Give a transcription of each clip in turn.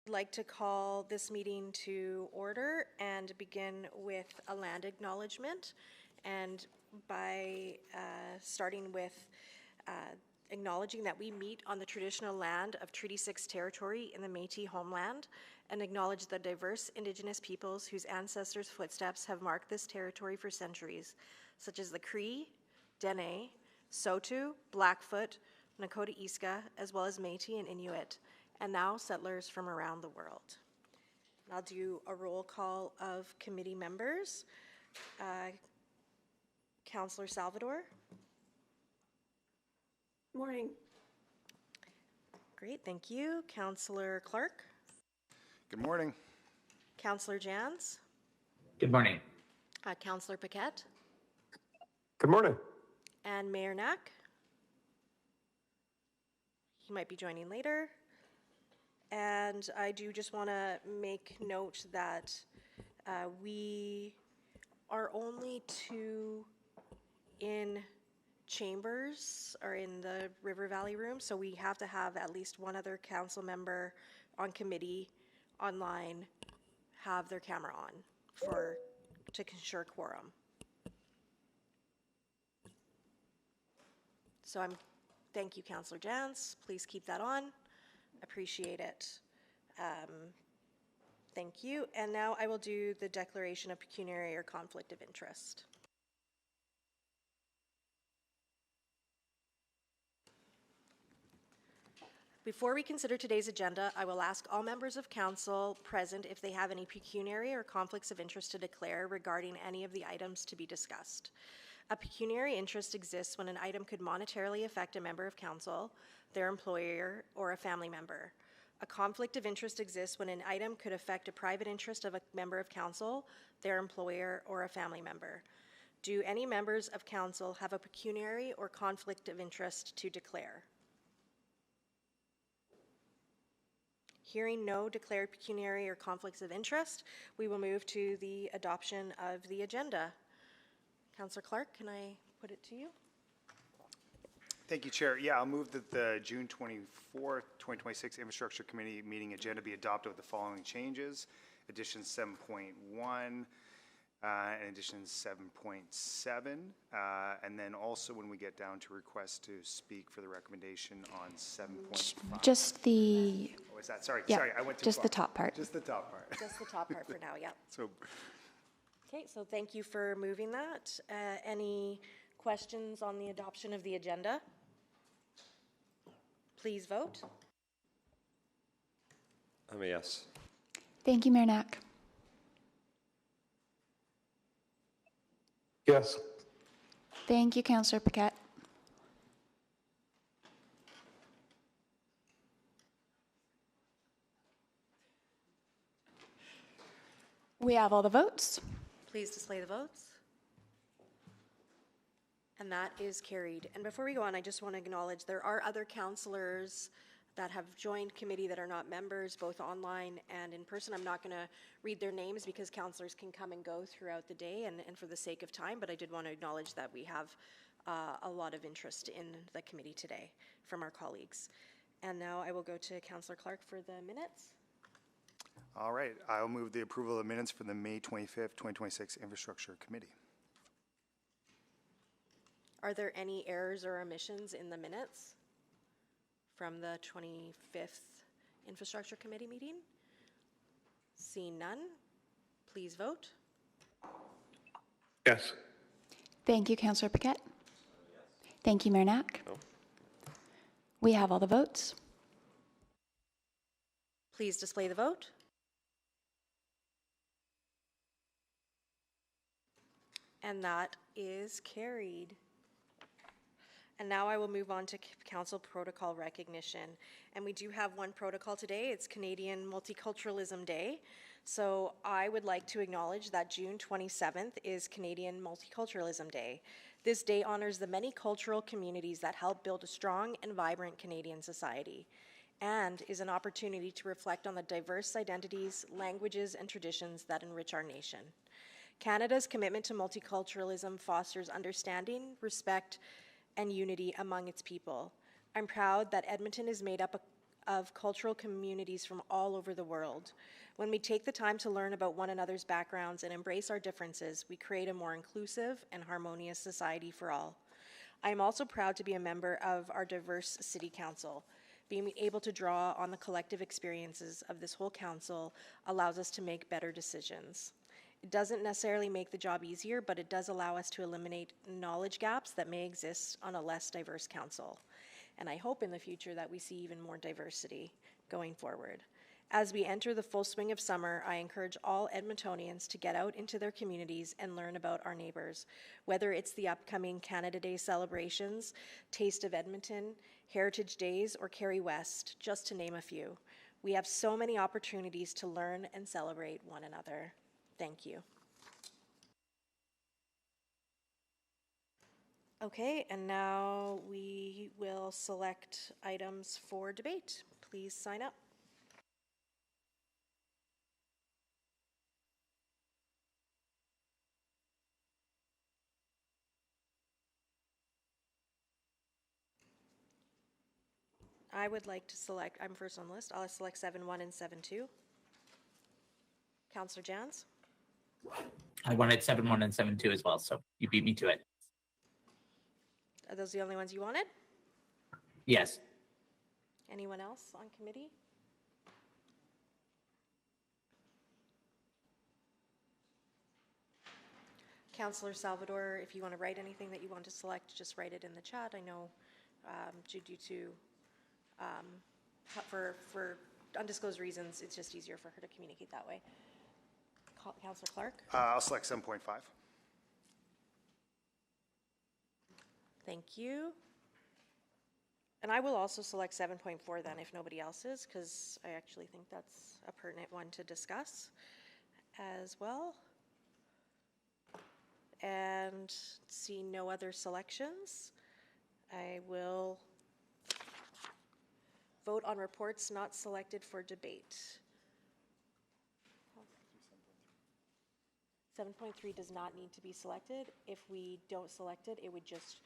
like to call this meeting to order and begin with a land acknowledgement, and by starting with acknowledging that we meet on the traditional land of Treaty 6 territory in the Métis homeland, and acknowledge the diverse Indigenous peoples whose ancestors' footsteps have marked this territory for centuries, such as the Cree, Dene, Saulteaux, Blackfoot, Nakota Iska, as well as Métis and Inuit, and now settlers from around the world. I'll do a roll call of committee members. Councillor Salvador. Morning. Great, thank you. Councillor Clark. Good morning. Councillor Jans. Good morning. Councillor Paquette. Good morning. And Mayor Knack. He might be joining later. And I do just want to make note that we are only two in chambers or in the River Valley room, so we have to have at least one other council member on committee online have their camera on to ensure quorum. So thank you, Councillor Jans. Please keep that on. Appreciate it. Thank you. And now I will do the declaration of pecuniary or conflict of interest. Before we consider today's agenda, I will ask all members of council present if they have any pecuniary or conflicts of interest to declare regarding any of the items to be discussed. A pecuniary interest exists when an item could monetarily affect a member of council, their employer, or a family member. A conflict of interest exists when an item could affect a private interest of a member of council, their employer, or a family member. Do any members of council have a pecuniary or conflict of interest to declare? Hearing no declared pecuniary or conflicts of interest, we will move to the adoption of the agenda. Councillor Clark, can I put it to you? Thank you, Chair. Yeah, I'll move that the June 24th, 2026 Infrastructure Committee meeting agenda be adopted with the following changes. Addition 7.1 and addition 7.7. And then also when we get down to request to speak for the recommendation on 7.5. Just the... Oh, is that? Sorry, yeah, sorry, I went too just far. the top part. Just the top part. Just the top part for now, yeah. So, okay, so thank you for moving that. Any questions on the adoption of the agenda? Please vote. I'm a yes. Thank you, Mayor Knack. Yes. Thank you, Councillor Paquette. We have all the votes. Please display the votes. And that is carried. And before we go on, I just want to acknowledge there are other councillors that have joined committee that are not members, both online and in person. I'm not going to read their names because councillors can come and go throughout the day and for the sake of time, but I did want to acknowledge that we have a lot of interest in the committee today from our colleagues. And now I will go to Councillor Clark for the minutes. all right, I'll move the approval of minutes for the May 25th, 2026 Infrastructure Committee. Are there any errors or omissions in the minutes from the 25th Infrastructure Committee meeting? Seeing none, please vote. Yes. Thank you, Councillor Paquette. Thank you, Mayor Knack. No. We have all the votes. Please display the vote. And that is carried. And now I will move on to council protocol recognition. And we do have one protocol today. It's Canadian Multiculturalism Day. So I would like to acknowledge that June 27th is Canadian Multiculturalism Day. This day honors the many cultural communities that help build a strong and vibrant Canadian society, and is an opportunity to reflect on the diverse identities, languages, and traditions that enrich our nation. Canada's commitment to multiculturalism fosters understanding, respect, and unity among its people. I'm proud that Edmonton is made up of cultural communities from all over the world. When we take the time to learn about one another's backgrounds and embrace our differences, we create a more inclusive and harmonious society for all. I am also proud to be a member of our diverse City Council. Being able to draw on the collective experiences of this whole council allows us to make better decisions. It doesn't necessarily make the job easier, but it does allow us to eliminate knowledge gaps that may exist on a less diverse council. And I hope in the future that we see even more diversity going forward. As we enter the full swing of summer, I encourage all Edmontonians to get out into their communities and learn about our neighbors. Whether it's the upcoming Canada Day celebrations, Taste of Edmonton, Heritage Days, or Kerry West, just to name a few. We have so many opportunities to learn and celebrate one another. Thank you. Okay, and now we will select items for debate. Please sign up. I would like to select, I'm first on the list, I'll select 7-1 and 7-2. Councillor Jans? I wanted 7-1 and 7-2 as well, so you beat me to it. Are those the only ones you wanted? Yes. Anyone else on committee? Councillor Salvador, if you want to write anything that you want to select, just write it in the chat. I know due to, for undisclosed reasons, it's just easier for her to communicate that way. Councillor Clark? I'll select 7.5. Thank you. And I will also select 7.4 then if nobody else is, because I actually think that's a pertinent one to discuss as well. And see no other selections, I will vote on reports not selected for debate. 7.3 does not need to be selected. If we don't select it, it would just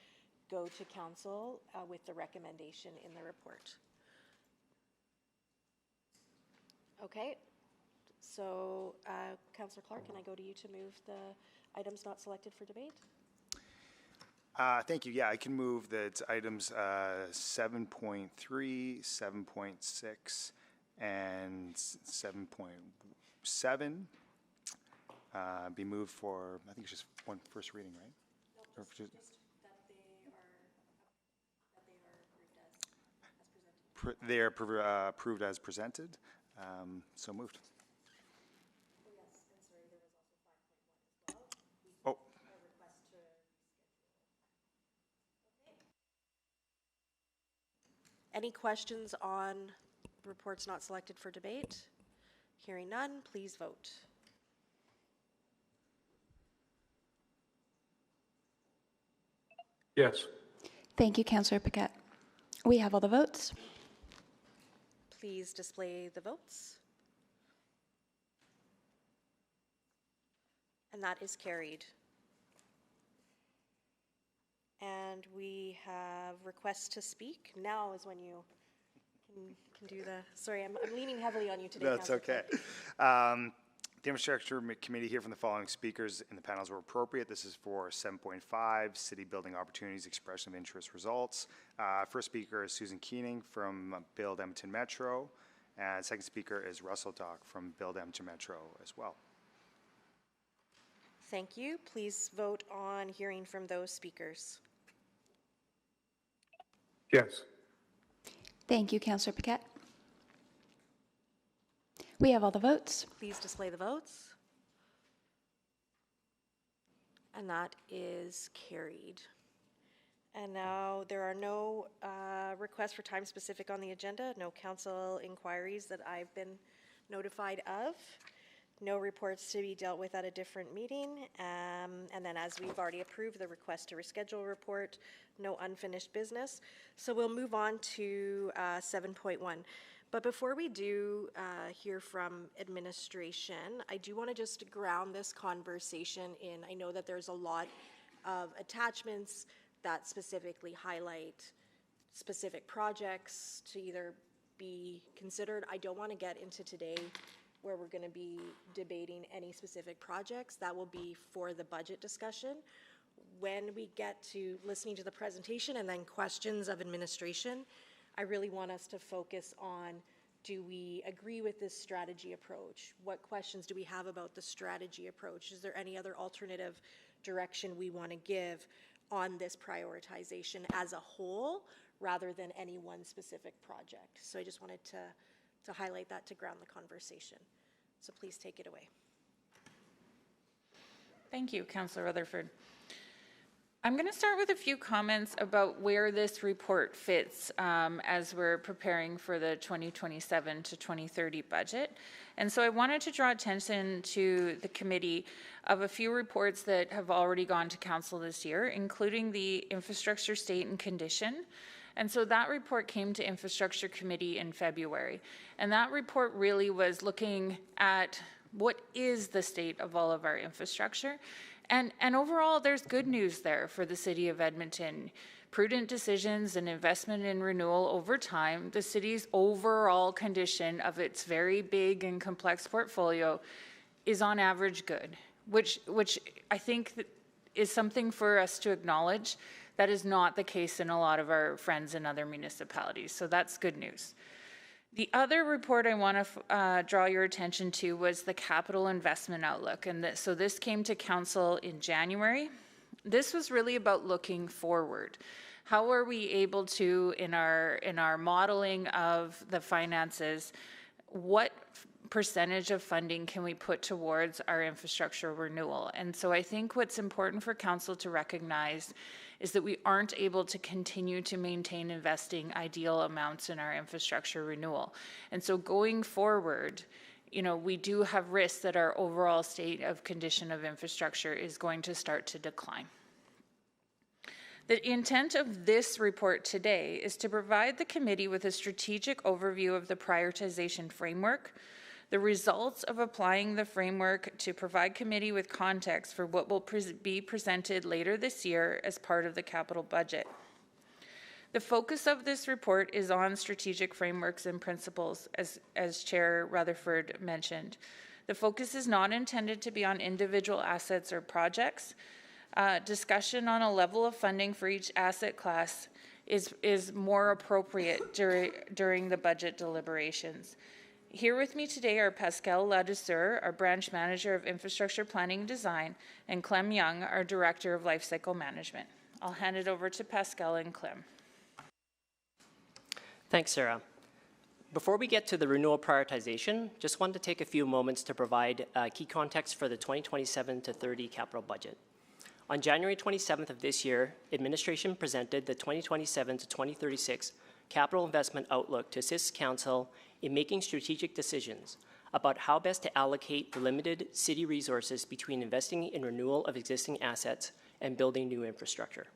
go to council with the recommendation in the report. Okay, so Councillor Clark, can I go to you to move the items not selected for debate? Thank you. Yeah, I can move that items 7.3, 7.6, and 7.7 be moved for, I think it's just one first reading, right? No, Or just just- that they are approved as presented. They are approved as presented. So moved. Yes, and sorry, there was also 5.1 as well. Oh, A request to reschedule. Okay. Any questions on reports not selected for debate? Hearing none, please vote. Yes. Thank you, Councillor Paquette. We have all the votes. Please display the votes. And that is carried. And we have requests to speak. Now is when you can do the, sorry, I'm leaning heavily on you today, that's Councillor okay. Clark. The infrastructure committee here from the following speakers in the panels were appropriate. This is for 7.5, city building opportunities, expression of interest results. First speaker is Susan Keening from Build Edmonton Metro. And second speaker is Russell Dock from Build Edmonton Metro as well. Thank you. Please vote on hearing from those speakers. Yes. Thank you, Councillor Paquette. We have all the votes. Please display the votes. And that is carried. And now there are no requests for time specific on the agenda, no council inquiries that I've been notified of, no reports to be dealt with at a different meeting, and then as we've already approved the request to reschedule report, no unfinished business. So we'll move on to 7.1. But before we do hear from administration, I do want to just ground this conversation in, I know that there's a lot of attachments that specifically highlight specific projects to either be considered. I don't want to get into today where we're going to be debating any specific projects. That will be for the budget discussion. When we get to listening to the presentation and then questions of administration, I really want us to focus on, do we agree with this strategy approach? What questions do we have about the strategy approach? Is there any other alternative direction we want to give on this prioritization as a whole, rather than any one specific project? So I just wanted to highlight that to ground the conversation. So please take it away. Thank you, Councillor Rutherford. I'm going to start with a few comments about where this report fits as we're preparing for the 2027 to 2030 budget. And so I wanted to draw attention to the committee of a few reports that have already gone to council this year, including the infrastructure state and condition. And so that report came to infrastructure committee in February. And that report really was looking at what is the state of all of our infrastructure. And overall, there's good news there for the City of Edmonton. Prudent decisions and investment in renewal over time, the city's overall condition of its very big and complex portfolio is on average good, which I think is something for us to acknowledge. That is not the case in a lot of our friends in other municipalities, so that's good news. The other report I want to draw your attention to was the capital investment outlook. And so this came to council in January. This was really about looking forward. How are we able to, in our modeling of the finances, what percentage of funding can we put towards our infrastructure renewal? And so I think what's important for council to recognize is that we aren't able to continue to maintain investing ideal amounts in our infrastructure renewal. And so going forward, we do have risks that our overall state of condition of infrastructure is going to start to decline. The intent of this report today is to provide the committee with a strategic overview of the prioritization framework, the results of applying the framework to provide committee with context for what will be presented later this year as part of the capital budget. The focus of this report is on strategic frameworks and principles, as Chair Rutherford mentioned. The focus is not intended to be on individual assets or projects. Discussion on a level of funding for each asset class is more appropriate during the budget deliberations. Here with me today are Pascal Ladouceur, our Branch Manager of Infrastructure Planning and Design, and Clem Young, our Director of Lifecycle Management. I'll hand it over to Pascal and Clem. Thanks, Sarah. Before we get to the renewal prioritization, just wanted to take a few moments to provide key context for the 2027 to 30 capital budget. On January 27th of this year, administration presented the 2027 to 2036 capital investment outlook to assist council in making strategic decisions about how best to allocate the limited city resources between investing in renewal of existing assets and building new infrastructure.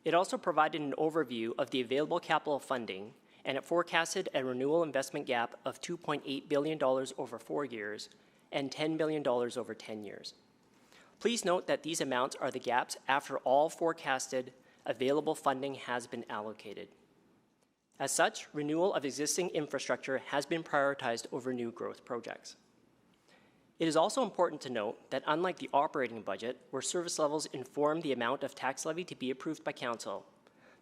It also provided an overview of the available capital funding, and it forecasted a renewal investment gap of $2.8 billion over 4 years and $10 billion over 10 years. Please note that these amounts are the gaps after all forecasted available funding has been allocated. As such, renewal of existing infrastructure has been prioritized over new growth projects. It is also important to note that unlike the operating budget, where service levels inform the amount of tax levy to be approved by council,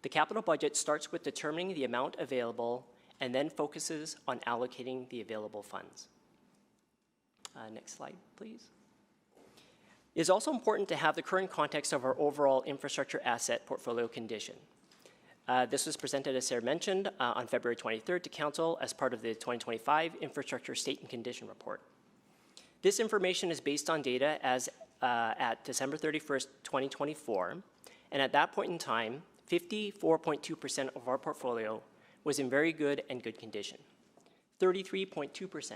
the capital budget starts with determining the amount available and then focuses on allocating the available funds. Next slide, please. It is also important to have the current context of our overall infrastructure asset portfolio condition. This was presented, as Sarah mentioned, on February 23rd to Council as part of the 2025 Infrastructure State and Condition Report. This information is based on data as at December 31st, 2024, and at that point in time, 54.2% of our portfolio was in very good and good condition. 33.2%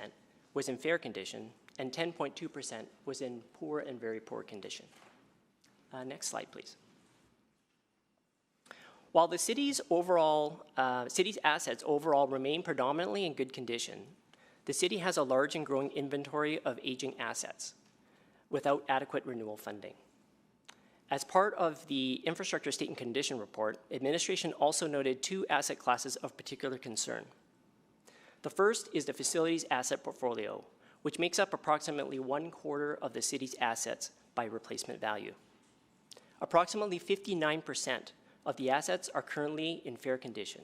was in fair condition, and 10.2% was in poor and very poor condition. Next slide, please. While the city's assets overall remain predominantly in good condition, the city has a large and growing inventory of aging assets without adequate renewal funding. As part of the Infrastructure State and Condition Report, administration also noted 2 asset classes of particular concern. The first is the facilities asset portfolio, which makes up approximately 1/4 of the city's assets by replacement value. Approximately 59% of the assets are currently in fair condition,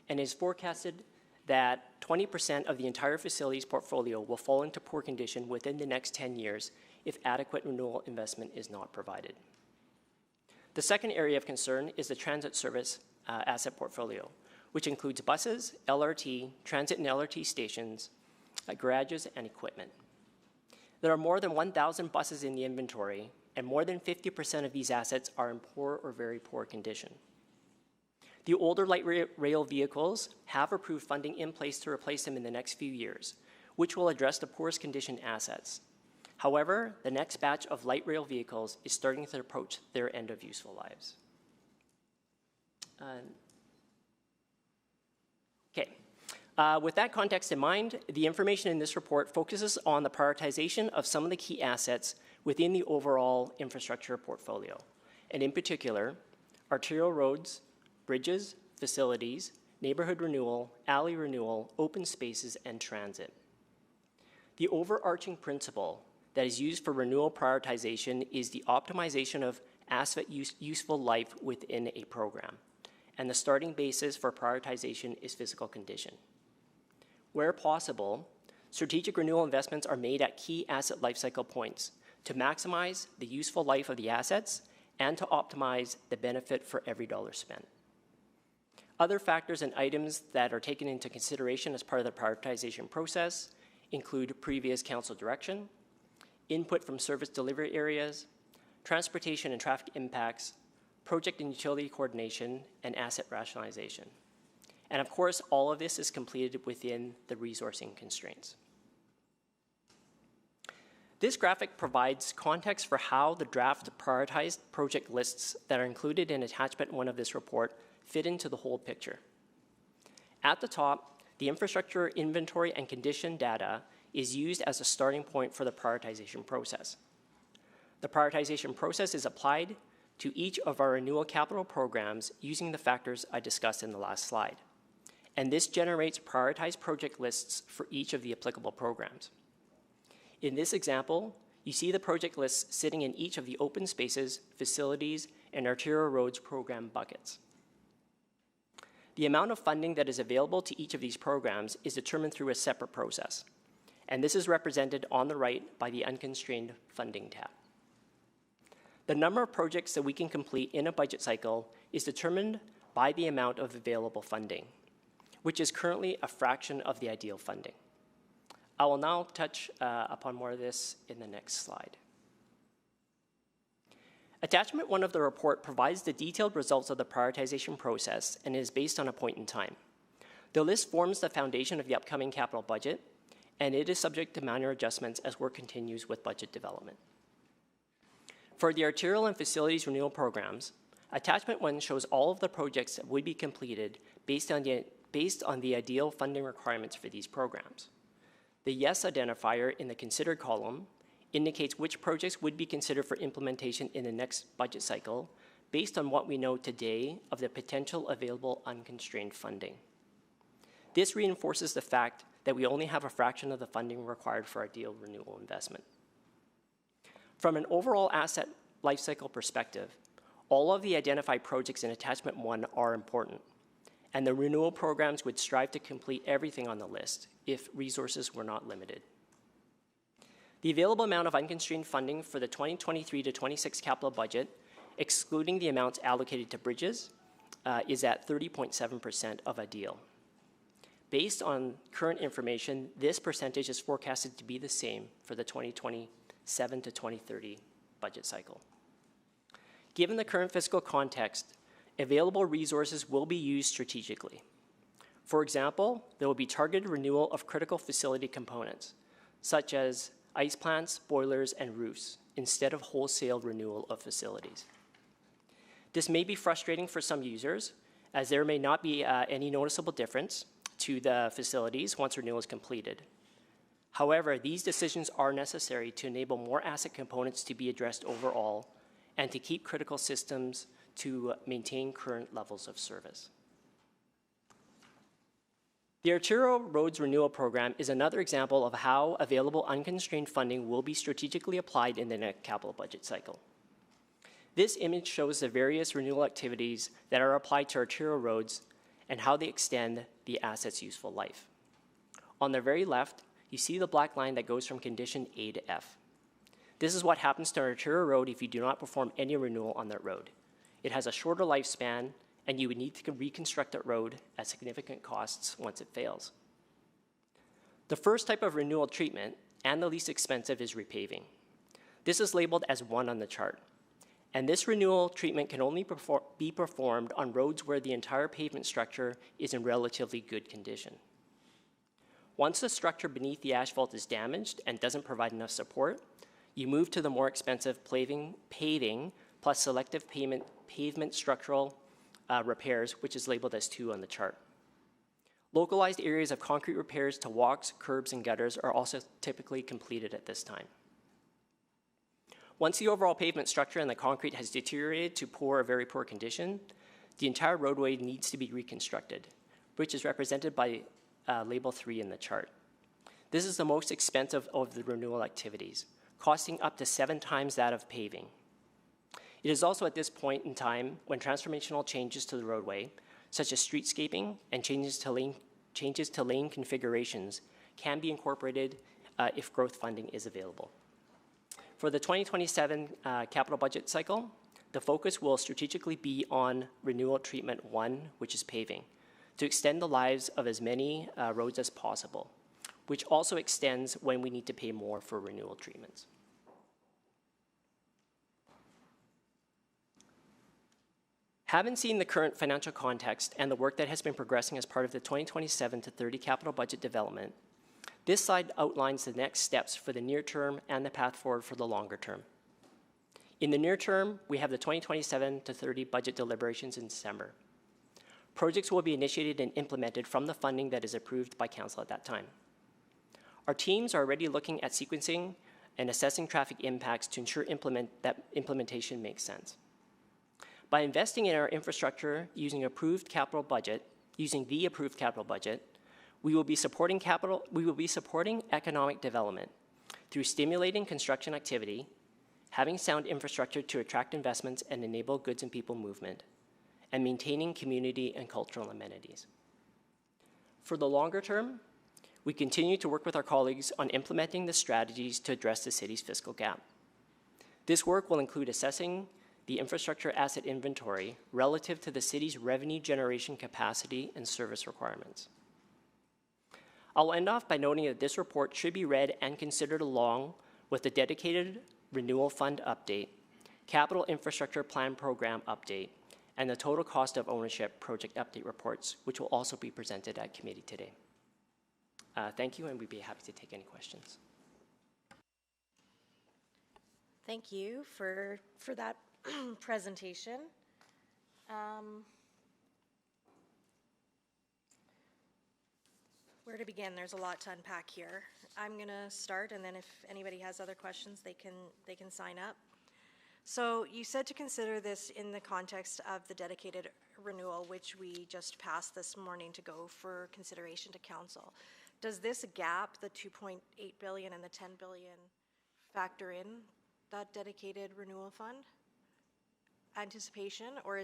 and it is forecasted that 20% of the entire facilities portfolio will fall into poor condition within the next 10 years if adequate renewal investment is not provided. The second area of concern is the transit service asset portfolio, which includes buses, LRT, transit and LRT stations, garages, and equipment. There are more than 1,000 buses in the inventory, and more than 50% of these assets are in poor or very poor condition. The older light rail vehicles have approved funding in place to replace them in the next few years, which will address the poorest condition assets. However, the next batch of light rail vehicles is starting to approach their end of useful lives. With that context in mind, the information in this report focuses on the prioritization of some of the key assets within the overall infrastructure portfolio, and in particular, arterial roads, bridges, facilities, neighborhood renewal, alley renewal, open spaces, and transit. The overarching principle that is used for renewal prioritization is the optimization of asset useful life within a program, and the starting basis for prioritization is physical condition. Where possible, strategic renewal investments are made at key asset lifecycle points to maximize the useful life of the assets and to optimize the benefit for every dollar spent. Other factors and items that are taken into consideration as part of the prioritization process include previous council direction, input from service delivery areas, transportation and traffic impacts, project and utility coordination, and asset rationalization. And of course, all of this is completed within the resourcing constraints. This graphic provides context for how the draft prioritized project lists that are included in attachment 1 of this report fit into the whole picture. At the top, the infrastructure inventory and condition data is used as a starting point for the prioritization process. The prioritization process is applied to each of our renewal capital programs using the factors I discussed in the last slide. And this generates prioritized project lists for each of the applicable programs. In this example, you see the project lists sitting in each of the open spaces, facilities, and arterial roads program buckets. The amount of funding that is available to each of these programs is determined through a separate process, and this is represented on the right by the unconstrained funding tab. The number of projects that we can complete in a budget cycle is determined by the amount of available funding, which is currently a fraction of the ideal funding. I will now touch upon more of this in the next slide. Attachment 1 of the report provides the detailed results of the prioritization process and is based on a point in time. The list forms the foundation of the upcoming capital budget, and it is subject to minor adjustments as work continues with budget development. For the arterial and facilities renewal programs, Attachment 1 shows all of the projects that would be completed based on the ideal funding requirements for these programs. The yes identifier in the considered column indicates which projects would be considered for implementation in the next budget cycle based on what we know today of the potential available unconstrained funding. This reinforces the fact that we only have a fraction of the funding required for ideal renewal investment. From an overall asset lifecycle perspective, all of the identified projects in Attachment 1 are important, and the renewal programs would strive to complete everything on the list if resources were not limited. The available amount of unconstrained funding for the 2023 to 26 capital budget, excluding the amounts allocated to bridges, is at 30.7% of ideal. Based on current information, this percentage is forecasted to be the same for the 2027 to 2030 budget cycle. Given the current fiscal context, available resources will be used strategically. For example, there will be targeted renewal of critical facility components, such as ice plants, boilers, and roofs, instead of wholesale renewal of facilities. This may be frustrating for some users, as there may not be any noticeable difference to the facilities once renewal is completed. However, these decisions are necessary to enable more asset components to be addressed overall and to keep critical systems to maintain current levels of service. The arterial roads renewal program is another example of how available unconstrained funding will be strategically applied in the next capital budget cycle. This image shows the various renewal activities that are applied to arterial roads and how they extend the asset's useful life. On the very left, you see the black line that goes from condition A to F. This is what happens to an arterial road if you do not perform any renewal on that road. It has a shorter lifespan, and you would need to reconstruct that road at significant costs once it fails. The first type of renewal treatment, and the least expensive, is repaving. This is labeled as 1 on the chart. And this renewal treatment can only be performed on roads where the entire pavement structure is in relatively good condition. Once the structure beneath the asphalt is damaged and doesn't provide enough support, you move to the more expensive paving plus selective pavement structural repairs, which is labeled as 2 on the chart. Localized areas of concrete repairs to walks, curbs, and gutters are also typically completed at this time. Once the overall pavement structure and the concrete has deteriorated to poor or very poor condition, the entire roadway needs to be reconstructed, which is represented by label 3 in the chart. This is the most expensive of the renewal activities, costing up to 7 times that of paving. It is also at this point in time when transformational changes to the roadway, such as streetscaping and changes to lane configurations, can be incorporated if growth funding is available. For the 2027 capital budget cycle, the focus will strategically be on renewal treatment 1, which is paving, to extend the lives of as many roads as possible, which also extends when we need to pay more for renewal treatments. Having seen the current financial context and the work that has been progressing as part of the 2027 to 30 capital budget development, this slide outlines the next steps for the near term and the path forward for the longer term. In the near term, we have the 2027 to 30 budget deliberations in December. Projects will be initiated and implemented from the funding that is approved by Council at that time. Our teams are already looking at sequencing and assessing traffic impacts to ensure that implementation makes sense. By investing in our infrastructure using the approved capital budget, we will be supporting economic development through stimulating construction activity, having sound infrastructure to attract investments and enable goods and people movement, and maintaining community and cultural amenities. For the longer term, we continue to work with our colleagues on implementing the strategies to address the city's fiscal gap. This work will include assessing the infrastructure asset inventory relative to the city's revenue generation capacity and service requirements. I'll end off by noting that this report should be read and considered along with the dedicated renewal fund update, capital infrastructure plan program update, and the total cost of ownership project update reports, which will also be presented at committee today. Thank you, and we'd be happy to take any questions. Thank you for that presentation. Where to begin? There's a lot to unpack here. I'm gonna start, and then if anybody has other questions, they can sign up. So you said to consider this in the context of the dedicated renewal, which we just passed this morning to go for consideration to council. Does this gap, the 2.8 billion and the 10 billion, factor in that dedicated renewal fund anticipation, or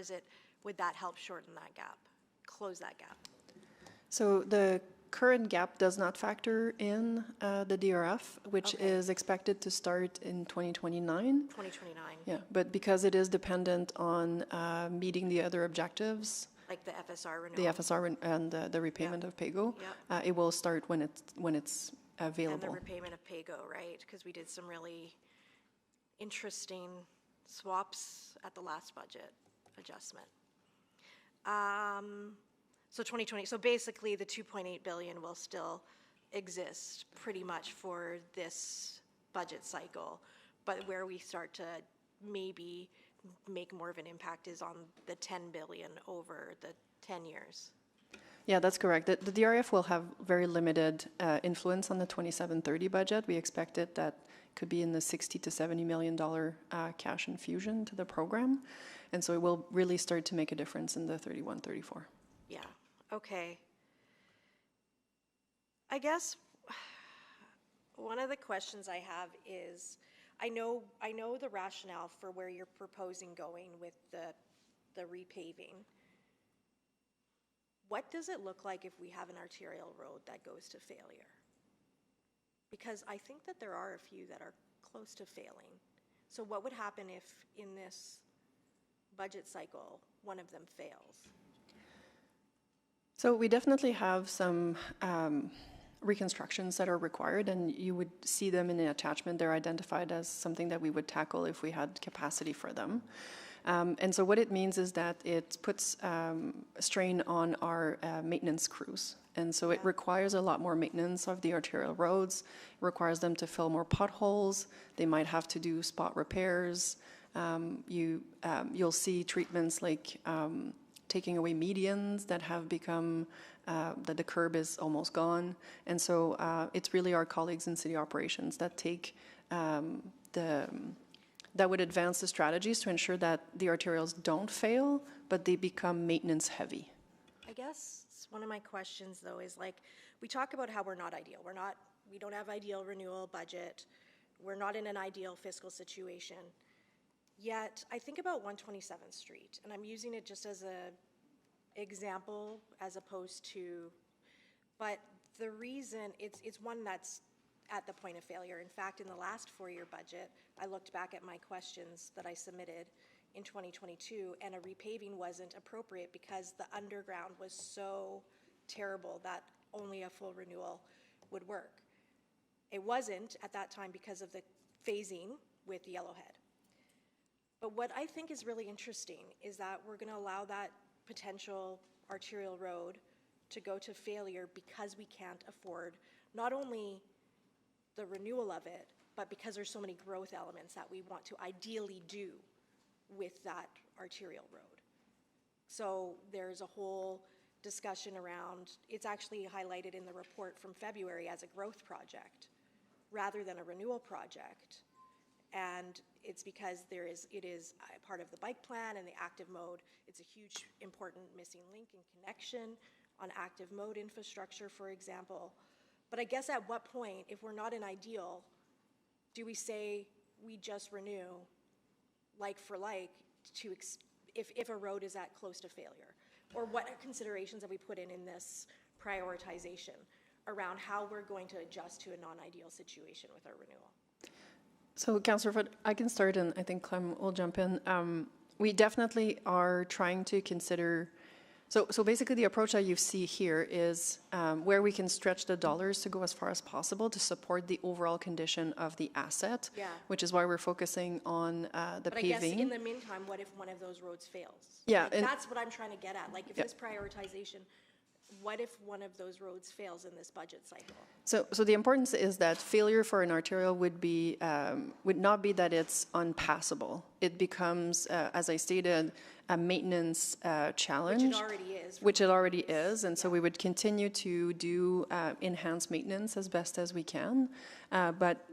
would that help shorten that gap, close that gap? So the current gap does not factor in the DRF, which is expected to start in 2029. 2029. Yeah, but because it is dependent on meeting the other objectives, Like the FSR renewal. the FSR and the repayment of PAYGO, it will start when it's available. And the repayment of PAYGO, right? Because we did some really interesting swaps at the last budget adjustment. So 2020, so basically the 2.8 billion will still exist pretty much for this budget cycle, but where we start to maybe make more of an impact is on the 10 billion over the 10 years. Yeah, that's correct. The DRF will have very limited influence on the 27-30 budget. We expected that could be in the $60 to $70 million cash infusion to the program. And so it will really start to make a difference in the 31-34. Yeah, okay. I guess one of the questions I have is, I know the rationale for where you're proposing going with the repaving. What does it look like if we have an arterial road that goes to failure? Because I think that there are a few that are close to failing. So what would happen if in this budget cycle, one of them fails? So we definitely have some reconstructions that are required, and you would see them in the attachment. They're identified as something that we would tackle if we had capacity for them. And so what it means is that it puts a strain on our maintenance crews. And so it requires a lot more maintenance of the arterial roads, it requires them to fill more potholes, they might have to do spot repairs. You'll see treatments like taking away medians that have become, that the curb is almost gone. And so it's really our colleagues in city operations that take that would advance the strategies to ensure that the arterials don't fail, but they become maintenance heavy. I guess one of my questions though is, like, we talk about how we're not ideal. We don't have ideal renewal budget. We're not in an ideal fiscal situation. Yet I think about 127th Street, and I'm using it just as a example as opposed to, but the reason it's one that's at the point of failure. In fact, in the last 4-year budget, I looked back at my questions that I submitted in 2022, and a repaving wasn't appropriate because the underground was so terrible that only a full renewal would work. It wasn't at that time because of the phasing with Yellowhead. But what I think is really interesting is that we're going to allow that potential arterial road to go to failure because we can't afford not only the renewal of it, but because there's so many growth elements that we want to ideally do with that arterial road. So there's a whole discussion around, it's actually highlighted in the report from February as a growth project rather than a renewal project. And it's because it is a part of the bike plan and the active mode. It's a huge, important missing link and connection on active mode infrastructure, for example. But I guess at what point, if we're not an ideal, do we say we just renew like for like to if a road is at close to failure? Or what considerations have we put in this prioritization around how we're going to adjust to a non-ideal situation with our renewal? So, Councillor Foote, I can start, and I think Clem will jump in. We definitely are trying to consider. So basically, the approach that you see here is where we can stretch the dollars to go as far as possible to support the overall condition of the asset, which is why we're focusing on the paving. But I guess in the meantime, what if one of those roads fails? Yeah, like, that's what I'm trying to get at. Like, if this prioritization, what if one of those roads fails in this budget cycle? So the importance is that failure for an arterial would not be that it's unpassable. It becomes, as I stated, a maintenance challenge. Which it already is. Which it already is, and so we would continue to do enhanced maintenance as best as we can, but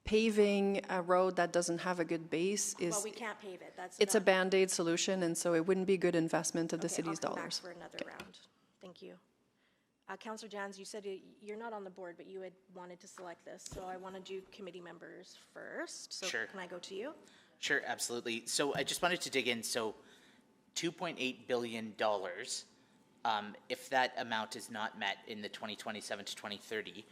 paving a road that doesn't have a good base is. Well, we can't pave it. It's a Band-Aid solution, and so it wouldn't be good investment of the city's I'll come dollars. back for another round. Thank you. Councillor Jans, you said you're not on the board, but you had wanted to select this, so I want to do committee members first. So Sure. Can I go to you? Sure, absolutely. So I just wanted to dig in. So $2.8 billion, if that amount is not met in the 2027 to 2030,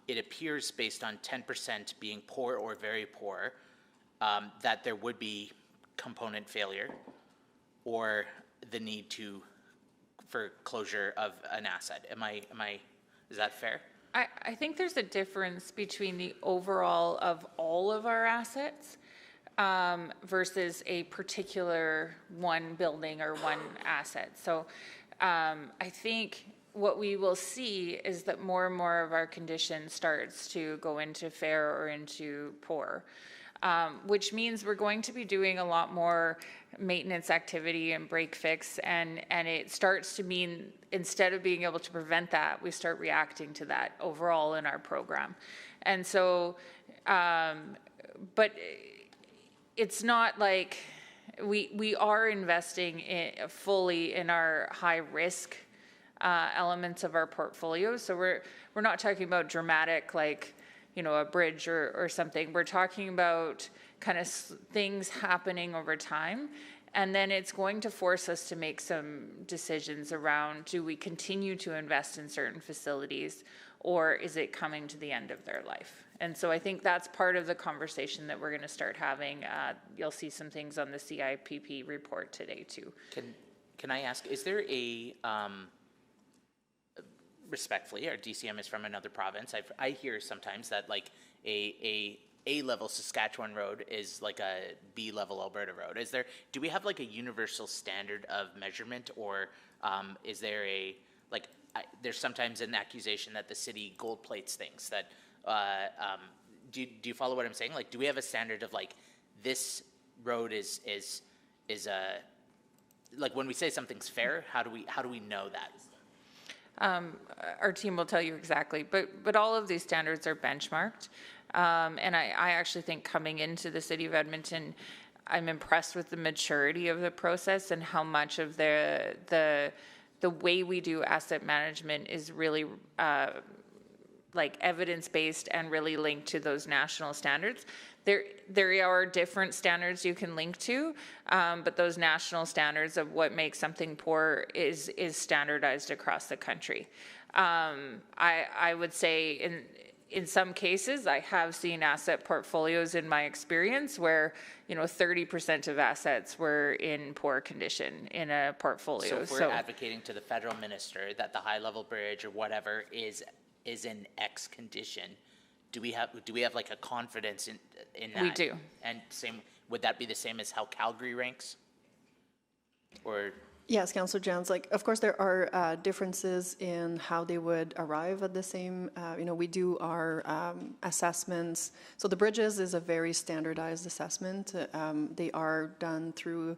it appears based on 10% being poor or very poor, that there would be component failure or the need for closure of an asset. Is that fair? I think there's a difference between the overall of all of our assets versus a particular one building or one asset. So I think what we will see is that more and more of our condition starts to go into fair or into poor, which means we're going to be doing a lot more maintenance activity and break fix, and it starts to mean instead of being able to prevent that, we start reacting to that overall in our program. And so, but it's not like we are investing fully in our high risk elements of our portfolio. So we're not talking about dramatic, like, you know, a bridge or something. We're talking about kind of things happening over time. And then it's going to force us to make some decisions around, do we continue to invest in certain facilities, or is it coming to the end of their life? And so I think that's part of the conversation that we're going to start having. You'll see some things on the CIPP report today too. Can I ask, is there a, respectfully, our DCM is from another province. I hear sometimes that like A-level Saskatchewan road is like a B-level Alberta road. Do we have like a universal standard of measurement, or is there there's sometimes an accusation that the city gold plates things that, do you follow what I'm saying? Like, do we have a standard of like, this road is like when we say something's fair, how do we know that? Our team will tell you exactly, but all of these standards are benchmarked. And I actually think coming into the city of Edmonton, I'm impressed with the maturity of the process and how much of the way we do asset management is really like evidence-based and really linked to those national standards. There are different standards you can link to, but those national standards of what makes something poor is standardized across the country. I would say in some cases, I have seen asset portfolios in my experience where, you know, 30% of assets were in poor condition in a portfolio. So if we're advocating to the federal minister that the high-level bridge or whatever is in X condition, do we have like a confidence in that? We do. And would that be the same as how Calgary ranks? Or Yes, Councillor Jans, like, of course, there are differences in how they would arrive at the same, you know, we do our assessments. So the bridges is a very standardized assessment. They are done through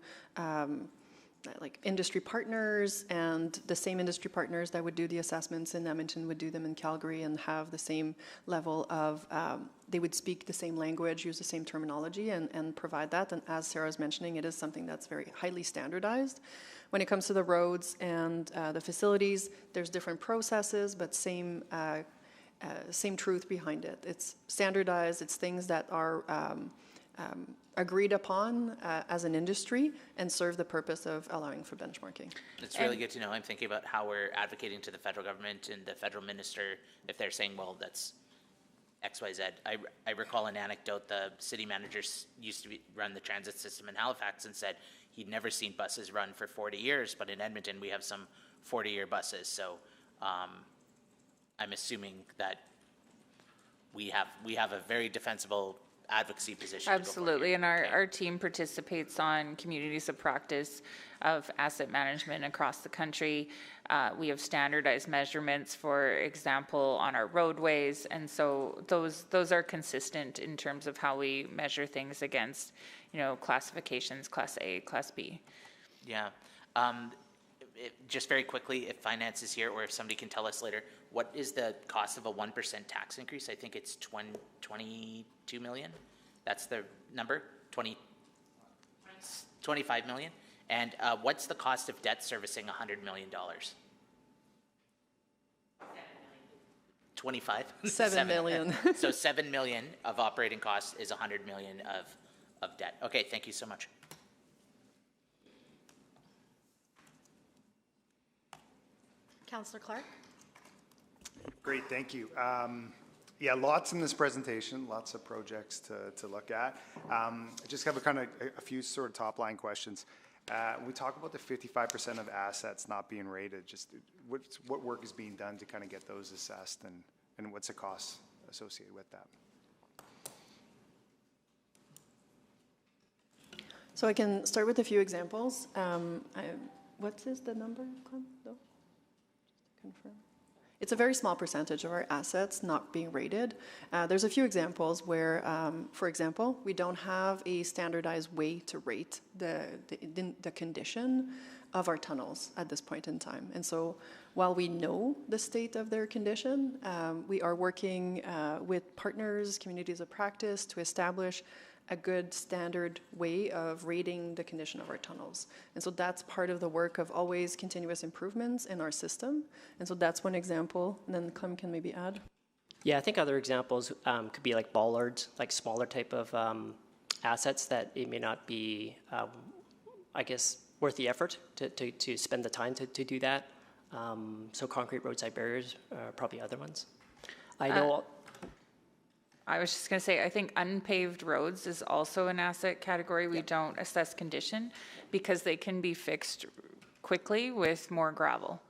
like industry partners, and the same industry partners that would do the assessments in Edmonton would do them in Calgary and have the same level of, they would speak the same language, use the same terminology, and provide that. And as Sarah was mentioning, it is something that's very highly standardized. When it comes to the roads and the facilities, there's different processes, but same truth behind it. It's standardized, it's things that are agreed upon as an industry and serve the purpose of allowing for benchmarking. it's really good to know. I'm thinking about how we're advocating to the federal government and the federal minister if they're saying, well, that's X, Y, Z. I recall an anecdote. The city manager used to run the transit system in Halifax and said he'd never seen buses run for 40 years, but in Edmonton we have some 40-year buses. So I'm assuming that we have a very defensible advocacy position. Absolutely, and our team participates on communities of practice of asset management across the country. We have standardized measurements, for example, on our roadways, and so those are consistent in terms of how we measure things against, you know, classifications, Class A, Class B. Yeah. Just very quickly, if finance is here, or if somebody can tell us later, what is the cost of a 1% tax increase? I think it's 22 million. That's the number, 25 million. And what's the cost of debt servicing $100 million? 25? 7 million. So 7 million of operating costs is 100 million of debt. Okay, thank you so much. Councillor Clark? Great, thank you. Yeah, lots in this presentation, lots of projects to look at. I just have a few sort of top line questions. We talk about the 55% of assets not being rated. Just what work is being done to kind of get those assessed, and what's the cost associated with that? So I can start with a few examples. What is the number, Clem? No? Just to confirm. It's a very small percentage of our assets not being rated. There's a few examples where, for example, we don't have a standardized way to rate the condition of our tunnels at this point in time. And so while we know the state of their condition, we are working with partners, communities of practice to establish a good standard way of rating the condition of our tunnels. And so that's part of the work of always continuous improvements in our system. And so that's one example. And then Clem can maybe add. Yeah, I think other examples could be like bollards, like smaller type of assets that it may not be, I guess, worth the effort to spend the time to do that. So concrete roadside barriers are probably other ones. I know. I was just going to say, I think unpaved roads is also an asset category we don't assess condition because they can be fixed quickly with more gravel.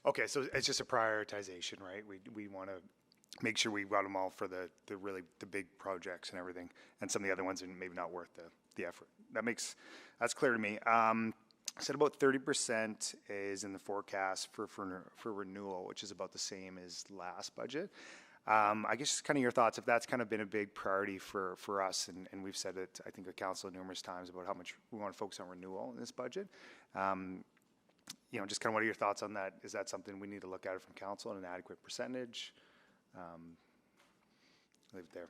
Okay, so it's just a prioritization, right? We want to make sure we got them all for the big projects and everything, and some of the other ones are maybe not worth the effort. That's clear to me. Said about 30% is in the forecast for renewal, which is about the same as last budget. I guess just kind of your thoughts, if that's kind of been a big priority for us, and we've said it, I think, the council numerous times about how much we want to focus on renewal in this budget. Just kind of what are your thoughts on that? Is that something we need to look at it from council in an adequate percentage? Leave it there.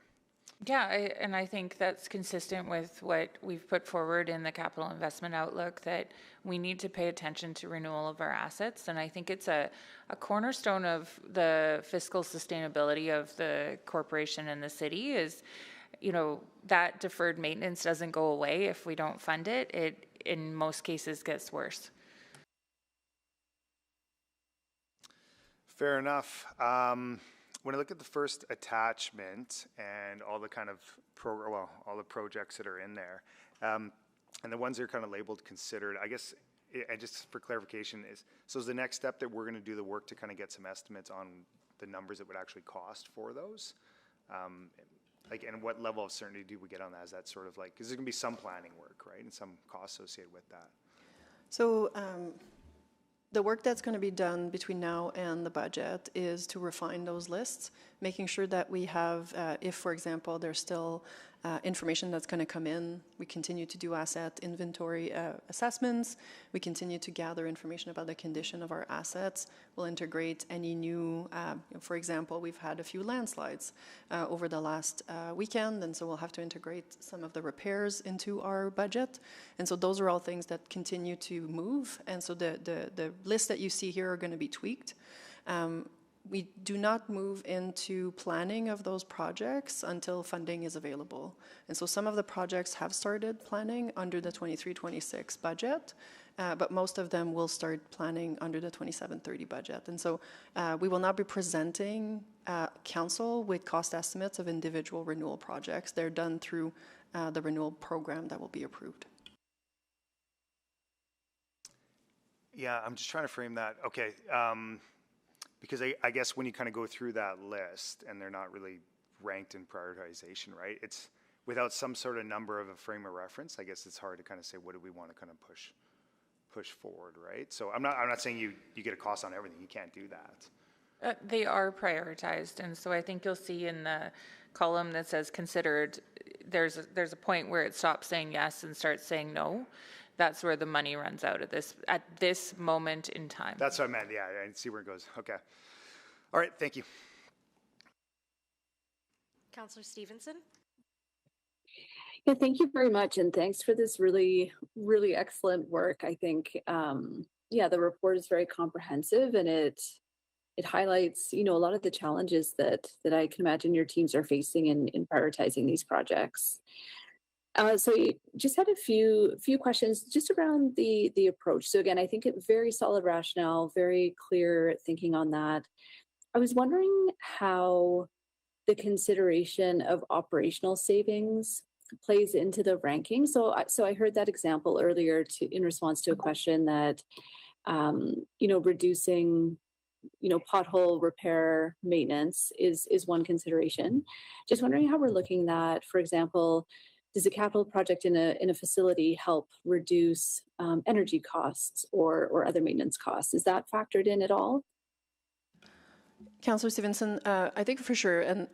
Yeah, and I think that's consistent with what we've put forward in the capital investment outlook, that we need to pay attention to renewal of our assets. And I think it's a cornerstone of the fiscal sustainability of the corporation and the city is, that deferred maintenance doesn't go away if we don't fund it. It, in most cases, gets worse. Fair enough. When I look at the first attachment and all the kind of all the projects that are in there, and the ones that are kind of labeled considered, I guess, and just for clarification, is the next step that we're going to do the work to kind of get some estimates on the numbers it would actually cost for those? And what level of certainty do we get on that? Is that sort of like, because there's going to be some planning work, right, and some costs associated with that? So the work that's going to be done between now and the budget is to refine those lists, making sure that we have, if, for example, there's still information that's going to come in, we continue to do asset inventory assessments, we continue to gather information about the condition of our assets, we'll integrate any new, for example, we've had a few landslides over the last weekend, and so we'll have to integrate some of the repairs into our budget. And so those are all things that continue to move, and so the list that you see here are going to be tweaked. We do not move into planning of those projects until funding is available. And so some of the projects have started planning under the 23-26 budget, but most of them will start planning under the 27-30 budget. And so we will not be presenting council with cost estimates of individual renewal projects. They're done through the renewal program that will be approved. Yeah, I'm just trying to frame that. Okay. Because I guess when you kind of go through that list and they're not really ranked in prioritization, right? It's without some sort of number of a frame of reference. I guess it's hard to kind of say what do we want to kind of push forward, right? So I'm not saying you get a cost on everything. You can't do that. They are prioritized, and so I think you'll see in the column that says considered, there's a point where it stops saying yes and starts saying no. That's where the money runs out at this moment in time. That's what I meant. Yeah, I see where it goes. Okay. All right. Thank you. Councillor Stevenson? Yeah, thank you very much, and thanks for this really, really excellent work. I think, the report is very comprehensive, and it highlights, a lot of the challenges that I can imagine your teams are facing in prioritizing these projects. So just had a few questions just around the approach. So again, I think it very solid rationale, very clear thinking on that. I was wondering how the consideration of operational savings plays into the ranking. So I heard that example earlier in response to a question that, reducing, pothole repair maintenance is one consideration. Just wondering how we're looking at, for example, does a capital project in a facility help reduce energy costs or other maintenance costs? Is that factored in at all? Councillor Stevenson, I think for sure, and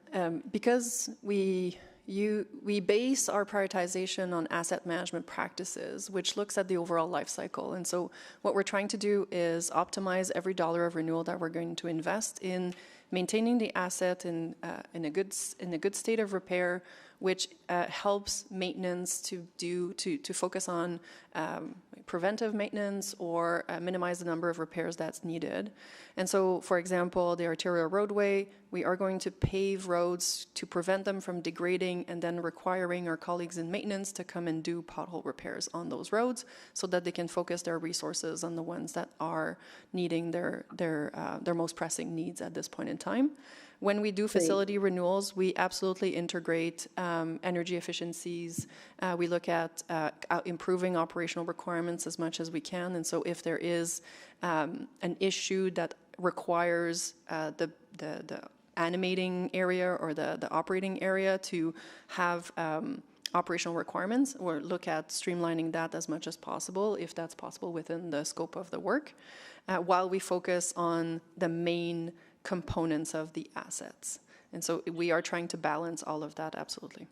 because we base our prioritization on asset management practices, which looks at the overall life cycle. And so what we're trying to do is optimize every dollar of renewal that we're going to invest in maintaining the asset in a good state of repair which helps maintenance to focus on preventive maintenance or minimize the number of repairs that's needed. And so, for example, the arterial roadway, we are going to pave roads to prevent them from degrading and then requiring our colleagues in maintenance to come and do pothole repairs on those roads so that they can focus their resources on the ones that are needing their most pressing needs at this point in time. When we do facility renewals, we absolutely integrate energy efficiencies. We look at improving operational requirements as much as we can. And so if there is an issue that requires the animating area or the operating area to have operational requirements, or look at streamlining that as much as possible, if that's possible within the scope of the work, while we focus on the main components of the assets. And so we are trying to balance all of that, absolutely.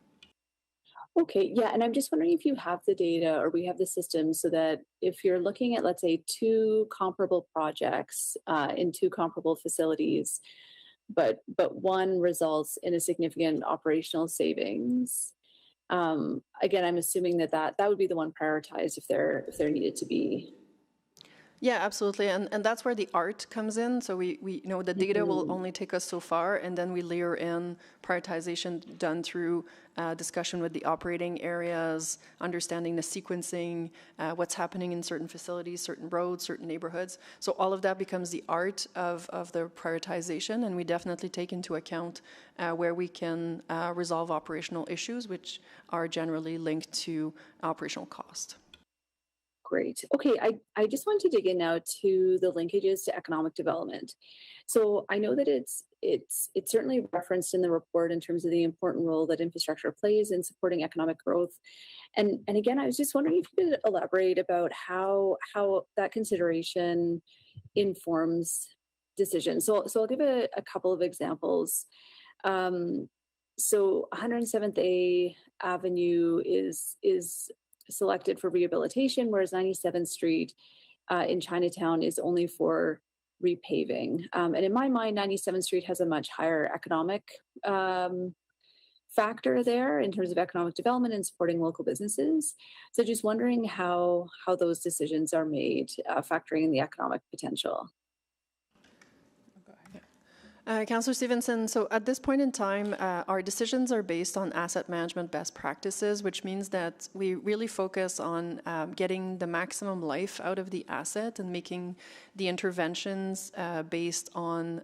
Okay, yeah, and I'm just wondering if you have the data or we have the system so that if you're looking at, let's say, two comparable projects in two comparable facilities, but one results in a significant operational savings. Again, I'm assuming that would be the one prioritized if there needed to be. Yeah, absolutely. And that's where the art comes in. So we know the data will only take us so far, and then we layer in prioritization done through discussion with the operating areas, understanding the sequencing, what's happening in certain facilities, certain roads, certain neighborhoods. So all of that becomes the art of the prioritization, and we definitely take into account where we can resolve operational issues, which are generally linked to operational cost. Great. Okay, I just want to dig in now to the linkages to economic development. So I know that it's certainly referenced in the report in terms of the important role that infrastructure plays in supporting economic growth. And again, I was just wondering if you could elaborate about how that consideration informs decisions. So I'll give a couple of examples. So 107th A Avenue is selected for rehabilitation, whereas 97th Street in Chinatown is only for repaving. And in my mind, 97th Street has a much higher economic factor there in terms of economic development and supporting local businesses. So just wondering how those decisions are made, factoring in the economic potential. Councillor Stevenson, so at this point in time, our decisions are based on asset management best practices, which means that we really focus on getting the maximum life out of the asset and making the interventions based on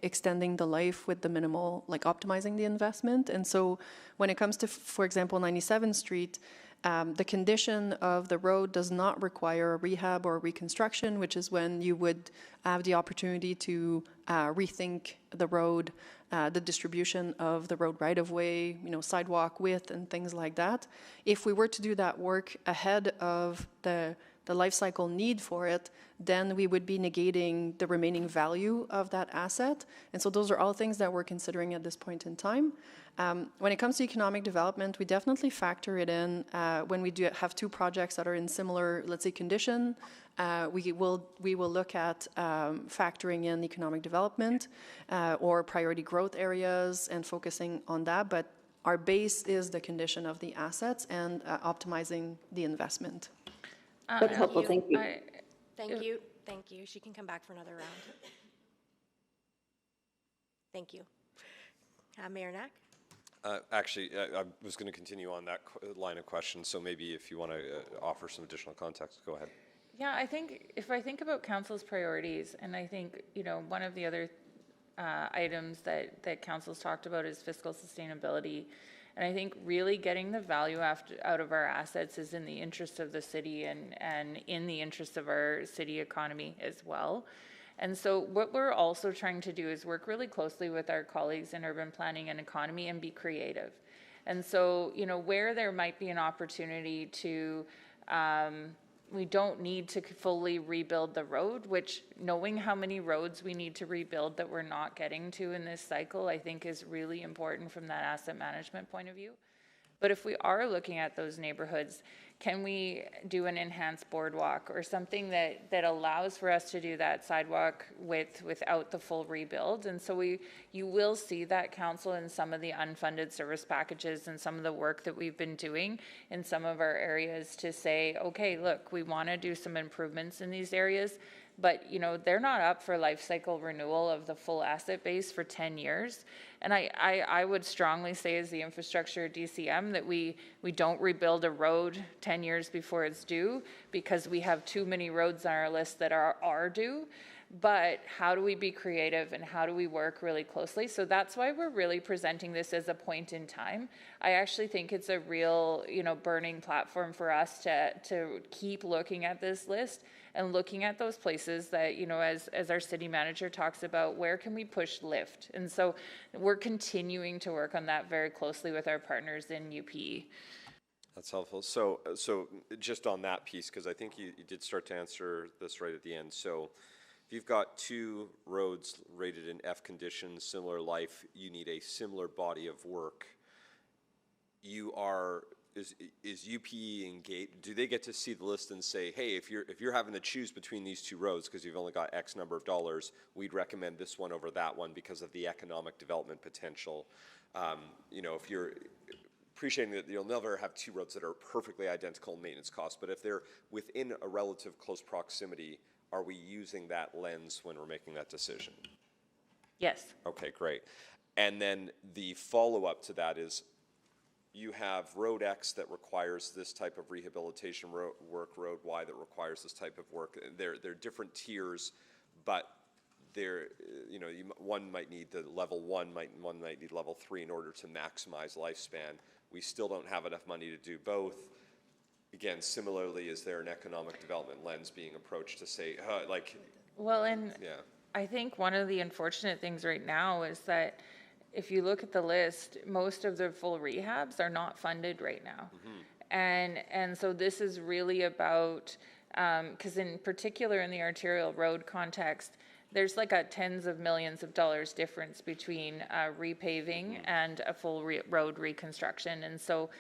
extending the life with the minimal, like optimizing the investment. And so when it comes to, for example, 97th Street, the condition of the road does not require a rehab or reconstruction, which is when you would have the opportunity to rethink the road, the distribution of the road right-of-way, sidewalk width and things like that. If we were to do that work ahead of the life cycle need for it, then we would be negating the remaining value of that asset. And so those are all things that we're considering at this point in time. When it comes to economic development, we definitely factor it in when we do have two projects that are in similar, let's say, condition. We will look at factoring in economic development or priority growth areas and focusing on that. But our base is the condition of the assets and optimizing the investment. That's helpful. Thank you. Thank you. She can come back for another round. Thank you. Mayor Knack? Actually, I was going to continue on that line of questions, so maybe if you want to offer some additional context, go ahead. Yeah, I think if I think about council's priorities, and I think, one of the other items that council's talked about is fiscal sustainability. And I think really getting the value out of our assets is in the interest of the city and in the interest of our city economy as well. And so what we're also trying to do is work really closely with our colleagues in urban planning and economy and be creative. And so, where there might be an opportunity to, we don't need to fully rebuild the road, which knowing how many roads we need to rebuild that we're not getting to in this cycle, I think is really important from that asset management point of view. But if we are looking at those neighborhoods, can we do an enhanced boardwalk or something that allows for us to do that sidewalk without the full rebuild? And so you will see that, council, in some of the unfunded service packages and some of the work that we've been doing in some of our areas to say, okay, look, we want to do some improvements in these areas, but they're not up for life cycle renewal of the full asset base for 10 years. And I would strongly say, as the infrastructure DCM, that we don't rebuild a road 10 years before it's due, because we have too many roads on our list that are due. But how do we be creative and how do we work really closely? So that's why we're really presenting this as a point in time. I actually think it's a real, burning platform for us to keep looking at this list and looking at those places that, as our city manager talks about, where can we push lift? And so we're continuing to work on that very closely with our partners in UP. That's helpful. So just on that piece, because I think you did start to answer this right at the end. So if you've got 2 roads rated in F condition, similar life, you need a similar body of work. Is UPE engaged? Do they get to see the list and say, hey, if you're having to choose between these 2 roads because you've only got X number of dollars, we'd recommend this one over that one because of the economic development potential. If you're appreciating that you'll never have 2 roads that are perfectly identical in maintenance costs, but if they're within a relative close proximity, are we using that lens when we're making that decision? Yes. Okay, great. And then the follow-up to that is, you have road X that requires this type of rehabilitation work, road Y that requires this type of work. They're different tiers, but one might need the level 1, one might need level 3 in order to maximize lifespan. We still don't have enough money to do both. Again, similarly, is there an economic development lens being approached to say, I think one of the unfortunate things right now is that if you look at the list, most of the full rehabs are not funded right now. Mm-hmm. And so this is really about, because in particular in the arterial road context, there's like a tens of millions of dollars difference between repaving and a full road reconstruction. And so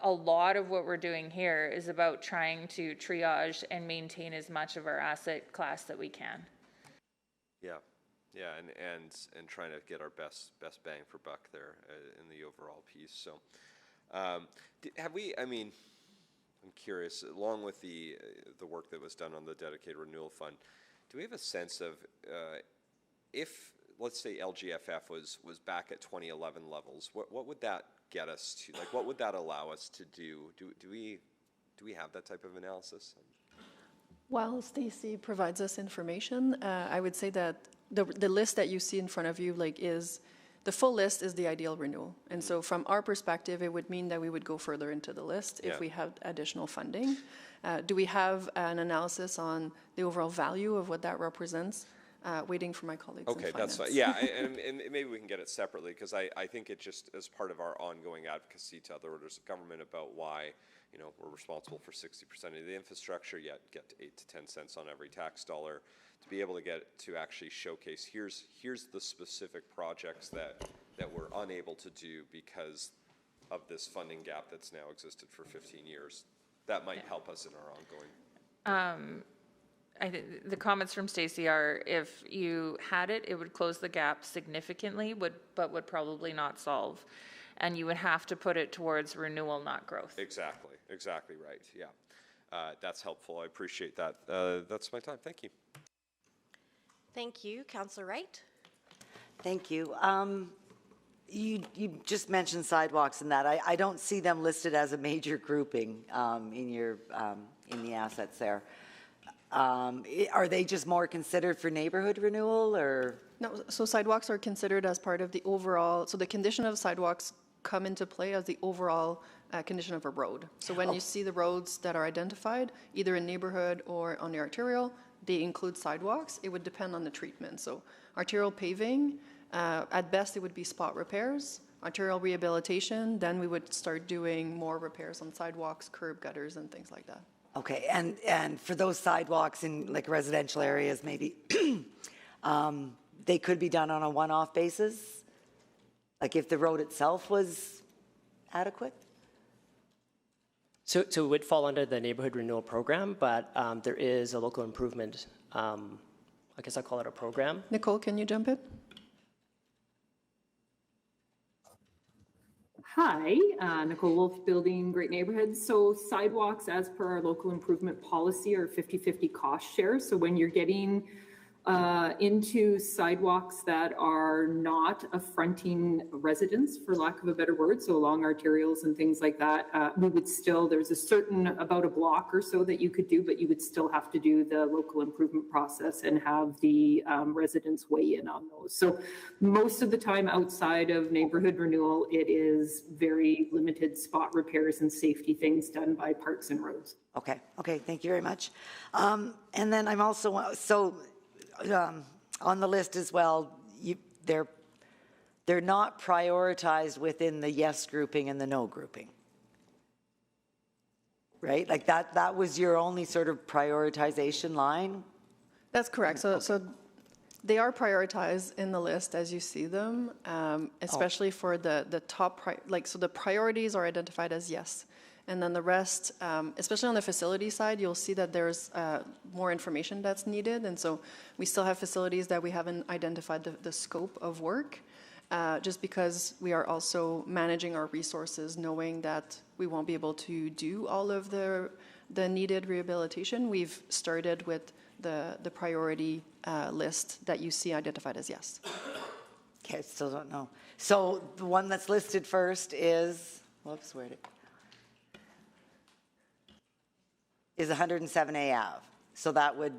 a lot of what we're doing here is about trying to triage and maintain as much of our asset class that we can. Yeah, and trying to get our best bang for buck there in the overall piece. So, have we? I mean, I'm curious. Along with the work that was done on the dedicated renewal fund, do we have a sense of if, let's say, LGFF was back at 2011 levels, what would that get us to? Like, what would that allow us to do? Do we have that type of analysis? While Stacy provides us information, I would say that the list that you see in front of you is the full list is the ideal renewal. And so from our perspective, it would mean that we would go further into the list if we have additional funding. Do we have an analysis on the overall value of what that represents? Waiting for my colleagues in finance. That's fine. Yeah, and maybe we can get it separately, because I think it just as part of our ongoing advocacy to other orders of government about why we're responsible for 60% of the infrastructure, yet get 8 to 10 cents on every tax dollar, to be able to get to actually showcase here's the specific projects that we're unable to do because of this funding gap that's now existed for 15 years. That might help us in our ongoing. I think the comments from Stacy are, if you had it, it would close the gap significantly, but would probably not solve. And you would have to put it towards renewal, not growth. Exactly right, yeah. That's helpful, I appreciate that. That's my time, thank you. Thank you. Councillor Wright? Thank you. You just mentioned sidewalks and that. I don't see them listed as a major grouping in the assets there. Are they just more considered for neighborhood renewal, or? No, so sidewalks are considered as part of the overall, so the condition of sidewalks come into play as the overall condition of a road. So when you see the roads that are identified, either in neighborhood or on the arterial, they include sidewalks. It would depend on the treatment. So arterial paving, at best it would be spot repairs. Arterial rehabilitation, then we would start doing more repairs on sidewalks, curb gutters, and things like that. Okay, and for those sidewalks in like residential areas, maybe they could be done on a one-off basis? Like if the road itself was adequate? So it would fall under the neighborhood renewal program, but there is a local improvement, I guess I'll call it a program. Nicole, can you jump in? Hi, Nicole Wolf, Building Great Neighborhoods. So sidewalks, as per our local improvement policy, are 50-50 cost share. So when you're getting into sidewalks that are not affronting residents, for lack of a better word, so along arterials and things like that, we would still, there's a certain, about a block or so that you could do, but you would still have to do the local improvement process and have the residents weigh in on those. So most of the time outside of neighborhood renewal, it is very limited spot repairs and safety things done by Parks and Roads. Okay, thank you very much. And then I'm also, on the list as well, they're not prioritized within the yes grouping and the no grouping. Right? Like that was your only sort of prioritization line? That's correct. So they are prioritized in the list as you see them, especially for the top, so the priorities are identified as yes. And then the rest, especially on the facility side, you'll see that there's more information that's needed. And so we still have facilities that we haven't identified the scope of work, just because we are also managing our resources, knowing that we won't be able to do all of the needed rehabilitation. We've started with the priority list that you see identified as yes. Okay, I still don't know. So the one that's listed first is, whoops, where'd it? Is 107A Ave. So that would,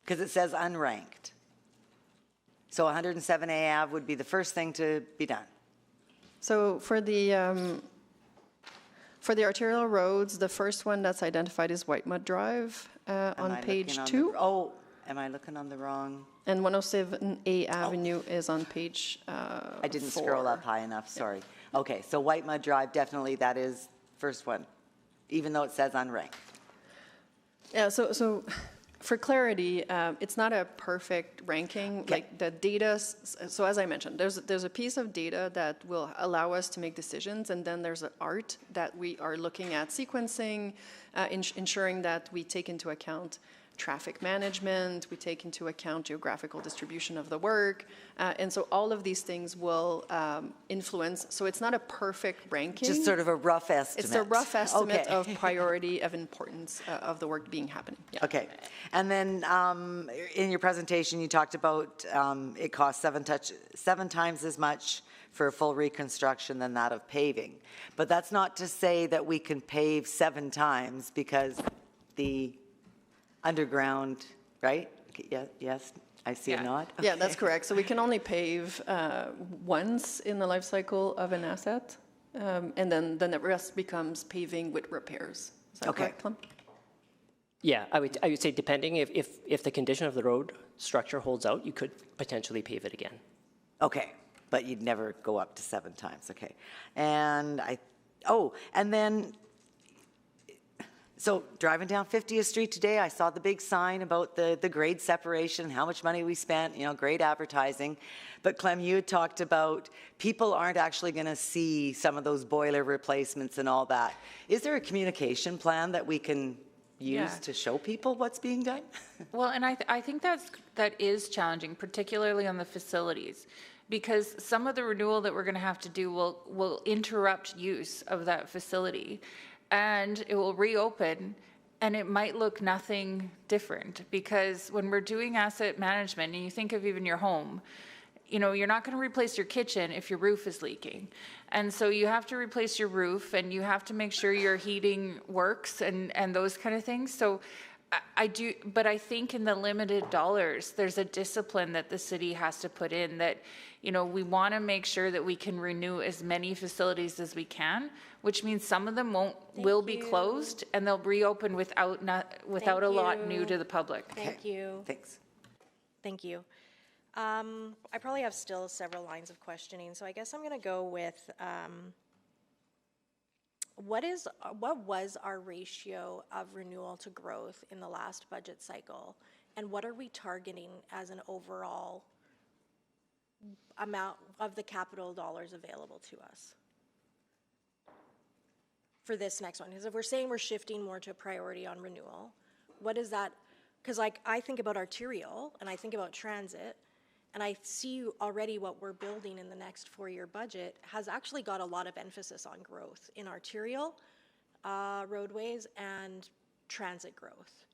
because it says unranked. So 107A Ave would be the first thing to be done. So for the arterial roads, the first one that's identified is White Mud Drive on page 2. Am I looking on the wrong? And 107A Avenue is on page 4. I didn't scroll up high enough, sorry. Okay, so White Mud Drive, definitely that is first one, even though it says unranked. Yeah, so for clarity, it's not a perfect ranking. Okay. Like the data, so as I mentioned, there's a piece of data that will allow us to make decisions, and then there's an art that we are looking at sequencing, ensuring that we take into account traffic management, we take into account geographical distribution of the work, and so all of these things will influence. So it's not a perfect ranking. Just sort of a rough estimate. It's a rough estimate Okay. of priority of importance of the work being happening. Yeah. Okay, and then in your presentation, you talked about it costs seven times as much for a full reconstruction than that of paving. But that's not to say that we can pave 7 times, because the underground, right? Okay, yes, I see a nod. Yeah, that's correct. So we can only pave once in the life cycle of an asset, and then the rest becomes paving with repairs. Is that correct, Clem? Yeah, I would say depending if the condition of the road structure holds out, you could potentially pave it again. Okay, but you'd never go up to 7 times, okay. And and then, so driving down 50th Street today, I saw the big sign about the grade separation, how much money we spent, great advertising. But Clem, you had talked about people aren't actually going to see some of those boiler replacements and all that. Is there a communication plan that we can use to show people what's being done? Well, and I think that is challenging, particularly on the facilities, because some of the renewal that we're going to have to do will interrupt use of that facility, and it will reopen, and it might look nothing different, because when we're doing asset management, and you think of even your home, you're not going to replace your kitchen if your roof is leaking. And so you have to replace your roof, and you have to make sure your heating works and those kind of things. So I do, but I think in the limited dollars, there's a discipline that the city has to put in that, we want to make sure that we can renew as many facilities as we can, which means some of them will be closed, and they'll reopen without a lot new to the public. Thank you. Thanks. Thank you. I probably have still several lines of questioning, so I guess I'm going to go with what was our ratio of renewal to growth in the last budget cycle, and what are we targeting as an overall amount of the capital dollars available to us? for this next one? Because if we're saying we're shifting more to a priority on renewal, what is that? Because like I think about arterial and I think about transit, and I see already what we're building in the next 4-year budget has actually got a lot of emphasis on growth in arterial roadways and transit growth.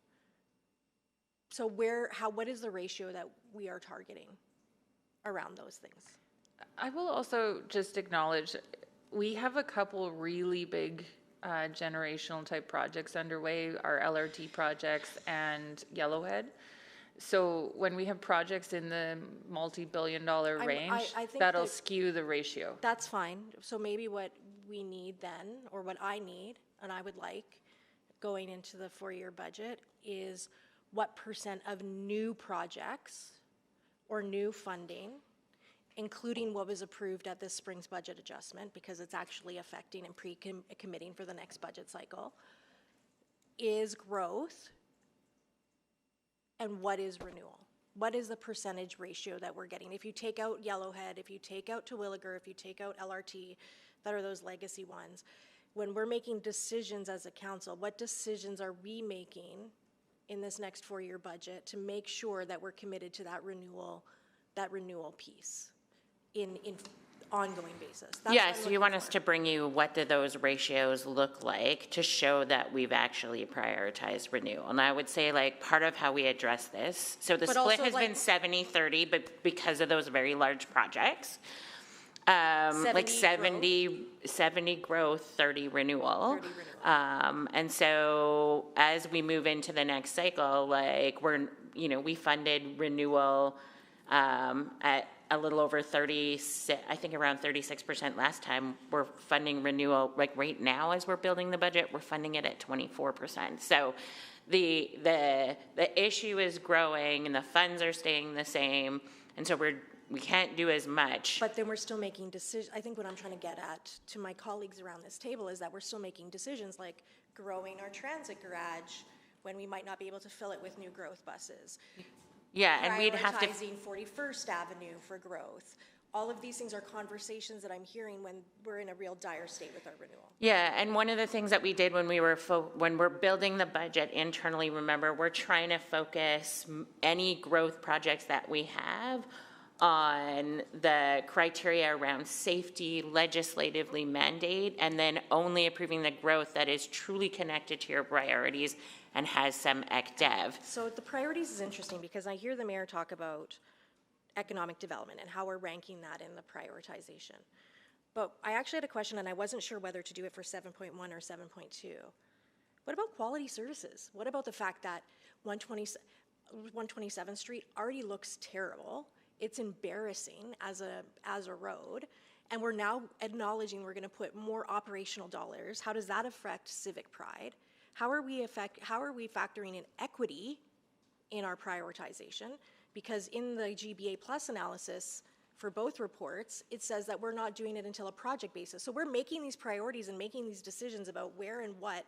So what is the ratio that we are targeting around those things? I will also just acknowledge, we have a couple really big generational type projects underway, our LRT projects and Yellowhead. So when we have projects in the multi-billion-dollar range, I think that'll that- skew the ratio. That's fine. So maybe what we need then, or what I need, and I would like, going into the 4-year budget, is what percent of new projects or new funding, including what was approved at this spring's budget adjustment, because it's actually affecting and pre-committing for the next budget cycle, is growth, and what is renewal? What is the percentage ratio that we're getting? If you take out Yellowhead, if you take out Terwilliger, if you take out LRT, that are those legacy ones, when we're making decisions as a council, what decisions are we making in this next 4-year budget to make sure that we're committed to that renewal piece in ongoing basis? That's Yeah, what I'm so you looking want us for. to bring you what do those ratios look like to show that we've actually prioritized renewal. And I would say like part of how we address this, so the But split also, has been like- 70-30, but because of those very large projects, like 70 growth, 30 renewal. 30 renewal. And so as we move into the next cycle, like we funded renewal at a little over 36, I think around 36% last time. We're funding renewal, like right now as we're building the budget, we're funding it at 24%. So the issue is growing and the funds are staying the same. And so we can't do as much. But then we're still making decisions. I think what I'm trying to get at to my colleagues around this table is that we're still making decisions like growing our transit garage when we might not be able to fill it with new growth buses. Yeah, and we'd have to. Prioritizing 41st Avenue for growth. All of these things are conversations that I'm hearing when we're in a real dire state with our renewal. Yeah, and one of the things that we did when we're building the budget internally, remember, we're trying to focus any growth projects that we have on the criteria around safety, legislatively mandate, and then only approving the growth that is truly connected to your priorities and has some ECDEV. So the priorities is interesting because I hear the mayor talk about economic development and how we're ranking that in the prioritization. But I actually had a question and I wasn't sure whether to do it for 7.1 or 7.2. What about quality services? What about the fact that 127th Street already looks terrible? It's embarrassing as a road, and we're now acknowledging we're going to put more operational dollars. How does that affect civic pride? How are we factoring in equity in our prioritization? Because in the GBA Plus analysis for both reports, it says that we're not doing it until a project basis. So we're making these priorities and making these decisions about where and what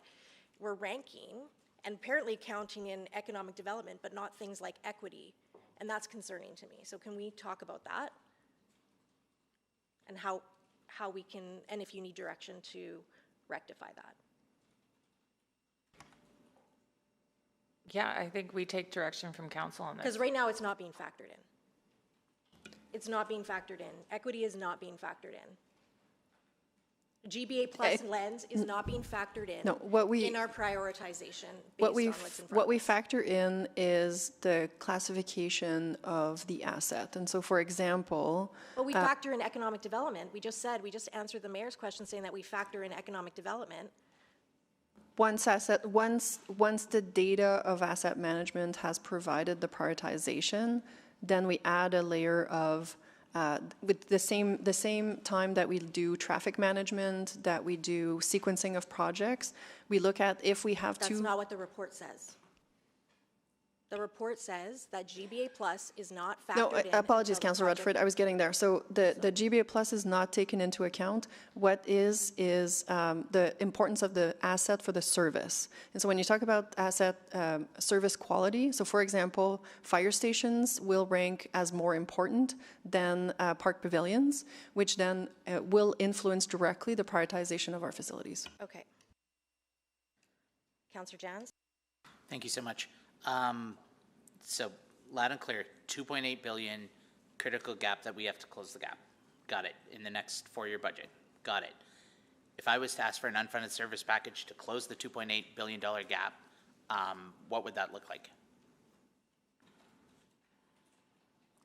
we're ranking, and apparently counting in economic development, but not things like equity. And that's concerning to me. So can we talk about that? And how we can, and if you need direction to rectify that. Yeah, I think we take direction from council on this. Because right now it's not being factored in. It's not being factored in. Equity is not being factored in. GBA Plus lens is not being factored in. No, in our prioritization based What on we what's in front what of we us. factor in is the classification of the asset. And so, for example, But we factor in economic development. We just answered the mayor's question saying that we factor in economic development. once the data of asset management has provided the prioritization, then we add a layer of with the same time that we do traffic management, that we do sequencing of projects, we look at if we have That's to. not what the report says. The report says that GBA Plus is not No, factored in. apologies, until the Councillor project- Rutherford, I was getting there. So the GBA Plus is not taken into account. What is the importance of the asset for the service. And so when you talk about asset service quality, so for example, fire stations will rank as more important than park pavilions, which then will influence directly the prioritization of our facilities. Okay. Councillor Jans? Thank you so much. So loud and clear, 2.8 billion critical gap that we have to close the gap. Got it. In the next 4-year budget. Got it. If I was to ask for an unfunded service package to close the $2.8 billion gap, what would that look like?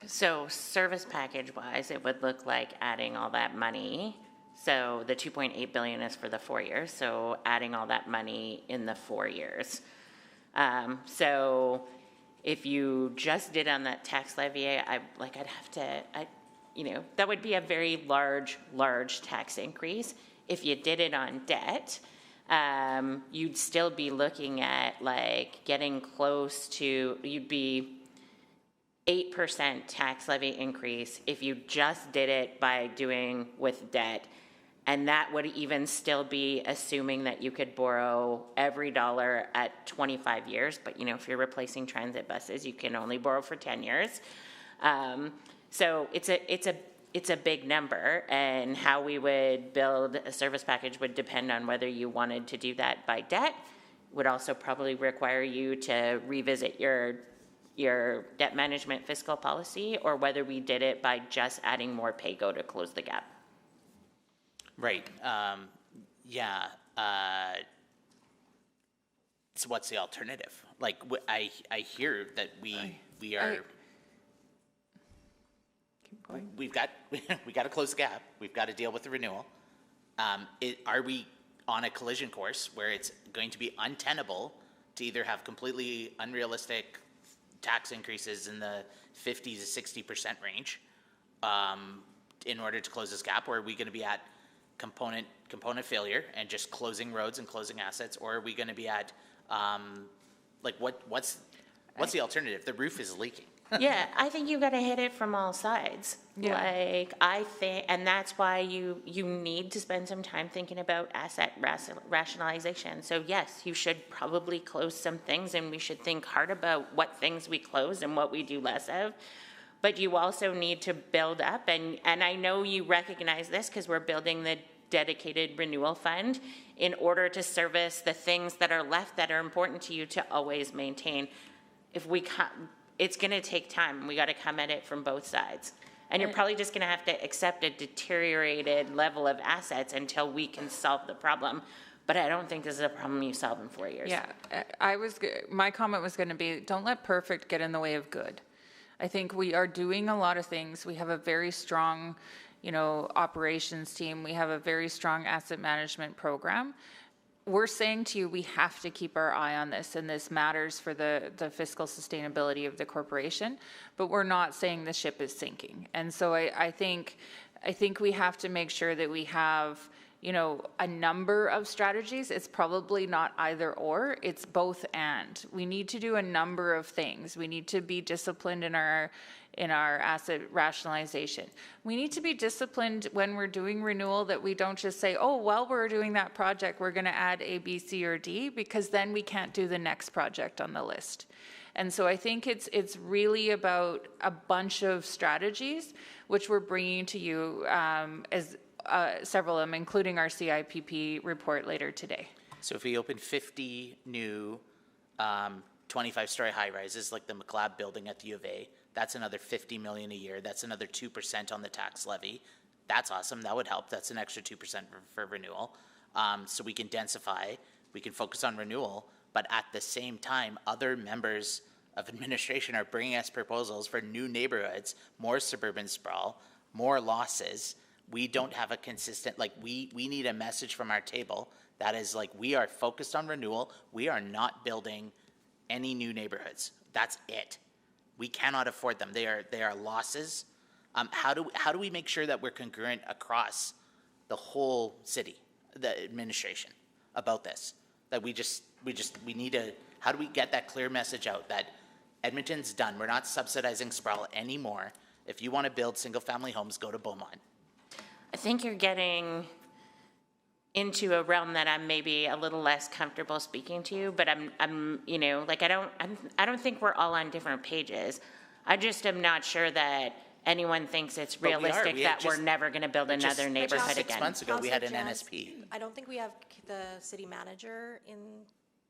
So service package wise, it would look like adding all that money. So the 2.8 billion is for the 4 years. So adding all that money in the 4 years. So if you just did on that tax levy, I'd have to, that would be a very large tax increase. If you did it on debt, you'd still be looking at like getting close to, you'd be 8% tax levy increase if you just did it by doing with debt. And that would even still be assuming that you could borrow every dollar at 25 years. But, if you're replacing transit buses, you can only borrow for 10 years. So it's a big number, and how we would build a service package would depend on whether you wanted to do that by debt. Would also probably require you to revisit your debt management fiscal policy, or whether we did it by just adding more pay-go to close the gap. Right. Yeah. So what's the alternative? Like, I hear that we are. We've got to close the gap. We've got to deal with the renewal. Are we on a collision course where it's going to be untenable to either have completely unrealistic tax increases in the 50 to 60% range in order to close this gap, or are we going to be at component failure and just closing roads and closing assets, or are we going to be at what's the alternative? The roof is leaking. Yeah, I think you got to hit it from all sides. Yeah. I think, and that's why you need to spend some time thinking about asset rationalization. So yes, you should probably close some things, and we should think hard about what things we close and what we do less of. But you also need to build up, and I know you recognize this because we're building the dedicated renewal fund in order to service the things that are left that are important to you to always maintain. It's going to take time. We got to come at it from both sides. And you're probably just going to have to accept a deteriorated level of assets until we can solve the problem. But I don't think this is a problem you solve in 4 years. Yeah, my comment was going to be, don't let perfect get in the way of good. I think we are doing a lot of things. We have a very strong, operations team. We have a very strong asset management program. We're saying to you, we have to keep our eye on this, and this matters for the fiscal sustainability of the corporation, but we're not saying the ship is sinking. And so I think we have to make sure that we have, a number of strategies. It's probably not either or, it's both and. We need to do a number of things. We need to be disciplined in our asset rationalization. We need to be disciplined when we're doing renewal, that we don't just say, oh, while we're doing that project, we're going to add A, B, C, or D, because then we can't do the next project on the list. And so I think it's really about a bunch of strategies, which we're bringing to you as several of them, including our CIPP report later today. So if we open 50 new 25-story high-rises like the McLeod building at the U of A, that's another $50 million a year. That's another 2% on the tax levy. That's awesome. That would help. That's an extra 2% for renewal. So we can densify, we can focus on renewal, but at the same time, other members of administration are bringing us proposals for new neighborhoods, more suburban sprawl, more losses. We don't have a consistent, we need a message from our table that is we are focused on renewal. We are not building any new neighborhoods. That's it. We cannot afford them. They are losses. How do we make sure that we're congruent across the whole city, the administration, about this? That we need to, how do we get that clear message out that Edmonton's done? We're not subsidizing sprawl anymore. If you want to build single-family homes, go to Beaumont. I think you're getting into a realm that I'm maybe a little less comfortable speaking to, but I don't think we're all on different pages. I just am not sure that anyone thinks it's realistic that we're never going to build another neighborhood again. 6 months ago, we had an NSP. I don't think we have the city manager in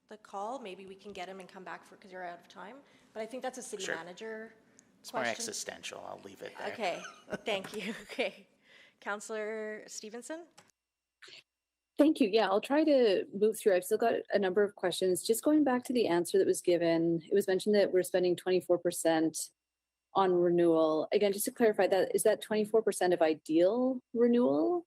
the call. Maybe we can get him and come back for, because you're out of time. But I think that's a city Sure. manager It's more question. existential. I'll leave it there. Okay, thank you. Okay. Councillor Stevenson? Thank you. Yeah, I'll try to move through. I've still got a number of questions. Just going back to the answer that was given, it was mentioned that we're spending 24% on renewal. Again, just to clarify that, is that 24% of ideal renewal?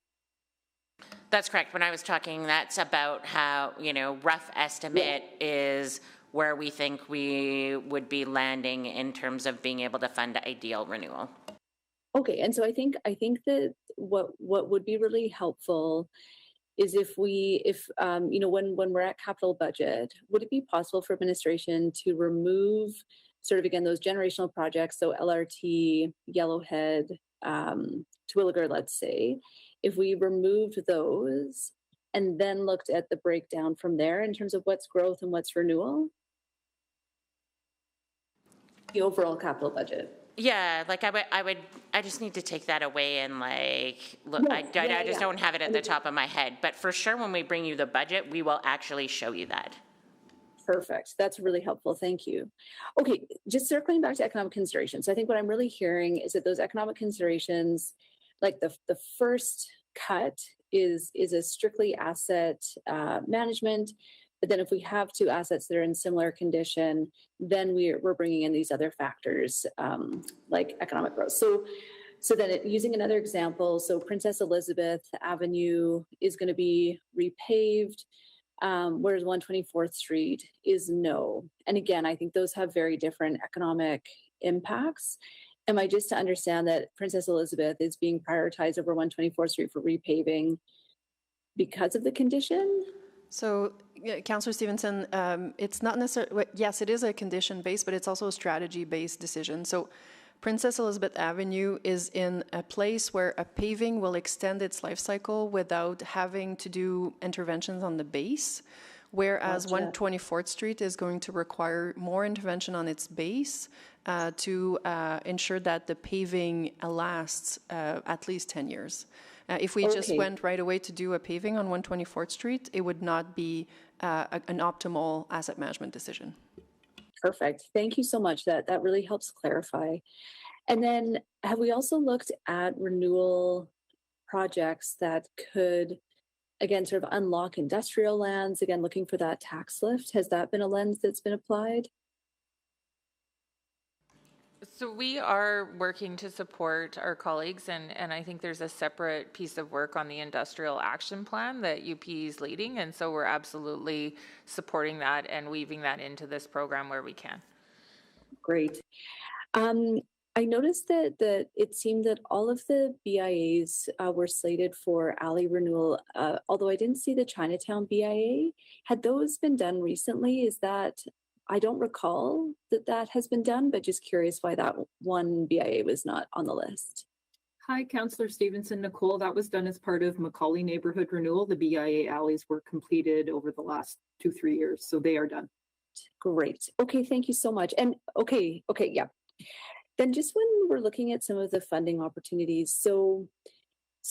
That's correct. When I was talking, that's about how, rough estimate is where we think we would be landing in terms of being able to fund ideal renewal. Okay, and so I think that what would be really helpful is if when we're at capital budget, would it be possible for administration to remove sort of, again, those generational projects, so LRT, Yellowhead, Terwillegar, let's say, if we removed those and then looked at the breakdown from there in terms of what's growth and what's renewal? The overall capital budget. Yeah, like I just need to take that away and look, I just don't have it at the top of my head. But for sure, when we bring you the budget, we will actually show you that. Perfect. That's really helpful. Thank you. Okay, just circling back to economic considerations. I think what I'm really hearing is that those economic considerations, like the first cut is a strictly asset management. But then if we have two assets that are in similar condition, then we're bringing in these other factors like economic growth. So then using another example, so Princess Elizabeth Avenue is going to be repaved, whereas 124th Street is no. And again, I think those have very different economic impacts. Am I just to understand that Princess Elizabeth is being prioritized over 124th Street for repaving because of the condition? So, Councillor Stevenson, it's not necessarily, yes, it is a condition-based, but it's also a strategy-based decision. So Princess Elizabeth Avenue is in a place where a paving will extend its life cycle without having to do interventions on the base, whereas 124th Street is going to require more intervention on its base to ensure that the paving lasts at least 10 years. If we just went right away to do a paving on 124th Street, it would not be an optimal asset management decision. Perfect. Thank you so much. That really helps clarify. And then have we also looked at renewal projects that could, again, sort of unlock industrial lands, again, looking for that tax lift? Has that been a lens that's been applied? So we are working to support our colleagues, and I think there's a separate piece of work on the industrial action plan that UP is leading, and so we're absolutely supporting that and weaving that into this program where we can. Great. I noticed that it seemed that all of the BIAs were slated for alley renewal, although I didn't see the Chinatown BIA. Had those been done recently? Is that... I don't recall that has been done, but just curious why that one BIA was not on the list. Hi, Councillor Stevenson. Nicole, that was done as part of Macaulay Neighborhood Renewal. The BIA alleys were completed over the last 2-3 years, so they are done. Great. Okay, thank you so much. And okay, yeah. Then just when we're looking at some of the funding opportunities, so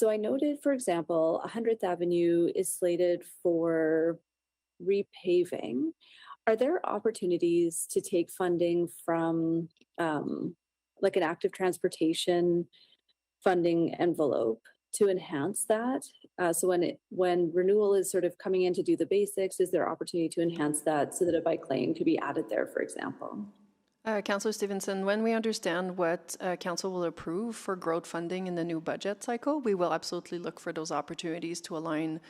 I noted, for example, 100th Avenue is slated for repaving. Are there opportunities to take funding from like an active transportation funding envelope to enhance that? So when renewal is sort of coming in to do the basics, is there opportunity to enhance that so that a bike lane could be added there, for example? Councillor Stevenson, when we understand what Council will approve for growth funding in the new budget cycle, we will absolutely look for those opportunities to align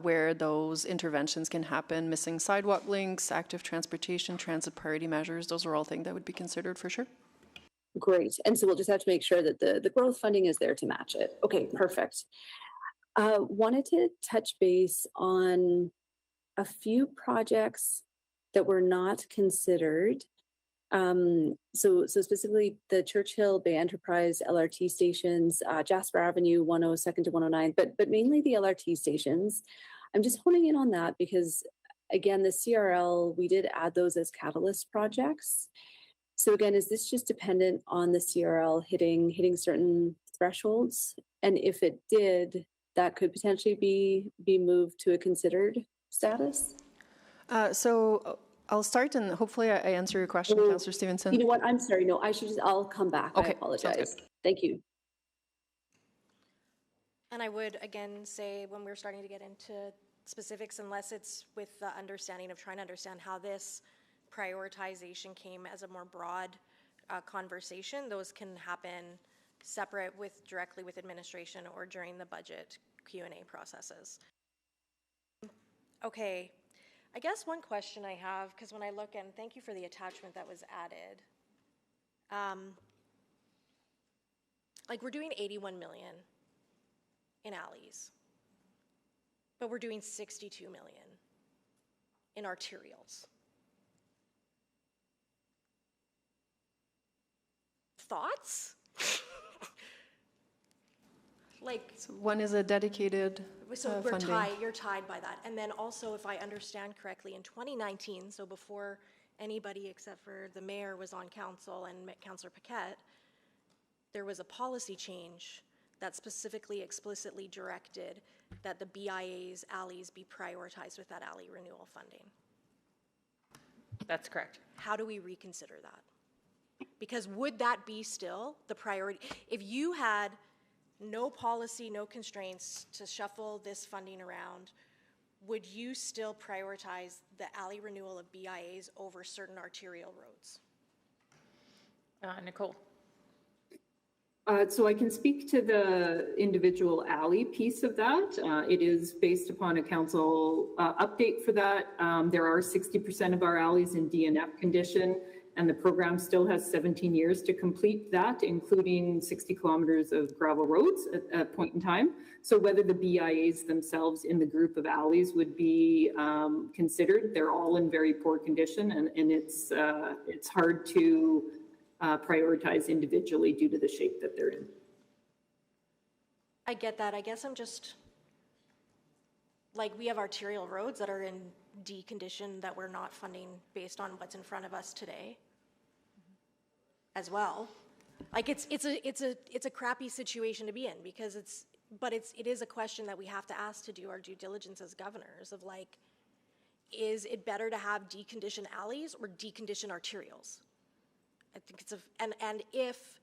where those interventions can happen. Missing sidewalk links, active transportation, transit priority measures, those are all things that would be considered for sure. Great. And so we'll just have to make sure that the growth funding is there to match it. Okay, perfect. Wanted to touch base on a few projects that were not considered. So specifically the Churchill Bay Enterprise LRT stations, Jasper Avenue 102nd to 109, but mainly the LRT stations. I'm just honing in on that because again, the CRL, we did add those as catalyst projects. So again, is this just dependent on the CRL hitting certain thresholds? And if it did, that could potentially be moved to a considered status? So I'll start and hopefully I answer your question, Oh, Councillor Stevenson. You know what? I'm sorry. No, I'll come back. I Okay, sounds good. apologize. Thank you. And I would again say when we're starting to get into specifics, unless it's with the understanding of trying to understand how this prioritization came as a more broad conversation, those can happen separate directly with administration or during the budget Q&A processes. Okay, I guess one question I have, because when I look, and thank you for the attachment that was added, like we're doing 81 million in alleys, but we're doing 62 million in arterials. Thoughts? Like, So one is a dedicated so funding. you're tied by that. And then also, if I understand correctly, in 2019, so before anybody except for the mayor was on council and Councillor Paquette, there was a policy change that specifically explicitly directed that the BIA's alleys be prioritized with that alley renewal funding. That's correct. How do we reconsider that? Because would that be still the priority? If you had no policy, no constraints to shuffle this funding around, would you still prioritize the alley renewal of BIAs over certain arterial roads? Nicole. So I can speak to the individual alley piece of that. It is based upon a council update for that. There are 60% of our alleys in DNF condition, and the program still has 17 years to complete that, including 60 kilometers of gravel roads at a point in time. So whether the BIAs themselves in the group of alleys would be considered, they're all in very poor condition, and it's hard to prioritize individually due to the shape that they're in. I get that. I guess I'm just, like, we have arterial roads that are in D condition that we're not funding based on what's in front of us today as well. Like, it's a crappy situation to be in, because it is a question that we have to ask to do our due diligence as governors of, like, is it better to have deconditioned alleys or deconditioned arterials? I think and if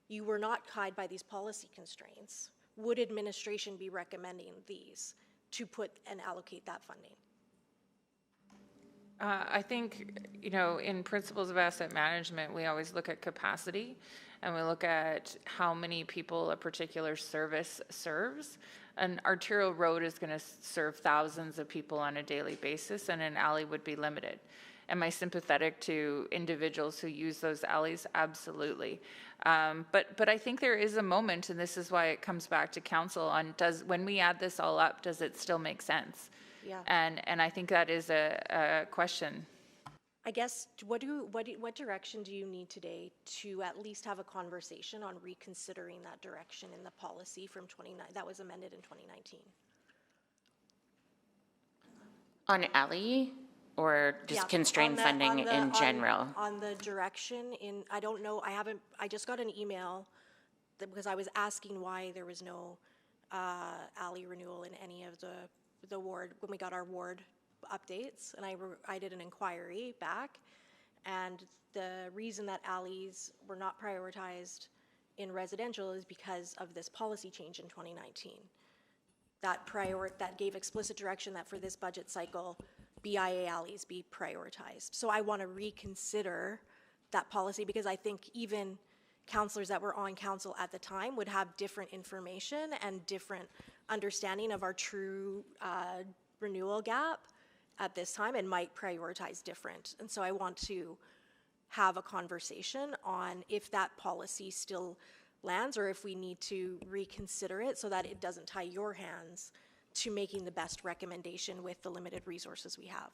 you were not tied by these policy constraints, would administration be recommending these to put and allocate that funding? I think, in principles of asset management, we always look at capacity and we look at how many people a particular service serves. An arterial road is going to serve thousands of people on a daily basis, and an alley would be limited. Am I sympathetic to individuals who use those alleys? Absolutely. But I think there is a moment, and this is why it comes back to council on when we add this all up, does it still make sense? Yeah. And I think that is a question. I guess, what direction do you need today to at least have a conversation on reconsidering that direction in the policy from that was amended in 2019? On alley or just constrained funding in general? On the direction I don't know, I just got an email because I was asking why there was no alley renewal in any of the ward, when we got our ward updates, and I did an inquiry back, and the reason that alleys were not prioritized in residential is because of this policy change in 2019. That gave explicit direction that for this budget cycle, BIA alleys be prioritized. So I want to reconsider that policy, because I think even councillors that were on council at the time would have different information and different understanding of our true renewal gap at this time, and might prioritize different. And so I want to have a conversation on if that policy still lands, or if we need to reconsider it so that it doesn't tie your hands to making the best recommendation with the limited resources we have.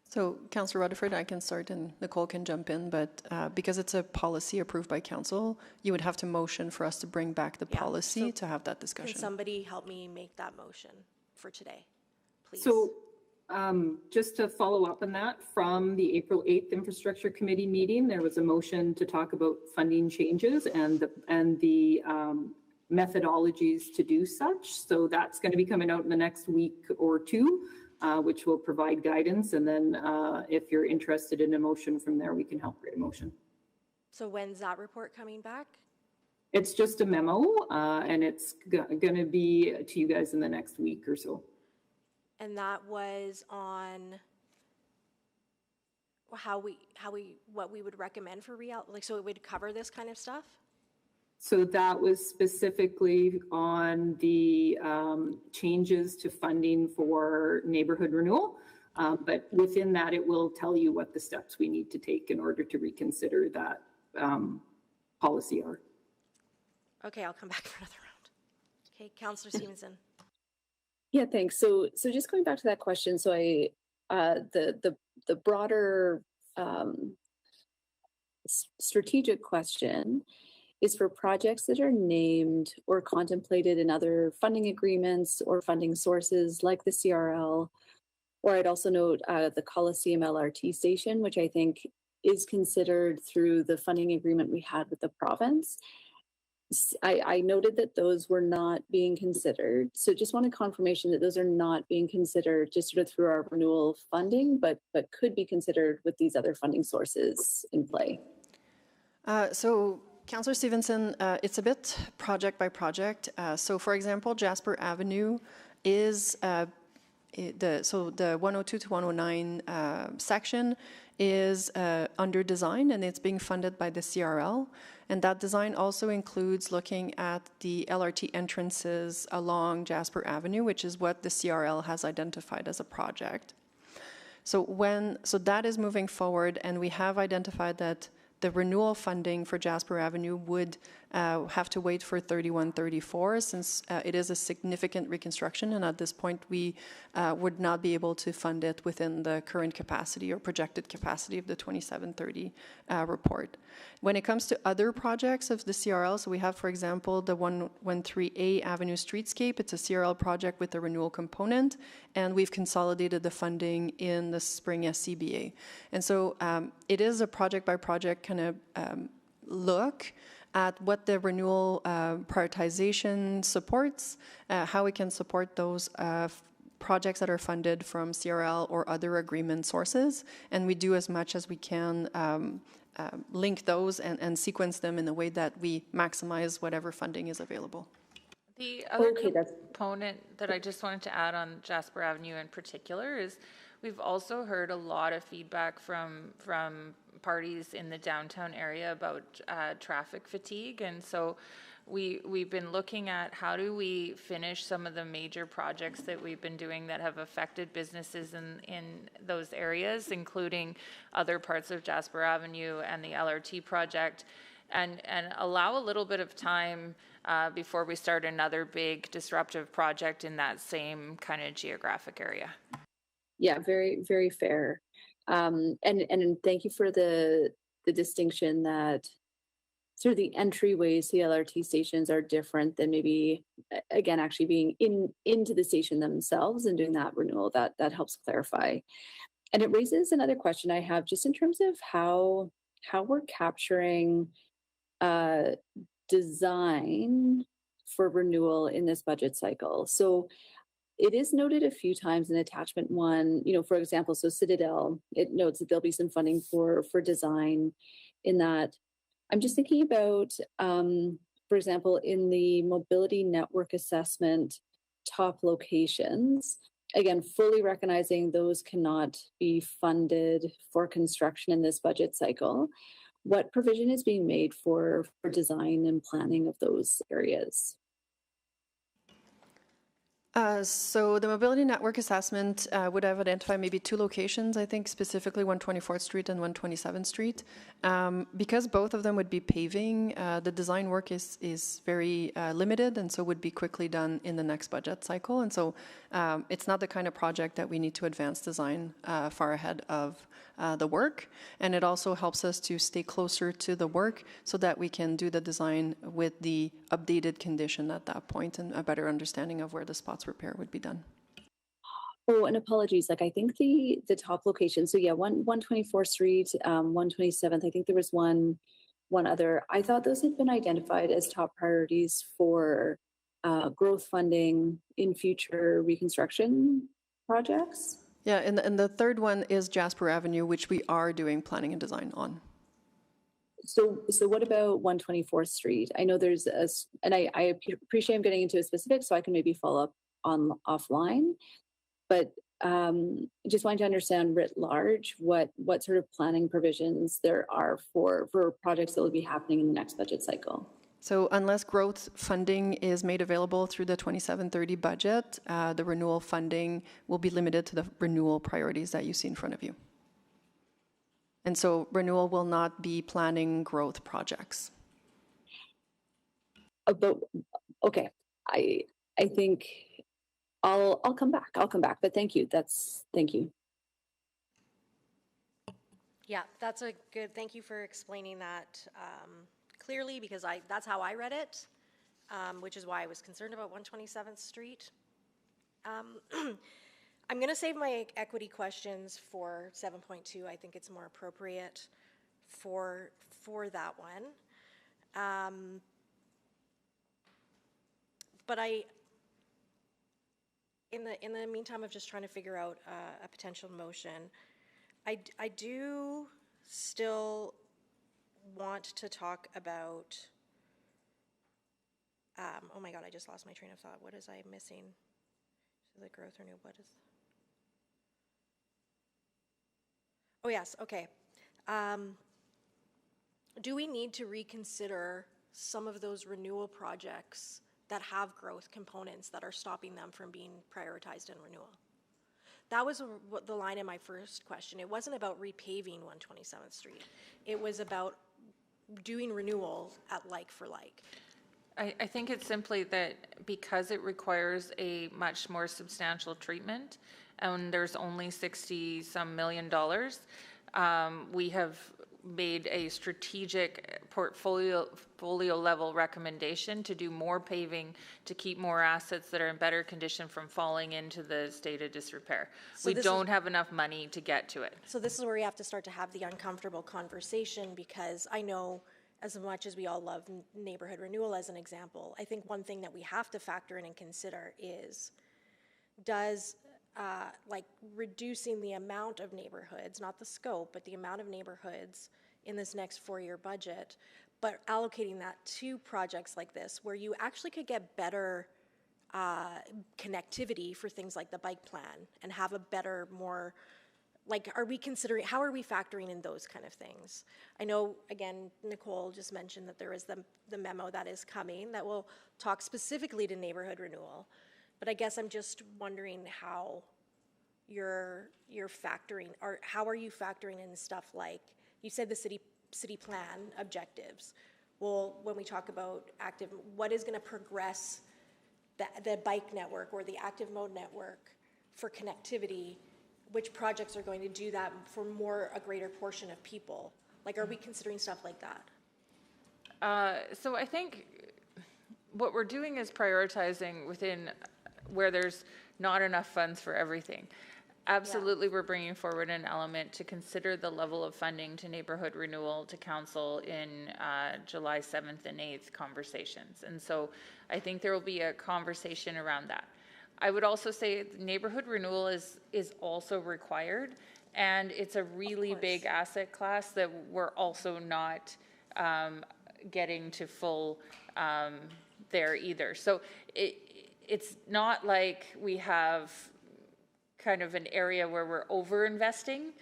So, Councillor Rutherford, I can start and Nicole can jump in, but because it's a policy approved by council, you would have to motion for us to bring back the policy so to have that discussion. Can somebody help me make that motion for today, please? So just to follow up on that, from the April 8th Infrastructure Committee meeting, there was a motion to talk about funding changes and the methodologies to do such. So that's going to be coming out in the next week or two. which will provide guidance. And then if you're interested in a motion from there, we can help create a motion. So when's that report coming back? It's just a memo, and it's going to be to you guys in the next week or so. And that was on what we would recommend for like, so it would cover this kind of stuff? So that was specifically on the changes to funding for neighborhood renewal. But within that, it will tell you what the steps we need to take in order to reconsider that policy are. Okay, I'll come back for another round. Okay, Councillor Stevenson. Yeah, thanks. So just going back to that question, so the broader strategic question is for projects that are named or contemplated in other funding agreements or funding sources like the CRL, or I'd also note the Coliseum LRT station, which I think is considered through the funding agreement we had with the province. I noted that those were not being considered. So just wanted confirmation that those are not being considered just sort of through our renewal funding, but could be considered with these other funding sources in play. So Councillor Stevenson, it's a bit project by project. So for example, Jasper Avenue is the 102 to 109 section is under design, and it's being funded by the CRL. And that design also includes looking at the LRT entrances along Jasper Avenue, which is what the CRL has identified as a project. So that is moving forward, and we have identified that the renewal funding for Jasper Avenue would have to wait for 31-34 since it is a significant reconstruction, and at this point we would not be able to fund it within the current capacity or projected capacity of the 2730 report. When it comes to other projects of the CRL, so we have, for example, the 113A Avenue Streetscape. It's a CRL project with a renewal component, and we've consolidated the funding in the spring SCBA. And so it is a project by project kind of look at what the renewal prioritization supports, how we can support those projects that are funded from CRL or other agreement sources, and we do as much as we can link those and sequence them in a way that we maximize whatever funding is available. The other component that I just wanted to add on Jasper Avenue in particular is we've also heard a lot of feedback from parties in the downtown area about traffic fatigue, and so we've been looking at how do we finish some of the major projects that we've been doing that have affected businesses in those areas, including other parts of Jasper Avenue and the LRT project, and allow a little bit of time before we start another big disruptive project in that same kind of geographic area. Yeah, very, very fair. And thank you for the distinction that sort of the entryways to the LRT stations are different than maybe, again, actually being into the station themselves and doing that renewal. That helps clarify. And it raises another question I have just in terms of how we're capturing design for renewal in this budget cycle. So it is noted a few times in attachment 1, for example, so Citadel, it notes that there'll be some funding for design in that. I'm just thinking about, for example, in the mobility network assessment top locations, again, fully recognizing those cannot be funded for construction in this budget cycle. What provision is being made for design and planning of those areas? So the mobility network assessment would have identified maybe 2 locations, I think specifically 124th Street and 127th Street. Because both of them would be paving, the design work is very limited, and so would be quickly done in the next budget cycle. And so it's not the kind of project that we need to advance design far ahead of the work. And it also helps us to stay closer to the work so that we can do the design with the updated condition at that point and a better understanding of where the spots repair would be done. Oh, and apologies, like I think the top location, so yeah, 124th Street, 127th, I think there was one other. I thought those had been identified as top priorities for growth funding in future reconstruction projects? Yeah, and the third one is Jasper Avenue, which we are doing planning and design on. So what about 124th Street? I know there's and I appreciate I'm getting into a specific, so I can maybe follow up on offline. But just wanting to understand writ large what sort of planning provisions there are for projects that will be happening in the next budget cycle. So unless growth funding is made available through the 27-30 budget, the renewal funding will be limited to the renewal priorities that you see in front of you. And so renewal will not be planning growth projects. But okay, I think I'll come back. I'll come back. But thank you. Thank you. Yeah, that's a good, thank you for explaining that clearly, because that's how I read it, which is why I was concerned about 127th Street. I'm going to save my equity questions for 7.2. I think it's more appropriate for that one. But in the meantime of just trying to figure out a potential motion, I do still want to talk about, oh my God, I just lost my train of thought. What is I missing? The growth renew, what is? Oh yes, okay. Do we need to reconsider some of those renewal projects that have growth components that are stopping them from being prioritized in renewal? That was the line in my first question. It wasn't about repaving 127th Street. It was about doing renewal at like for like. I think it's simply that because it requires a much more substantial treatment, and there's only 60-some million dollars, we have made a strategic portfolio level recommendation to do more paving to keep more assets that are in better condition from falling into the state of disrepair. So we don't have enough money to get to it. So this is where we have to start to have the uncomfortable conversation, because I know as much as we all love neighborhood renewal as an example, I think one thing that we have to factor in and consider is, does like reducing the amount of neighborhoods, not the scope, but the amount of neighborhoods in this next 4-year budget, but allocating that to projects like this where you actually could get better connectivity for things like the bike plan and have a better, more, like, are we considering, how are we factoring in those kind of things? I know, again, Nicole just mentioned that there is the memo that is coming that will talk specifically to neighborhood renewal. But I guess I'm just wondering how you're factoring, or how are you factoring in stuff like, you said the city plan objectives. Well, when we talk about active, what is going to progress the bike network or the active mode network for connectivity? Which projects are going to do that for a greater portion of people? Like, are we considering stuff like that? So I think what we're doing is prioritizing within where there's not enough funds for everything. Absolutely, we're bringing forward an element to consider the level of funding to neighborhood renewal to council in July 7th and 8th conversations. And so I think there will be a conversation around that. I would also say neighborhood renewal is also required, and it's a really big asset class that we're also not getting to full there either. So it's not like we have kind of an area where we're over-investing.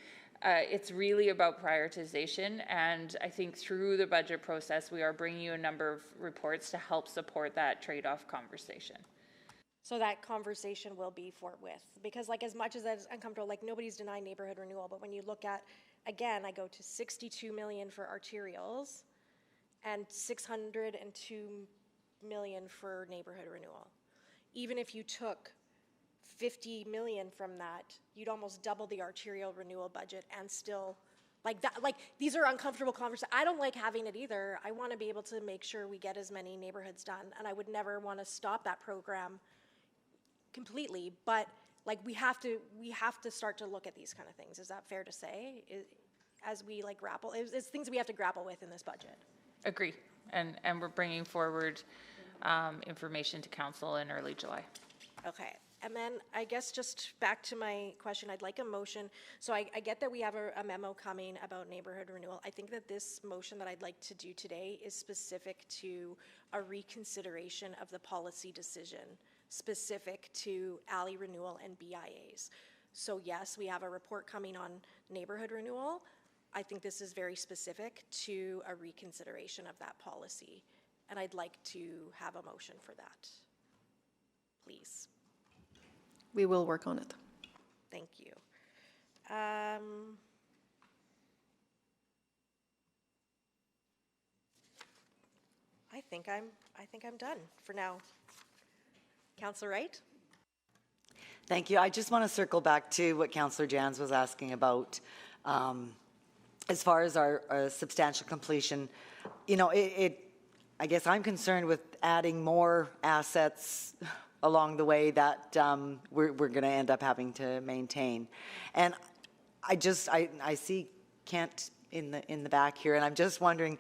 It's really about prioritization, and I think through the budget process, we are bringing you a number of reports to help support that trade-off conversation. So that conversation will be forthwith, because like as much as that's uncomfortable, like nobody's denying neighborhood renewal, but when you look at, again, I go to 62 million for arterials and 602 million for neighborhood renewal. Even if you took 50 million from that, you'd almost double the arterial renewal budget and still, like that, like these are uncomfortable conversations. I don't like having it either. I want to be able to make sure we get as many neighborhoods done, and I would never want to stop that program completely, but like we have to start to look at these kind of things. Is that fair to say? As we like grapple, it's things we have to grapple with in this budget. Agree, and we're bringing forward information to council in early July. Okay, And then I guess just back to my question, I'd like a motion. So I get that we have a memo coming about neighborhood renewal. I think that this motion that I'd like to do today is specific to a reconsideration of the policy decision, specific to alley renewal and BIAs. So yes, we have a report coming on neighborhood renewal. I think this is very specific to a reconsideration of that policy. And I'd like to have a motion for that, please. We will work on it. Thank you. I think I'm done for now. Councillor Wright? Thank you. I just want to circle back to what Councillor Jans was asking about as far as our substantial completion. You know, I guess I'm concerned with adding more assets along the way that we're going to end up having to maintain. And I see Kent in the back here, and I'm just wondering,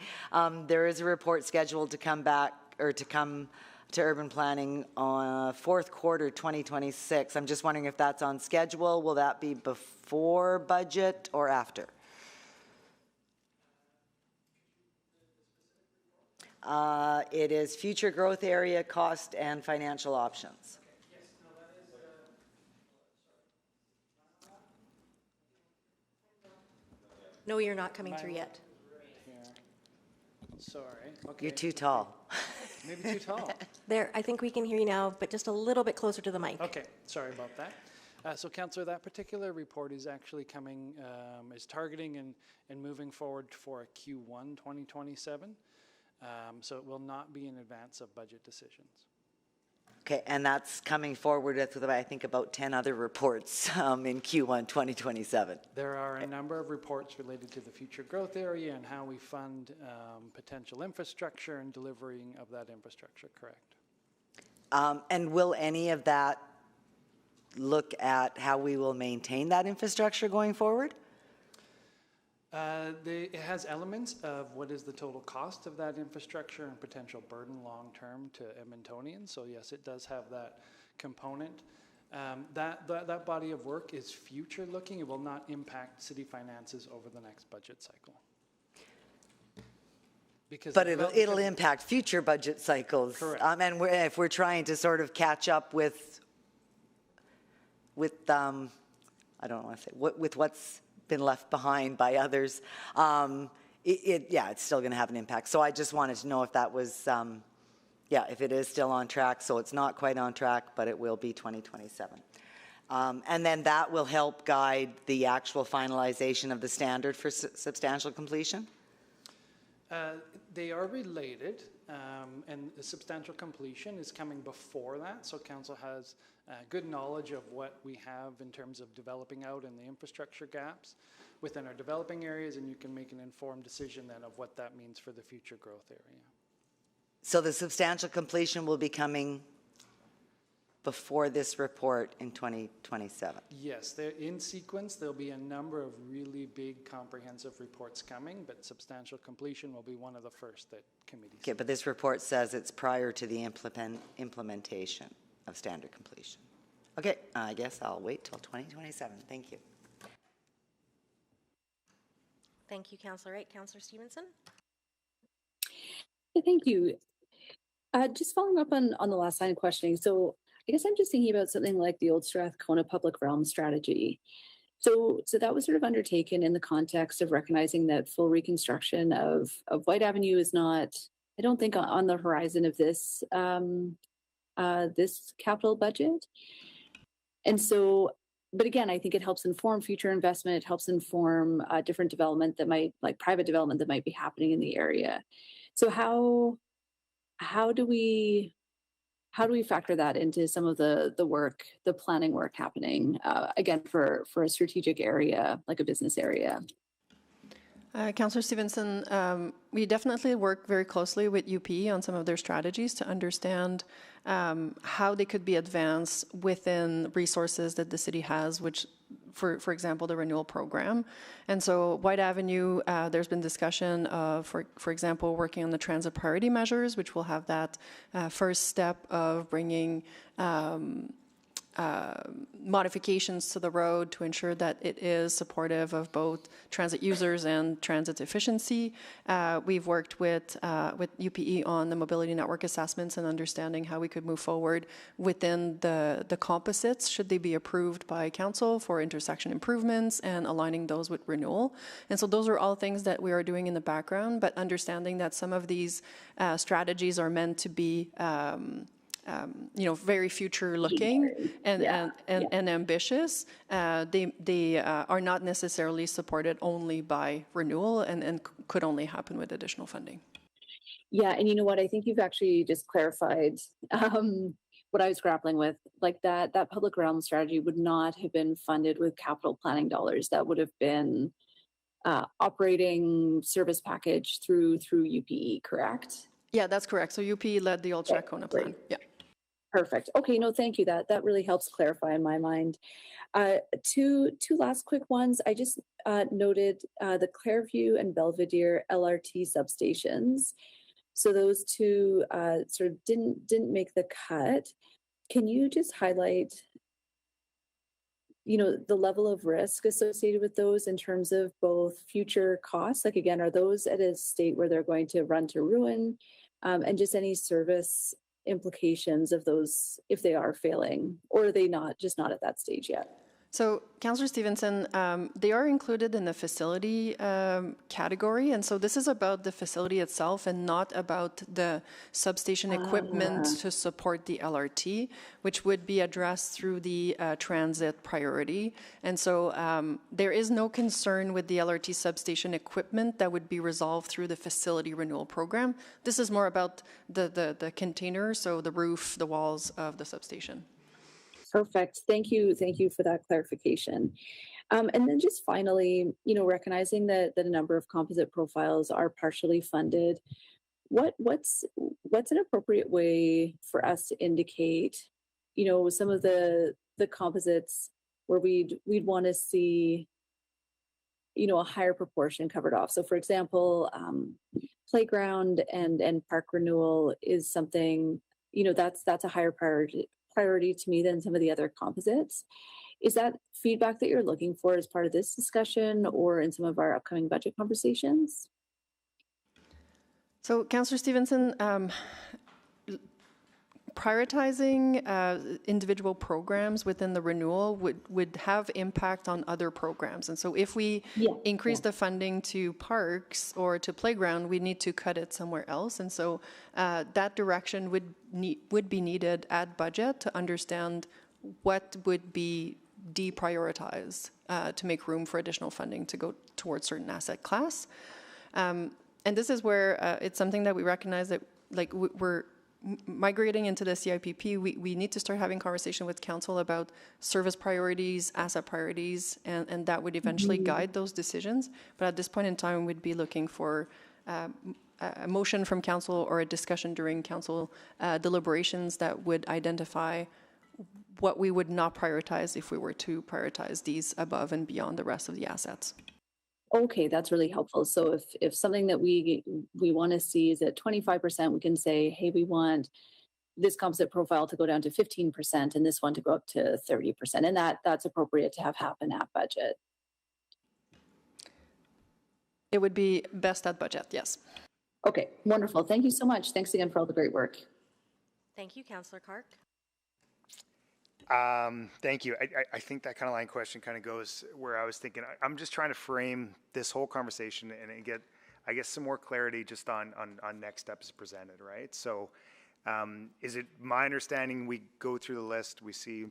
there is a report scheduled to come back, or to come to urban planning on fourth quarter 2026. I'm just wondering if that's on schedule. Will that be before budget or after? It is future growth area, cost, and financial options. No, you're not coming through yet. Sorry. Okay. You're too tall. Maybe too tall. There, I think we can hear you now, but just a little bit closer to the mic. Okay, sorry about that. So, Councillor, that particular report is actually coming, is targeting and moving forward for a Q1 2027. So it will not be in advance of budget decisions. Okay, and that's coming forward with, I think, about 10 other reports in Q1 2027. There are a number of reports related to the future growth area and how we fund potential infrastructure and delivering of that infrastructure, correct? And will any of that look at how we will maintain that infrastructure going forward? It has elements of what is the total cost of that infrastructure and potential burden long-term to Edmontonians. So yes, it does have that component. That body of work is future-looking. It will not impact city finances over the next budget cycle. But it'll impact future budget cycles. Correct. And if we're trying to sort of catch up with I don't want to say, with what's been left behind by others, it's still going to have an impact. So I just wanted to know if that was, if it is still on track. So it's not quite on track, but it will be 2027. And then that will help guide the actual finalization of the standard for substantial completion? They are related, and the substantial completion is coming before that. So council has good knowledge of what we have in terms of developing out and the infrastructure gaps within our developing areas, and you can make an informed decision then of what that means for the future growth area. So the substantial completion will be coming before this report in 2027? Yes, they're in sequence. There'll be a number of really big comprehensive reports coming, but substantial completion will be one of the first that committees. Okay, but this report says it's prior to the implementation of standard completion. Okay, I guess I'll wait till 2027. Thank you. Thank you, Councillor Wright. Councillor Stevenson? Thank you. Just following up on the last line of questioning. So I guess I'm just thinking about something like the old Strathcona Public Realm strategy. So that was sort of undertaken in the context of recognizing that full reconstruction of White Avenue is not, I don't think, on the horizon of this this capital budget. And so, but again, I think it helps inform future investment. It helps inform different development that might, like private development that might be happening in the area. So how do we factor that into some of the work, the planning work happening, again, for a strategic area, like a business area? Councillor Stevenson, we definitely work very closely with UP on some of their strategies to understand how they could be advanced within resources that the city has, which, for example, the renewal program. And so White Avenue, there's been discussion of, for example, working on the transit priority measures, which will have that first step of bringing modifications to the road to ensure that it is supportive of both transit users and transit efficiency. We've worked with UPE on the mobility network assessments and understanding how we could move forward within the composites, should they be approved by council for intersection improvements, and aligning those with renewal. And so those are all things that we are doing in the background, but understanding that some of these strategies are meant to be very future-looking and ambitious. They are not necessarily supported only by renewal, and could only happen with additional funding. Yeah, and you know what? I think you've actually just clarified what I was grappling with. Like that public realm strategy would not have been funded with capital planning dollars. That would have been operating service package through UPE, correct? Yeah, that's correct. So UPE led the old Strathcona plan. Yeah. Perfect. Okay, no, thank you. That really helps clarify in my mind. Two last quick ones. I just noted the Clairview and Belvedere LRT substations. So those two sort of didn't make the cut. Can you just highlight, the level of risk associated with those in terms of both future costs? Like, again, are those at a state where they're going to run to ruin? And just any service implications of those if they are failing, or are they not at that stage yet? So, Councillor Stevenson, they are included in the facility category, and so this is about the facility itself and not about the substation equipment to support the LRT, which would be addressed through the transit priority. And so there is no concern with the LRT substation equipment that would be resolved through the facility renewal program. This is more about the container, so the roof, the walls of the substation. Perfect. Thank you for that clarification. And then just finally, recognizing that a number of composite profiles are partially funded, what's an appropriate way for us to indicate, some of the composites where we'd want to see, a higher proportion covered off. So, for example, playground and park renewal is something, that's a higher priority to me than some of the other composites. Is that feedback that you're looking for as part of this discussion or in some of our upcoming budget conversations? So, Councillor Stevenson, prioritizing individual programs within the renewal would have impact on other programs. And so if we increase the funding to parks or to playground, we need to cut it somewhere else. And so that direction would be needed at budget to understand what would be deprioritized to make room for additional funding to go towards certain asset class. And this is where it's something that we recognize that we're migrating into the CIPP, we need to start having conversation with council about service priorities, asset priorities, and that would eventually guide those decisions. But at this point in time, we'd be looking for a motion from council or a discussion during council deliberations that would identify what we would not prioritize if we were to prioritize these above and beyond the rest of the assets. Okay, that's really helpful. So if something that we want to see is at 25%, we can say, hey, we want this composite profile to go down to 15% and this one to go up to 30%. And that's appropriate to have happen at budget. It would be best at budget, yes. Okay, wonderful. Thank you so much. Thanks again for all the great work. Thank you, Councillor Clark. Thank you. I think that kind of line question kind of goes where I was thinking. I'm just trying to frame this whole conversation and get, I guess, some more clarity just on next steps presented, right? So is it my understanding we go through the list, we see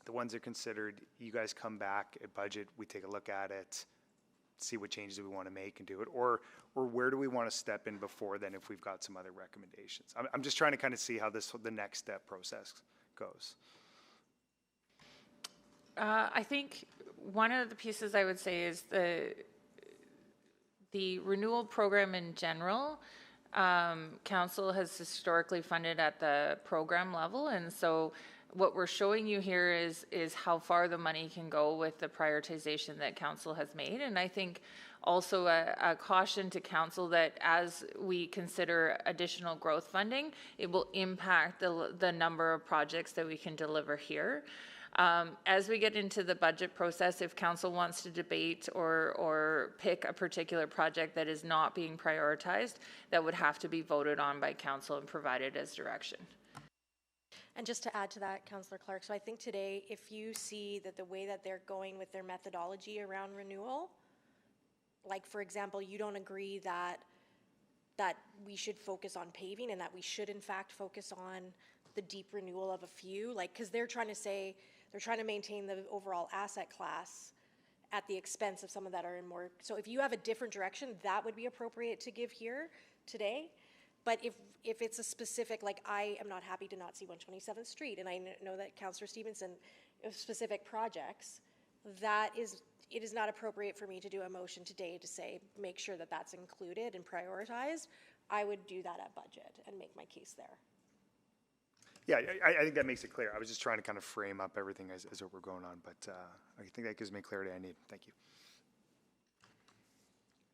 the ones that are considered, you guys come back at budget, we take a look at it, see what changes we want to make and do it, or where do we want to step in before then if we've got some other recommendations? I'm just trying to kind of see how the next step process goes. I think one of the pieces I would say is the renewal program in general. Council has historically funded at the program level, and so what we're showing you here is how far the money can go with the prioritization that council has made. And I think also a caution to council that as we consider additional growth funding, it will impact the number of projects that we can deliver here. As we get into the budget process, if council wants to debate or pick a particular project that is not being prioritized, that would have to be voted on by council and provided as direction. And just to add to that, Councillor Clark, so I think today, if you see that the way that they're going with their methodology around renewal, like for example, you don't agree that we should focus on paving and that we should in fact focus on the deep renewal of a few, like, because they're trying to maintain the overall asset class at the expense of some of that are in more, so if you have a different direction, that would be appropriate to give here today. But if it's a specific, like I am not happy to not see 127th Street, and I know that Councillor Stevenson, specific projects, it is not appropriate for me to do a motion today to say, make sure that that's included and prioritized. I would do that at budget and make my case there. Yeah, I think that makes it clear. I was just trying to kind of frame up everything as what we're going on, but I think that gives me clarity I need. Thank you.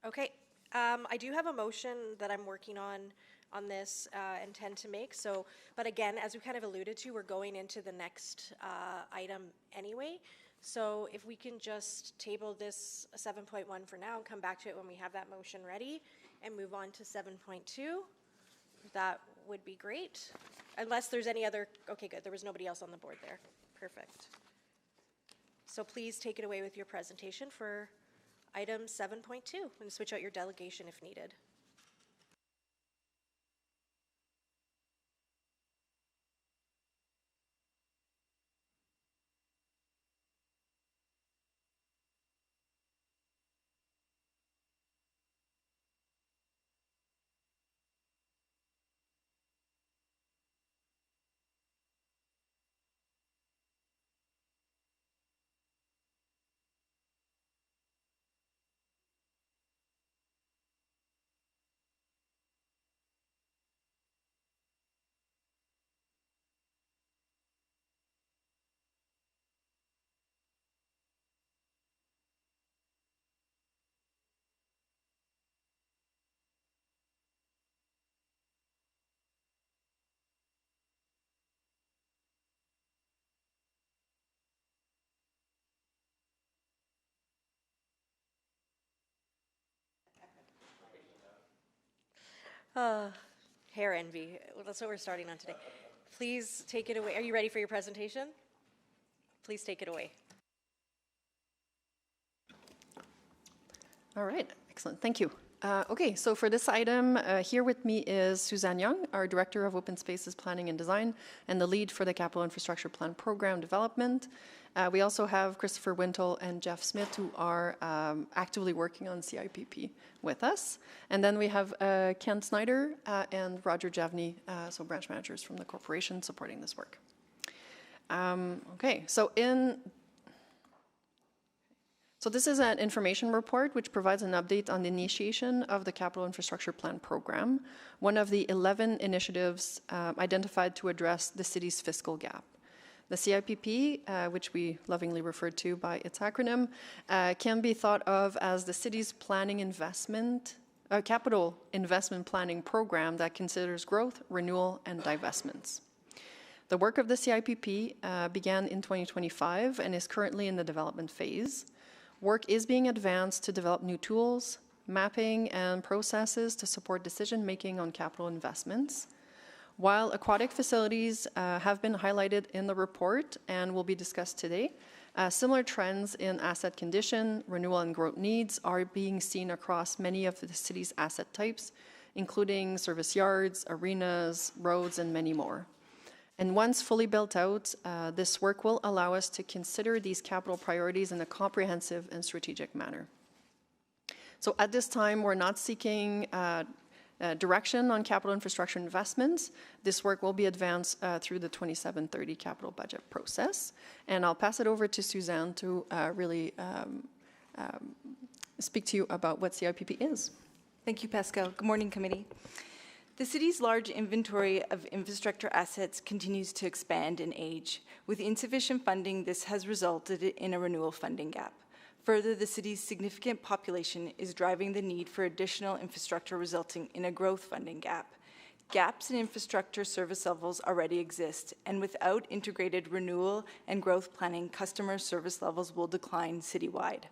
Okay, I do have a motion that I'm working on this intend to make. So, but again, as we kind of alluded to, we're going into the next item anyway. So if we can just table this 7.1 for now and come back to it when we have that motion ready and move on to 7.2, that would be great. Unless there's any other, okay, good, there was nobody else on the board there. Perfect. So please take it away with your presentation for item 7.2 and switch out your delegation if needed. Hair envy. Well, that's what we're starting on today. Please take it away. Are you ready for your presentation? Please take it away. All right, excellent, thank you. Okay, so for this item, here with me is Suzanne Young, our Director of Open Spaces Planning and Design, and the lead for the Capital Infrastructure Plan Program Development. We also have Christopher Wintle and Jeff Smith, who are actively working on CIPP with us. And then we have Ken Snyder and Roger Javney, so branch managers from the corporation supporting this work. Okay, so this is an information report which provides an update on the initiation of the Capital Infrastructure Plan Program, one of the 11 initiatives identified to address the city's fiscal gap. The CIPP, which we lovingly refer to by its acronym, can be thought of as the city's capital investment planning program that considers growth, renewal, and divestments. The work of the CIPP began in 2025 and is currently in the development phase. Work is being advanced to develop new tools, mapping, and processes to support decision-making on capital investments. While aquatic facilities have been highlighted in the report and will be discussed today, similar trends in asset condition, renewal, and growth needs are being seen across many of the city's asset types, including service yards, arenas, roads, and many more. And once fully built out, this work will allow us to consider these capital priorities in a comprehensive and strategic manner. So at this time, we're not seeking direction on capital infrastructure investments. This work will be advanced through the 27-30 capital budget process. And I'll pass it over to Suzanne to really speak to you about what CIPP is. Thank you, Pascal. Good morning, committee. The city's large inventory of infrastructure assets continues to expand and age. With insufficient funding, this has resulted in a renewal funding gap. Further, the city's significant population is driving the need for additional infrastructure, resulting in a growth funding gap. Gaps in infrastructure service levels already exist, and without integrated renewal and growth planning, customer service levels will decline citywide.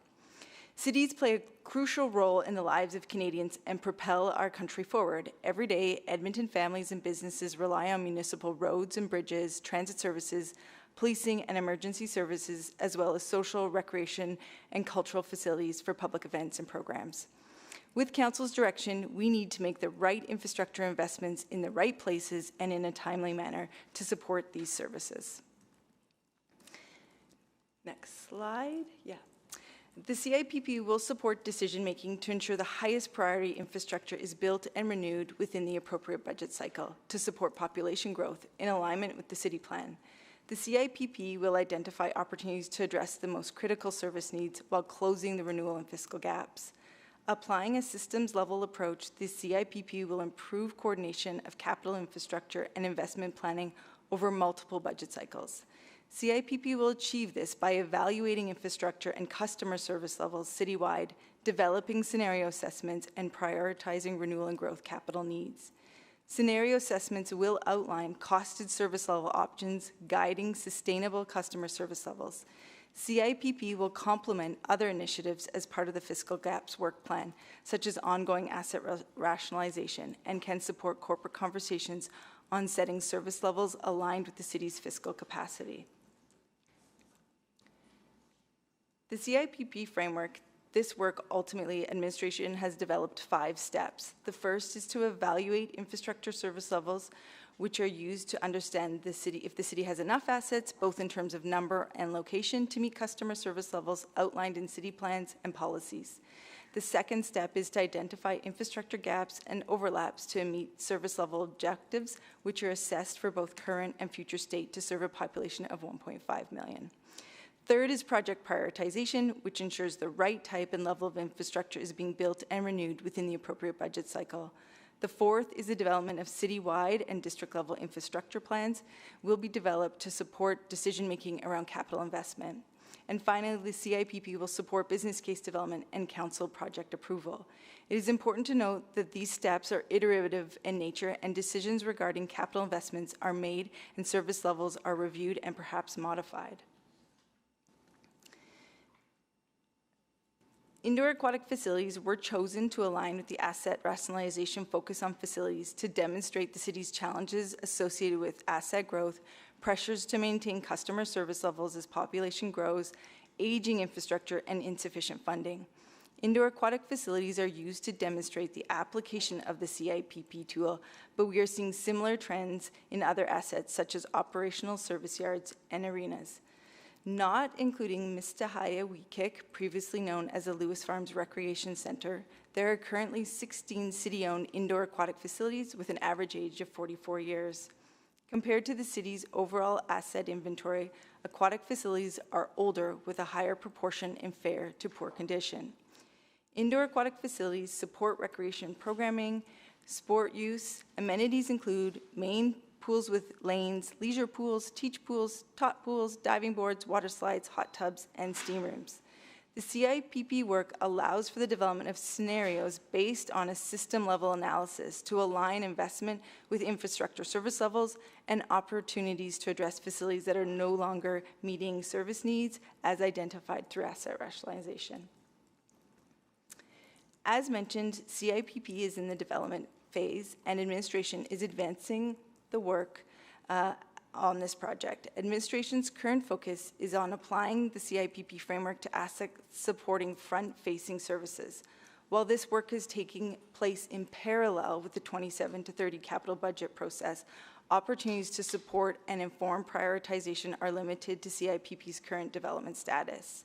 Cities play a crucial role in the lives of Canadians and propel our country forward. Every day, Edmonton families and businesses rely on municipal roads and bridges, transit services, policing and emergency services, as well as social, recreation, and cultural facilities for public events and programs. With Council's direction, we need to make the right infrastructure investments in the right places and in a timely manner to support these services. Next slide. Yeah. The CIPP will support decision-making to ensure the highest priority infrastructure is built and renewed within the appropriate budget cycle to support population growth in alignment with the city plan. The CIPP will identify opportunities to address the most critical service needs while closing the renewal and fiscal gaps. Applying a systems-level approach, the CIPP will improve coordination of capital infrastructure and investment planning over multiple budget cycles. CIPP will achieve this by evaluating infrastructure and customer service levels citywide, developing scenario assessments, and prioritizing renewal and growth capital needs. Scenario assessments will outline costed service level options, guiding sustainable customer service levels. CIPP will complement other initiatives as part of the Fiscal Gaps Work Plan, such as ongoing asset rationalization, and can support corporate conversations on setting service levels aligned with the city's fiscal capacity. The CIPP framework, this work ultimately, administration has developed 5 steps. The first is to evaluate infrastructure service levels, which are used to understand the city, if the city has enough assets, both in terms of number and location, to meet customer service levels outlined in city plans and policies. The second step is to identify infrastructure gaps and overlaps to meet service level objectives, which are assessed for both current and future state to serve a population of 1.5 million. Third is project prioritization, which ensures the right type and level of infrastructure is being built and renewed within the appropriate budget cycle. The fourth is the development of citywide and district-level infrastructure plans will be developed to support decision-making around capital investment. And finally, the CIPP will support business case development and council project approval. It is important to note that these steps are iterative in nature and decisions regarding capital investments are made and service levels are reviewed and perhaps modified. Indoor aquatic facilities were chosen to align with the asset rationalization focus on facilities to demonstrate the city's challenges associated with asset growth, pressures to maintain customer service levels as population grows, aging infrastructure, and insufficient funding. Indoor aquatic facilities are used to demonstrate the application of the CIPP tool, but we are seeing similar trends in other assets such as operational service yards and arenas. Not including Mistahaya Weekik, previously known as the Lewis Farms Recreation Center, there are currently 16 city-owned indoor aquatic facilities with an average age of 44 years. Compared to the city's overall asset inventory, aquatic facilities are older with a higher proportion in fair to poor condition. Indoor aquatic facilities support recreation programming, sport use. Amenities include main pools with lanes, leisure pools, teach pools, tot pools, diving boards, water slides, hot tubs, and steam rooms. The CIPP work allows for the development of scenarios based on a system-level analysis to align investment with infrastructure service levels and opportunities to address facilities that are no longer meeting service needs as identified through asset rationalization. As mentioned, CIPP is in the development phase and administration is advancing the work on this project. Administration's current focus is on applying the CIPP framework to asset supporting front-facing services. While this work is taking place in parallel with the 27 to 30 capital budget process, opportunities to support and inform prioritization are limited to CIPP's current development status.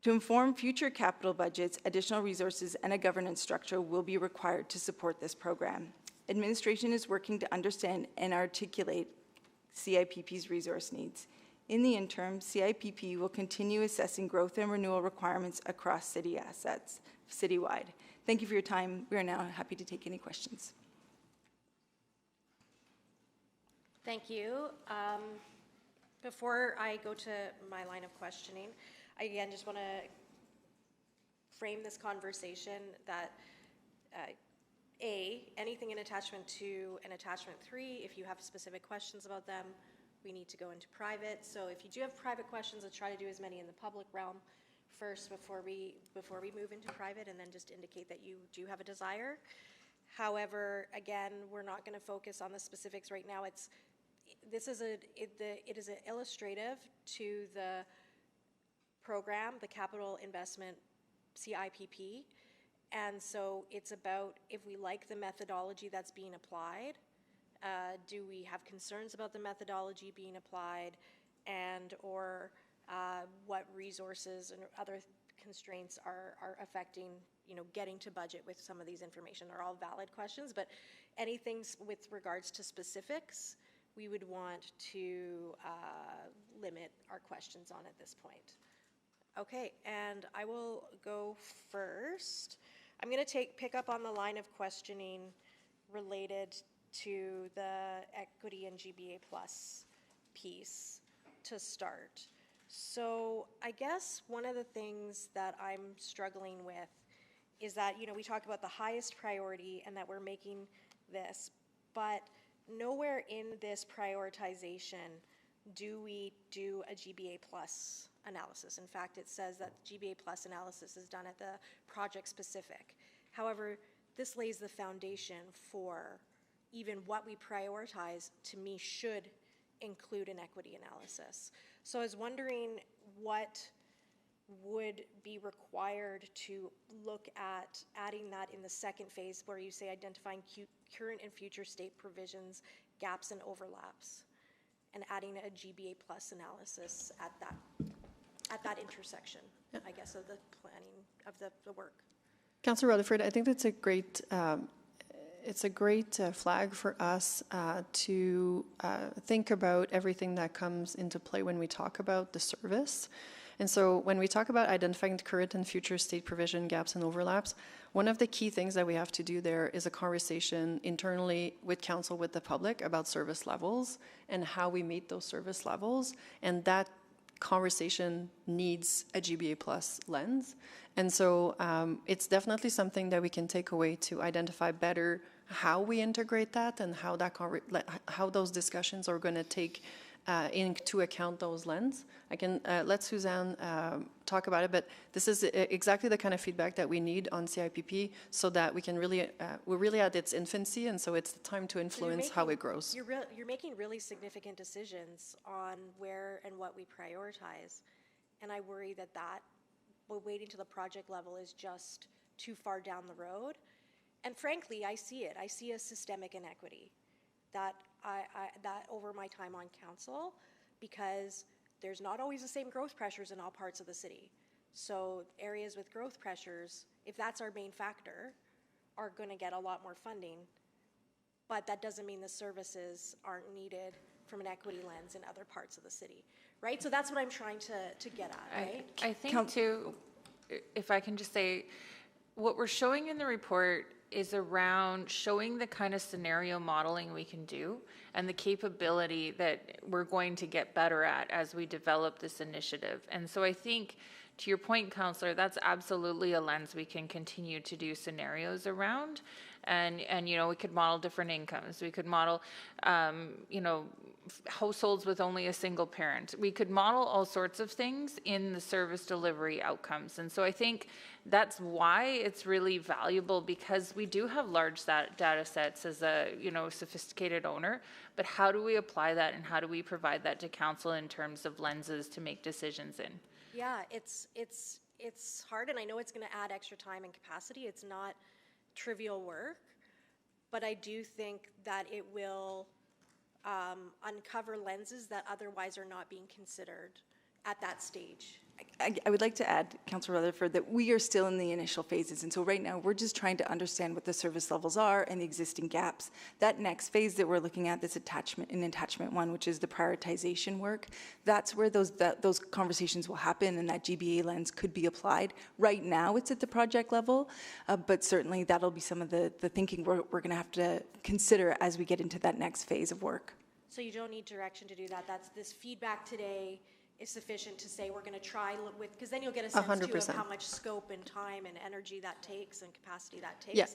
To inform future capital budgets, additional resources and a governance structure will be required to support this program. Administration is working to understand and articulate CIPP's resource needs. In the interim, CIPP will continue assessing growth and renewal requirements across city assets, citywide. Thank you for your time. We are now happy to take any questions. Thank you. Before I go to my line of questioning, I again just want to frame this conversation that anything in attachment 2 and attachment 3, if you have specific questions about them, we need to go into private. So if you do have private questions, let's try to do as many in the public realm first before we move into private, and then just indicate that you do have a desire. However, again, we're not going to focus on the specifics right now. It is an illustrative to the program, the capital investment CIPP. And so it's about if we like the methodology that's being applied, do we have concerns about the methodology being applied, and or what resources and other constraints are affecting, getting to budget with some of these information. They're all valid questions, but anything with regards to specifics, we would want to limit our questions on at this point. Okay, and I will go first. I'm going to pick up on the line of questioning related to the equity and GBA plus piece to start. So I guess one of the things that I'm struggling with is that, we talk about the highest priority and that we're making this, but nowhere in this prioritization do we do a GBA plus analysis. In fact, it says that GBA plus analysis is done at the project specific. However, this lays the foundation for even what we prioritize, to me, should include an equity analysis. So I was wondering what would be required to look at adding that in the second phase, where you say identifying current and future state provisions, gaps and overlaps, and adding a GBA plus analysis at that intersection, I guess, of the planning of the work. Councillor Rutherford, I think that's a great flag for us to think about everything that comes into play when we talk about the service. And so when we talk about identifying current and future state provision gaps and overlaps, one of the key things that we have to do there is a conversation internally with council, with the public, about service levels and how we meet those service levels. And that conversation needs a GBA plus lens. And so it's definitely something that we can take away to identify better how we integrate that and how those discussions are going to take into account those lens. I can let Suzanne talk about it, but this is exactly the kind of feedback that we need on CIPP, so that we can really, we're really at its infancy, and so it's the time to influence how it grows. You're making really significant decisions on where and what we prioritize, and I worry that waiting to the project level is just too far down the road. And frankly, I see it. I see a systemic inequity that that over my time on council, because there's not always the same growth pressures in all parts of the city. So areas with growth pressures, if that's our main factor, are going to get a lot more funding. But that doesn't mean the services aren't needed from an equity lens in other parts of the city, right? So that's what I'm trying to get at, right? I think too, if I can just say, what we're showing in the report is around showing the kind of scenario modeling we can do and the capability that we're going to get better at as we develop this initiative. And so I think, to your point, Councillor, that's absolutely a lens we can continue to do scenarios around. And we could model different incomes. We could model, households with only a single parent. We could model all sorts of things in the service delivery outcomes. And so I think that's why it's really valuable, because we do have large data sets as a, sophisticated owner, but how do we apply that and how do we provide that to council in terms of lenses to make decisions in? Yeah, it's hard, and I know it's going to add extra time and capacity. It's not trivial work, but I do think that it will uncover lenses that otherwise are not being considered at that stage. I would like to add, Councillor Rutherford, that we are still in the initial phases, and so right now we're just trying to understand what the service levels are and the existing gaps. That next phase that we're looking at, this attachment 1, which is the prioritization work, that's where those conversations will happen, and that GBA lens could be applied. Right now it's at the project level, but certainly that'll be some of the thinking we're going to have to consider as we get into that next phase of work. So you don't need direction to do that. That's this feedback today is sufficient to say we're going to try with, because then you'll get a sense too of 100%. how much scope and time and energy that takes and capacity that takes. Yeah.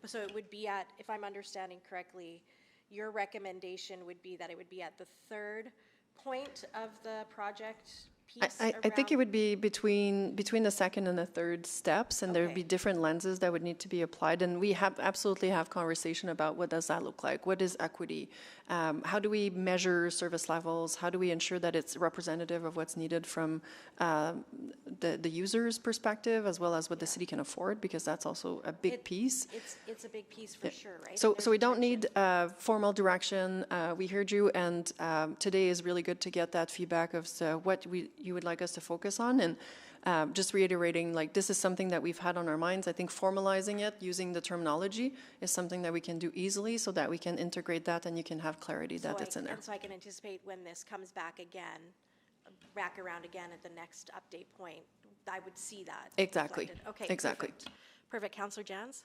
So it would be at, if I'm understanding correctly, your recommendation would be that it would be at the third point of the project piece I think it around- would be between the second and the third steps, and there would Okay. be different lenses that would need to be applied. And we absolutely have conversation about what does that look like? What is equity? How do we measure service levels? How do we ensure that it's representative of what's needed from the user's perspective, as well as what the city can afford? Because that's also a big piece. It's a big piece for sure, right? So, And so we don't there's need formal direction. We heard you, and today is really good to get that feedback of what you would like us to focus on. And just reiterating, like, this is something that we've had on our minds. I think formalizing it, using the terminology, is something that we can do easily so that we can integrate that and you can have clarity that it's in there. And so I can anticipate when this comes back again, back around again at the next update point, I would see that. Exactly. reflected. Okay. Exactly. Perfect. Perfect. Councillor Jans?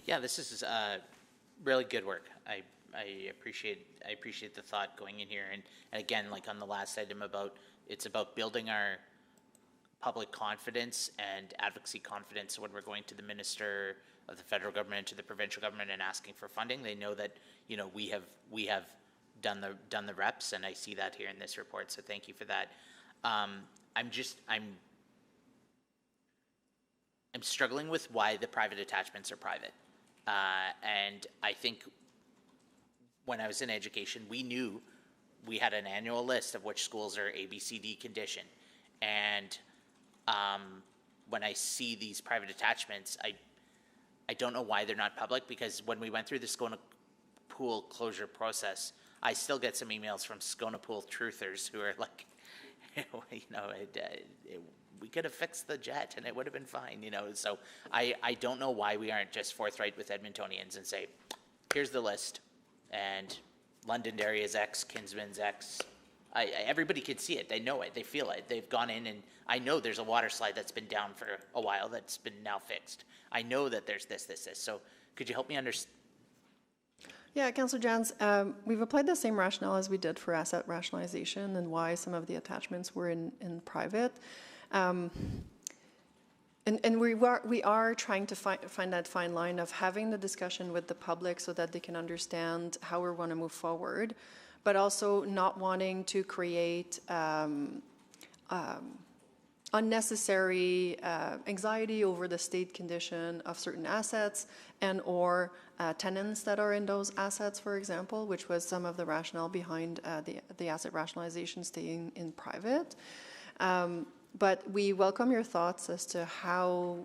Yeah, this is really good work. I appreciate the thought going in here, and again, like on the last item it's about building our public confidence and advocacy confidence when we're going to the minister of the federal government, to the provincial government, and asking for funding. They know that, you know, we have done the reps, and I see that here in this report. So thank you for that. I'm struggling with why the private attachments are private, and I think when I was in education, we knew we had an annual list of which schools are A, B, C, D condition, and when I see these private attachments, I don't know why they're not public, because when we went through the Scona Pool closure process, I still get some emails from Scona Pool truthers who are like, you know, we could have fixed the jet and it would have been fine, you know. So I don't know why we aren't just forthright with Edmontonians and say, here's the list, and Londonderry is X, Kinsman's X. Everybody can see it. They know it. They feel it. They've gone in, and I know there's a water slide that's been down for a while that's been now fixed. I know that there's this. So could you help me understand? Yeah, Councillor Jans, we've applied the same rationale as we did for asset rationalization and why some of the attachments were in private. And we are trying to find that fine line of having the discussion with the public so that they can understand how we want to move forward, but also not wanting to create unnecessary anxiety over the state condition of certain assets and or tenants that are in those assets, for example, which was some of the rationale behind the asset rationalization staying in private. But we welcome your thoughts as to how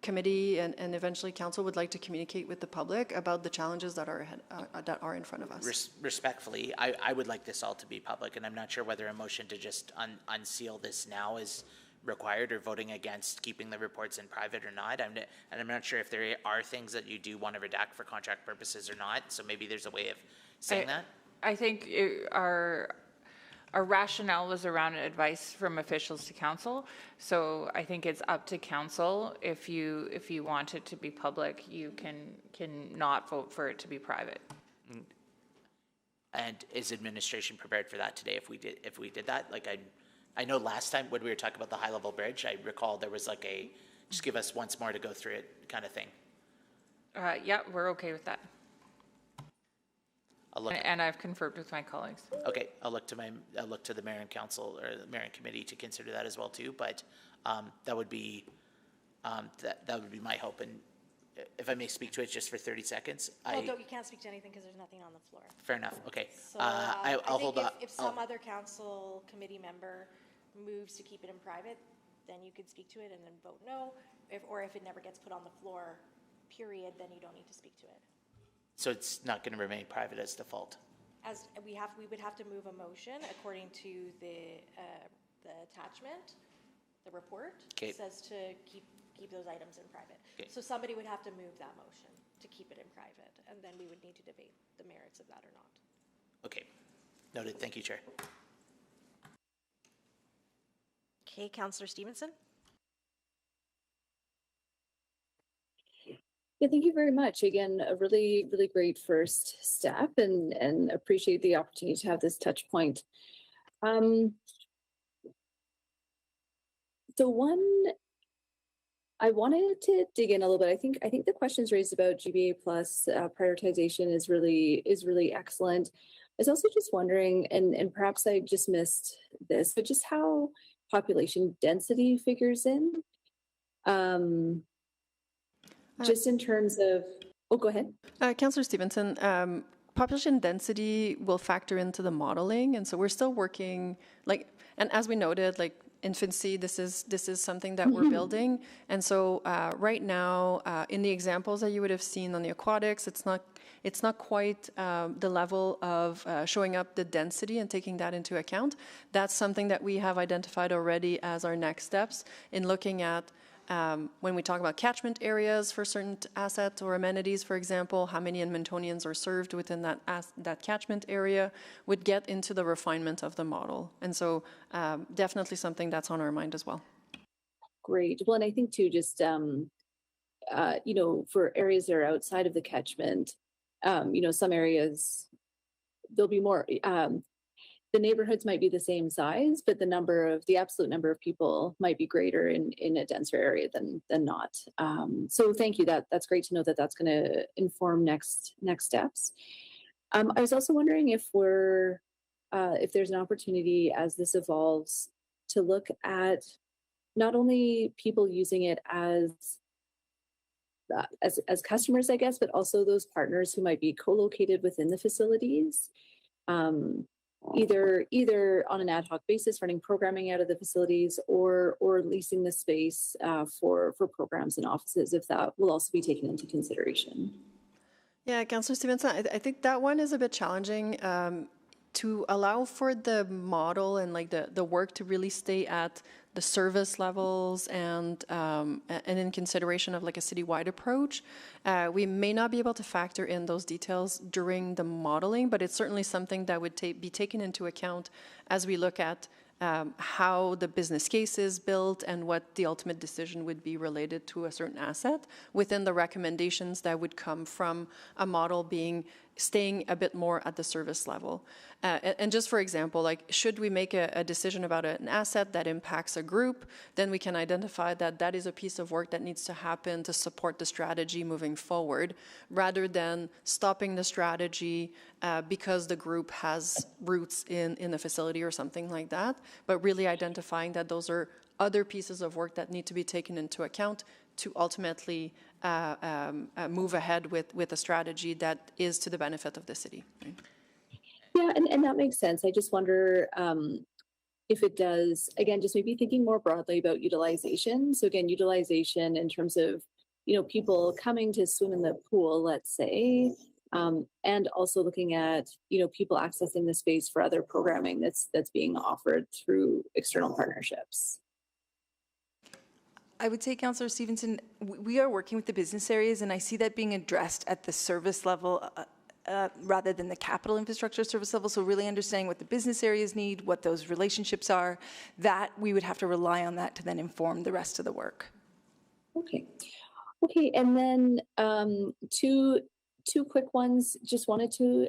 committee and eventually council would like to communicate with the public about the challenges that are ahead, that are in front of us. Respectfully, I would like this all to be public, and I'm not sure whether a motion to just unseal this now is required, or voting against keeping the reports in private or not. And I'm not sure if there are things that you do want to redact for contract purposes or not. So maybe there's a way of saying that. I think our rationale was around advice from officials to council. So I think it's up to council. If you want it to be public, you can not vote for it to be private. And is administration prepared for that today? If we did that, like I know last time when we were talking about the high level bridge, I recall there was like a just give us once more to go through it kind of thing. Yeah, we're okay with that. And I've confirmed with my colleagues. Okay, I'll look to the mayor and council or the mayor and committee to consider that as well too. But that would be my hope. And if I may speak to it just for 30 seconds, Well, you can't speak to anything because there's nothing on the floor. Fair enough. Okay, So I'll hold think up. if some other council committee member moves to keep it in private, then you could speak to it and then vote no. Or if it never gets put on the floor, period, then you don't need to speak to it. So it's not going to remain private as default. As we would have to move a motion according to the attachment, the report. Okay. Says to keep those items in private. Okay. So somebody would have to move that motion to keep it in private, and then we would need to debate the merits of that or not. Okay, noted. Thank you, Chair. Okay, Councillor Stevenson. Yeah, thank you very much. Again, a really, really great first step, and appreciate the opportunity to have this touch point. So one, I wanted to dig in a little bit. I think the questions raised about GBA plus prioritization is really excellent. I was also just wondering, and perhaps I just missed this, but just how population density figures in, just in terms of. Oh, go ahead. Councillor Stevenson, population density will factor into the modeling, and so we're still working, and as we noted, infancy, this is something that we're building, and so right now, in the examples that you would have seen on the aquatics, it's not quite the level of showing up the density and taking that into account. That's something that we have identified already as our next steps in looking at. When we talk about catchment areas for certain assets or amenities, for example, how many Edmontonians are served within that catchment area would get into the refinement of the model. And so definitely something that's on our mind as well. Great. Well, and I think too, just, for areas that are outside of the catchment, some areas, there'll be more, the neighborhoods might be the same size, but the absolute number of people might be greater in a denser area than not. So thank you. That's great to know that that's going to inform next steps. I was also wondering if there's an opportunity as this evolves to look at not only people using it as customers, I guess, but also those partners who might be co-located within the facilities. Either on an ad hoc basis, running programming out of the facilities, or leasing the space for programs and offices, if that will also be taken into consideration. Yeah, Councillor Stevenson, I think that one is a bit challenging to allow for the model and the work to really stay at the service levels and in consideration of a citywide approach. We may not be able to factor in those details during the modeling, but it's certainly something that would be taken into account as we look at how the business case is built and what the ultimate decision would be related to a certain asset within the recommendations that would come from a model staying a bit more at the service level. And just for example, should we make a decision about an asset that impacts a group, then we can identify that is a piece of work that needs to happen to support the strategy moving forward, rather than stopping the strategy because the group has roots in the facility or something like that, but really identifying that those are other pieces of work that need to be taken into account to ultimately move ahead with a strategy that is to the benefit of the city. Right? Yeah, and that makes sense. I just wonder if it does, again, just maybe thinking more broadly about utilization. So again, utilization in terms of, people coming to swim in the pool, let's say, and also looking at, people accessing the space for other programming that's being offered through external partnerships. I would say, Councillor Stevenson, we are working with the business areas, and I see that being addressed at the service level rather than the capital infrastructure service level. So really understanding what the business areas need, what those relationships are, that we would have to rely on that to then inform the rest of the work. Okay, and then two quick ones. Just wanted to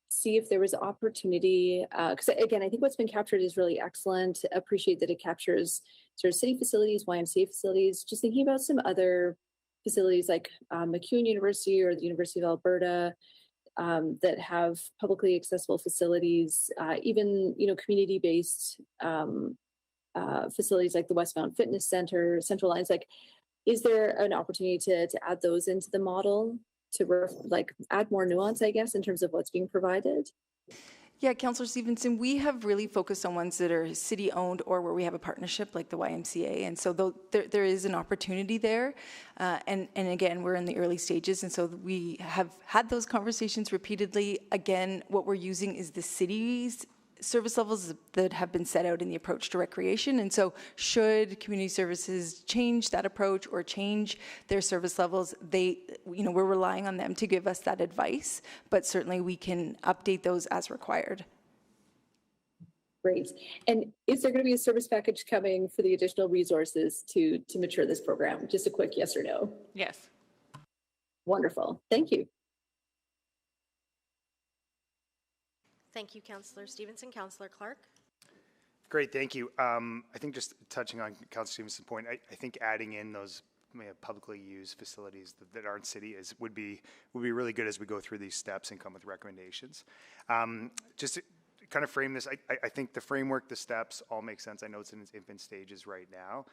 see if there was opportunity, because again, I think what's been captured is really excellent. Appreciate that it captures sort of city facilities, YMCA facilities. Just thinking about some other facilities like MacEwan University or the University of Alberta that have publicly accessible facilities, even community-based facilities like the Westbound Fitness Center, Central Lines. Is there an opportunity to add those into the model to add more nuance, I guess, in terms of what's being provided? Yeah, Councillor Stevenson, we have really focused on ones that are city-owned or where we have a partnership like the YMCA, and so there is an opportunity there. And again, we're in the early stages, and so we have had those conversations repeatedly. Again, what we're using is the city's service levels that have been set out in the approach to recreation, and so should community services change that approach or change their service levels, we're relying on them to give us that advice, but certainly we can update those as required. Great. And is there going to be a service package coming for the additional resources to mature this program? Just a quick yes or no. Yes. Wonderful. Thank you. Thank you, Councillor Stevenson. Councillor Clark. Great, thank you. I think just touching on Councilor Stevenson's point, I think adding in those publicly used facilities that aren't city would be really good as we go through these steps and come with recommendations. Just to kind of frame this, I think the framework, the steps all make sense. I know it's in its infant stages right now,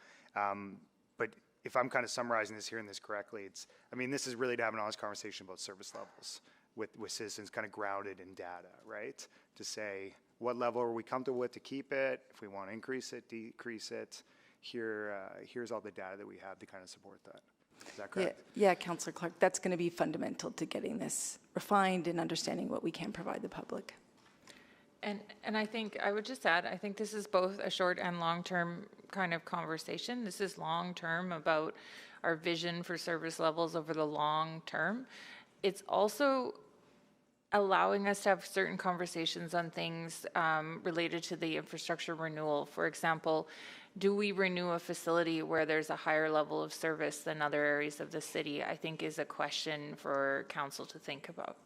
but if I'm kind of summarizing this, hearing this correctly, this is really to have an honest conversation about service levels with citizens kind of grounded in data, right? To say, what level are we comfortable with to keep it? If we want to increase it, decrease it, here's all the data that we have to kind of support that. Is that correct? Yeah, Councillor Clark, that's going to be fundamental to getting this refined and understanding what we can provide the public. And I think I would just add, I think this is both a short and long-term kind of conversation. This is long-term about our vision for service levels over the long term. It's also allowing us to have certain conversations on things related to the infrastructure renewal. For example, do we renew a facility where there's a higher level of service than other areas of the city? I think is a question for council to think about.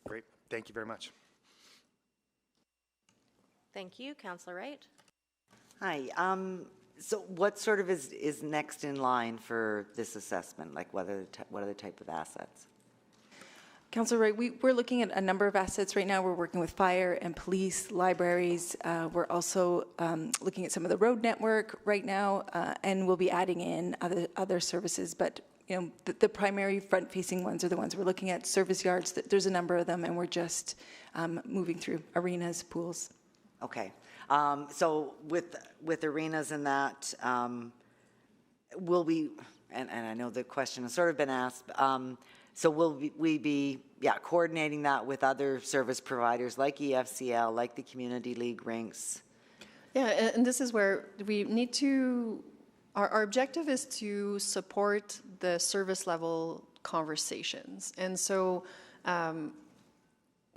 Great. Thank you very much. Thank you. Councillor Wright. Hi. So what sort of is next in line for this assessment? Like what are the type of assets? Councillor Wright, we're looking at a number of assets right now. We're working with fire and police, libraries. We're also looking at some of the road network right now, and we'll be adding in other services. But the primary front-facing ones are the ones we're looking at. Service yards, there's a number of them, and we're just moving through arenas, pools. Okay. So with arenas and that, will we, and I know the question has sort of been asked, so will we be coordinating that with other service providers like EFCL, like the Community League rinks? Yeah, and this is where we need to, our objective is to support the service level conversations. And so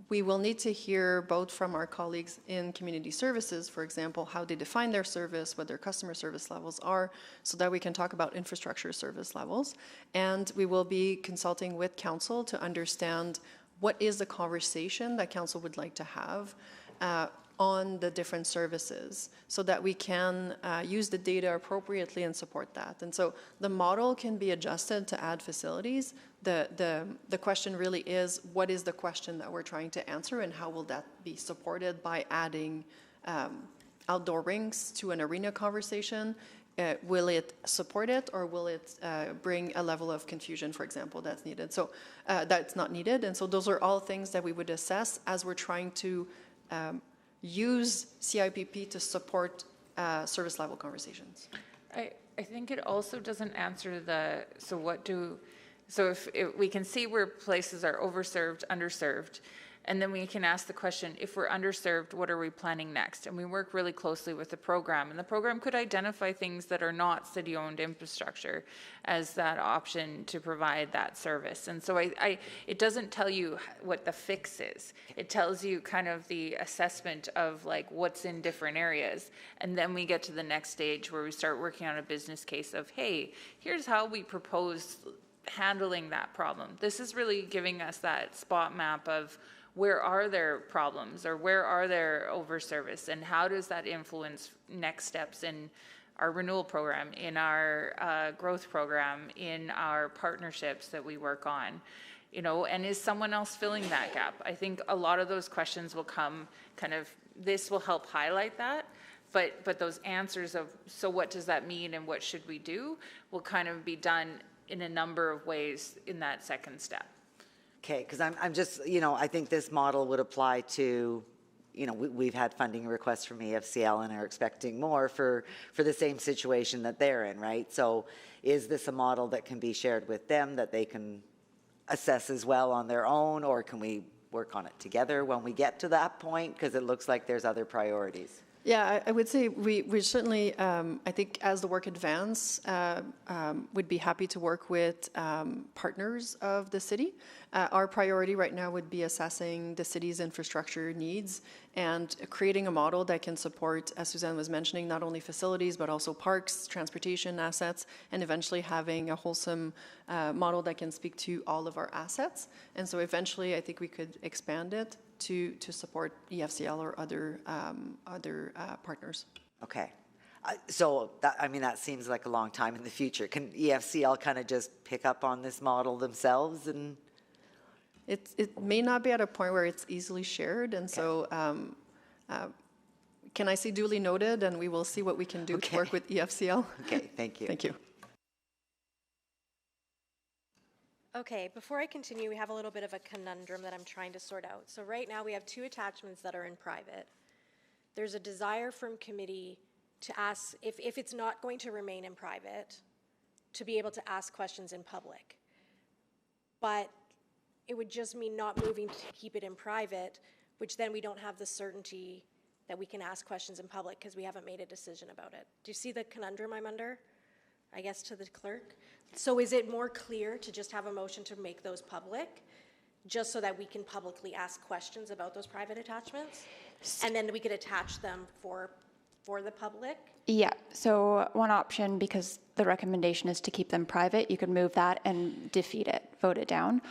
we will need to hear both from our colleagues in community services, for example, how they define their service, what their customer service levels are, so that we can talk about infrastructure service levels. And we will be consulting with council to understand what is the conversation that council would like to have on the different services so that we can use the data appropriately and support that. And so the model can be adjusted to add facilities. The question really is, what is the question that we're trying to answer, and how will that be supported by adding outdoor rinks to an arena conversation? Will it support it, or will it bring a level of confusion, for example, that's needed? So that's not needed. And so those are all things that we would assess as we're trying to use CIPP to support service level conversations. I think it also doesn't answer so if we can see where places are overserved, underserved, and then we can ask the question, if we're underserved, what are we planning next? And we work really closely with the program, and the program could identify things that are not city-owned infrastructure as that option to provide that service. And so it doesn't tell you what the fix is. It tells you kind of the assessment of like what's in different areas. And then we get to the next stage where we start working on a business case of, hey, here's how we propose handling that problem. This is really giving us that spot map of where are there problems or where are there overservice, and how does that influence next steps in our renewal program, in our growth program, in our partnerships that we work on, and is someone else filling that gap? I think a lot of those questions will come this will help highlight that, but those answers of, so what does that mean and what should we do, will kind of be done in a number of ways in that second step. Okay, because I'm just, I think this model would apply to, we've had funding requests from EFCL and are expecting more for the same situation that they're in, right? So is this a model that can be shared with them, that they can assess as well on their own, or can we work on it together when we get to that point? Because it looks like there's other priorities. Yeah, I would say we certainly, I think as the work advances, would be happy to work with partners of the city. Our priority right now would be assessing the city's infrastructure needs and creating a model that can support, as Suzanne was mentioning, not only facilities, but also parks, transportation assets, and eventually having a wholesome model that can speak to all of our assets. And so eventually, I think we could expand it to support EFCL or other partners. Okay. So that, I mean, that seems like a long time in the future. Can EFCL kind of just pick up on this model themselves and? It may not be at a point where it's easily shared, and so can I say duly noted, and we will see what we can do to work with EFCL. Okay, thank you. Thank you. Okay, before I continue, we have a little bit of a conundrum that I'm trying to sort out. So right now, we have 2 attachments that are in private. There's a desire from committee to ask, if it's not going to remain in private, to be able to ask questions in public. But it would just mean not moving to keep it in private, which then we don't have the certainty that we can ask questions in public because we haven't made a decision about it. Do you see the conundrum I'm under? I guess to the clerk. So is it more clear to just have a motion to make those public, just so that we can publicly ask questions about those private attachments? And then we could attach them for the public? Yeah, so one option, because the recommendation is to keep them private, you could move that and defeat it, vote it down.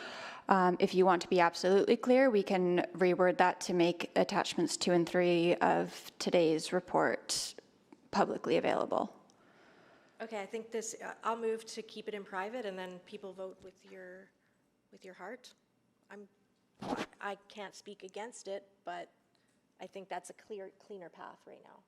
If you want to be absolutely clear, we can reword that to make attachments 2 and 3 of today's report publicly available. Okay, I think this, I'll move to keep it in private, and then people vote with your heart. I can't speak against it, but I think that's a cleaner path right now.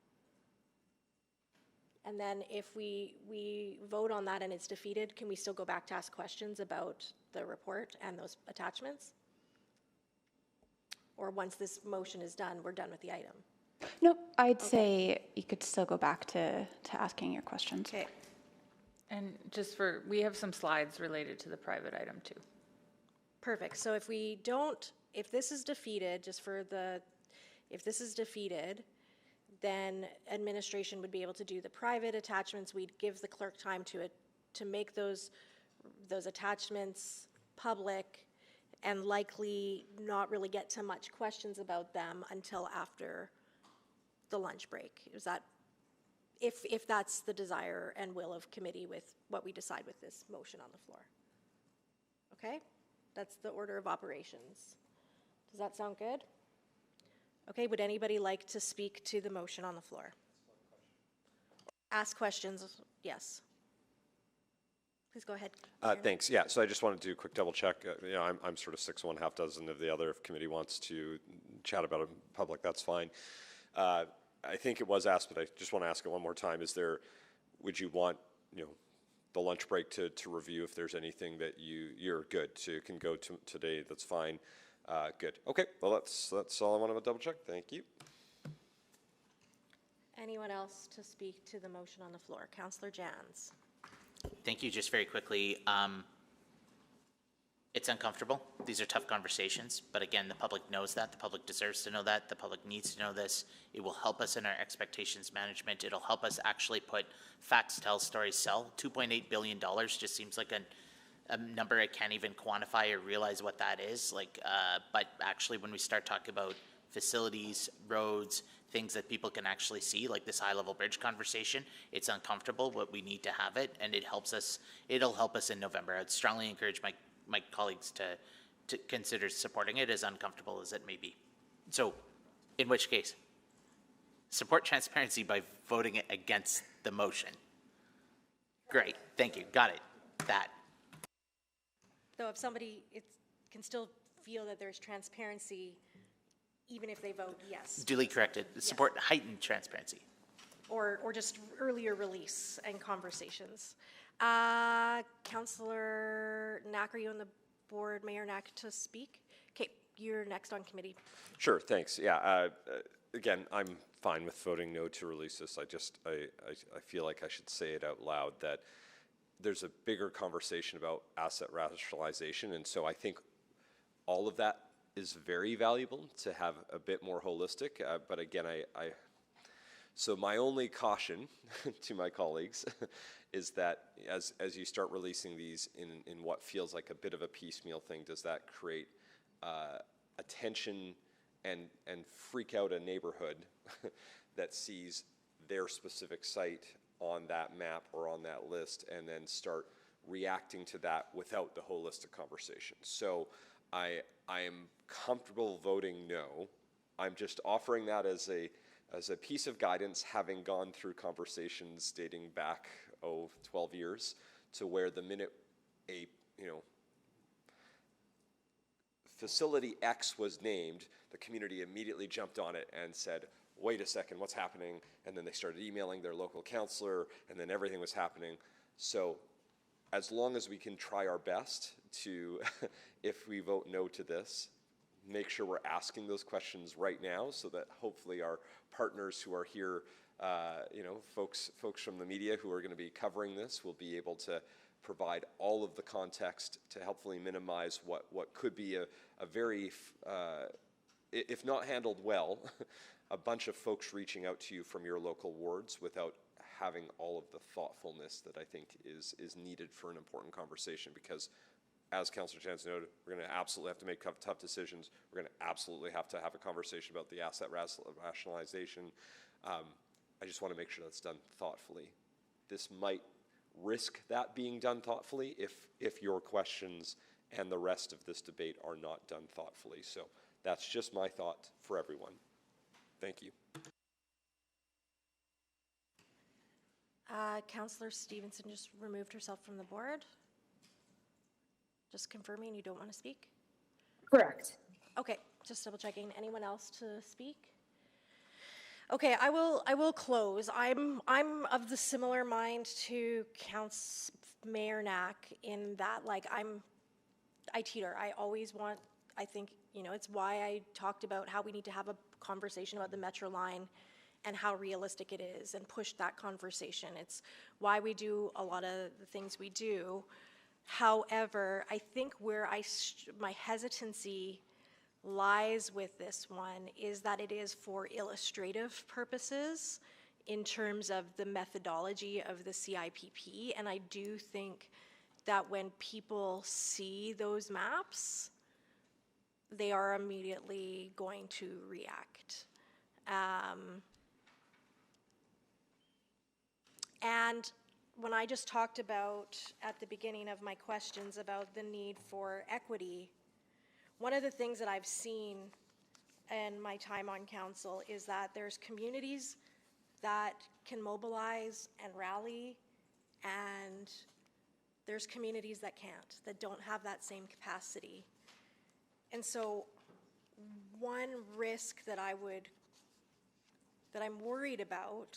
And then if we vote on that and it's defeated, can we still go back to ask questions about the report and those attachments? Or once this motion is done, we're done with the item? Nope, I'd say you could still go back to asking your questions. Okay. And we have some slides related to the private item too. Perfect. So if this is defeated, if this is defeated, then administration would be able to do the private attachments. We'd give the clerk time to make those attachments public, and likely not really get to much questions about them until after the lunch break. Is that, if that's the desire and will of committee with what we decide with this motion on the floor? Okay, that's the order of operations. Does that sound good? Okay, would anybody like to speak to the motion on the floor? Ask questions, yes. Please go ahead. Thanks. Yeah, so I just wanted to do a quick double check. I'm sort of 6 1/2 dozen of the other. If committee wants to chat about it in public, that's fine. I think it was asked, but I just want to ask it one more time. Would you want, the lunch break to review if there's anything that you're good to can go to today? That's fine. Good. Okay. Well, that's all I wanted to double check. Thank you. Anyone else to speak to the motion on the floor? Councillor Jans. Thank you. Just very quickly, it's uncomfortable. These are tough conversations, but again, the public knows that. The public deserves to know that. The public needs to know this. It will help us in our expectations management. It'll help us actually put facts tell, stories sell. $2.8 billion just seems like a number I can't even quantify or realize what that is. But actually, when we start talking about facilities, roads, things that people can actually see, like this high-level bridge conversation, it's uncomfortable, but we need to have it, and it helps us. It'll help us in November. I'd strongly encourage my colleagues to consider supporting it, as uncomfortable as it may be. So, in which case, support transparency by voting against the motion. Great, thank you, got it, that. Though if somebody can still feel that there's transparency, even if they vote yes. Duly corrected. Support heightened transparency. Or just earlier release and conversations. Councillor Knack, are you on the board, Mayor Knack, to speak? Okay, you're next on committee. Sure, thanks. Yeah, again, I'm fine with voting no to release this. I feel like I should say it out loud that there's a bigger conversation about asset rationalization, and so I think all of that is very valuable to have a bit more holistic. But again, so my only caution to my colleagues is that as you start releasing these in what feels like a bit of a piecemeal thing, does that create attention and freak out a neighborhood that sees their specific site on that map or on that list, and then start reacting to that without the holistic conversation? So I am comfortable voting no. I'm just offering that as a piece of guidance, having gone through conversations dating back, 12 years, to where the minute a, facility X was named, the community immediately jumped on it and said, wait a second, what's happening? And then they started emailing their local counselor, and then everything was happening. So as long as we can try our best to, if we vote no to this, make sure we're asking those questions right now so that hopefully our partners who are here, folks from the media who are going to be covering this will be able to provide all of the context to helpfully minimize what could be a very, if not handled well, a bunch of folks reaching out to you from your local wards without having all of the thoughtfulness that I think is needed for an important conversation. Because as Councillor Chance noted, we're going to absolutely have to make tough decisions. We're going to absolutely have to have a conversation about the asset rationalization. I just want to make sure that's done thoughtfully. This might risk that being done thoughtfully if your questions and the rest of this debate are not done thoughtfully. So that's just my thought for everyone. Thank you. Councillor Stevenson just removed herself from the board. Just confirming you don't want to speak? Correct. Okay, just double checking. Anyone else to speak? Okay, I will close. I'm of the similar mind to Mayor Knack in that, like, I teeter. I always want, I think, it's why I talked about how we need to have a conversation about the Metro line and how realistic it is and push that conversation. It's why we do a lot of the things we do. However, I think where my hesitancy lies with this one is that it is for illustrative purposes in terms of the methodology of the CIPP, and I do think that when people see those maps, they are immediately going to react. And when I just talked about at the beginning of my questions about the need for equity, one of the things that I've seen in my time on council is that there's communities that can mobilize and rally, and there's communities that can't, that don't have that same capacity. And so one risk that I'm worried about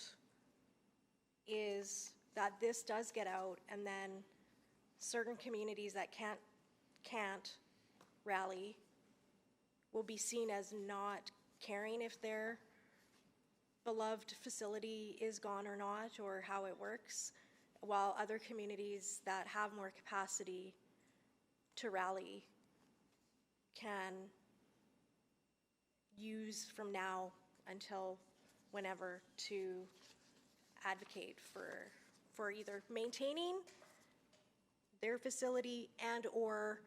is that this does get out, and then certain communities that can't rally will be seen as not caring if their beloved facility is gone or not, or how it works, while other communities that have more capacity to rally can use from now until whenever to advocate for either maintaining their facility and or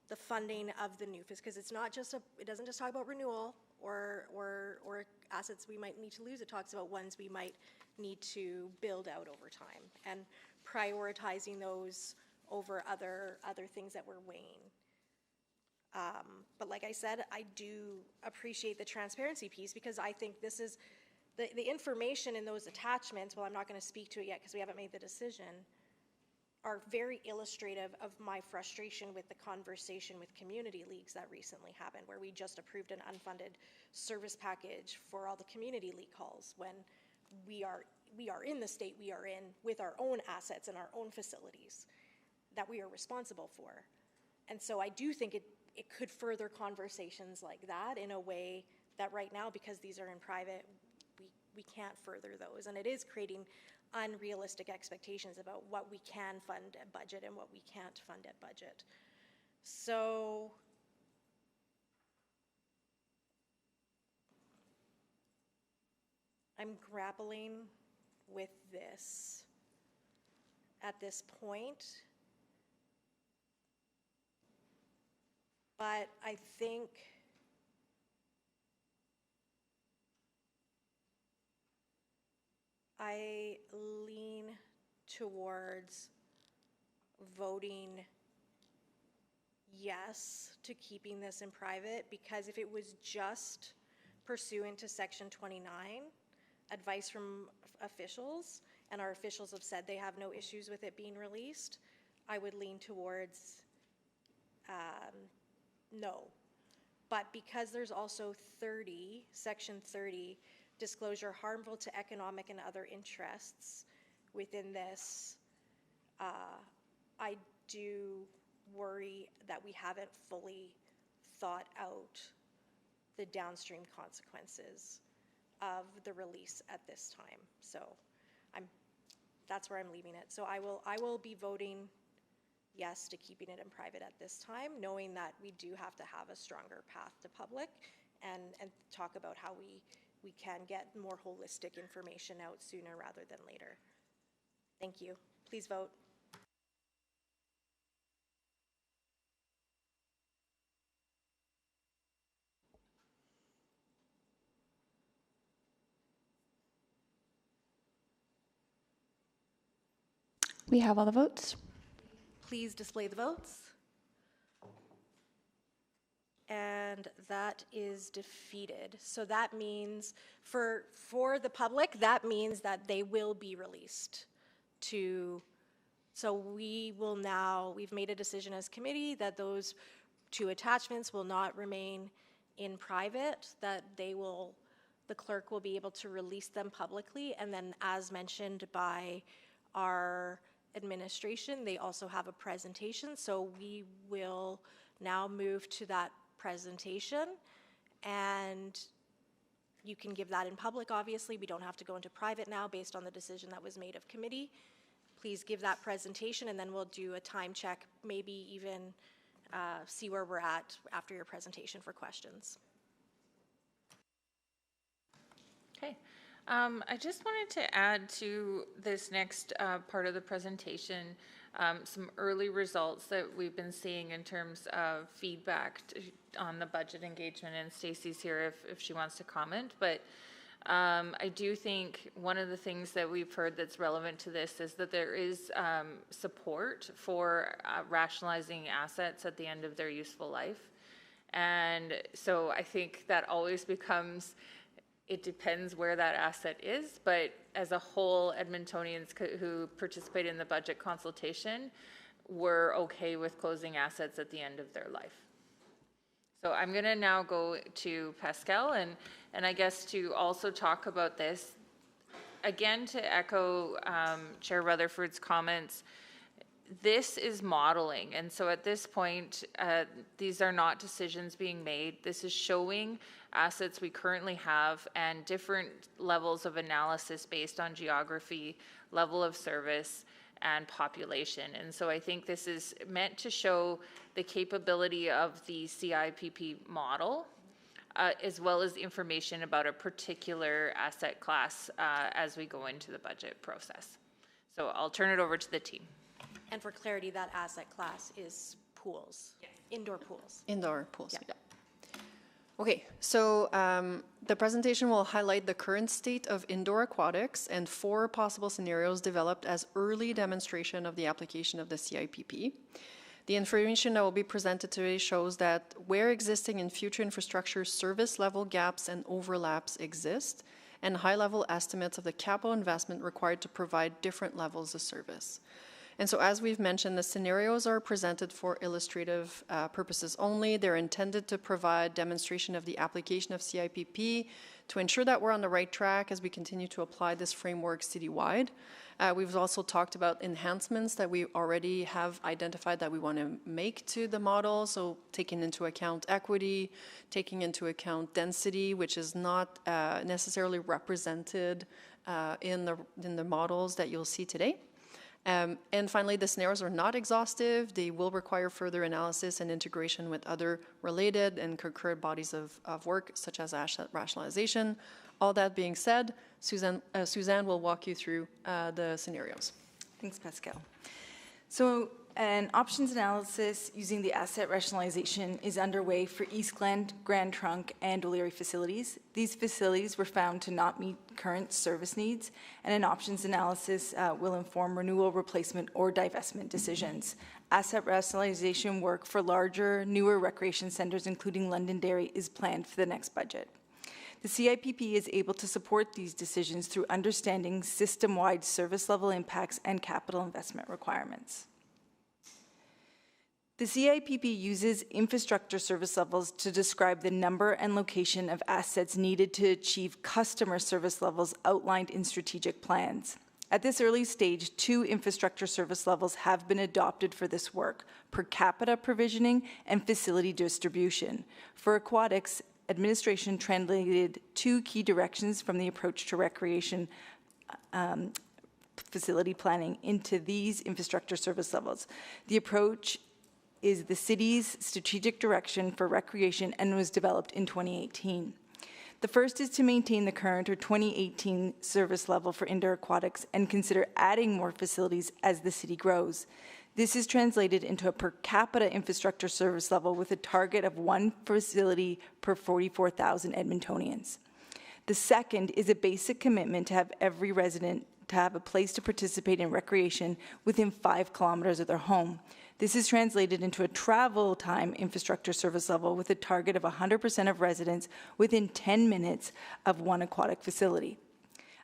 the funding of the new, because it's not just it doesn't just talk about renewal or assets we might need to lose. It talks about ones we might need to build out over time and prioritizing those over other things that we're weighing. But like I said, I do appreciate the transparency piece, because I think this is the information in those attachments, well, I'm not going to speak to it yet because we haven't made the decision, are very illustrative of my frustration with the conversation with community leagues that recently happened, where we just approved an unfunded service package for all the community league calls when we are in the state we are in with our own assets and our own facilities that we are responsible for. And so I do think it could further conversations like that in a way that right now, because these are in private, we can't further those. And it is creating unrealistic expectations about what we can fund at budget and what we can't fund at budget. So I'm grappling with this at this point, but I think I lean towards voting yes to keeping this in private, because if it was just pursuant to Section 29, advice from officials, and our officials have said they have no issues with it being released, I would lean towards no. But because there's also 30, Section 30, disclosure harmful to economic and other interests within this, I do worry that we haven't fully thought out the downstream consequences of the release at this time. So that's where I'm leaving it. So I will be voting yes to keeping it in private at this time, knowing that we do have to have a stronger path to public and talk about how we can get more holistic information out sooner rather than later. Thank you. Please vote. We have all the votes. Please display the votes. And that is defeated. So that means for the public, that means that they will be released to, so we will now, we've made a decision as committee that those 2 attachments will not remain in private, that they will, the clerk will be able to release them publicly, and then as mentioned by our administration, they also have a presentation, so we will now move to that presentation, and you can give that in public, obviously. We don't have to go into private now based on the decision that was made of committee. Please give that presentation, and then we'll do a time check, maybe even see where we're at after your presentation for questions. Okay. I just wanted to add to this next part of the presentation some early results that we've been seeing in terms of feedback on the budget engagement, and Stacey's here if she wants to comment, but I do think one of the things that we've heard that's relevant to this is that there is support for rationalizing assets at the end of their useful life. And so I think that always becomes, it depends where that asset is, but as a whole, Edmontonians who participate in the budget consultation were okay with closing assets at the end of their life. So I'm going to now go to Pascal and I guess to also talk about this. Again, to echo Chair Rutherford's comments, this is modeling. And so at this point, these are not decisions being made. This is showing assets we currently have and different levels of analysis based on geography, level of service, and population. And so I think this is meant to show the capability of the CIPP model, as well as information about a particular asset class as we go into the budget process. So I'll turn it over to the team. And for clarity, that asset class is pools, yes. Indoor pools. Indoor pools, yeah. Okay, so the presentation will highlight the current state of indoor aquatics and 4 possible scenarios developed as early demonstration of the application of the CIPP. The information that will be presented today shows that where existing and future infrastructure service level gaps and overlaps exist, and high-level estimates of the capital investment required to provide different levels of service. And so as we've mentioned, the scenarios are presented for illustrative purposes only. They're intended to provide demonstration of the application of CIPP to ensure that we're on the right track as we continue to apply this framework citywide. We've also talked about enhancements that we already have identified that we want to make to the model. So taking into account equity, taking into account density, which is not necessarily represented in the models that you'll see today. And finally, the scenarios are not exhaustive. They will require further analysis and integration with other related and concurrent bodies of work, such as asset rationalization. All that being said, Suzanne will walk you through the scenarios. Thanks, Pascal. So An options analysis using the asset rationalization is underway for East Glen, Grand Trunk, and O'Leary facilities. These facilities were found to not meet current service needs, and an options analysis will inform renewal, replacement, or divestment decisions. Asset rationalization work for larger, newer recreation centers, including Londonderry, is planned for the next budget. The CIPP is able to support these decisions through understanding system-wide service level impacts and capital investment requirements. The CIPP uses infrastructure service levels to describe the number and location of assets needed to achieve customer service levels outlined in strategic plans. At this early stage, 2 infrastructure service levels have been adopted for this work: per capita provisioning and facility distribution. For aquatics, administration translated 2 key directions from the approach to recreation facility planning into these infrastructure service levels. The approach is the city's strategic direction for recreation and was developed in 2018. The first is to maintain the current or 2018 service level for indoor aquatics and consider adding more facilities as the city grows. This is translated into a per capita infrastructure service level with a target of 1 facility per 44,000 Edmontonians. The second is a basic commitment to have every resident to have a place to participate in recreation within 5 kilometers of their home. This is translated into a travel time infrastructure service level with a target of 100% of residents within 10 minutes of one aquatic facility.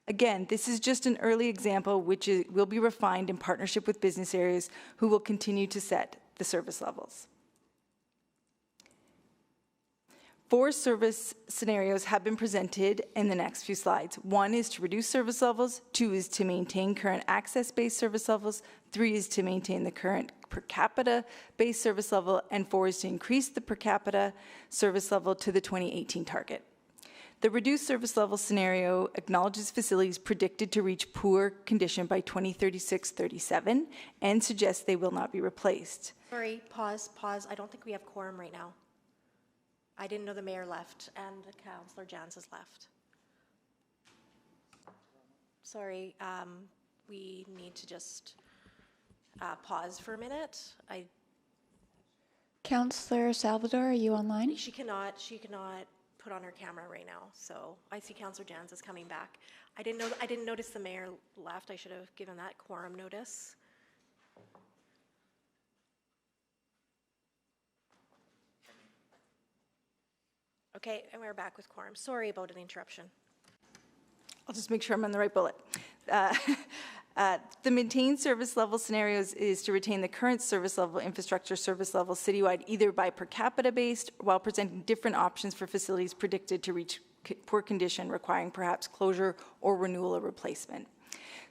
Again, this is just an early example which will be refined in partnership with business areas who will continue to set the service levels. 4 service scenarios have been presented in the next few slides. 1 is to reduce service levels, 2 is to maintain current access-based service levels, 3 is to maintain the current per capita based service level, and 4 is to increase the per capita service level to the 2018 target. The reduced service level scenario acknowledges facilities predicted to reach poor condition by 2036-37 and suggests they will not be replaced. Sorry, pause. I don't think we have quorum right now. I didn't know the mayor left and Councillor Jans has left. Sorry, we need to just pause for a minute. Councillor Salvador, are you online? She cannot put on her camera right now. So I see Councillor Jans is coming back. I didn't notice the mayor left. I should have given that quorum notice. Okay, and we're back with quorum. Sorry about an interruption. I'll just make sure I'm on the right bullet. The maintained service level scenarios is to retain the current service level, infrastructure service level citywide, either by per capita based, while presenting different options for facilities predicted to reach poor condition, requiring perhaps closure or renewal or replacement.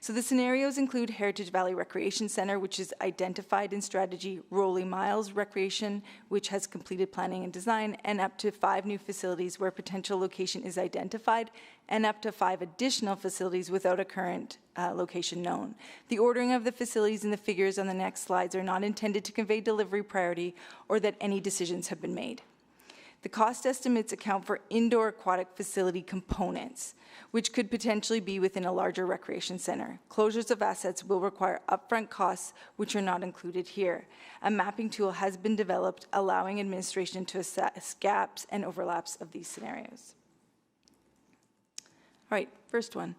So the scenarios include Heritage Valley Recreation Center, which is identified in strategy, Rolly Miles Recreation, which has completed planning and design, and up to 5 new facilities where potential location is identified, and up to 5 additional facilities without a current location known. The ordering of the facilities in the figures on the next slides are not intended to convey delivery priority or that any decisions have been made. The cost estimates account for indoor aquatic facility components, which could potentially be within a larger recreation center. Closures of assets will require upfront costs, which are not included here. A mapping tool has been developed, allowing administration to assess gaps and overlaps of these scenarios. All right, first one.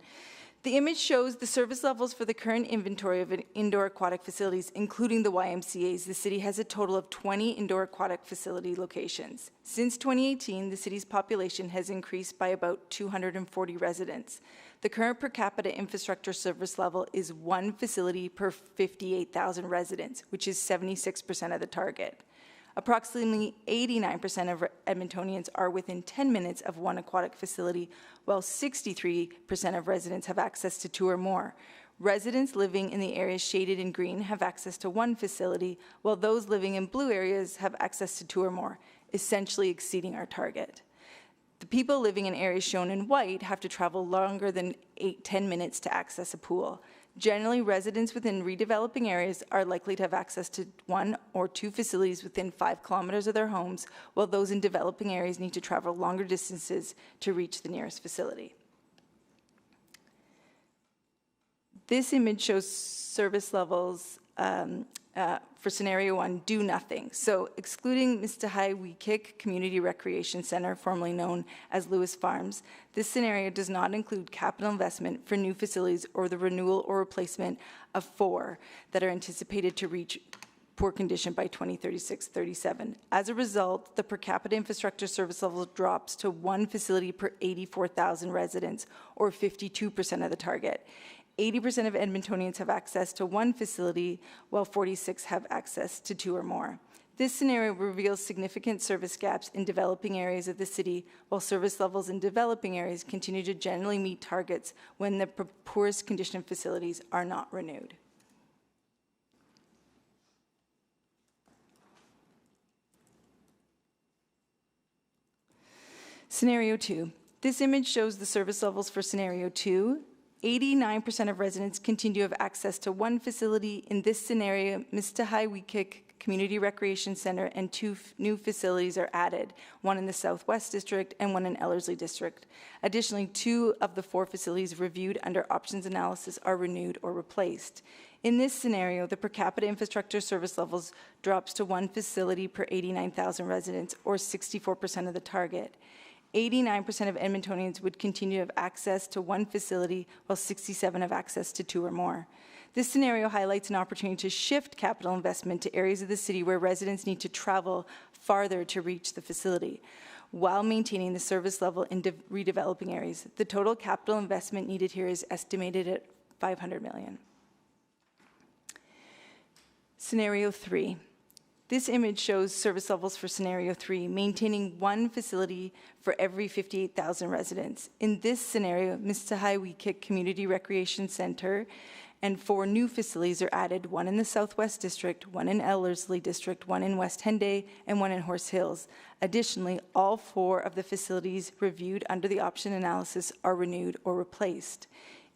The image shows the service levels for the current inventory of indoor aquatic facilities, including the YMCA's. The city has a total of 20 indoor aquatic facility locations. Since 2018, the city's population has increased by about 240 residents. The current per capita infrastructure service level is 1 facility per 58,000 residents, which is 76% of the target. Approximately 89% of Edmontonians are within 10 minutes of one aquatic facility, while 63% of residents have access to 2 or more. Residents living in the areas shaded in green have access to 1 facility, while those living in blue areas have access to 2 or more, essentially exceeding our target. The people living in areas shown in white have to travel longer than 10 minutes to access a pool. Generally, residents within redeveloping areas are likely to have access to 1 or 2 facilities within 5 kilometers of their homes, while those in developing areas need to travel longer distances to reach the nearest facility. This image shows service levels for scenario 1, do nothing. So excluding Mistahai-Weekik Community Recreation Center, formerly known as Lewis Farms, this scenario does not include capital investment for new facilities or the renewal or replacement of 4 that are anticipated to reach poor condition by 2036-37. As a result, the per capita infrastructure service level drops to 1 facility per 84,000 residents, or 52% of the target. 80% of Edmontonians have access to 1 facility, while 46 have access to 2 or more. This scenario reveals significant service gaps in developing areas of the city, while service levels in developing areas continue to generally meet targets when the poorest conditioned facilities are not renewed. Scenario 2. This image shows the service levels for scenario 2. 89% of residents continue to have access to 1 facility. In this scenario, Mistahai-Weekik Community Recreation Center and 2 new facilities are added, 1 in the Southwest District and 1 in Ellerslie District. Additionally, 2 of the 4 facilities reviewed under options analysis are renewed or replaced. In this scenario, the per capita infrastructure service levels drops to 1 facility per 89,000 residents, or 64% of the target. 89% of Edmontonians would continue to have access to 1 facility, while 67 have access to 2 or more. This scenario highlights an opportunity to shift capital investment to areas of the city where residents need to travel farther to reach the facility, while maintaining the service level in redeveloping areas. The total capital investment needed here is estimated at $500 million. Scenario 3. This image shows service levels for scenario 3, maintaining 1 facility for every 58,000 residents. In this scenario, Mistahai-Weekik Community Recreation Center and 4 new facilities are added, 1 in the Southwest District, 1 in Ellerslie District, 1 in West Henday, and 1 in Horse Hills. Additionally, all 4 of the facilities reviewed under the option analysis are renewed or replaced.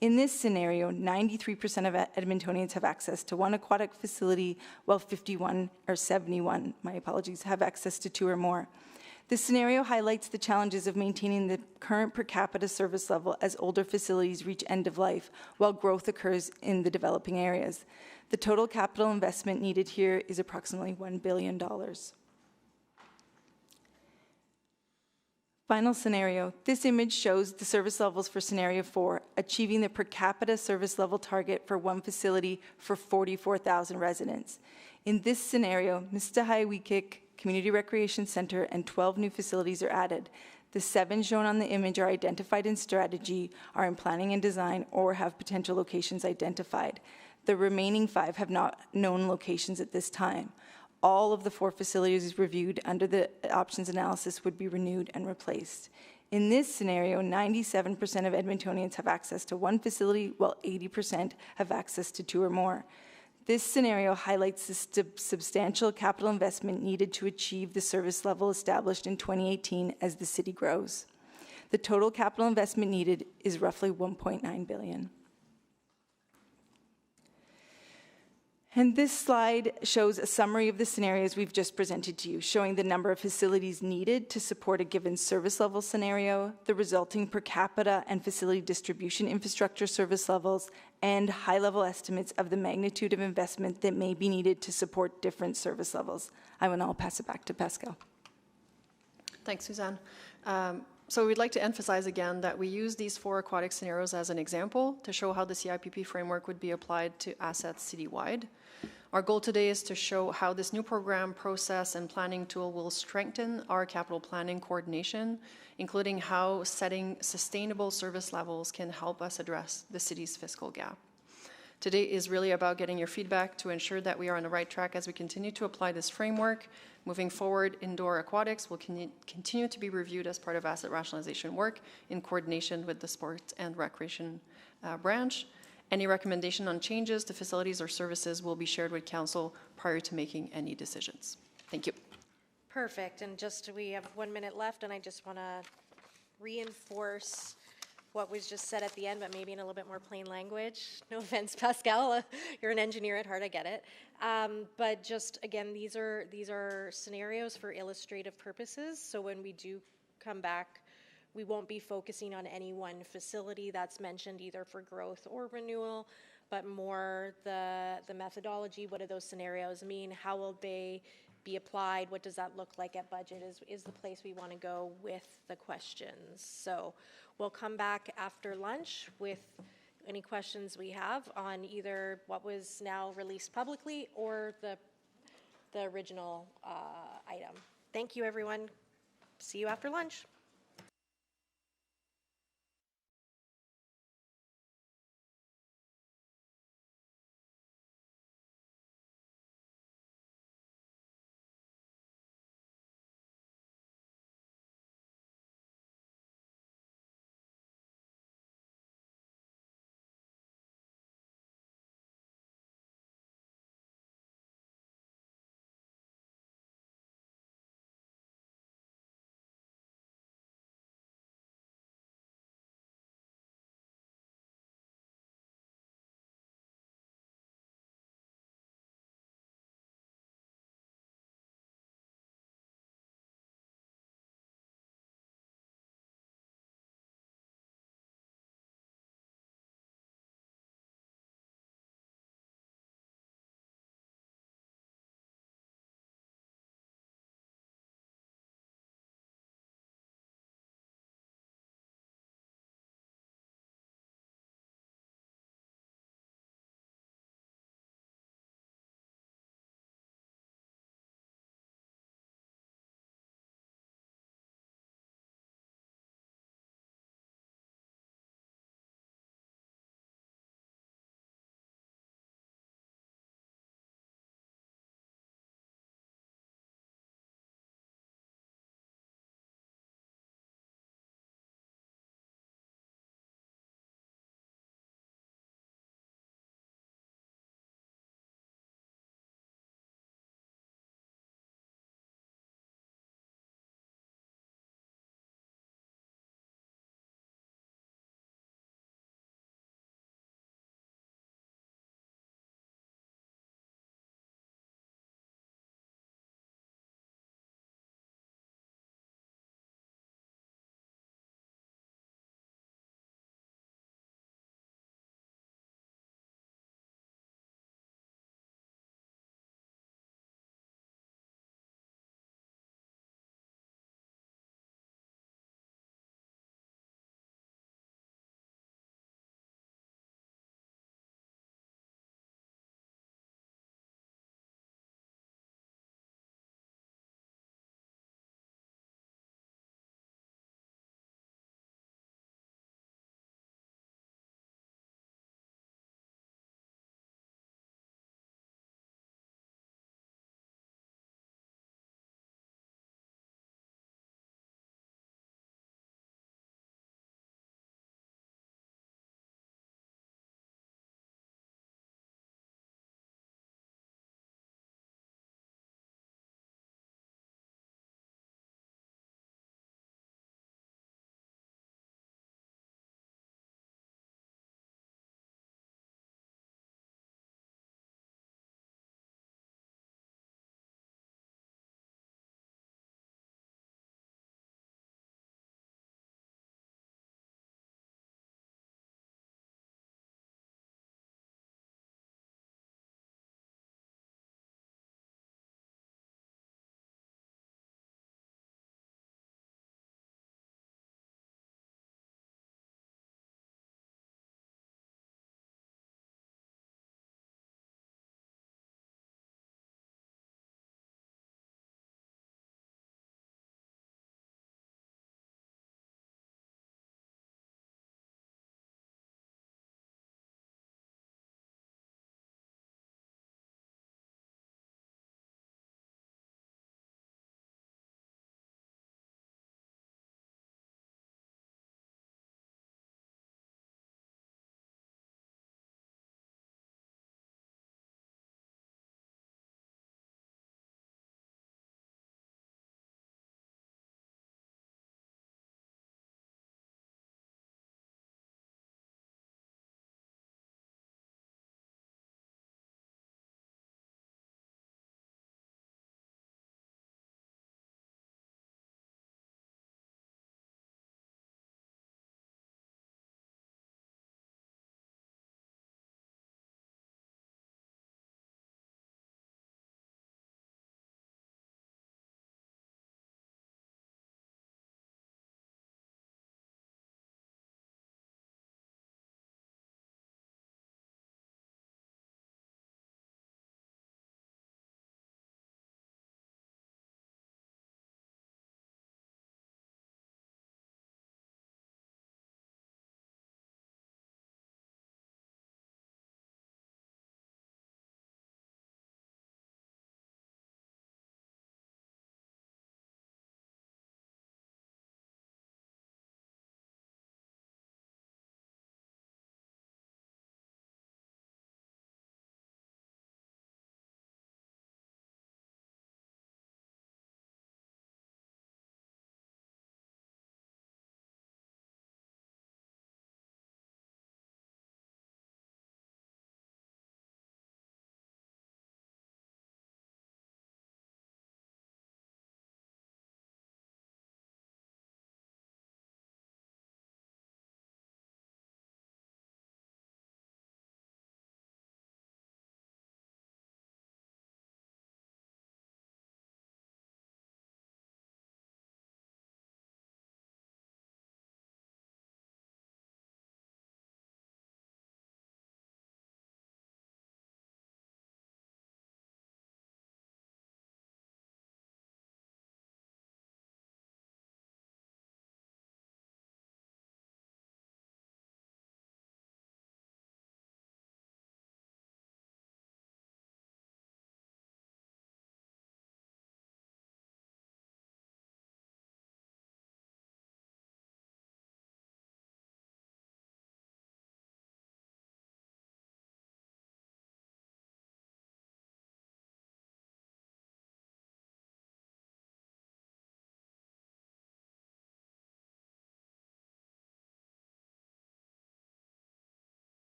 In this scenario, 93% of Edmontonians have access to 1 aquatic facility, while 71, have access to 2 or more. This scenario highlights the challenges of maintaining the current per capita service level as older facilities reach end of life, while growth occurs in the developing areas. The total capital investment needed here is approximately $1 billion. Final scenario. This image shows the service levels for scenario 4, achieving the per capita service level target for 1 facility for 44,000 residents. In this scenario, Mistahai-Weekik Community Recreation Center and 12 new facilities are added. The 7 shown on the image are identified in strategy, are in planning and design, or have potential locations identified. The remaining 5 have not known locations at this time. All of the 4 facilities reviewed under the options analysis would be renewed and replaced. In this scenario, 97% of Edmontonians have access to 1 facility, while 80% have access to 2 or more. This scenario highlights the substantial capital investment needed to achieve the service level established in 2018 as the city grows. The total capital investment needed is roughly $1.9 billion. And this slide shows a summary of the scenarios we've just presented to you, showing the number of facilities needed to support a given service level scenario, the resulting per capita and facility distribution infrastructure service levels, and high-level estimates of the magnitude of investment that may be needed to support different service levels. I will now pass it back to Pascal. Thanks, Suzanne. So we'd like to emphasize again that we use these 4 aquatic scenarios as an example to show how the CIPP framework would be applied to assets citywide. Our goal today is to show how this new program, process, and planning tool will strengthen our capital planning coordination, including how setting sustainable service levels can help us address the city's fiscal gap. Today is really about getting your feedback to ensure that we are on the right track as we continue to apply this framework. Moving forward, indoor aquatics will continue to be reviewed as part of asset rationalization work in coordination with the sports and recreation branch. Any recommendation on changes to facilities or services will be shared with council prior to making any decisions. Thank you. Perfect. And we have 1 minute left, and I just want to reinforce what was just said at the end, but maybe in a little bit more plain language. No offense, Pascal, you're an engineer at heart, I get it. But just, again, these are scenarios for illustrative purposes, so when we do come back, we won't be focusing on any one facility that's mentioned either for growth or renewal, but more the methodology. What do those scenarios mean? How will they be applied? What does that look like at budget is the place we want to go with the questions. So we'll come back after lunch with any questions we have on either what was now released publicly or the original item. Thank you, everyone. See you after lunch.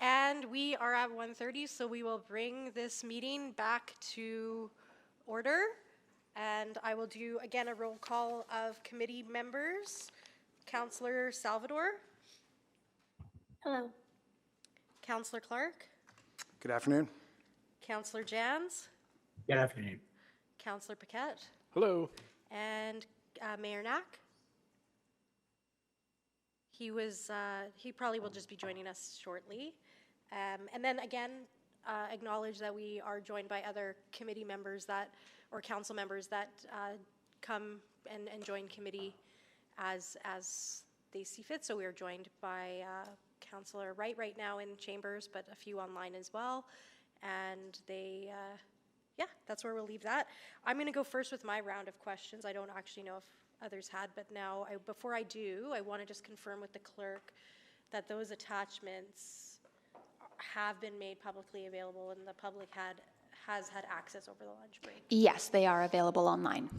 And we are at 1:30, so we will bring this meeting back to order. And I will do, again, a roll call of committee members. Councillor Salvador. Hello. Councillor Clark. Good afternoon. Councillor Jans. Good afternoon. Councillor Paquette. Hello. And Mayor Knack. He probably will just be joining us shortly. And then again, acknowledge that we are joined by other committee members or council members that come and join committee as they see fit. So we are joined by Councillor Wright right now in chambers, but a few online as well. And yeah, that's where we'll leave that. I'm going to go first with my round of questions. I don't actually know if others had, but now before I do, I want to just confirm with the clerk that those attachments have been made publicly available and the public has had access over the lunch break. Yes, they are available online.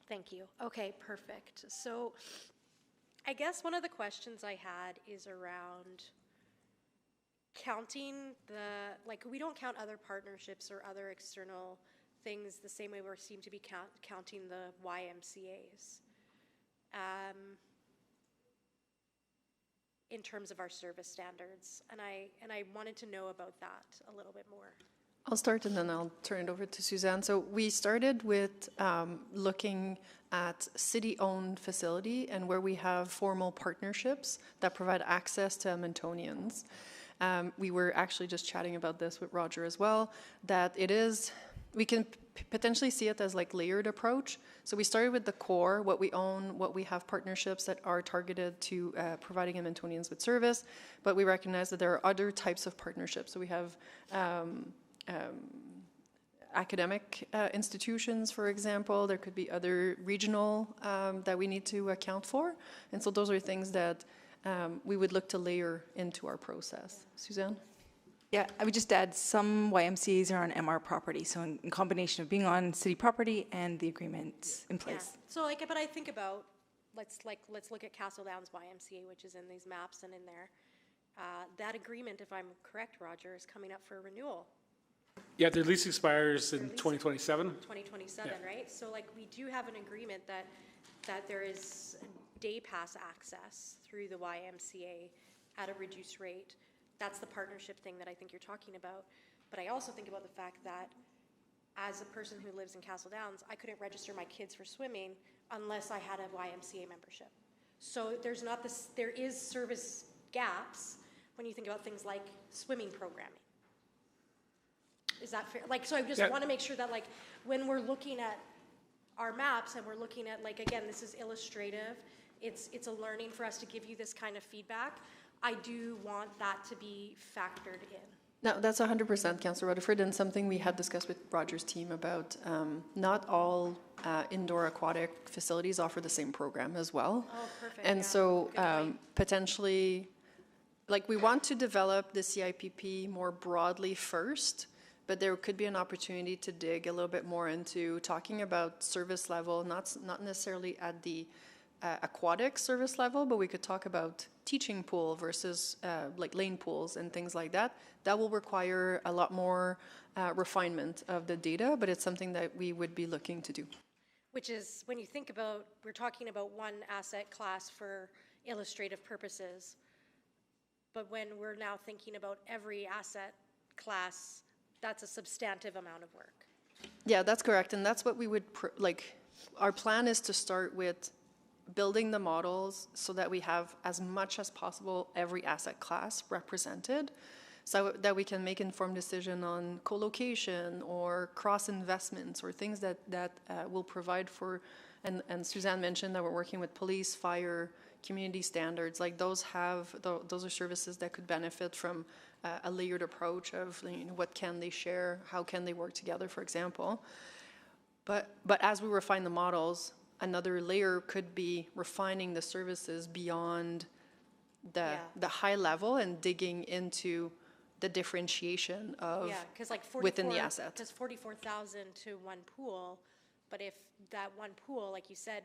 Thank you. Okay, perfect. So I guess one of the questions I had is around counting we don't count other partnerships or other external things the same way we seem to be counting the YMCAs in terms of our service standards. And I wanted to know about that a little bit more. I'll start and then I'll turn it over to Suzanne. So we started with looking at city-owned facility and where we have formal partnerships that provide access to Edmontonians. We were actually just chatting about this with Roger as well, that we can potentially see it as like layered approach. So we started with the core, what we own, what we have partnerships that are targeted to providing Edmontonians with service, but we recognize that there are other types of partnerships. So we have academic institutions, for example. There could be other regional that we need to account for. And so those are things that we would look to layer into our process. Suzanne? Yeah, I would just add some YMCAs are on MR property, so in combination of being on city property and the agreements in place. Yeah. So but I think about, let's look at Castle Downs YMCA, which is in these maps and in there. That agreement, if I'm correct, Roger, is coming up for renewal. Yeah, their lease expires in 2027. 2027, yeah. Right? So we do have an agreement that there is day pass access through the YMCA at a reduced rate. That's the partnership thing that I think you're talking about. But I also think about the fact that as a person who lives in Castle Downs, I couldn't register my kids for swimming unless I had a YMCA membership. So there is service gaps when you think about things like swimming programming. Is that fair? So I just want to make sure that when we're looking at our maps and we're looking at again, this is illustrative. It's a learning for us to give you this kind of feedback. I do want that to be factored in. No, that's 100%, Councillor Rutherford, and something we had discussed with Roger's team about not all indoor aquatic facilities offer the same program as well. Oh, perfect. And yeah. so potentially, we want to develop the CIPP more broadly first, but there could be an opportunity to dig a little bit more into talking about service level, not necessarily at the aquatic service level, but we could talk about teaching pool versus lane pools and things like that. That will require a lot more refinement of the data, but it's something that we would be looking to do. Which is, when you think about, we're talking about one asset class for illustrative purposes, but when we're now thinking about every asset class, that's a substantive amount of work. Yeah, that's correct, and that's what we would, our plan is to start with building the models so that we have as much as possible every asset class represented so that we can make informed decision on co-location or cross investments or things that will provide for, and Suzanne mentioned that we're working with police, fire, community standards, those are services that could benefit from a layered approach of what can they share, how can they work together, for example. But as we refine the models, another layer could be refining the services beyond the high level and digging into the differentiation of within the asset. Because 44,000 to one pool, but if that one pool, like you said,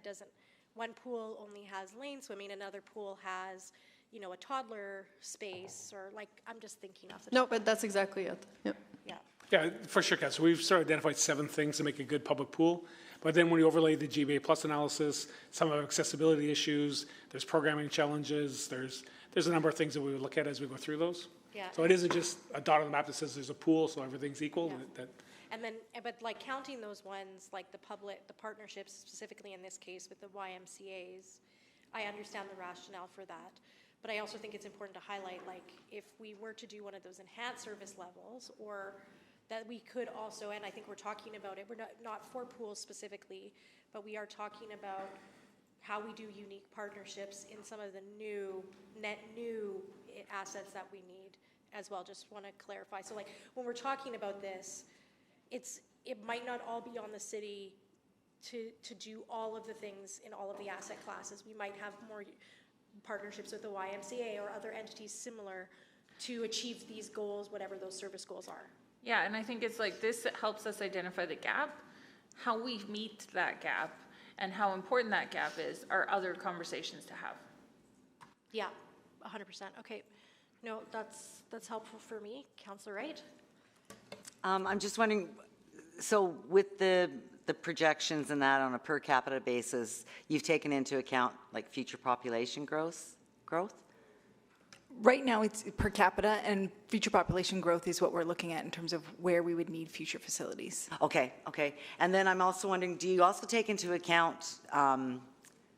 one pool only has lane swimming, another pool has you know, a toddler space, or like, I'm just thinking off the No, top. but that's exactly it. Yeah. Yeah, Yeah, for sure, Council. We've sort of identified 7 things to make a good public pool. But then when you overlay the GBA plus analysis, some of accessibility issues, there's programming challenges, there's a number of things that we would look at as we go through those. Yeah. So it isn't just a dot on the map that says there's a pool, so everything's equal. Yeah. That and then, but like counting those ones, like the partnerships, specifically in this case with the YMCA's, I understand the rationale for that. But I also think it's important to highlight, like, if we were to do one of those enhanced service levels, or that we could also, and I think we're talking about it, we're not for pools specifically, but we are talking about how we do unique partnerships in some of the net new assets that we need as well. Just want to clarify. So like, when we're talking about this, it might not all be on the city to do all of the things in all of the asset classes. We might have more partnerships with the YMCA or other entities similar to achieve these goals, whatever those service goals are. Yeah, and I think it's like this helps us identify the gap, how we meet that gap, and how important that gap is are other conversations to have. Yeah, 100%. Okay, no, that's helpful for me. Councillor Wright? I'm just wondering, so with the projections and that on a per capita basis, you've taken into account like future population growth? Right now, it's per capita, and future population growth is what we're looking at in terms of where we would need future facilities. Okay. And then I'm also wondering, do you also take into account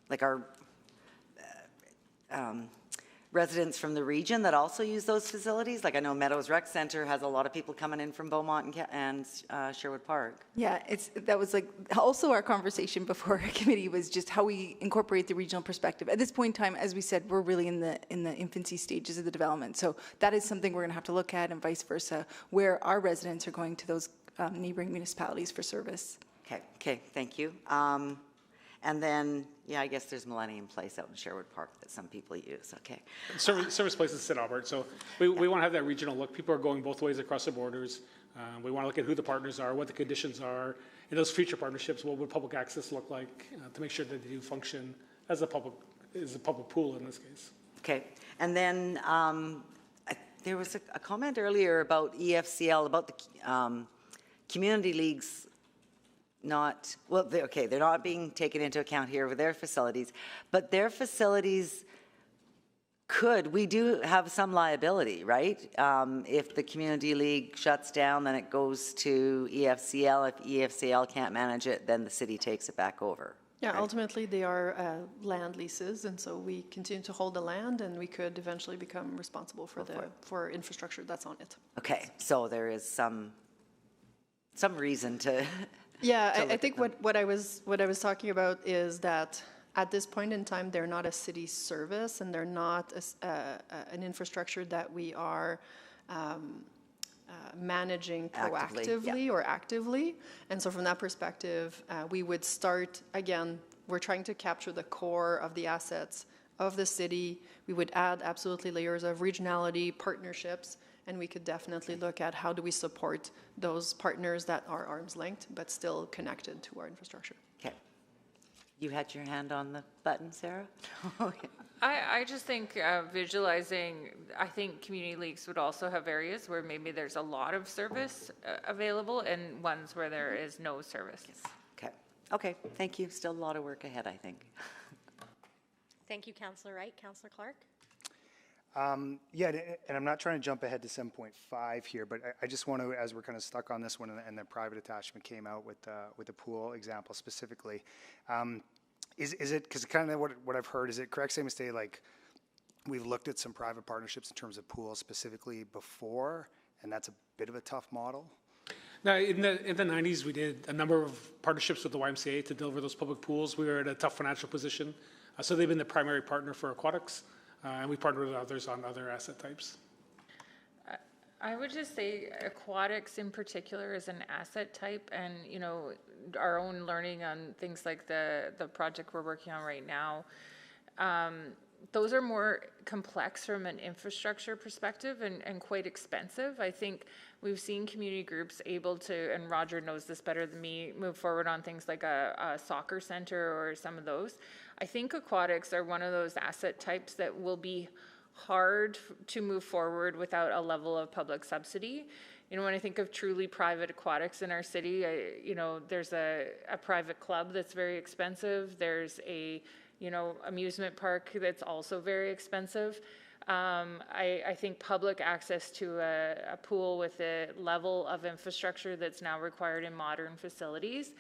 like our residents from the region that also use those facilities? Like I know Meadows Rec Center has a lot of people coming in from Beaumont and Sherwood Park. Yeah, that was like also our conversation before our committee was just how we incorporate the regional perspective. At this point in time, as we said, we're really in the infancy stages of the development. So that is something we're going to have to look at, and vice versa, where our residents are going to those neighboring municipalities for service. Okay, thank you. And then, yeah, I guess there's Millennium Place out in Sherwood Park that some people use, okay. service places St. Albert. So we want to have that regional look. People are going both ways across the borders. We want to look at who the partners are, what the conditions are. In those future partnerships, what would public access look like to make sure that they do function as a public pool in this case. Okay, and then there was a comment earlier about EFCL, about the community leagues they're not being taken into account here with their facilities, but their facilities we do have some liability, right? If the community league shuts down, then it goes to EFCL. If EFCL can't manage it, then the city takes it back over. Yeah, right? ultimately they are land leases, and so we continue to hold the land, and we could eventually become responsible for infrastructure that's on it. Okay, so there is some reason to. Yeah, I think what I was talking about is that at this point in time, they're not a city service, and they're not an infrastructure that we are managing proactively or actively. And so from that perspective, we would start, again, we're trying to capture the core of the assets of the city. We would add absolutely layers of regionality, partnerships, and we could definitely look at how do we support those partners that are arm's length but still connected to our infrastructure. Okay. You had your hand on the button, Sarah? I just think visualizing, I think community leagues would also have areas where maybe there's a lot of service available and ones where there is no service. Yes. Okay, thank you. Still a lot of work ahead, I think. Thank you, Councillor Wright. Councillor Clark? Yeah, and I'm not trying to jump ahead to 7.5 here, but I just want to, as we're kind of stuck on this one, and the private attachment came out with the pool example specifically, is it, because kind of what I've heard, is it correct saying to say, like, we've looked at some private partnerships in terms of pools specifically before, and that's a bit of a tough model? Now, in the 90s, we did a number of partnerships with the YMCA to deliver those public pools. We were in a tough financial position, so they've been the primary partner for aquatics. And we partner with others on other asset types. I would just say aquatics in particular is an asset type, and our own learning on things like the project we're working on right now, those are more complex from an infrastructure perspective and quite expensive. I think we've seen community groups able to, and Roger knows this better than me, move forward on things like a soccer center or some of those. I think aquatics are one of those asset types that will be hard to move forward without a level of public subsidy. You know, when I think of truly private aquatics in our city, you know, there's a private club that's very expensive. There's a, you know, amusement park that's also very expensive. I think public access to a pool with the level of infrastructure that's now required in modern facilities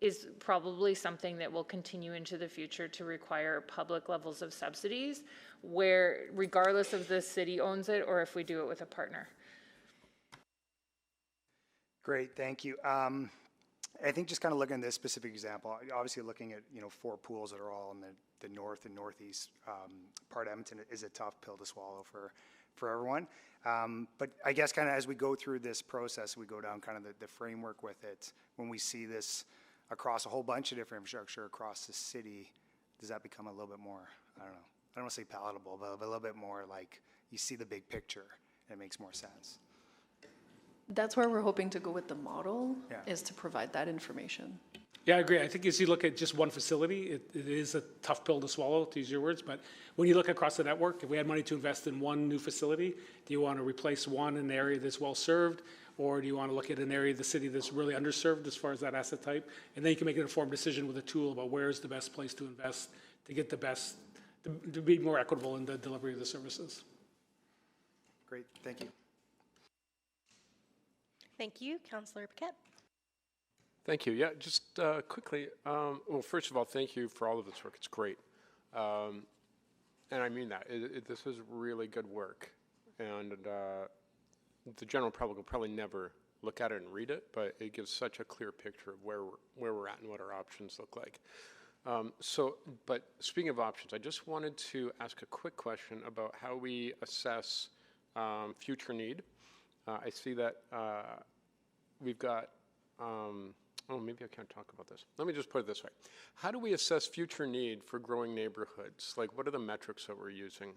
is probably something that will continue into the future to require public levels of subsidies, where regardless of the city owns it or if we do it with a partner. Great, thank you. I think just kind of looking at this specific example, obviously looking at, you know, 4 pools that are all in the north and northeast part of Edmonton is a tough pill to swallow for everyone. But I guess kind of as we go through this process, we go down kind of the framework with it, when we see this across a whole bunch of different infrastructure across the city, does that become a little bit more, I don't know, I don't want to say palatable, but a little bit more like you see the big picture and it makes more sense? That's where we're hoping to go with the model, Yeah. is to provide that information. Yeah, I agree. I think as you look at just one facility, it is a tough pill to swallow, to use your words, but when you look across the network, if we had money to invest in one new facility, do you want to replace one in an area that's well-served, or do you want to look at an area of the city that's really underserved as far as that asset type? And then you can make an informed decision with a tool about where's the best place to invest to get the best, to be more equitable in the delivery of the services. Great, thank you. Thank you, Councillor Paquette. Thank you. Yeah, just quickly, well, first of all, thank you for all of this work. It's great. And I mean that. This is really good work. And the general public will probably never look at it and read it, but it gives such a clear picture of where we're at and what our options look like. But speaking of options, I just wanted to ask a quick question about how we assess future need. I see that we've got, maybe I can't talk about this. Let me just put it this way. How do we assess future need for growing neighborhoods? Like, what are the metrics that we're using?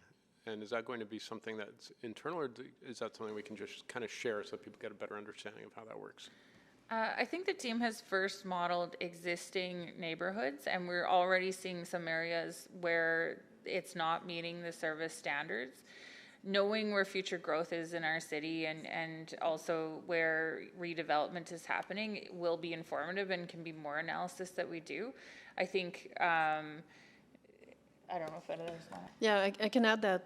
And is that going to be something that's internal, or is that something we can just kind of share so people get a better understanding of how that works? I think the team has first modeled existing neighborhoods, and we're already seeing some areas where it's not meeting the service standards. Knowing where future growth is in our city and also where redevelopment is happening will be informative and can be more analysis that we do. I think, I don't know if others want to. Yeah, I can add that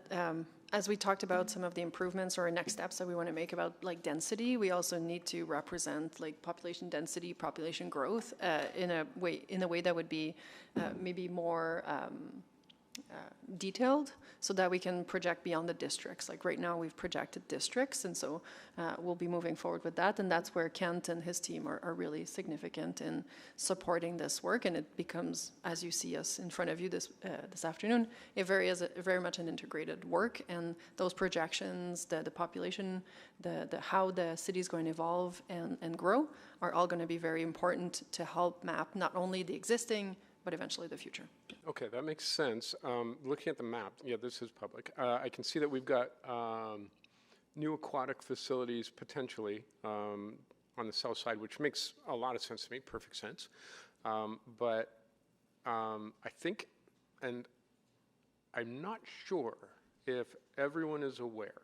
as we talked about some of the improvements or next steps that we want to make about like density, we also need to represent like population density, population growth in a way that would be maybe more detailed, so that we can project beyond the districts. Like right now we've projected districts, and so we'll be moving forward with that, and that's where Kent and his team are really significant in supporting this work, and it becomes, as you see us in front of you this afternoon, very much an integrated work, and those projections, the population, the how the city is going to evolve and grow are all going to be very important to help map not only the existing but eventually the future. Okay, that makes sense. Looking at the map, yeah, this is public. I can see that we've got new aquatic facilities potentially on the south side, which makes a lot of sense to me, perfect sense. But I think, and I'm not sure if everyone is aware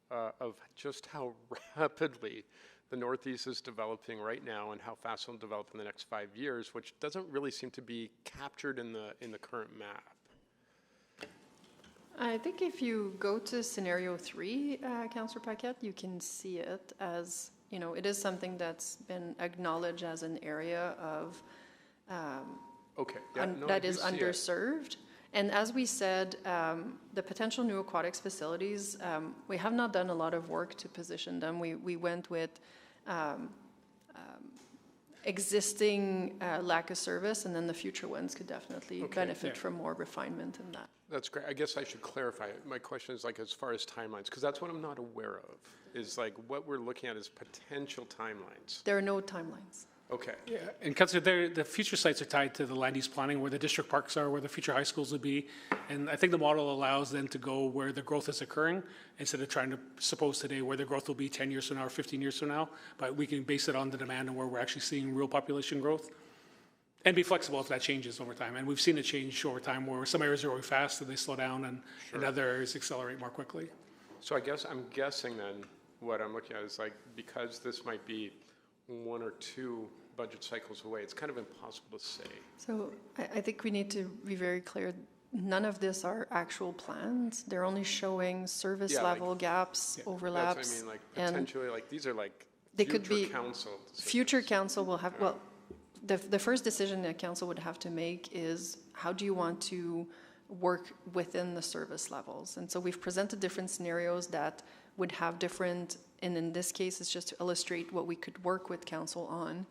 of just how rapidly the Northeast is developing right now and how fast it'll develop in the next 5 years, which doesn't really seem to be captured in the current map. I think if you go to scenario 3, Councillor Paquette, you can see it as, you know, it is something that's been acknowledged as an area of that is underserved. And as we said, the potential new aquatics facilities, we have not done a lot of work to position them. We went with existing lack of service, and then the future ones could definitely benefit from more refinement in that. That's great. I guess I should clarify. My question is like as far as timelines, because that's what I'm not aware of, is like what we're looking at is potential timelines. There are no timelines. Okay. Yeah, and Councillor, the future sites are tied to the land use planning, where the district parks are, where the future high schools would be. And I think the model allows them to go where the growth is occurring, instead of trying to suppose today where the growth will be 10 years from now or 15 years from now. But we can base it on the demand and where we're actually seeing real population growth. and be flexible if that changes over time. And we've seen it change over time where some areas are going fast and they slow down and other areas accelerate more quickly. So I guess I'm guessing then what I'm looking at is like, because this might be 1 or 2 budget cycles away, it's kind of impossible to say. So I think we need to be very clear. None of this are actual plans. They're only showing service level gaps, overlaps. That's what I mean, like potentially, like these are like they could be council decisions. Future council will have, well, the first decision that council would have to make is how do you want to work within the service levels? And so we've presented different scenarios that would have different, and in this case, it's just to illustrate what we could work with council on.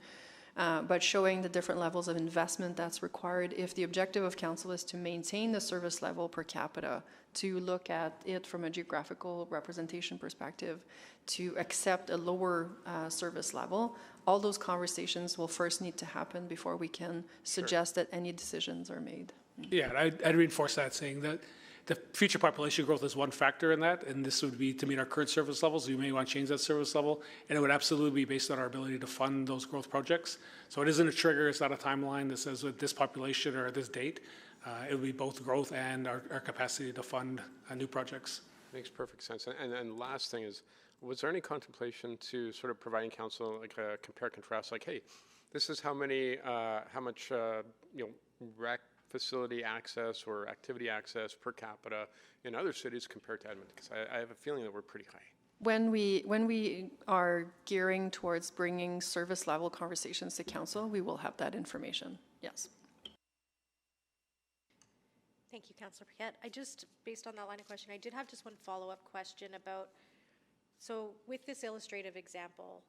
But showing the different levels of investment that's required if the objective of council is to maintain the service level per capita, to look at it from a geographical representation perspective, to accept a lower service level. All those conversations will first need to happen before we can suggest that any decisions are made. Yeah, and I'd reinforce that, saying that the future population growth is one factor in that, and this would be to meet our current service levels. We may want to change that service level, and it would absolutely be based on our ability to fund those growth projects. So it isn't a trigger, it's not a timeline that says with this population or at this date. It would be both growth and our capacity to fund new projects. Makes perfect sense. And last thing is, was there any contemplation to sort of providing council like a compare contrast, like, hey, this is how much rec facility access or activity access per capita in other cities compared to Edmonton? Because I have a feeling that we're pretty high. When we are gearing towards bringing service level conversations to council, we will have that information. Yes. Thank you, Councillor Paquette. Based on that line of questioning, I did have just one follow-up question about, so with this illustrative example,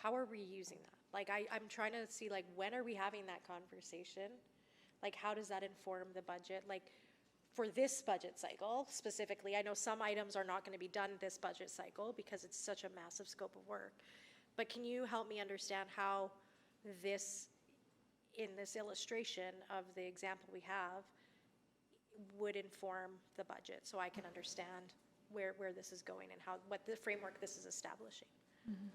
how are we using that? Like, I'm trying to see, like, when are we having that conversation? Like, how does that inform the budget? Like, for this budget cycle specifically, I know some items are not going to be done this budget cycle because it's such a massive scope of work. But can you help me understand how this, in this illustration of the example we have, would inform the budget so I can understand where this is going and what the framework this is establishing? Mm-hmm.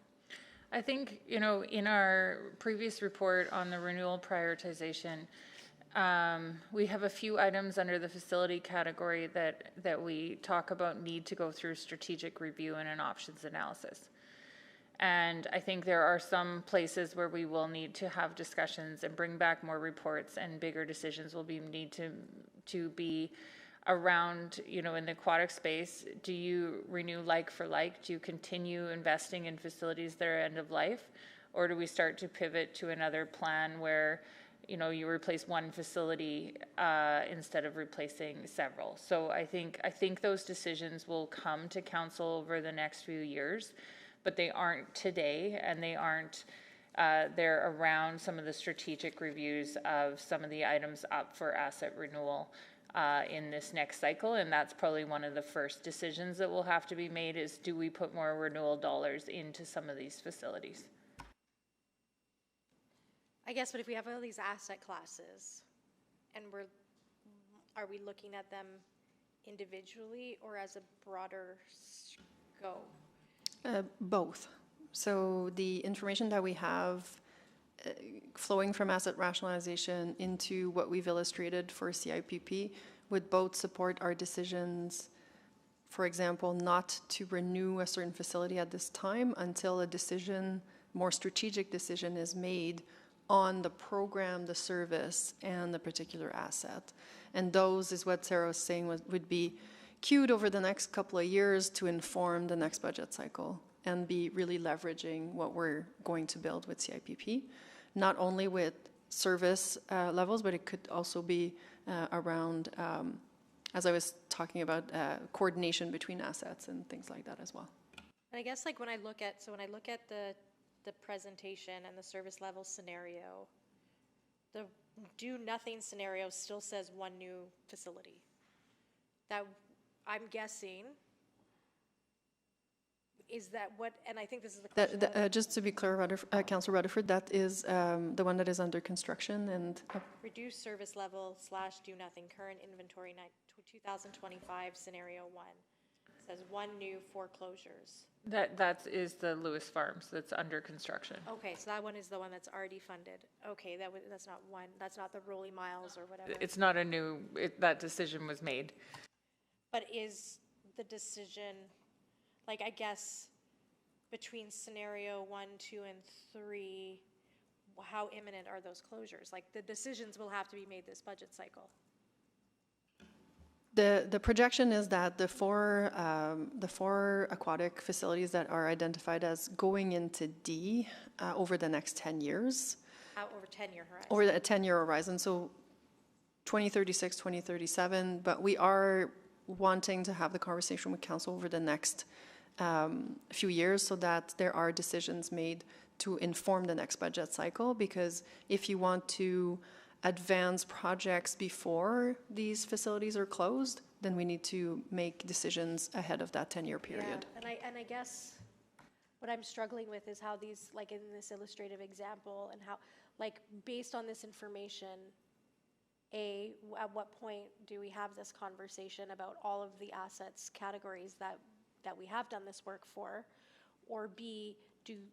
I think, in our previous report on the renewal prioritization, we have a few items under the facility category that we talk about need to go through strategic review and an options analysis. And I think there are some places where we will need to have discussions and bring back more reports, and bigger decisions will need to be around, in the aquatic space. Do you renew like for like? Do you continue investing in facilities that are end of life? Or do we start to pivot to another plan where you replace one facility instead of replacing several? So I think those decisions will come to council over the next few years, but they aren't today, and they aren't they're around some of the strategic reviews of some of the items up for asset renewal in this next cycle. And that's probably one of the first decisions that will have to be made, is do we put more renewal dollars into some of these facilities? I guess, but if we have all these asset classes, and are we looking at them individually or as a broader scope? Both. So the information that we have flowing from asset rationalization into what we've illustrated for CIPP would both support our decisions, for example, not to renew a certain facility at this time until a decision, more strategic decision, is made on the program, the service, and the particular asset. And those is what Sarah was saying would be queued over the next couple of years to inform the next budget cycle and be really leveraging what we're going to build with CIPP, not only with service levels, but it could also be around, as I was talking about, coordination between assets and things like that as well. And I guess, like, when I look at the presentation and the service level scenario, the do nothing scenario still says one new facility. That, I'm guessing, is that what, and I think this is the question. Just to be clear, Councillor Rutherford, that is the one that is under construction and... Reduce service level / do nothing, current inventory 2025 scenario 1. says 1 new, 4 closures. That is the Lewis Farms that's under construction. Okay, so that one is the one that's already funded. Okay, that's not one, that's not the Rolly Miles or whatever. It's not a new, that decision was made. But is the decision, like, I guess, between scenario 1, 2, and 3, how imminent are those closures? Like, the decisions will have to be made this budget cycle. The projection is that the four aquatic facilities that are identified as going into D over the next 10 years. Over 10-year horizon. Over a 10-year horizon, so 2036, 2037, but we are wanting to have the conversation with council over the next few years so that there are decisions made to inform the next budget cycle, because if you want to advance projects before these facilities are closed, then we need to make decisions ahead of that 10-year period. Yeah, and I guess what I'm struggling with is how these, like in this illustrative example, and how, like, based on this information, at what point do we have this conversation about all of the assets categories that we have done this work for? Or B,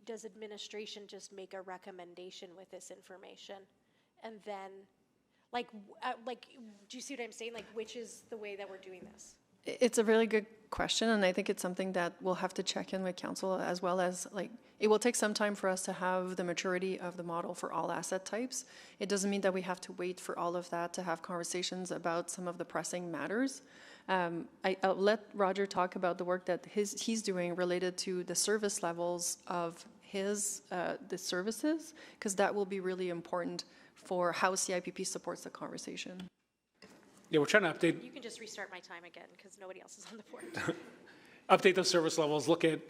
does administration just make a recommendation with this information? And then, like, do you see what I'm saying? Like, which is the way that we're doing this? It's a really good question, and I think it's something that we'll have to check in with council, as well as, like, it will take some time for us to have the maturity of the model for all asset types. It doesn't mean that we have to wait for all of that to have conversations about some of the pressing matters. I'll let Roger talk about the work that he's doing related to the service levels of the services, because that will be really important for how CIPP supports the conversation. Yeah, we're trying to update. You can just restart my time again because nobody else is on the board. Update those service levels, look at,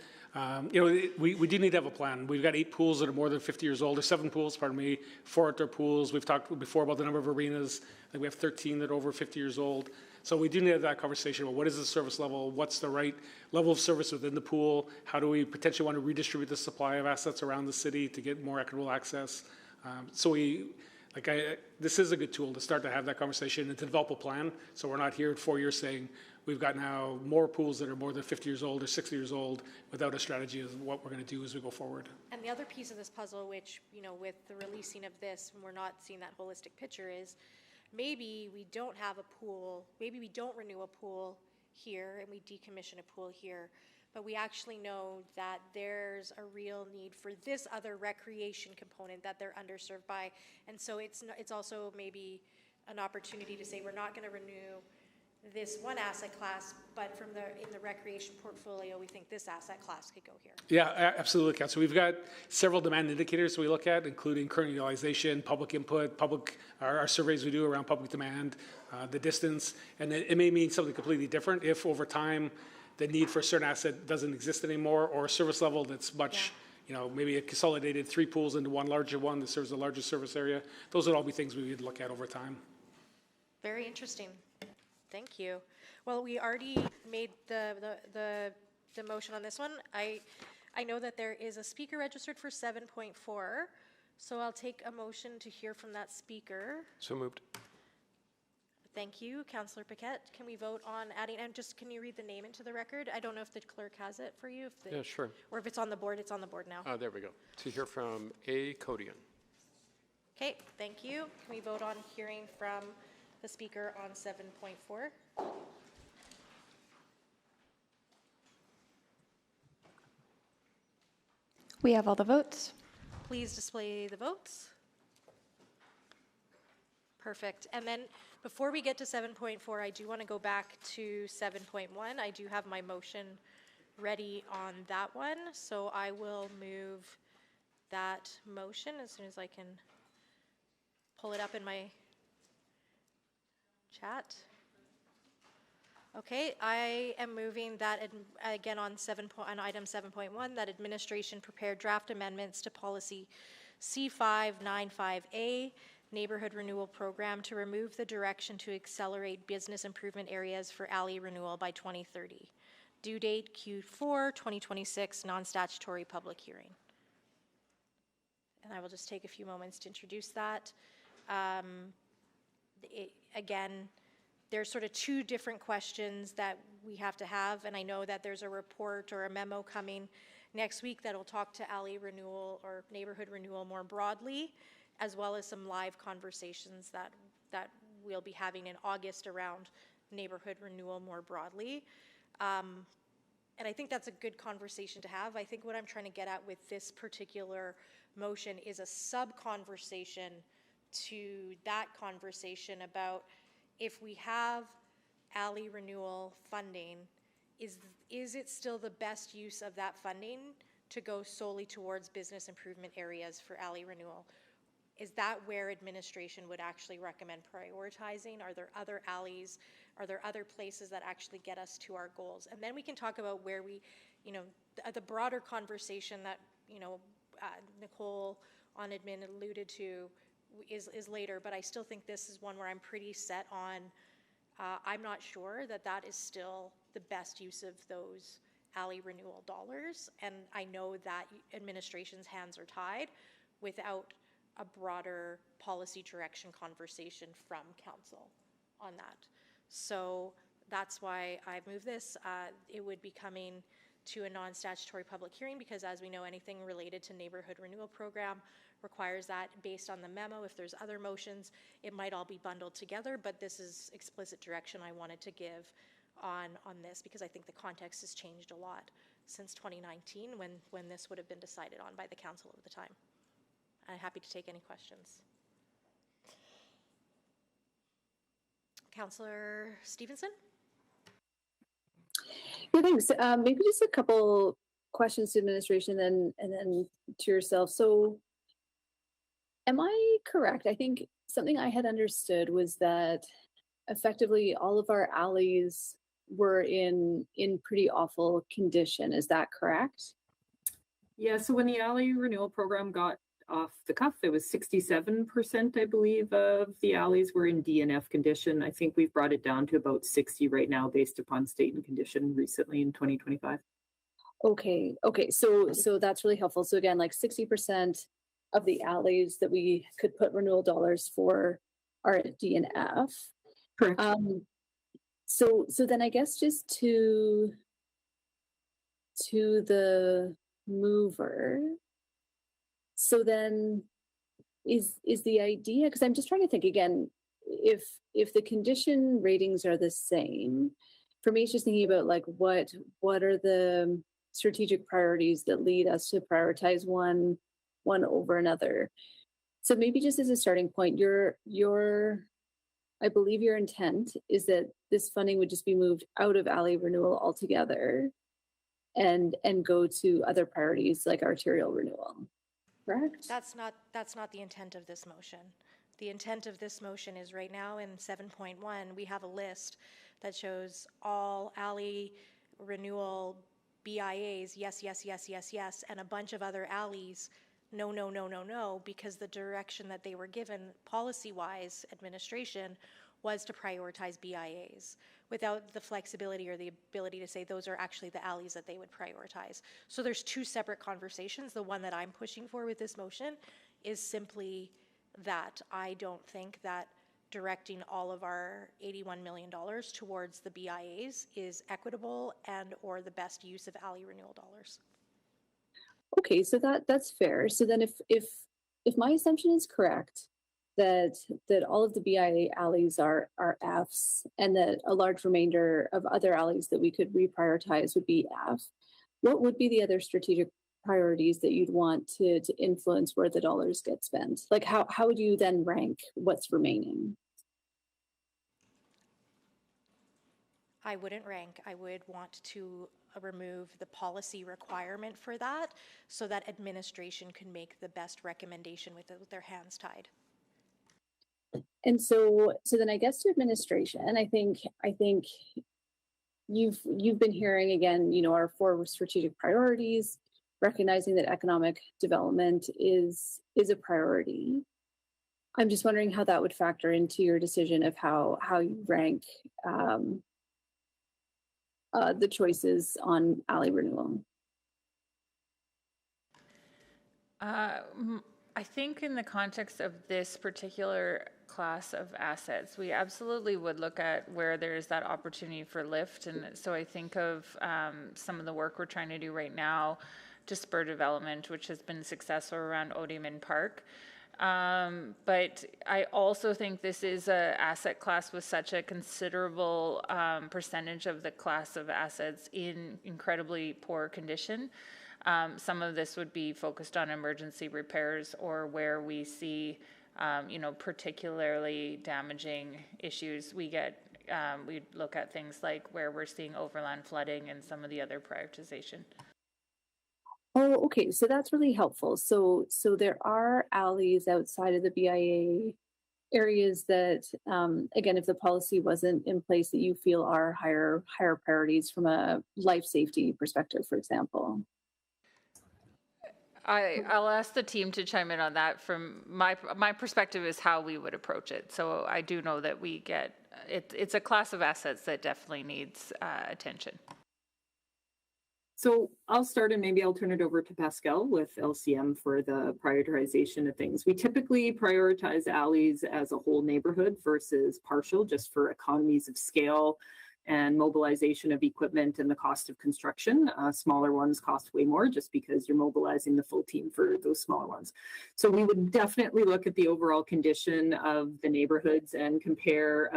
we do need to have a plan. We've got 8 pools that are more than 50 years old, or 7 pools, pardon me, 4 outdoor pools. We've talked before about the number of arenas. I think we have 13 that are over 50 years old. So we do need to have that conversation about what is the service level, what's the right level of service within the pool, how do we potentially want to redistribute the supply of assets around the city to get more equitable access. This is a good tool to start to have that conversation and to develop a plan, so we're not here in 4 years saying we've got now more pools that are more than 50 years old or 60 years old without a strategy of what we're going to do as we go forward. And the other piece of this puzzle, which, with the releasing of this, when we're not seeing that holistic picture, is maybe we don't have a pool, maybe we don't renew a pool here and we decommission a pool here, but we actually know that there's a real need for this other recreation component that they're underserved by. And so it's also maybe an opportunity to say we're not going to renew this one asset class, but in the recreation portfolio, we think this asset class could go here. Yeah, absolutely, Councilor. We've got several demand indicators we look at, including current utilization, public input, our surveys we do around public demand, the distance, and it may mean something completely different if over time the need for a certain asset doesn't exist anymore, or a service level that's much, maybe a consolidated 3 pools into one larger one that serves a larger service area. Those would all be things we would look at over time. Very interesting. Thank you. Well, we already made the motion on this one. I know that there is a speaker registered for 7.4, so I'll take a motion to hear from that speaker. So moved. Thank you, Councillor Paquette. Can we vote on adding, and just can you read the name into the record? I don't know if the clerk has it for you. Yeah, sure. Or if it's on the board, it's on the board now. There we go. To hear from A. Codian. Okay, thank you. Can we vote on hearing from the speaker on 7.4? We have all the votes. Please display the votes. Perfect. And then before we get to 7.4, I do want to go back to 7.1. I do have my motion ready on that one, so I will move that motion as soon as I can pull it up in my chat. Okay, I am moving that, again on item 7.1, that administration prepare draft amendments to policy C595A, neighborhood renewal program, to remove the direction to accelerate business improvement areas for alley renewal by 2030. Due date Q4 2026, non-statutory public hearing. And I will just take a few moments to introduce that. Again, there's sort of two different questions that we have to have, and I know that there's a report or a memo coming next week that'll talk to alley renewal or neighborhood renewal more broadly, as well as some live conversations that we'll be having in August around neighborhood renewal more broadly. And I think that's a good conversation to have. I think what I'm trying to get at with this particular motion is a sub-conversation to that conversation about if we have alley renewal funding, is it still the best use of that funding to go solely towards business improvement areas for alley renewal? Is that where administration would actually recommend prioritizing? Are there other alleys? Are there other places that actually get us to our goals? And then we can talk about where we, the broader conversation that, Nicole on admin alluded to is later, but I still think this is one where I'm pretty set on, I'm not sure that that is still the best use of those alley renewal dollars. And I know that administration's hands are tied without a broader policy direction conversation from council on that. So that's why I've moved this. It would be coming to a non-statutory public hearing because, as we know, anything related to neighborhood renewal program requires that based on the memo. If there's other motions, it might all be bundled together, but this is explicit direction I wanted to give on this because I think the context has changed a lot since 2019 when this would have been decided on by the council at the time. I'm happy to take any questions. Councillor Stevenson? Yeah, thanks. Maybe just a couple questions to administration and then to yourself. So am I correct? I think something I had understood was that effectively all of our alleys were in pretty awful condition. Is that correct? Yeah, so when the alley renewal program got off the cuff, it was 67%, I believe, of the alleys were in DNF condition. I think we've brought it down to about 60 right now based upon state and condition recently in 2025. Okay, so that's really helpful. So again, like 60% of the alleys that we could put renewal dollars for are at DNF. Correct. So then I guess just to the mover. So then is the idea, because I'm just trying to think again, if the condition ratings are the same, for me it's just thinking about like what are the strategic priorities that lead us to prioritize one over another. So maybe just as a starting point, your I believe your intent is that this funding would just be moved out of alley renewal altogether and go to other priorities like arterial renewal. Correct? That's not the intent of this motion. The intent of this motion is right now in 7.1, we have a list that shows all alley renewal BIAs, yes, yes, yes, yes, yes, and a bunch of other alleys, no, no, no, no, no, because the direction that they were given policy-wise, administration, was to prioritize BIAs without the flexibility or the ability to say those are actually the alleys that they would prioritize. So there's two separate conversations. The one that I'm pushing for with this motion is simply that I don't think that directing all of our $81 million towards the BIAs is equitable and or the best use of alley renewal dollars. Okay, so that's fair. So then if my assumption is correct, that all of the BIA alleys are Fs and that a large remainder of other alleys that we could reprioritize would be F, what would be the other strategic priorities that you'd want to influence where the dollars get spent? Like how would you then rank what's remaining? I wouldn't rank. I would want to remove the policy requirement for that so that administration can make the best recommendation with their hands tied. And so then I guess to administration, I think you've been hearing again, our 4 strategic priorities, recognizing that economic development is a priority. I'm just wondering how that would factor into your decision of how you rank the choices on alley renewal. I think in the context of this particular class of assets, we absolutely would look at where there's that opportunity for lift. And so I think of some of the work we're trying to do right now to spur development, which has been successful around Odeman Park. But I also think this is an asset class with such a considerable percentage of the class of assets in incredibly poor condition. Some of this would be focused on emergency repairs or where we see, particularly damaging issues. We look at things like where we're seeing overland flooding and some of the other prioritization. Oh, okay. So that's really helpful. So there are alleys outside of the BIA areas that, again, if the policy wasn't in place, that you feel are higher priorities from a life safety perspective, for example. I'll ask the team to chime in on that. From my perspective is how we would approach it. So I do know that we get it's a class of assets that definitely needs attention. So I'll start and maybe I'll turn it over to Pascal with LCM for the prioritization of things. We typically prioritize alleys as a whole neighborhood versus partial, just for economies of scale and mobilization of equipment and the cost of construction. Smaller ones cost way more just because you're mobilizing the full team for those smaller ones. So we would definitely look at the overall condition of the neighborhoods and compare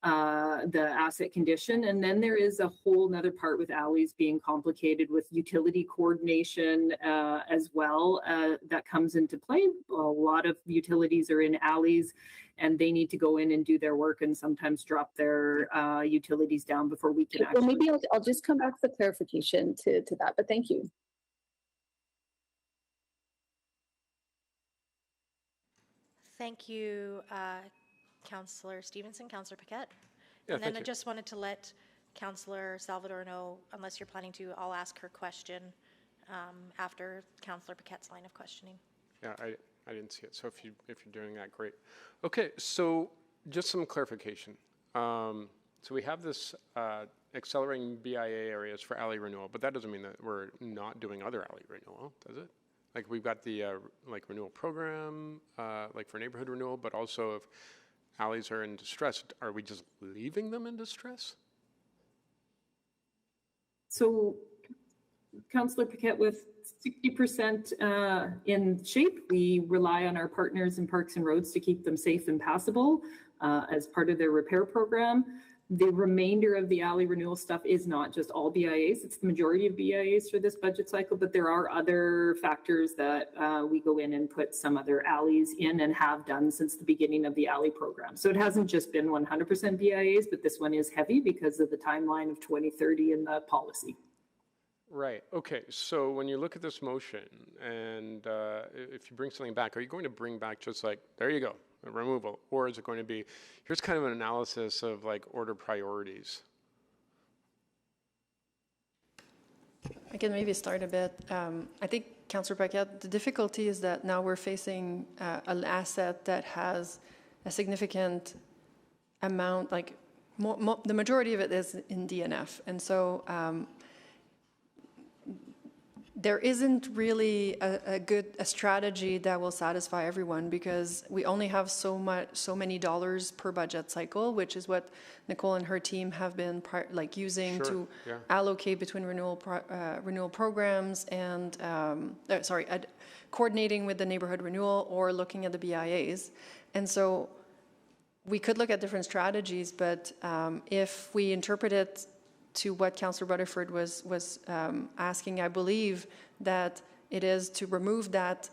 the asset condition. And then there is a whole nother part with alleys being complicated with utility coordination as well that comes into play. A lot of utilities are in alleys and they need to go in and do their work and sometimes drop their utilities down before we can actually. Well, maybe I'll just come back to the clarification to that, but thank you. Thank you, Councillor Stevenson, Councillor Paquette. Yeah, and then I you. just wanted to let Councillor Salvador know, unless you're planning to, I'll ask her question after Councillor Paquette's line of questioning. Yeah, I didn't see it. So if you're doing that, great. Okay, so just some clarification. So we have this accelerating BIA areas for alley renewal, but that doesn't mean that we're not doing other alley renewal, does it? Like we've got the renewal program, like for neighborhood renewal, but also if alleys are in distress, are we just leaving them in distress? So, Councillor Paquette, with 60% in shape, we rely on our partners in Parks and Roads to keep them safe and passable as part of their repair program. The remainder of the alley renewal stuff is not just all BIAs. It's the majority of BIAs for this budget cycle, but there are other factors that we go in and put some other alleys in and have done since the beginning of the alley program. So it hasn't just been 100% BIAs, but this one is heavy because of the timeline of 2030 in the policy. Right, okay, so when you look at this motion and if you bring something back, are you going to bring back just like, there you go, a removal, or is it going to be, here's kind of an analysis of like order priorities? I can maybe start a bit. I think, Councillor Paquette, the difficulty is that now we're facing an asset that has a significant amount, like the majority of it is in DNF. And so there isn't really a strategy that will satisfy everyone because we only have so many dollars per budget cycle, which is what Nicole and her team have been using to allocate between renewal programs and coordinating with the neighborhood renewal or looking at the BIAs. And so we could look at different strategies, but if we interpret it to what Councillor Rutherford was asking, I believe that it is to remove that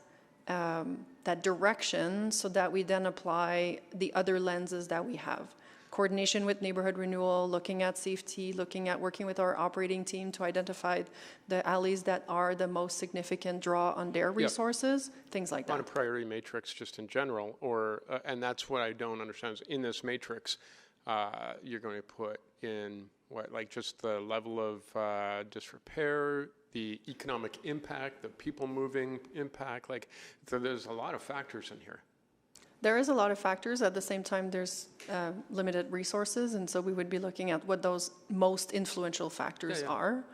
direction so that we then apply the other lenses that we have. Coordination with neighborhood renewal, looking at safety, looking at working with our operating team to identify the alleys that are the most significant draw on their resources, things like that. On a priority matrix just in general, or and that's what I don't understand is in this matrix, you're going to put in what, like just the level of disrepair, the economic impact, the people moving impact, like there's a lot of factors in here. There is a lot of factors. At the same time, there's limited resources, and so we would be looking at what those most influential factors are,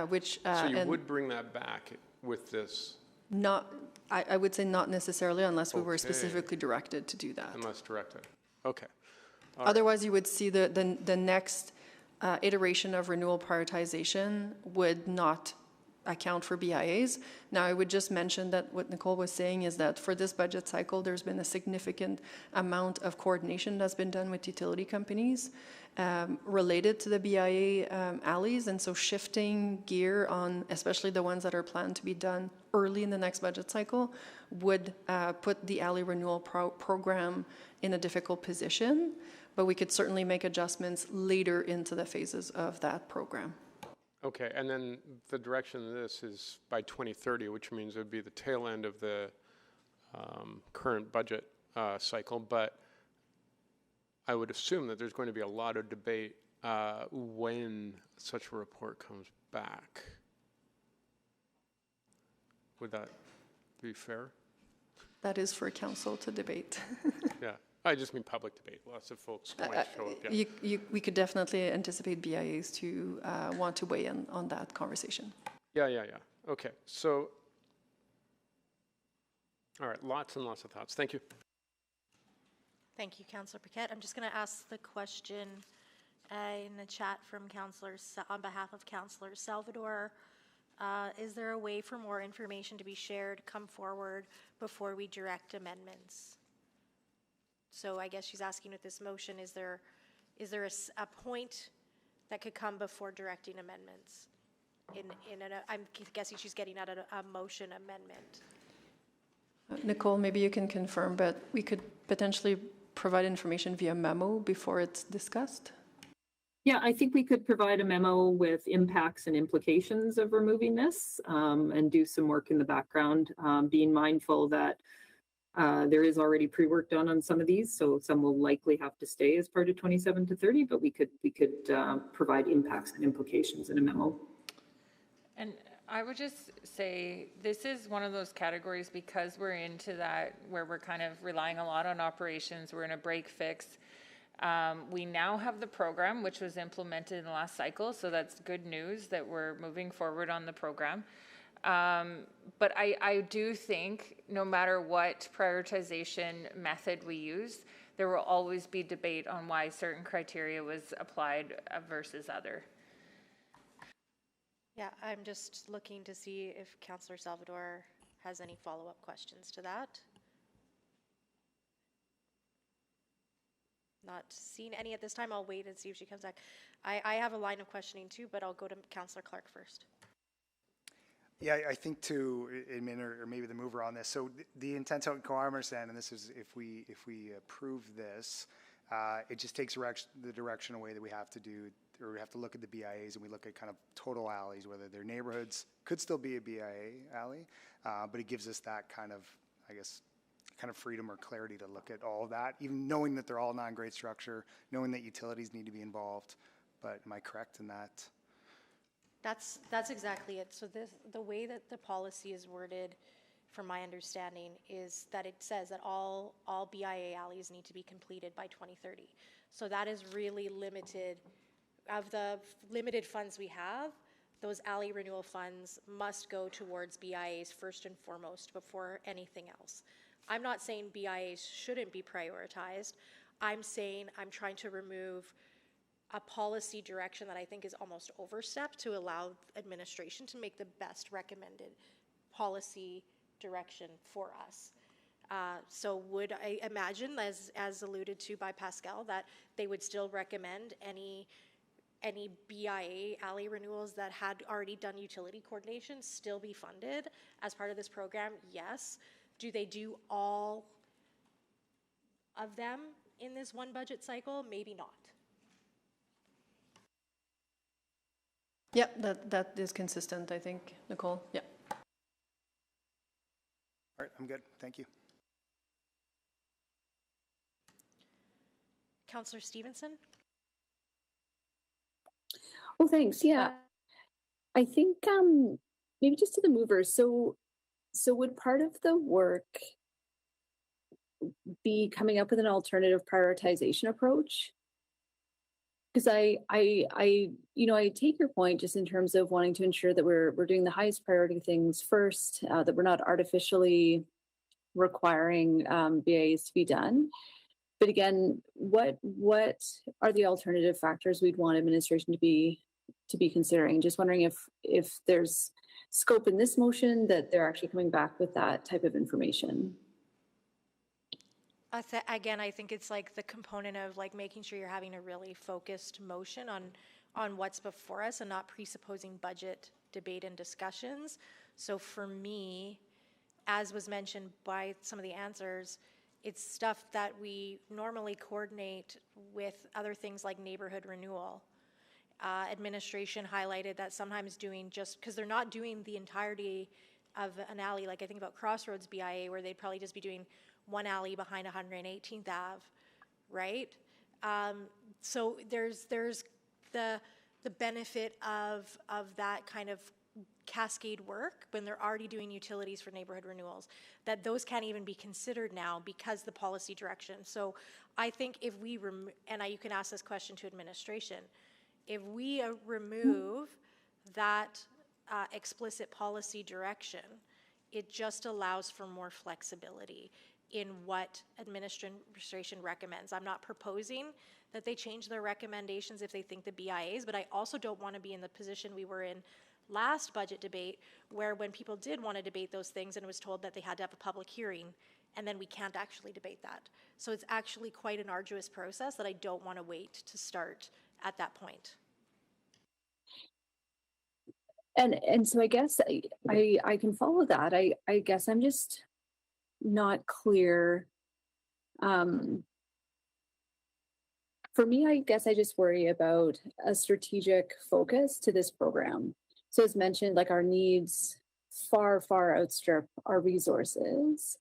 which... so you would bring that back with this? Not... I would say not necessarily unless we were Okay. specifically directed to do that. Unless directed. Okay. Otherwise, you would see the next iteration of renewal prioritization would not account for BIAs. Now, I would just mention that what Nicole was saying is that for this budget cycle, there's been a significant amount of coordination that's been done with utility companies related to the BIA alleys. And so shifting gear on, especially the ones that are planned to be done early in the next budget cycle, would put the alley renewal program in a difficult position. But we could certainly make adjustments later into the phases of that program. Okay, and then the direction of this is by 2030, which means it would be the tail end of the current budget cycle, but I would assume that there's going to be a lot of debate when such a report comes back. Would that be fair? That is for council to debate. Yeah, I just mean public debate. Lots of folks might show up. Yeah. We could definitely anticipate BIAs to want to weigh in on that conversation. Yeah. Okay, so, all right, lots and lots of thoughts. Thank you. Thank you, Councillor Paquette. I'm just going to ask the question in the chat from on behalf of Councillor Salvador. Is there a way for more information to be shared, come forward before we direct amendments? So I guess she's asking with this motion, is there a point that could come before directing amendments? I'm guessing she's getting at a motion amendment. Nicole, maybe you can confirm, but we could potentially provide information via memo before it's discussed? Yeah, I think we could provide a memo with impacts and implications of removing this and do some work in the background, being mindful that there is already pre-work done on some of these, so some will likely have to stay as part of 27 to 30, but we could provide impacts and implications in a memo. And I would just say this is one of those categories because we're into that where we're kind of relying a lot on operations. We're in a break fix. We now have the program, which was implemented in the last cycle, so that's good news that we're moving forward on the program. But I do think no matter what prioritization method we use, there will always be debate on why certain criteria was applied versus other. Yeah, I'm just looking to see if Councillor Salvador has any follow-up questions to that. Not seeing any at this time. I'll wait and see if she comes back. I have a line of questioning too, but I'll go to Councillor Clark first. Yeah, I think to admin or maybe the mover on this. So the intent, how I understand, and this is if we approve this, it just takes the direction away that we have to do, or we have to look at the BIAs and we look at kind of total alleys, whether they're neighborhoods, could still be a BIA alley, but it gives us that kind of, I guess, kind of freedom or clarity to look at all of that, even knowing that they're all non-grade structure, knowing that utilities need to be involved. But am I correct in that? That's exactly it. So the way that the policy is worded, from my understanding, is that it says that all BIA alleys need to be completed by 2030. So that is really limited. Of the limited funds we have, those alley renewal funds must go towards BIAs first and foremost before anything else. I'm not saying BIAs shouldn't be prioritized. I'm saying I'm trying to remove a policy direction that I think is almost overstepped to allow administration to make the best recommended policy direction for us. So would I imagine, as alluded to by Pascal, that they would still recommend any BIA alley renewals that had already done utility coordination still be funded as part of this program? Yes. Do they do all of them in this one budget cycle? Maybe not. Yeah, that is consistent, I think, Nicole. Yeah. All right, I'm good. Thank you. Councillor Stevenson? Well, thanks. Yeah. I think maybe just to the movers. So would part of the work be coming up with an alternative prioritization approach? because I take your point just in terms of wanting to ensure that we're doing the highest priority things first, that we're not artificially requiring BAs to be done. But again, what are the alternative factors we'd want administration to be considering? Just wondering if there's scope in this motion that they're actually coming back with that type of information. Again, I think it's like the component of like making sure you're having a really focused motion on what's before us and not presupposing budget debate and discussions. So for me, as was mentioned by some of the answers, it's stuff that we normally coordinate with other things like neighborhood renewal. Administration highlighted that sometimes doing just, because they're not doing the entirety of an alley, like I think about Crossroads BIA, where they'd probably just be doing one alley behind 118th Ave, right? So there's the benefit of that kind of cascade work when they're already doing utilities for neighborhood renewals, that those can't even be considered now because the policy direction. So I think if we, you can ask this question to administration, if we remove that explicit policy direction, it just allows for more flexibility in what administration recommends. I'm not proposing that they change their recommendations if they think the BIAs, but I also don't want to be in the position we were in last budget debate, where when people did want to debate those things and it was told that they had to have a public hearing, and then we can't actually debate that. So it's actually quite an arduous process that I don't want to wait to start at that point. And so I guess I can follow that. I guess I'm just not clear. For me, I guess I just worry about a strategic focus to this program. So as mentioned, like our needs far, far outstrip our resources.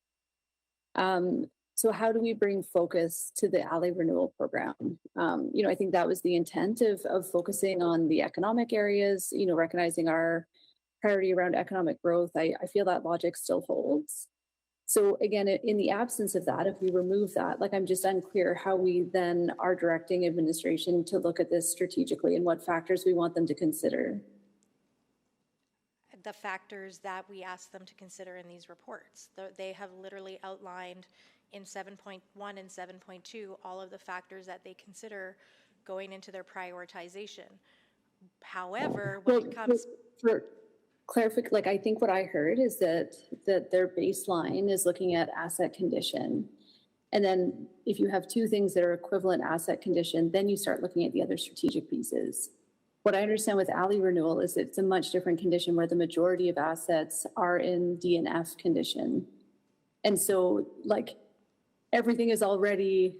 So how do we bring focus to the alley renewal program? I think that was the intent of focusing on the economic areas, recognizing our priority around economic growth. I feel that logic still holds. So again, in the absence of that, if we remove that, like I'm just unclear how we then are directing administration to look at this strategically and what factors we want them to consider. The factors that we ask them to consider in these reports. They have literally outlined in 7.1 and 7.2 all of the factors that they consider going into their prioritization. However, when it comes... For clarification, like I think what I heard is that their baseline is looking at asset condition. And then if you have two things that are equivalent asset condition, then you start looking at the other strategic pieces. What I understand with alley renewal is it's a much different condition where the majority of assets are in D and F condition. And so like everything is already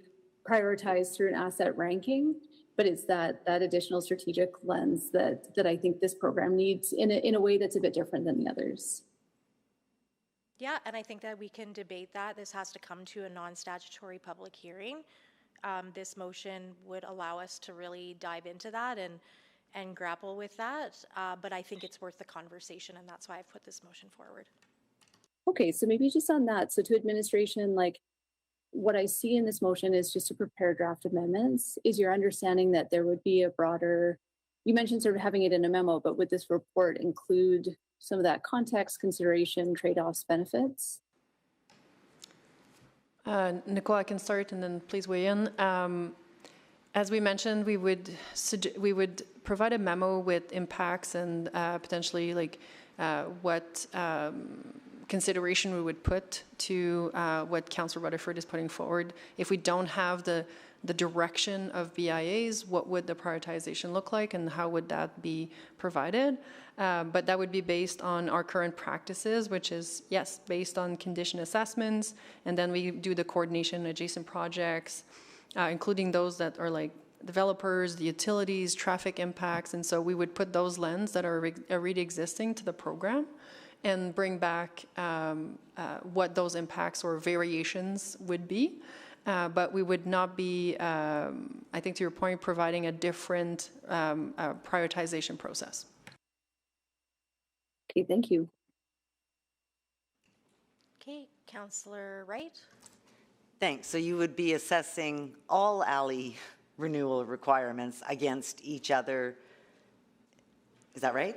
prioritized through an asset ranking, but it's that additional strategic lens that I think this program needs in a way that's a bit different than the others. Yeah, and I think that we can debate that. This has to come to a non-statutory public hearing. This motion would allow us to really dive into that and grapple with that. But I think it's worth the conversation, and that's why I've put this motion forward. Okay, so maybe just on that, so to administration, like what I see in this motion is just to prepare draft amendments. Is your understanding that there would be a broader, you mentioned sort of having it in a memo, but would this report include some of that context, consideration, trade-offs, benefits? Nicole, I can start and then please weigh in. As we mentioned, we would provide a memo with impacts and potentially like what consideration we would put to what Councillor Rutherford is putting forward. If we don't have the direction of BIAs, what would the prioritization look like and how would that be provided? But that would be based on our current practices, which is, yes, based on condition assessments, and then we do the coordination adjacent projects, including those that are like developers, the utilities, traffic impacts, and so we would put those lens that are already existing to the program and bring back what those impacts or variations would be. But we would not be, I think to your point, providing a different prioritization process. Okay, thank you. Okay, Councillor Wright. Thanks. So you would be assessing all alley renewal requirements against each other. Is that right?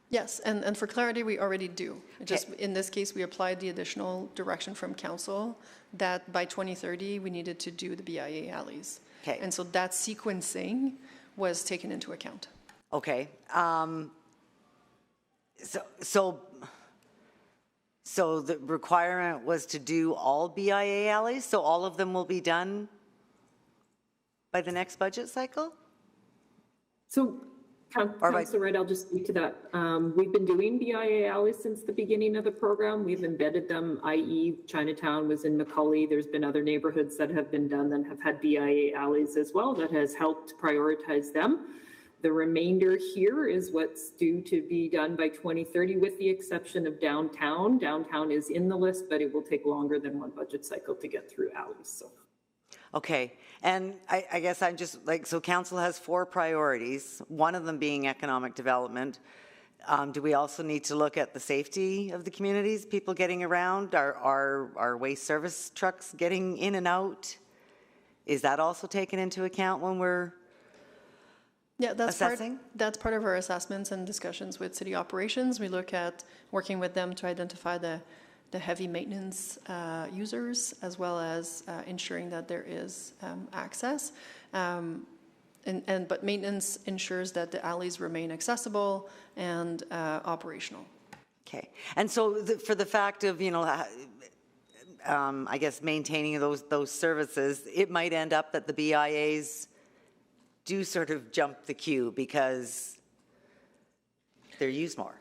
Yes, and for clarity, we already do. Just in this case, we applied the additional direction from council that by 2030, we needed to do the BIA alleys. Okay. And so that sequencing was taken into account. Okay. So the requirement was to do all BIA alleys, so all of them will be done by the next budget cycle? So, Councilor Wright, I'll just speak to that. We've been doing BIA alleys since the beginning of the program. We've embedded them, i.e. Chinatown was in McCully. There's been other neighborhoods that have been done that have had BIA alleys as well. That has helped prioritize them. The remainder here is what's due to be done by 2030, with the exception of downtown. Downtown is in the list, but it will take longer than one budget cycle to get through alleys. So. Okay, and I guess I'm just like, so council has 4 priorities, one of them being economic development. Do we also need to look at the safety of the communities, people getting around, our waste service trucks getting in and out? Is that also taken into account when we're that's part of our assessments and discussions with city operations. We look at working with them to identify the heavy maintenance users, as well as ensuring that there is access. But maintenance ensures that the alleys remain accessible and operational. Okay, and so for the fact of, you know, I guess maintaining those services, it might end up that the BIAs do sort of jump the queue because they're used more.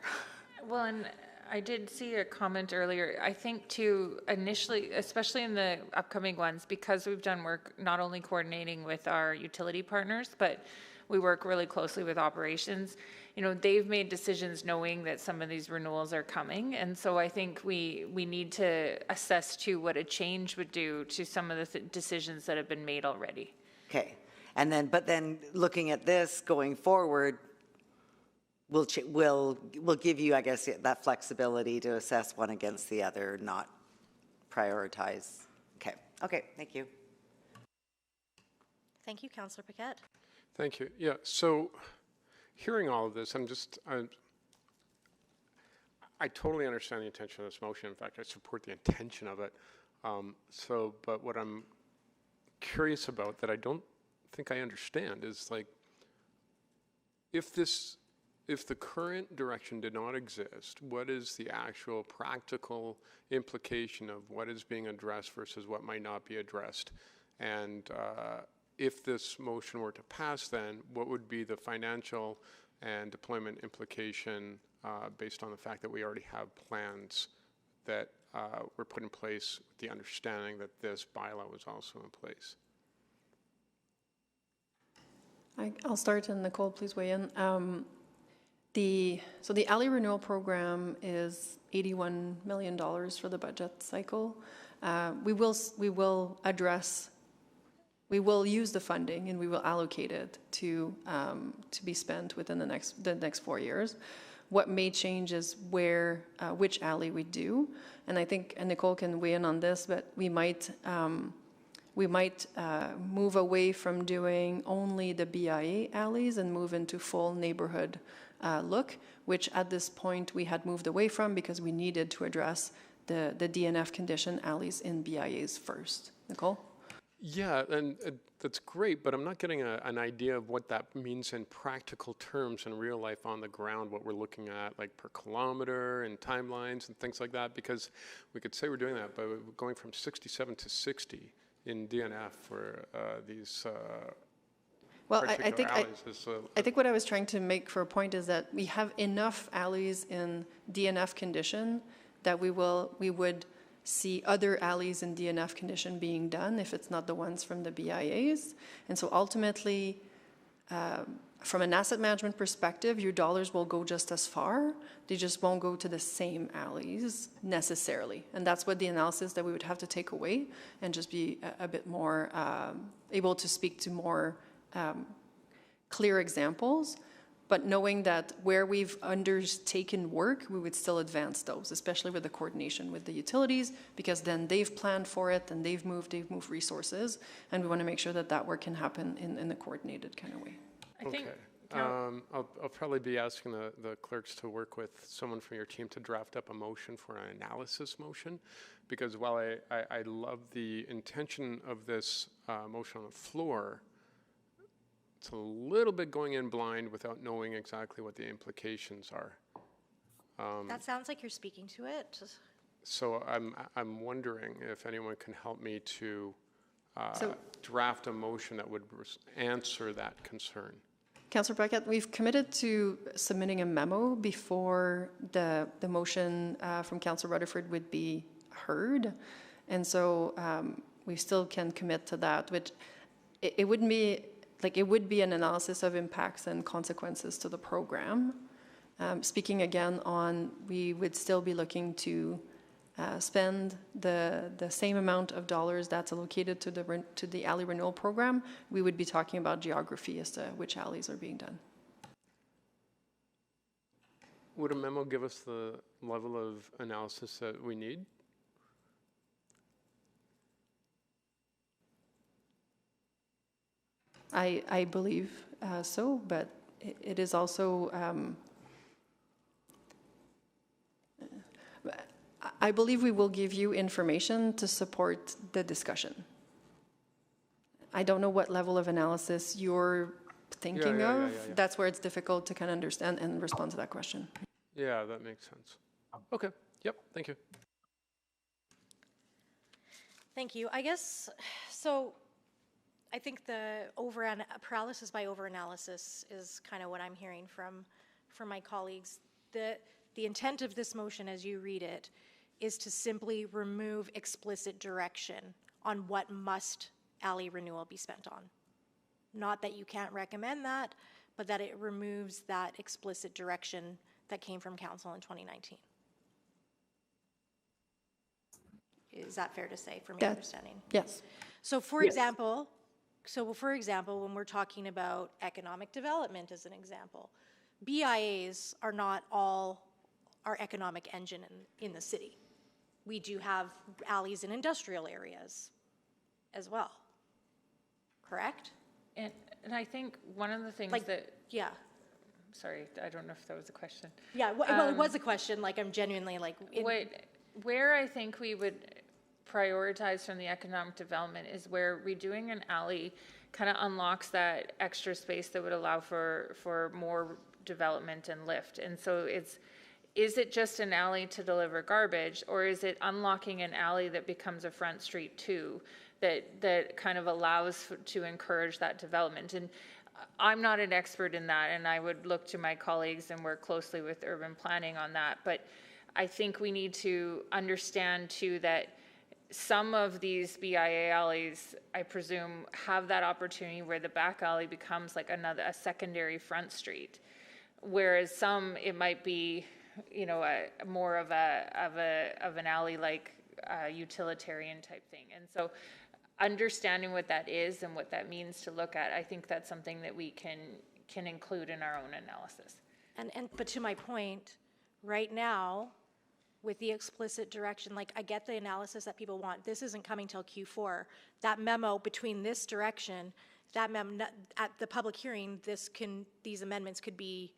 Well, and I did see a comment earlier. I think too, initially, especially in the upcoming ones, because we've done work not only coordinating with our utility partners, but we work really closely with operations. You know, they've made decisions knowing that some of these renewals are coming. And so I think we need to assess too what a change would do to some of the decisions that have been made already. Okay, and then, but then looking at this going forward, we'll give you, I guess, that flexibility to assess one against the other, not prioritize. Okay, thank you. Thank you, Councillor Paquette. Thank you. Yeah, so hearing all of this, I totally understand the intention of this motion. In fact, I support the intention of it. But what I'm curious about that I don't think I understand is, like, if the current direction did not exist, what is the actual practical implication of what is being addressed versus what might not be addressed? And if this motion were to pass, then what would be the financial and deployment implication based on the fact that we already have plans that were put in place with the understanding that this bylaw was also in place? I'll start, and Nicole, please weigh in. So the alley renewal program is $81 million for the budget cycle. We will use the funding, and we will allocate it to be spent within the next 4 years. What may change is which alley we do, and I think, and Nicole can weigh in on this, but we might move away from doing only the BIA alleys and move into full neighborhood look, which at this point we had moved away from because we needed to address the DNF condition alleys in BIAs first. Nicole? Yeah, and that's great, but I'm not getting an idea of what that means in practical terms in real life on the ground, what we're looking at, like per kilometer and timelines and things like that, because we could say we're doing that, but we're going from 67 to 60 in DNF for these well, I think what I was trying to make for a point is that we have enough alleys in DNF condition that we would see other alleys in DNF condition being done if it's not the ones from the BIAs. And so ultimately, from an asset management perspective, your dollars will go just as far. They just won't go to the same alleys necessarily. And that's what the analysis that we would have to take away and just be a bit more able to speak to more clear examples. But knowing that where we've undertaken work, we would still advance those, especially with the coordination with the utilities, because then they've planned for it and they've moved resources, and we want to make sure that that work can happen in a coordinated kind of way. I think, I'll probably be asking the clerks to work with someone from your team to draft up a motion for an analysis motion, because while I love the intention of this motion on the floor, it's a little bit going in blind without knowing exactly what the implications are. That sounds like you're speaking to it. So I'm wondering if anyone can help me to draft a motion that would answer that concern. Councillor Paquette, we've committed to submitting a memo before the motion from Councillor Rutherford would be heard. And so we still can commit to that, which it wouldn't be, like, it would be an analysis of impacts and consequences to the program. Speaking again on, we would still be looking to spend the same amount of dollars that's allocated to the alley renewal program. We would be talking about geography as to which alleys are being done. Would a memo give us the level of analysis that we need? I believe so, but it is also, I believe we will give you information to support the discussion. I don't know what level of analysis you're thinking of. That's where it's difficult to kind of understand and respond to that question. Yeah, that makes sense. Okay, yep, thank you. Thank you. I guess, so I think the paralysis by overanalysis is kind of what I'm hearing from my colleagues. The intent of this motion, as you read it, is to simply remove explicit direction on what must alley renewal be spent on. Not that you can't recommend that, but that it removes that explicit direction that came from council in 2019. Is that fair to say, from your understanding? Yes. So for example, when we're talking about economic development as an example, BIAs are not all our economic engine in the city. We do have alleys in industrial areas as well, correct? and I think one of the things Yeah. Sorry, I don't know if that was a question. Yeah, well, it was a question, like, I'm genuinely like... Where I think we would prioritize from the economic development is where redoing an alley kind of unlocks that extra space that would allow for more development and lift. And so is it just an alley to deliver garbage, or is it unlocking an alley that becomes a front street too, that kind of allows to encourage that development? And I'm not an expert in that, and I would look to my colleagues and work closely with urban planning on that. But I think we need to understand too that some of these BIA alleys, I presume, have that opportunity where the back alley becomes like a secondary front street, whereas some, it might be, more of an alley, like utilitarian type thing. And so understanding what that is and what that means to look at, I think that's something that we can include in our own analysis. But to my point, right now, with the explicit direction, like, I get the analysis that people want. This isn't coming till Q4. That memo between this direction, at the public hearing, these amendments could be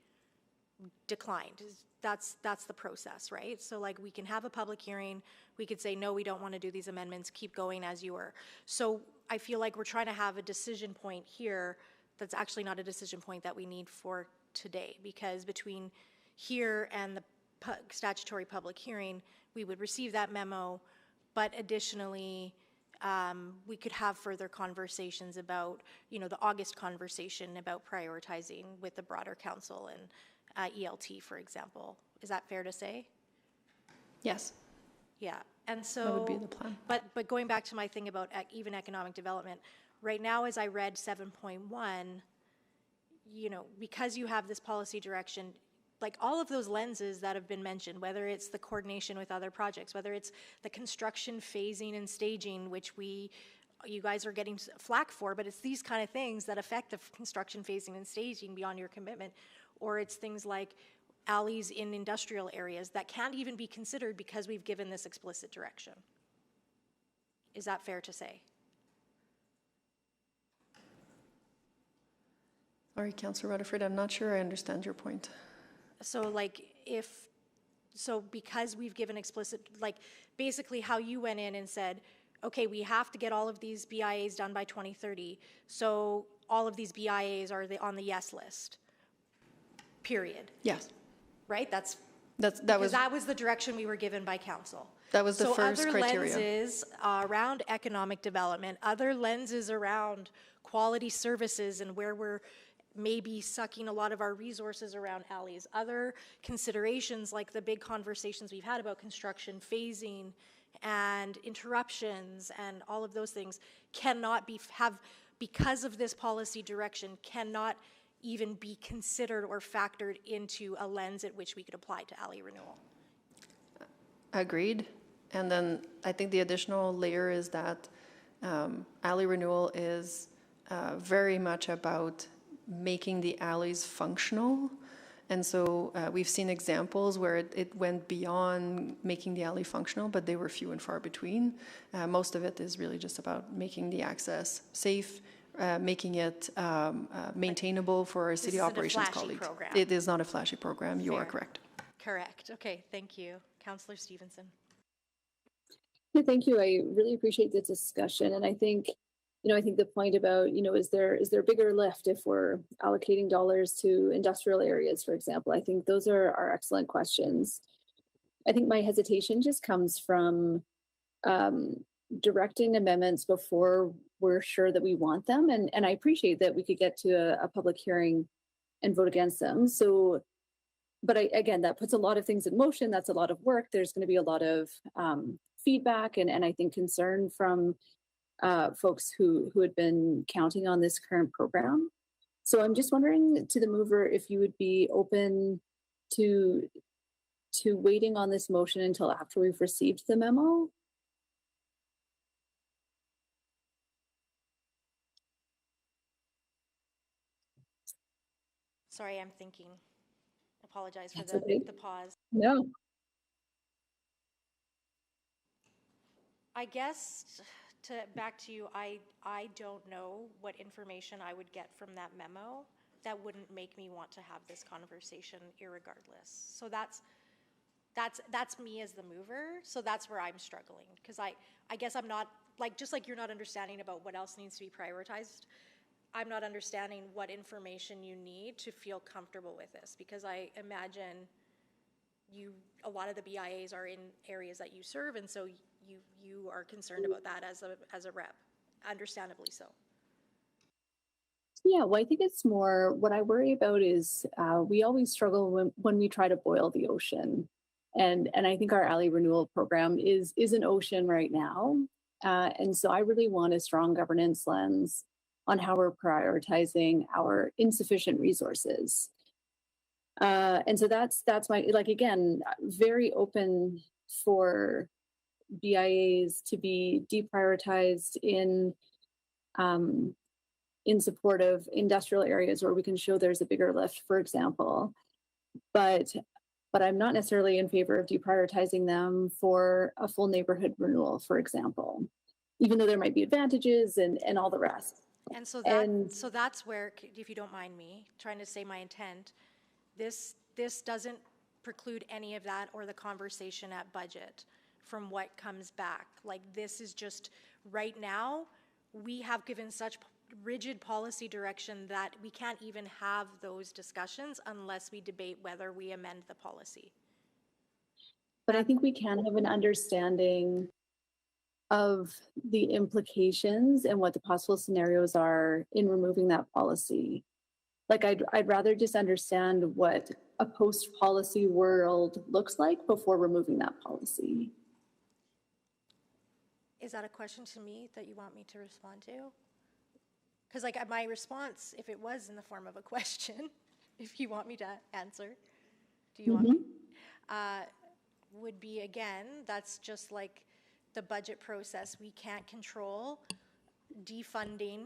declined. That's the process, right? So, like, we can have a public hearing. We could say, no, we don't want to do these amendments. Keep going as you were. So I feel like we're trying to have a decision point here that's actually not a decision point that we need for today, because between here and the statutory public hearing, we would receive that memo, but additionally, we could have further conversations about, the August conversation about prioritizing with the broader council and ELT, for example. Is that fair to say? Yes. Yeah, and so... That would be the plan. But going back to my thing about even economic development, right now, as I read 7.1, because you have this policy direction, like all of those lenses that have been mentioned, whether it's the coordination with other projects, whether it's the construction phasing and staging, which you guys are getting flack for, but it's these kind of things that affect the construction phasing and staging beyond your commitment, or it's things like alleys in industrial areas that can't even be considered because we've given this explicit direction. Is that fair to say? Sorry, Councillor Rutherford, I'm not sure I understand your point. So like because we've given explicit, like basically how you went in and said, okay, we have to get all of these BIAs done by 2030, so all of these BIAs are on the yes list, period. Yes. Right? That was the direction we were given by council. That was the first criteria. So other lenses around economic development, other lenses around quality services and where we're maybe sucking a lot of our resources around alleys, other considerations like the big conversations we've had about construction phasing and interruptions and all of those things cannot because of this policy direction, cannot even be considered or factored into a lens at which we could apply to alley renewal. Agreed. And then I think the additional layer is that alley renewal is very much about making the alleys functional. And so we've seen examples where it went beyond making the alley functional, but they were few and far between. Most of it is really just about making the access safe, making it maintainable for our city operations colleagues. Program. It is not a flashy program. You Fair. are correct. Correct. Okay, thank you. Councillor Stevenson. Yeah, thank you. I really appreciate the discussion. And I think, I think the point about, is there a bigger lift if we're allocating dollars to industrial areas, for example? I think those are excellent questions. I think my hesitation just comes from directing amendments before we're sure that we want them. And I appreciate that we could get to a public hearing and vote against them. So, but again, that puts a lot of things in motion. That's a lot of work. There's going to be a lot of feedback and I think concern from folks who had been counting on this current program. So I'm just wondering to the mover if you would be open to waiting on this motion until after we've received the memo. Sorry, I'm thinking. Apologize for the pause. No. I guess back to you, I don't know what information I would get from that memo that wouldn't make me want to have this conversation irregardless. So that's me as the mover. So that's where I'm struggling because I guess I'm not just like you're not understanding about what else needs to be prioritized. I'm not understanding what information you need to feel comfortable with this because I imagine a lot of the BIAs are in areas that you serve, and so you are concerned about that as a rep, understandably so. Yeah, well, I think it's more what I worry about is we always struggle when we try to boil the ocean, and I think our alley renewal program is an ocean right now, and so I really want a strong governance lens on how we're prioritizing our insufficient resources. And so that's my, again, very open for BIAs to be deprioritized in support of industrial areas where we can show there's a bigger lift, for example. But I'm not necessarily in favor of deprioritizing them for a full neighborhood renewal, for example, even though there might be advantages and all the rest. And so that's where, if you don't mind me trying to say my intent, this doesn't preclude any of that or the conversation at budget from what comes back. Like this is just right now, we have given such rigid policy direction that we can't even have those discussions unless we debate whether we amend the policy. But I think we can have an understanding of the implications and what the possible scenarios are in removing that policy. Like I'd rather just understand what a post-policy world looks like before removing that policy. Is that a question to me that you want me to respond to? Because my response, if it was in the form of a question, if you want me to answer, do you want me? Would be again, that's just like the budget process. We can't control defunding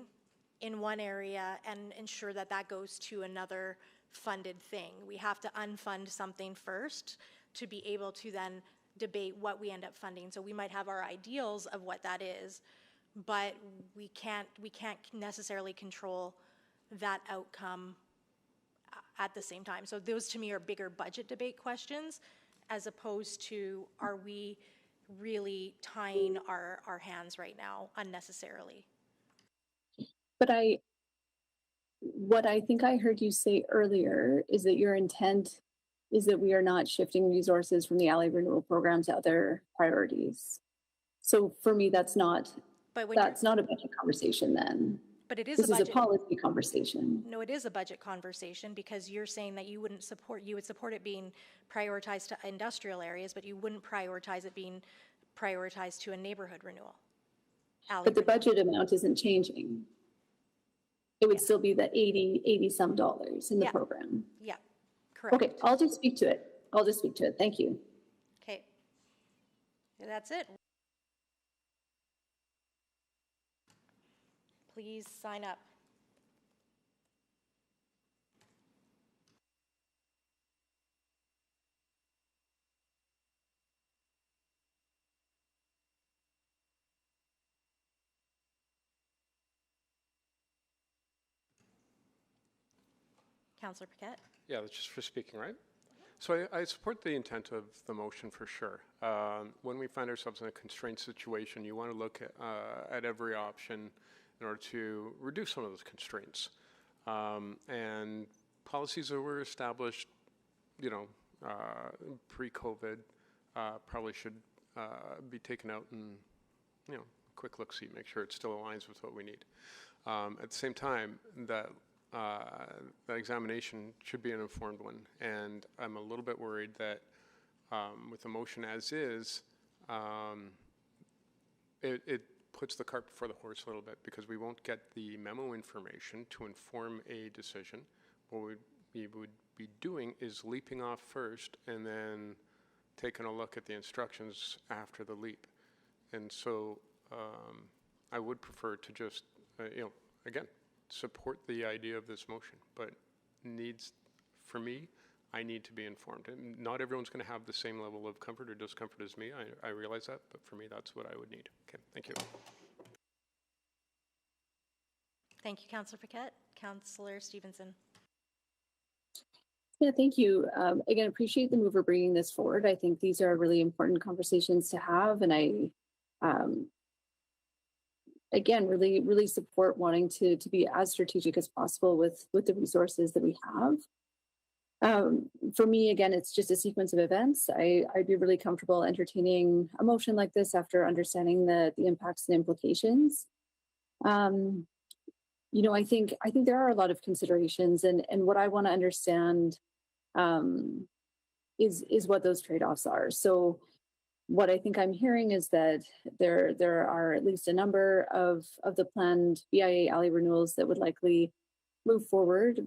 in one area and ensure that that goes to another funded thing. We have to unfund something first to be able to then debate what we end up funding. So we might have our ideals of what that is, but we can't necessarily control that outcome at the same time. So those to me are bigger budget debate questions, as opposed to, are we really tying our hands right now unnecessarily? But what I think I heard you say earlier is that your intent is that we are not shifting resources from the alley renewal program to other priorities. So for me, that's not a budget conversation then. But it is This a is budget. a policy conversation. No, it is a budget conversation, because you're saying that you would support it being prioritized to industrial areas, but you wouldn't prioritize it being prioritized to a neighborhood renewal. But the budget amount isn't changing. It would still be the 80 some dollars in the program. Yeah, correct. Okay, I'll just speak to it. Thank you. Okay. That's it. Please sign up. Councillor Paquette? Yeah, that's just for speaking, right? So I support the intent of the motion for sure. When we find ourselves in a constrained situation, you want to look at every option in order to reduce some of those constraints. And policies that were established, pre-COVID probably should be taken out and, quick look-see, make sure it still aligns with what we need. At the same time, that examination should be an informed one, and I'm a little bit worried that with the motion as is, it puts the cart before the horse a little bit, because we won't get the memo information to inform a decision. What we would be doing is leaping off first and then taking a look at the instructions after the leap. And so I would prefer to just, again, support the idea of this motion, but for me, I need to be informed. And not everyone's going to have the same level of comfort or discomfort as me. I realize that, but for me, that's what I would need. Okay, thank you. Thank you, Councillor Paquette. Councillor Stevenson. Yeah, thank you. Again, appreciate the mover bringing this forward. I think these are really important conversations to have, and I, again, really support wanting to be as strategic as possible with the resources that we have. For me, again, it's just a sequence of events. I'd be really comfortable entertaining a motion like this after understanding the impacts and implications. I think there are a lot of considerations, and what I want to understand is what those trade-offs are. So what I think I'm hearing is that there are at least a number of the planned BIA alley renewals that would likely move forward,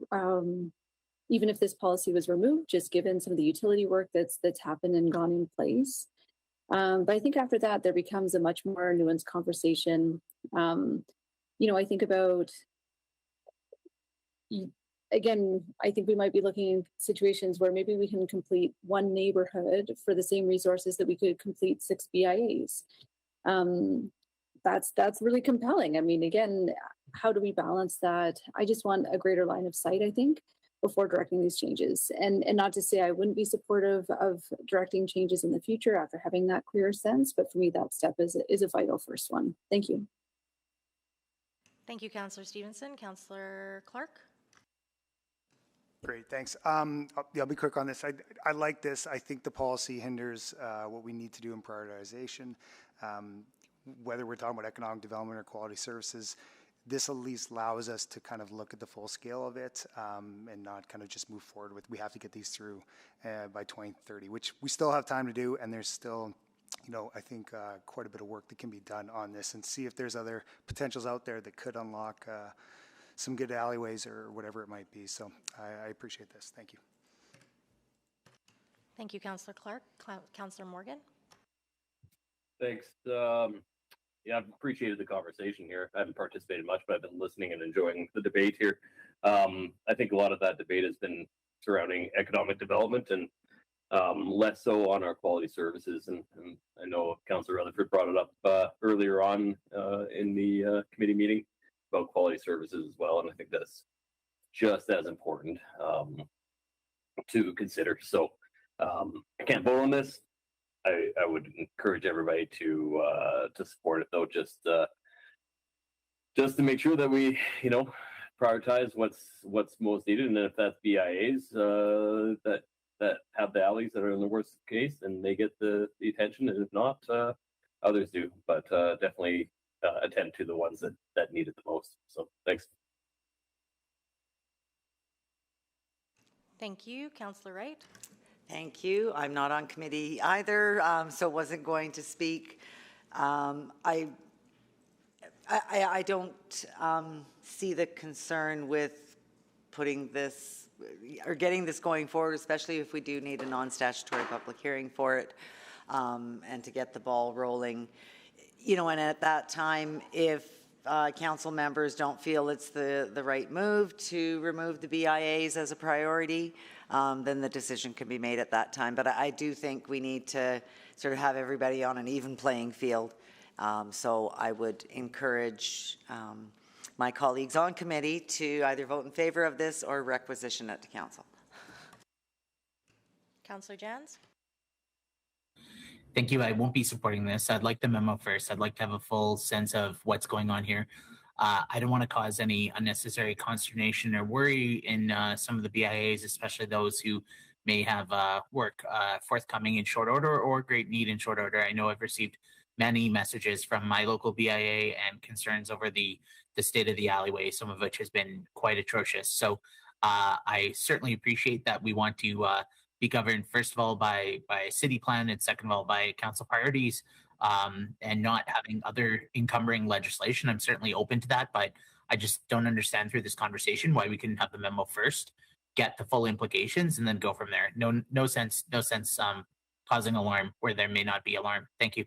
even if this policy was removed, just given some of the utility work that's happened and gone in place. But I think after that, there becomes a much more nuanced conversation. I think about, again, I think we might be looking at situations where maybe we can complete one neighborhood for the same resources that we could complete 6 BIAs. That's really compelling. I mean, again, how do we balance that? I just want a greater line of sight, I think, before directing these changes. And not to say I wouldn't be supportive of directing changes in the future after having that clearer sense, but for me, that step is a vital first one. Thank you. Thank you, Councillor Stevenson. Councillor Clark? Great, thanks. I'll be quick on this. I like this. I think the policy hinders what we need to do in prioritization. Whether we're talking about economic development or quality services, this at least allows us to kind of look at the full scale of it and not kind of just move forward with, we have to get these through by 2030, which we still have time to do, and there's still, I think quite a bit of work that can be done on this, and see if there's other potentials out there that could unlock some good alleyways or whatever it might be. So I appreciate this. Thank you. Thank you, Councillor Clark. Councillor Morgan? Thanks. Yeah, I've appreciated the conversation here. I haven't participated much, but I've been listening and enjoying the debate here. I think a lot of that debate has been surrounding economic development and less so on our quality services. And I know Councillor Rutherford brought it up earlier on in the committee meeting about quality services as well. And I think that's just as important to consider. So I can't vote on this. I would encourage everybody to support it, though, just to make sure that we, prioritize what's most needed, and if that's BIAs that have the alleys that are in the worst case, then they get the attention, and if not, others do. But definitely attend to the ones that need it the most. So thanks. Thank you, Councillor Wright. Thank you. I'm not on committee either, so wasn't going to speak. I don't see the concern with putting this or getting this going forward, especially if we do need a non-statutory public hearing for it, and to get the ball rolling. And at that time, if council members don't feel it's the right move to remove the BIAs as a priority, then the decision can be made at that time. But I do think we need to sort of have everybody on an even playing field. So I would encourage my colleagues on committee to either vote in favor of this or requisition it to council. Councillor Jans? Thank you. I won't be supporting this. I'd like the memo first. I'd like to have a full sense of what's going on here. I don't want to cause any unnecessary consternation or worry in some of the BIAs, especially those who may have work forthcoming in short order or great need in short order. I know I've received many messages from my local BIA and concerns over the state of the alleyway, some of which has been quite atrocious. So I certainly appreciate that we want to be governed, first of all, by a city plan, and second of all, by council priorities, and not having other encumbering legislation. I'm certainly open to that, but I just don't understand through this conversation why we couldn't have the memo first, get the full implications, and then go from there. No sense causing alarm where there may not be alarm. Thank you.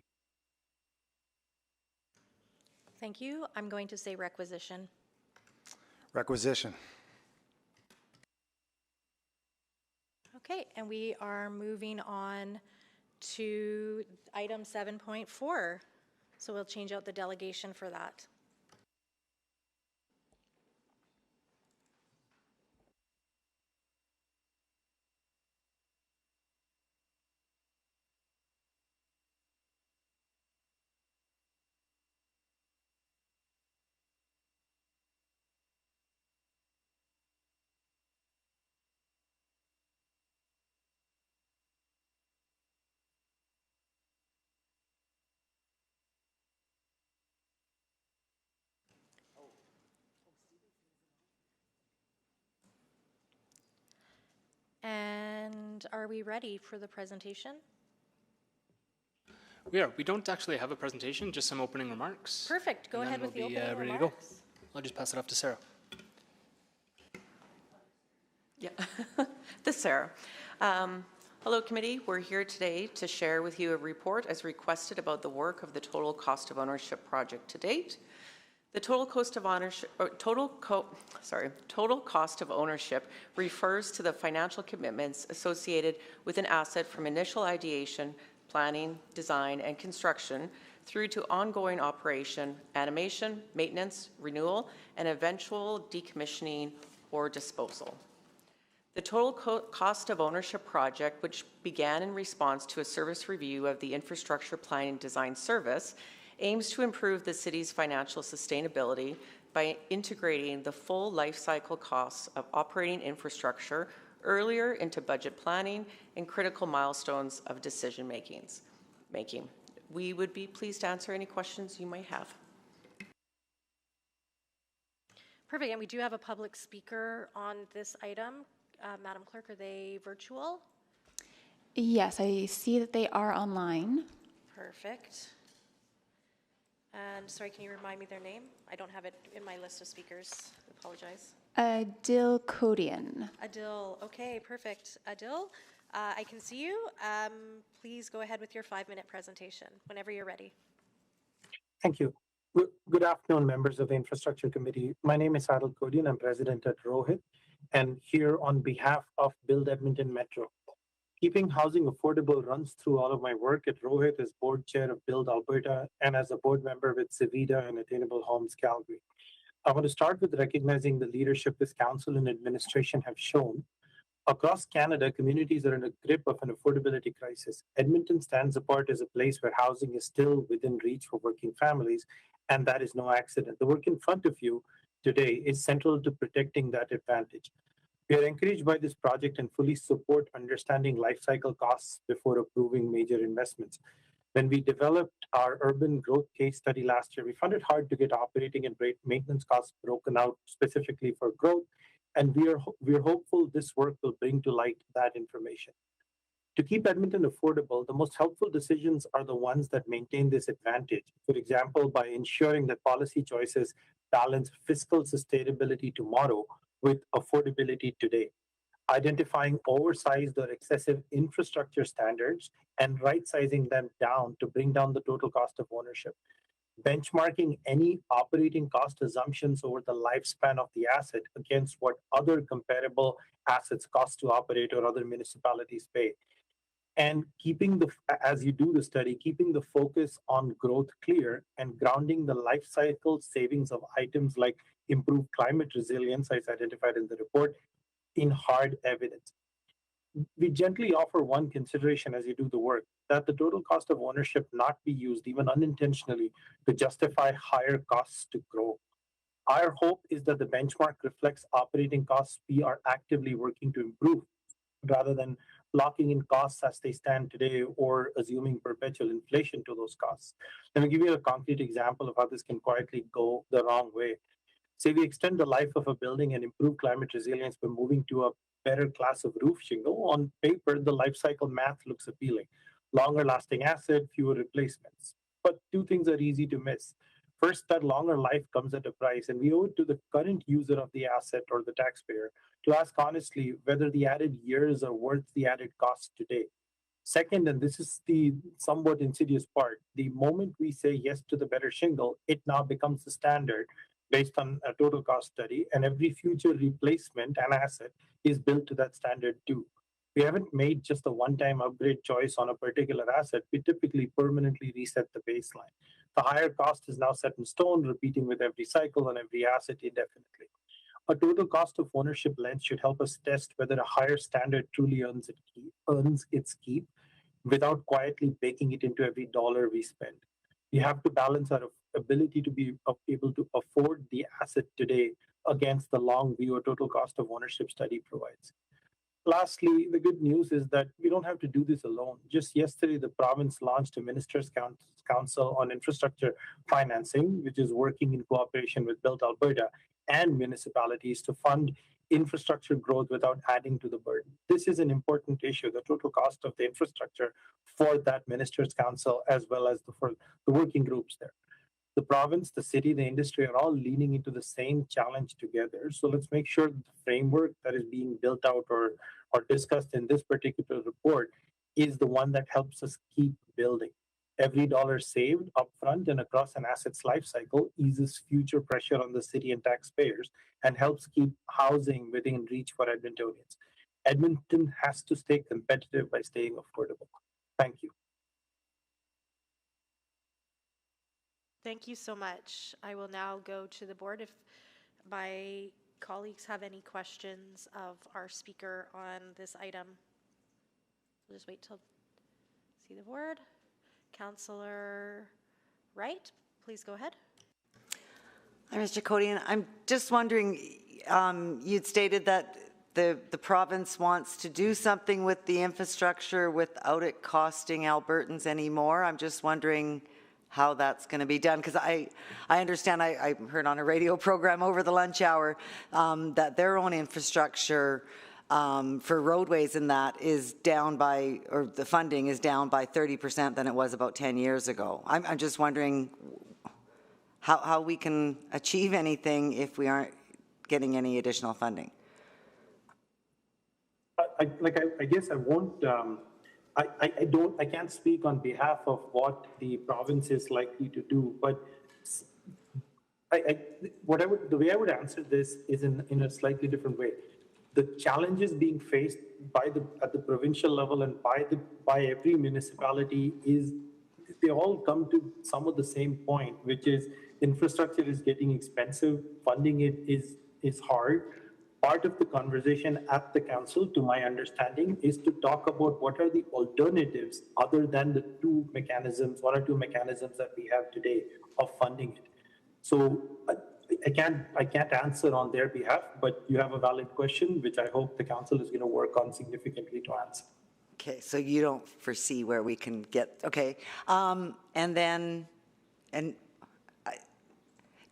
Thank you. I'm going to say requisition. Requisition. Okay, and we are moving on to item 7.4. So we'll change out the delegation for that. And are we ready for the presentation? We are. We don't actually have a presentation, just some opening remarks. Perfect. Go ahead with the opening ready remarks. To go. I'll just pass it off to Sarah. Yeah, this is Sarah. Hello, committee. We're here today to share with you a report as requested about the work of the total cost of ownership project to date. The total cost of ownership, total cost of ownership refers to the financial commitments associated with an asset from initial ideation, planning, design, and construction through to ongoing operation, animation, maintenance, renewal, and eventual decommissioning or disposal. The total cost of ownership project, which began in response to a service review of the infrastructure planning design service, aims to improve the city's financial sustainability by integrating the full life cycle costs of operating infrastructure earlier into budget planning and critical milestones of decision making. We would be pleased to answer any questions you might have. Perfect. And we do have a public speaker on this item. Madam Clerk, are they virtual? Yes, I see that they are online. Perfect. And sorry, can you remind me their name? I don't have it in my list of speakers. I apologize. Adil Kodian. Adil, okay, perfect. Adil, I can see you. Please go ahead with your 5-minute presentation whenever you're ready. Thank you. Good afternoon, members of the Infrastructure Committee. My name is Adil Kodian. I'm president at Rohit, and here on behalf of Build Edmonton Metro. Keeping housing affordable runs through all of my work at Rohit as board chair of Build Alberta and as a board member with Civita and Attainable Homes Calgary. I want to start with recognizing the leadership this council and administration have shown. Across Canada, communities are in the grip of an affordability crisis. Edmonton stands apart as a place where housing is still within reach for working families, and that is no accident. The work in front of you today is central to protecting that advantage. We are encouraged by this project and fully support understanding life cycle costs before approving major investments. When we developed our urban growth case study last year, we found it hard to get operating and maintenance costs broken out specifically for growth, and we are hopeful this work will bring to light that information. To keep Edmonton affordable, the most helpful decisions are the ones that maintain this advantage. For example, by ensuring that policy choices balance fiscal sustainability tomorrow with affordability today, identifying oversized or excessive infrastructure standards and right-sizing them down to bring down the total cost of ownership, benchmarking any operating cost assumptions over the lifespan of the asset against what other comparable assets cost to operate or other municipalities pay, and as you do the study, keeping the focus on growth clear and grounding the life cycle savings of items like improved climate resilience, as identified in the report, in hard evidence. We gently offer one consideration as you do the work, that the total cost of ownership not be used, even unintentionally, to justify higher costs to grow. Our hope is that the benchmark reflects operating costs we are actively working to improve, rather than locking in costs as they stand today or assuming perpetual inflation to those costs. Let me give you a concrete example of how this can quietly go the wrong way. Say we extend the life of a building and improve climate resilience by moving to a better class of roof shingle. On paper, the life cycle math looks appealing. Longer lasting asset, fewer replacements. But two things are easy to miss. First, that longer life comes at a price, and we owe it to the current user of the asset or the taxpayer to ask honestly whether the added years are worth the added cost today. Second, and this is the somewhat insidious part, the moment we say yes to the better shingle, it now becomes the standard based on a total cost study, and every future replacement and asset is built to that standard too. We haven't made just a one-time upgrade choice on a particular asset. We typically permanently reset the baseline. The higher cost is now set in stone, repeating with every cycle on every asset indefinitely. A total cost of ownership lens should help us test whether a higher standard truly earns its keep without quietly baking it into every dollar we spend. We have to balance our ability to be able to afford the asset today against the long view a total cost of ownership study provides. Lastly, the good news is that we don't have to do this alone. Just yesterday, the province launched a Ministers' Council on Infrastructure Financing, which is working in cooperation with Build Alberta and municipalities to fund infrastructure growth without adding to the burden. This is an important issue, the total cost of the infrastructure for that Ministers' Council, as well as for the working groups there. The province, the city, the industry are all leaning into the same challenge together. So let's make sure that the framework that is being built out or discussed in this particular report is the one that helps us keep building. Every dollar saved upfront and across an asset's life cycle eases future pressure on the city and taxpayers and helps keep housing within reach for Edmontonians. Edmonton has to stay competitive by staying affordable. Thank you. Thank you so much. I will now go to the board. If my colleagues have any questions of our speaker on this item, we'll just wait till see the board. Councillor Wright, please go ahead. Hi, Mr. Kodian. I'm just wondering, you'd stated that the province wants to do something with the infrastructure without it costing Albertans anymore. I'm just wondering how that's going to be done, because I understand, I heard on a radio program over the lunch hour that their own infrastructure for roadways and that is down by, or the funding is down by 30% than it was about 10 years ago. I'm just wondering how we can achieve anything if we aren't getting any additional funding. I guess I won't, I can't speak on behalf of what the province is likely to do, but the way I would answer this is in a slightly different way. The challenges being faced at the provincial level and by every municipality they all come to some of the same point, which is infrastructure is getting expensive, funding it is hard. Part of the conversation at the council, to my understanding, is to talk about what are the alternatives other than the one or two mechanisms that we have today of funding it. So I can't answer on their behalf, but you have a valid question, which I hope the council is going to work on significantly to answer. Okay, so you don't foresee where we can get, okay.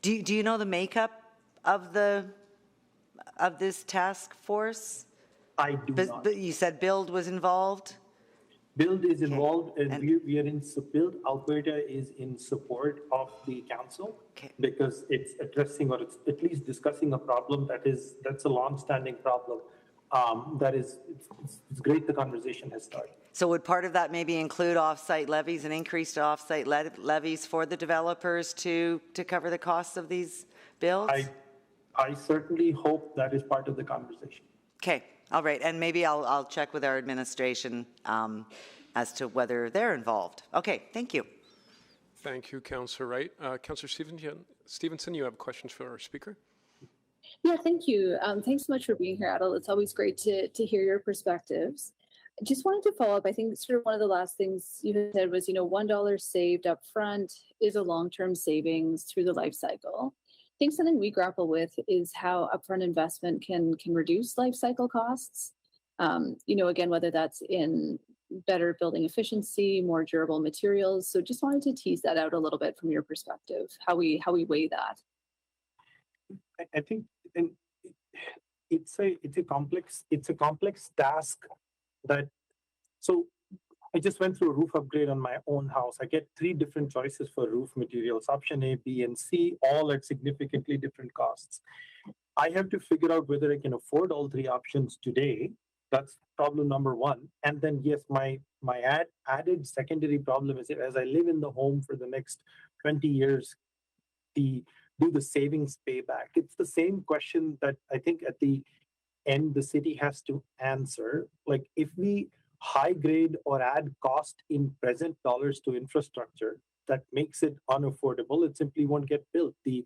Do you know the makeup of this task force? I do not. But you said Build was involved? Build is involved, and we are in Build. Alberta is in support of the council because it's addressing or it's at least discussing a problem that's a long-standing problem. It's great the conversation has started. So would part of that maybe include off-site levies and increased off-site levies for the developers to cover the costs of these builds? I certainly hope that is part of the conversation. Okay, all right, and maybe I'll check with our administration as to whether they're involved. Okay, thank you. Thank you, Councillor Wright. Councillor Stevenson, you have questions for our speaker? Yeah, thank you. Thanks so much for being here, Adel. It's always great to hear your perspectives. I just wanted to follow up. I think sort of one of the last things you said was, $1 saved up front is a long-term savings through the life cycle. I think something we grapple with is how upfront investment can reduce life cycle costs. Again, whether that's in better building efficiency, more durable materials. So just wanted to tease that out a little bit from your perspective, how we weigh that. I think it's a complex task so I just went through a roof upgrade on my own house. I get 3 different choices for roof materials, option A, B, and C, all at significantly different costs. I have to figure out whether I can afford all 3 options today. That's problem number 1. And then, yes, my added secondary problem is as I live in the home for the next 20 years, do the savings pay back? It's the same question that I think at the end the city has to answer. Like if we high grade or add cost in present dollars to infrastructure that makes it unaffordable, it simply won't get built. The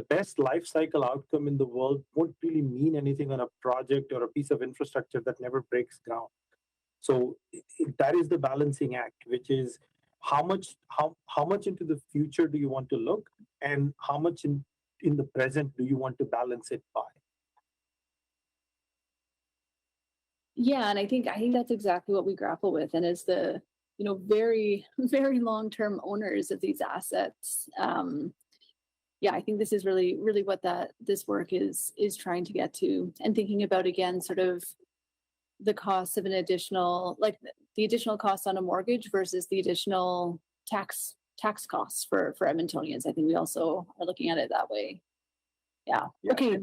best life cycle outcome in the world won't really mean anything on a project or a piece of infrastructure that never breaks ground. So that is the balancing act, which is how much into the future do you want to look, and how much in the present do you want to balance it by? Yeah, and I think that's exactly what we grapple with, and as the very very long-term owners of these assets, I think this is really what this work is trying to get to, and thinking about again sort of the cost of an additional, like the additional costs on a mortgage versus the additional tax costs for Edmontonians. I think we also are looking at it that way. Yeah. Okay.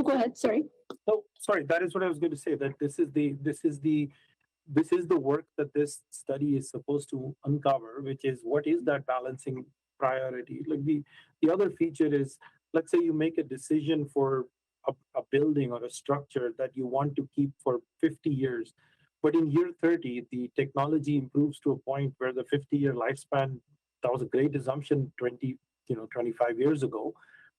Go ahead. Sorry. Oh, sorry. That is what I was going to say. That this is the work that this study is supposed to uncover, which is what is that balancing priority. Like the other feature is, let's say you make a decision for a building or a structure that you want to keep for 50 years, but in year 30, the technology improves to a point where the 50-year lifespan, that was a great assumption 25 years ago.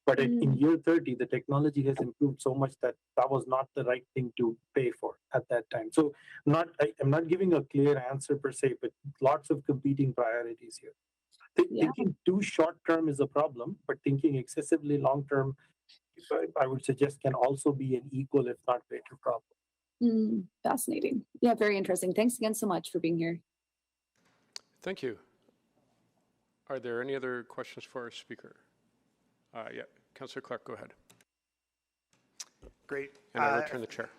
But in year 30, the technology has improved so much that was not the right thing to pay for at that time. So I'm not giving a clear answer per se, but lots of competing priorities here. Thinking too short-term is a problem, but thinking excessively long-term, I would suggest, can also be an equal, if not greater problem. Fascinating. Yeah, very interesting. Thanks again so much for being here. Thank you. Are there any other questions for our speaker? Yeah, Councillor Clark, go ahead. Great. And I return the chair.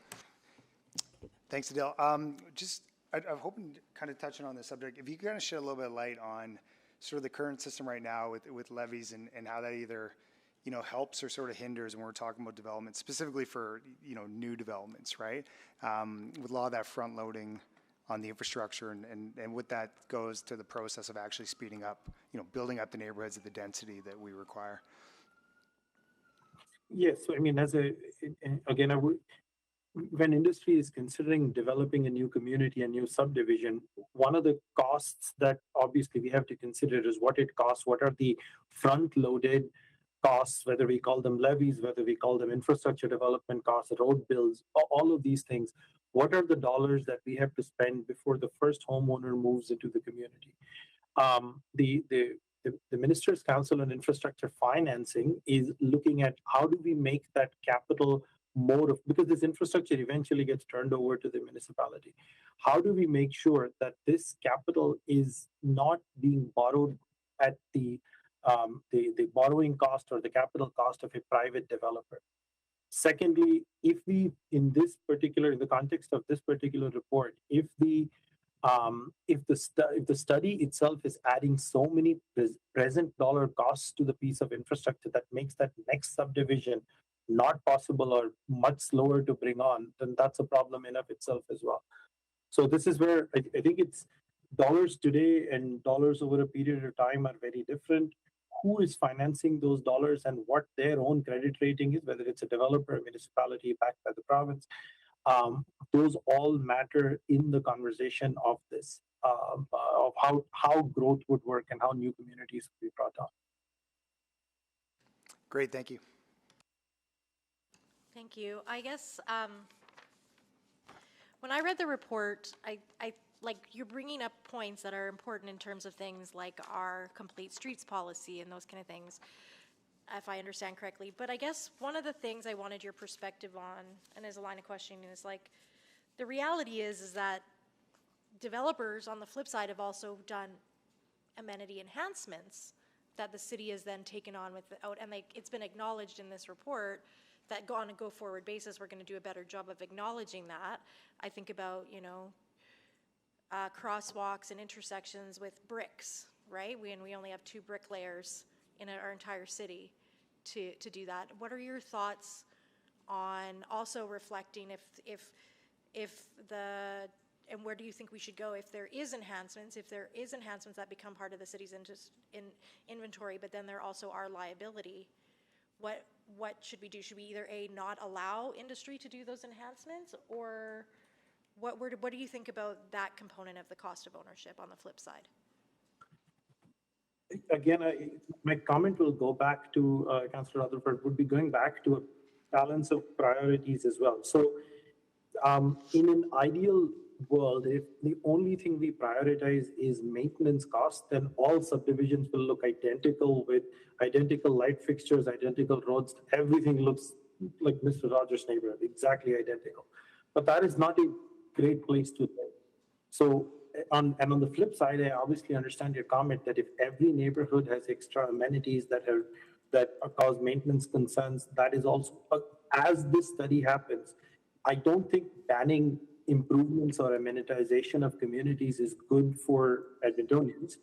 Thanks, Adele. I'm hoping to kind of touching on this subject. If you could kind of shed a little bit of light on sort of the current system right now with levies and how that either helps or sort of hinders when we're talking about development, specifically for new developments, right? With a lot of that front loading on the infrastructure and what that goes to the process of actually speeding up, building up the neighborhoods at the density that we require. Yes, so I mean, again, I would, when industry is considering developing a new community, a new subdivision, one of the costs that obviously we have to consider is what it costs, what are the front-loaded costs, whether we call them levies, whether we call them infrastructure development costs, road bills, all of these things. What are the dollars that we have to spend before the first homeowner moves into the community? The Minister's Council on Infrastructure Financing is looking at how do we make that capital more of, because this infrastructure eventually gets turned over to the municipality. How do we make sure that this capital is not being borrowed at the borrowing cost or the capital cost of a private developer? Secondly, if we, in the context of this particular report, if the study itself is adding so many present dollar costs to the piece of infrastructure that makes that next subdivision not possible or much slower to bring on, then that's a problem in of itself as well. So this is where I think it's dollars today and dollars over a period of time are very different. Who is financing those dollars and what their own credit rating is, whether it's a developer, a municipality backed by the province. Those all matter in the conversation of this, of how growth would work and how new communities would be brought on. Great, thank you. Thank you. I guess when I read the report, I like you're bringing up points that are important in terms of things like our complete streets policy and those kind of things, if I understand correctly. But I guess one of the things I wanted your perspective on, and as a line of questioning, is like, the reality is that developers on the flip side have also done amenity enhancements that the city has then taken on without, and it's been acknowledged in this report that on a go-forward basis, we're going to do a better job of acknowledging that. I think about, crosswalks and intersections with bricks, right? We only have 2 brick layers in our entire city to do that. What are your thoughts on also reflecting and where do you think we should go if there is enhancements that become part of the city's inventory, but then there also are liability? What should we do? Should we either not allow industry to do those enhancements, or what do you think about that component of the cost of ownership on the flip side? Again, my comment will go back to Councillor Rutherford, would be going back to a balance of priorities as well. So in an ideal world, if the only thing we prioritize is maintenance costs, then all subdivisions will look identical with identical light fixtures, identical roads. Everything looks like Mr. Rogers' neighborhood, exactly identical. But that is not a great place to live. So, on the flip side, I obviously understand your comment that if every neighborhood has extra amenities that cause maintenance concerns, that is also, as this study happens, I don't think banning improvements or amenitization of communities is good for Edmontonians.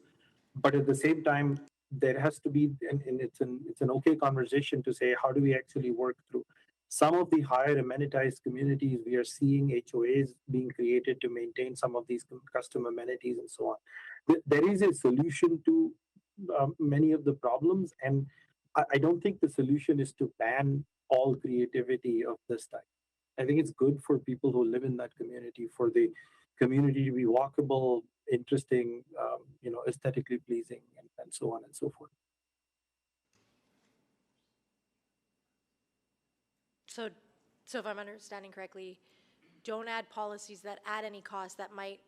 But at the same time, there has to be, and it's an okay conversation to say, how do we actually work through? Some of the higher amenitized communities, we are seeing HOAs being created to maintain some of these custom amenities and so on. There is a solution to many of the problems, and I don't think the solution is to ban all creativity of this type. I think it's good for people who live in that community, for the community to be walkable, interesting, aesthetically pleasing, and so on and so forth. So if I'm understanding correctly, don't add policies that add any cost that might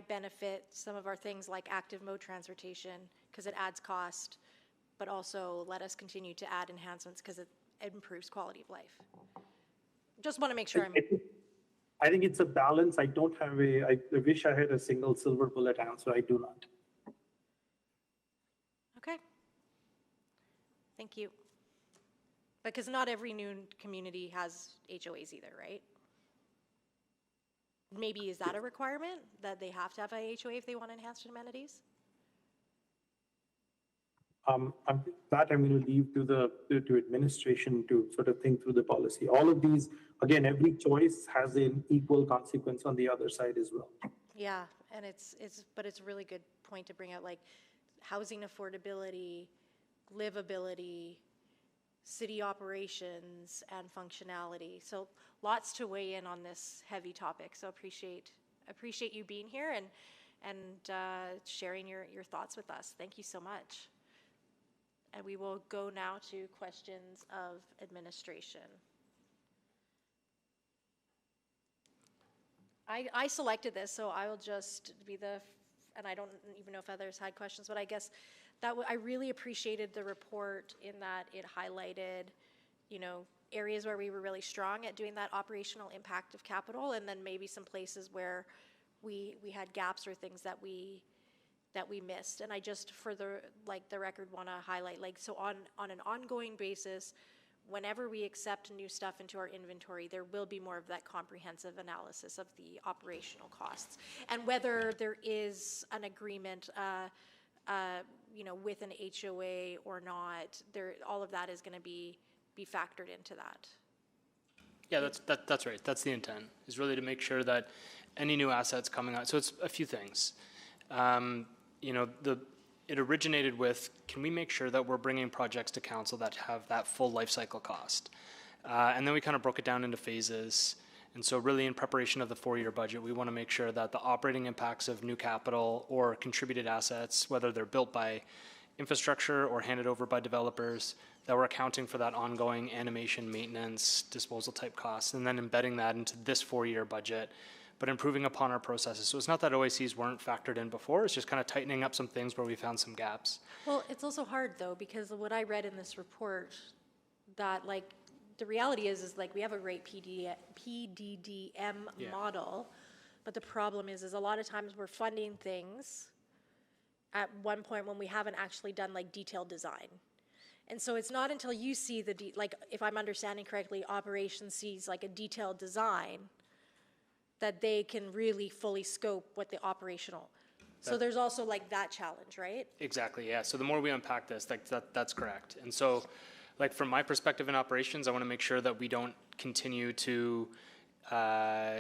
benefit some of our things like active mode transportation, because it adds cost, but also let us continue to add enhancements because it improves quality of life. Just want to make sure I think it's a balance. I don't have I wish I had a single silver bullet answer. I do not. Okay. Thank you. Because not every new community has HOAs either, right? Maybe is that a requirement that they have to have a HOA if they want enhanced amenities? I'm going to leave to administration to sort of think through the policy. All of these, again, every choice has an equal consequence on the other side as well. Yeah, and it's a really good point to bring out, like housing affordability, livability, city operations and functionality. So lots to weigh in on this heavy topic. So appreciate you being here and sharing your thoughts with us. Thank you so much. And we will go now to questions of administration. I selected this, so I will just be and I don't even know if others had questions, but I guess I really appreciated the report in that it highlighted, areas where we were really strong at doing that operational impact of capital, and then maybe some places where we had gaps or things that we missed. And I just, for the record, want to highlight, so on an ongoing basis, whenever we accept new stuff into our inventory, there will be more of that comprehensive analysis of the operational costs. And whether there is an agreement, with an HOA or not, all of that is going to be factored into that. Yeah, that's right. That's the intent, is really to make sure that any new assets coming out. So it's a few things. It originated with, can we make sure that we're bringing projects to council that have that full life cycle cost? And then we kind of broke it down into phases. And so really in preparation of the 4-year budget, we want to make sure that the operating impacts of new capital or contributed assets, whether they're built by infrastructure or handed over by developers, that we're accounting for that ongoing animation, maintenance, disposal type costs, and then embedding that into this 4-year budget, but improving upon our processes. So it's not that OACs weren't factored in before, it's just kind of tightening up some things where we found some gaps. Well, it's also hard though, because what I read in this report, that the reality is we have a great PDDM model, but the problem is a lot of times we're funding things at one point when we haven't actually done detailed design. And so it's not until you see if I'm understanding correctly, operations sees a detailed design that they can really fully scope what the operational. So there's also that challenge, right? Exactly, yeah. So the more we unpack this, that's correct. And so from my perspective in operations, I want to make sure that we don't continue to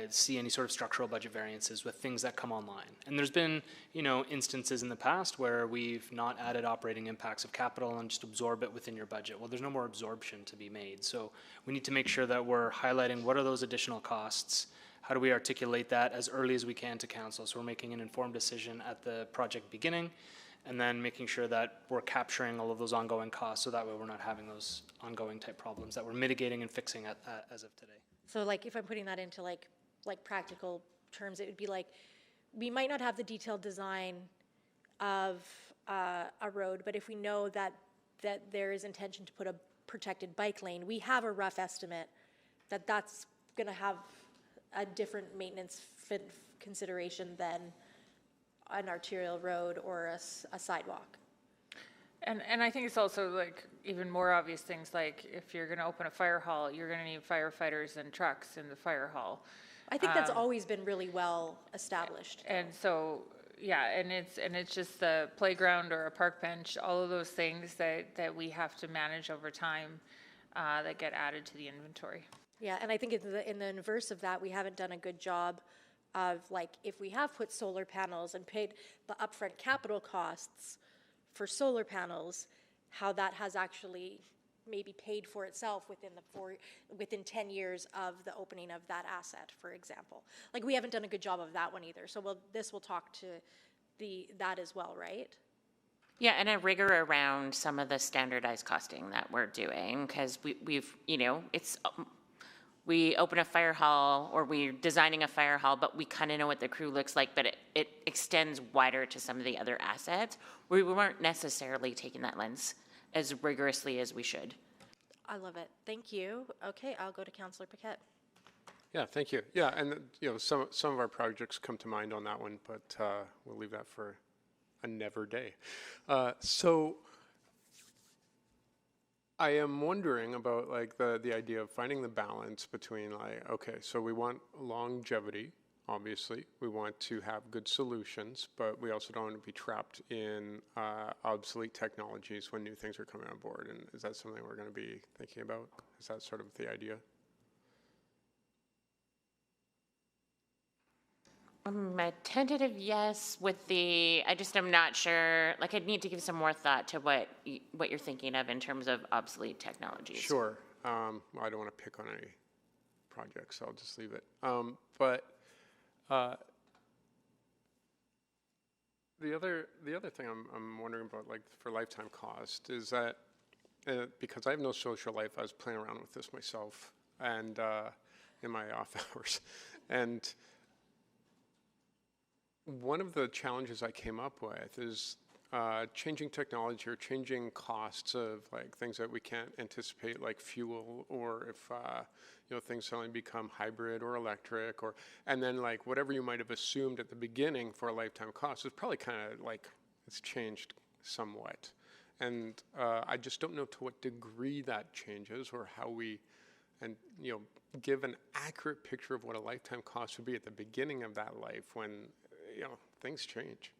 see any sort of structural budget variances with things that come online. And there's been, instances in the past where we've not added operating impacts of capital and just absorb it within your budget. Well, there's no more absorption to be made. So we need to make sure that we're highlighting what are those additional costs. How do we articulate that as early as we can to council? So we're making an informed decision at the project beginning, and then making sure that we're capturing all of those ongoing costs, so that way we're not having those ongoing type problems that we're mitigating and fixing as of today. So if I'm putting that into practical terms, it would be we might not have the detailed design of a road, but if we know that there is intention to put a protected bike lane, we have a rough estimate that that's going to have a different maintenance consideration than an arterial road or a sidewalk. And I think it's also even more obvious things, if you're going to open a fire hall, you're going to need firefighters and trucks in the fire hall. I think that's always been really well established. And so, yeah, and it's just the playground or a park bench, all of those things that we have to manage over time that get added to the inventory. Yeah, and I think in the inverse of that, we haven't done a good job of if we have put solar panels and paid the upfront capital costs for solar panels, how that has actually maybe paid for itself within 10 years of the opening of that asset, for example. We haven't done a good job of that one either. So this will talk to that as well, right? Yeah, and a rigor around some of the standardized costing that we're doing, because we've we open a fire hall or we're designing a fire hall, but we kind of know what the crew looks like, but it extends wider to some of the other assets. We weren't necessarily taking that lens as rigorously as we should. I love it. Thank you. Okay, I'll go to Councillor Paquette. Yeah, thank you. Yeah, and some of our projects come to mind on that one, but we'll leave that for another day. So I am wondering about the idea of finding the balance between okay, so we want longevity, obviously. We want to have good solutions, but we also don't want to be trapped in obsolete technologies when new things are coming on board. And is that something we're going to be thinking about? Is that sort of the idea? A tentative yes with the, I just am not sure, like I'd need to give some more thought to what you're thinking of in terms of obsolete technologies. Sure. Well, I don't want to pick on any projects, so I'll just leave it. But the other thing I'm wondering about, like for lifetime cost, is that because I have no social life, I was playing around with this myself and in my off hours, and one of the challenges I came up with is changing technology or changing costs of like things that we can't anticipate, like fuel, or if things suddenly become hybrid or electric, and then like whatever you might have assumed at the beginning for a lifetime cost is probably kind of like it's changed somewhat, and I just don't know to what degree that changes or how we give an accurate picture of what a lifetime cost would be at the beginning of that life when things change.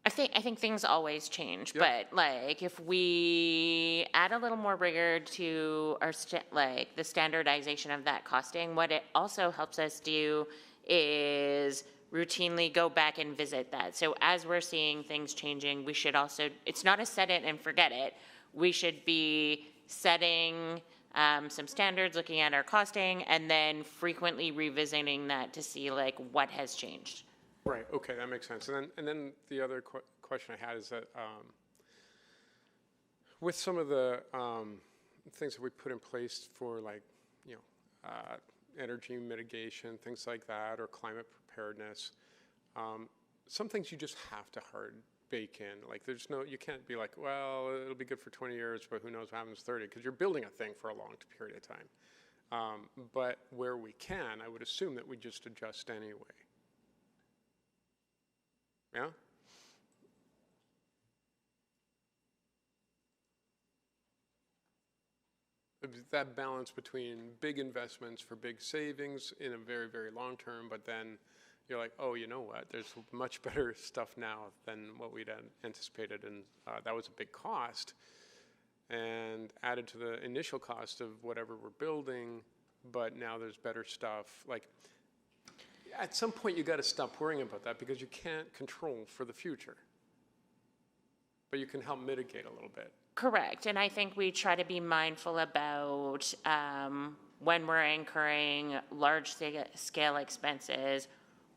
I think things always change, Yep. but like if we add a little more rigor to our the standardization of that costing, what it also helps us do is routinely go back and visit that. So as we're seeing things changing, we should also, it's not a set it and forget it. We should be setting some standards, looking at our costing, and then frequently revisiting that to see like what has changed. Right. Okay, that makes sense. And then the other question I had is that with some of the things that we put in place for like energy mitigation, things like that, or climate preparedness, some things you just have to hard bake in. Like you can't be like, well, it'll be good for 20 years, but who knows what happens 30, because you're building a thing for a long period of time. But where we can, I would assume that we just adjust anyway. Yeah? That balance between big investments for big savings in a very, very long term, but then you're like, oh, you know what? There's much better stuff now than what we'd anticipated, and that was a big cost. And added to the initial cost of whatever we're building, but now there's better stuff. Like, at some point, you got to stop worrying about that because you can't control for the future. But you can help mitigate a little bit. Correct. And I think we try to be mindful about when we're incurring large scale expenses,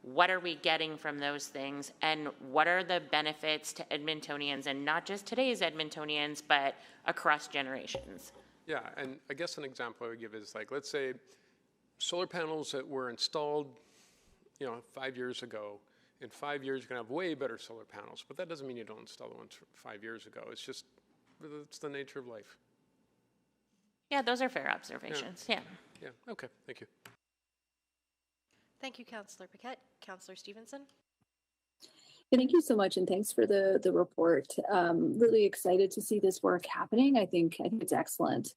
what are we getting from those things, and what are the benefits to Edmontonians, and not just today's Edmontonians, but across generations. Yeah, and I guess an example I would give is like, let's say solar panels that were installed 5 years ago. In 5 years, you're going to have way better solar panels, but that doesn't mean you don't install the ones 5 years ago. It's the nature of life. Yeah, those are fair observations. Yeah. Yeah. Okay. Thank you. Thank you, Councillor Paquette. Councillor Stevenson. Yeah, thank you so much, and thanks for the report. Really excited to see this work happening. I think it's excellent.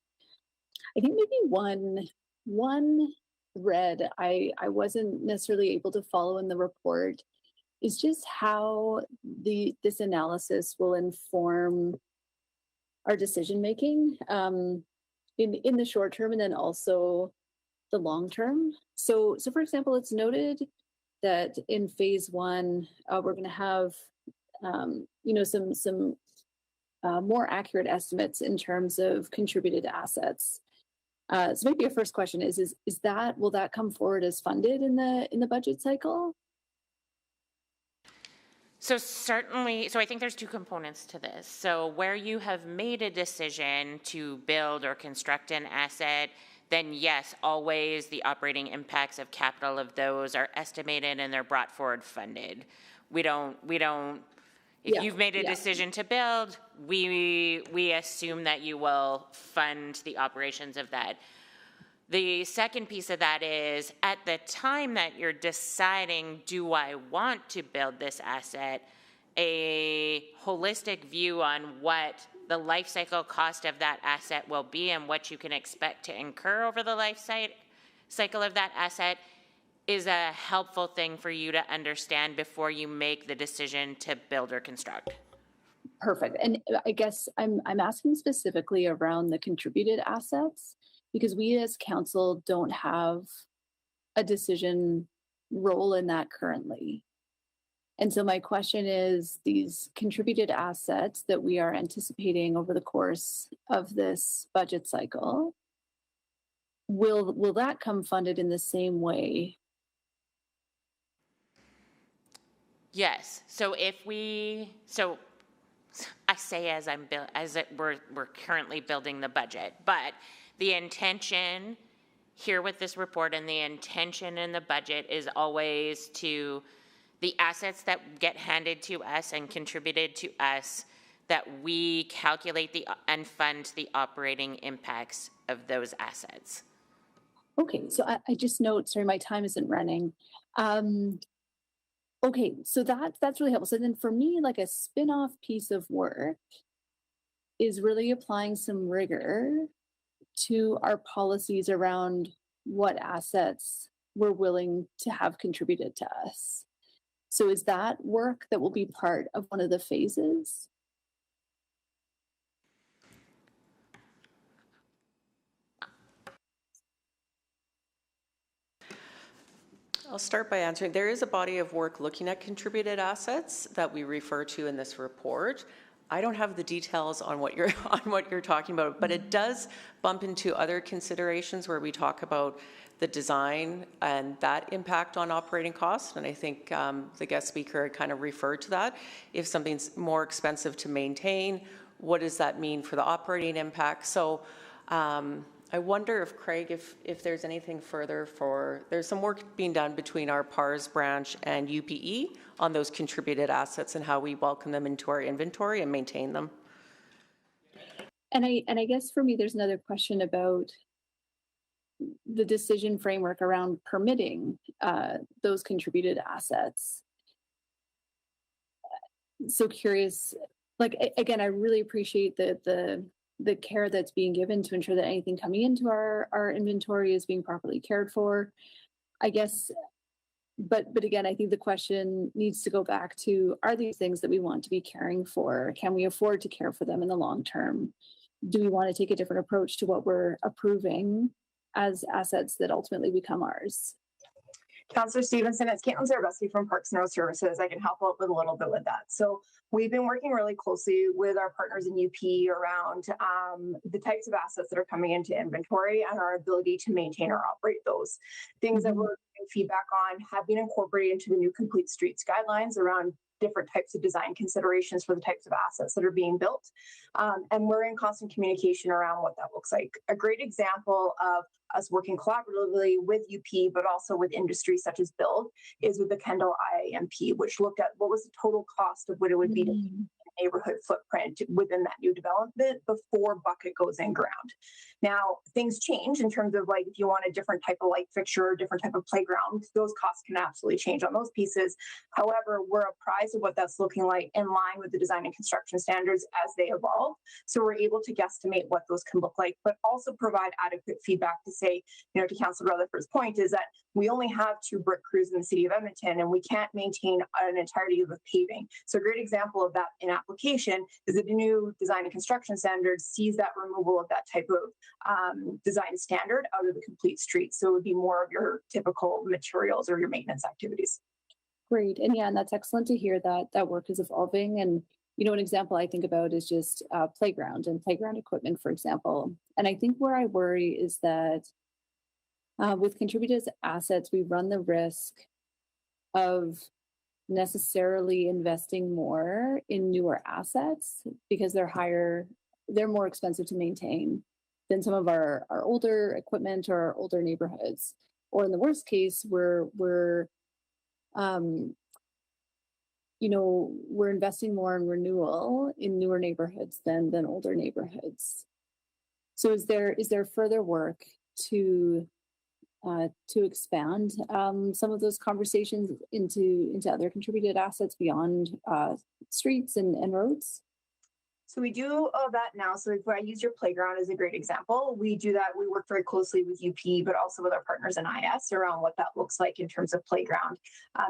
I think maybe one thread I wasn't necessarily able to follow in the report is just how this analysis will inform our decision making in the short term and then also the long term. So for example, it's noted that in phase one we're going to have some more accurate estimates in terms of contributed assets. So maybe a first question is that, will that come forward as funded in the budget cycle? So certainly, so I think there's two components to this. So where you have made a decision to build or construct an asset, then yes, always the operating impacts of capital of those are estimated and they're brought forward funded. We don't, if you've made a decision to build, we assume that you will fund the operations of that. The second piece of that is at the time that you're deciding, do I want to build this asset, a holistic view on what the life cycle cost of that asset will be and what you can expect to incur over the life cycle of that asset is a helpful thing for you to understand before you make the decision to build or construct. Perfect. And I guess I'm asking specifically around the contributed assets. because we as council don't have a decision role in that currently. And so my question is, these contributed assets that we are anticipating over the course of this budget cycle, will that come funded in the same way? Yes. So I say as we're currently building the budget, but the intention here with this report and the intention in the budget is always to the assets that get handed to us and contributed to us, that we calculate and fund the operating impacts of those assets. Okay, so I just note, sorry, my time isn't running. Okay, so that's really helpful. So then for me, like a spin-off piece of work is really applying some rigor to our policies around what assets we're willing to have contributed to us. So is that work that will be part of one of the phases? I'll start by answering. There is a body of work looking at contributed assets that we refer to in this report. I don't have the details on what you're talking about, but it does bump into other considerations where we talk about the design and that impact on operating costs. And I think the guest speaker kind of referred to that. If something's more expensive to maintain, what does that mean for the operating impact? So I wonder if, Craig, if there's anything further there's some work being done between our PARS branch and UPE on those contributed assets and how we welcome them into our inventory and maintain them. And I guess for me, there's another question about the decision framework around permitting those contributed assets. So curious, like, again, I really appreciate the care that's being given to ensure that anything coming into our inventory is being properly cared for, I guess. But again, I think the question needs to go back to, are these things that we want to be caring for? Can we afford to care for them in the long term? Do we want to take a different approach to what we're approving as assets that ultimately become ours? Councillor Stevenson, it's Caitlin Zarbesky from Parks and Road Services. I can help out with a little bit with that. So we've been working really closely with our partners in UP around the types of assets that are coming into inventory and our ability to maintain or operate those. Things that we're getting feedback on have been incorporated into the new Complete Streets guidelines around different types of design considerations for the types of assets that are being built. And we're in constant communication around what that looks like. A great example of us working collaboratively with UP, but also with industry such as Build, is with the Kendall IAMP, which looked at what was the total cost of what it would be to neighborhood footprint within that new development before bucket goes in ground. Now, things change in terms of, like, if you want a different type of light fixture, or different type of playground, those costs can absolutely change on those pieces. However, we're apprised of what that's looking like in line with the design and construction standards as they evolve. So we're able to guesstimate what those can look like, but also provide adequate feedback to say, to Councillor Rutherford's point, is that we only have 2 brick crews in the city of Edmonton, and we can't maintain an entirety of the paving. So a great example of that in application is that the new design and construction standards sees that removal of that type of design standard out of the complete street. So it would be more of your typical materials or your maintenance activities. Great. And yeah, and that's excellent to hear that that work is evolving. And, an example I think about is just playground and playground equipment, for example. And I think where I worry is that with contributed assets, we run the risk of necessarily investing more in newer assets because they're more expensive to maintain than some of our older equipment or our older neighborhoods. Or in the worst case, we're investing more in renewal in newer neighborhoods than older neighborhoods. So is there further work to expand some of those conversations into other contributed assets beyond streets and roads? So we do that now. So if I use your playground as a great example, we do that. We work very closely with UP, but also with our partners in IS around what that looks like in terms of playground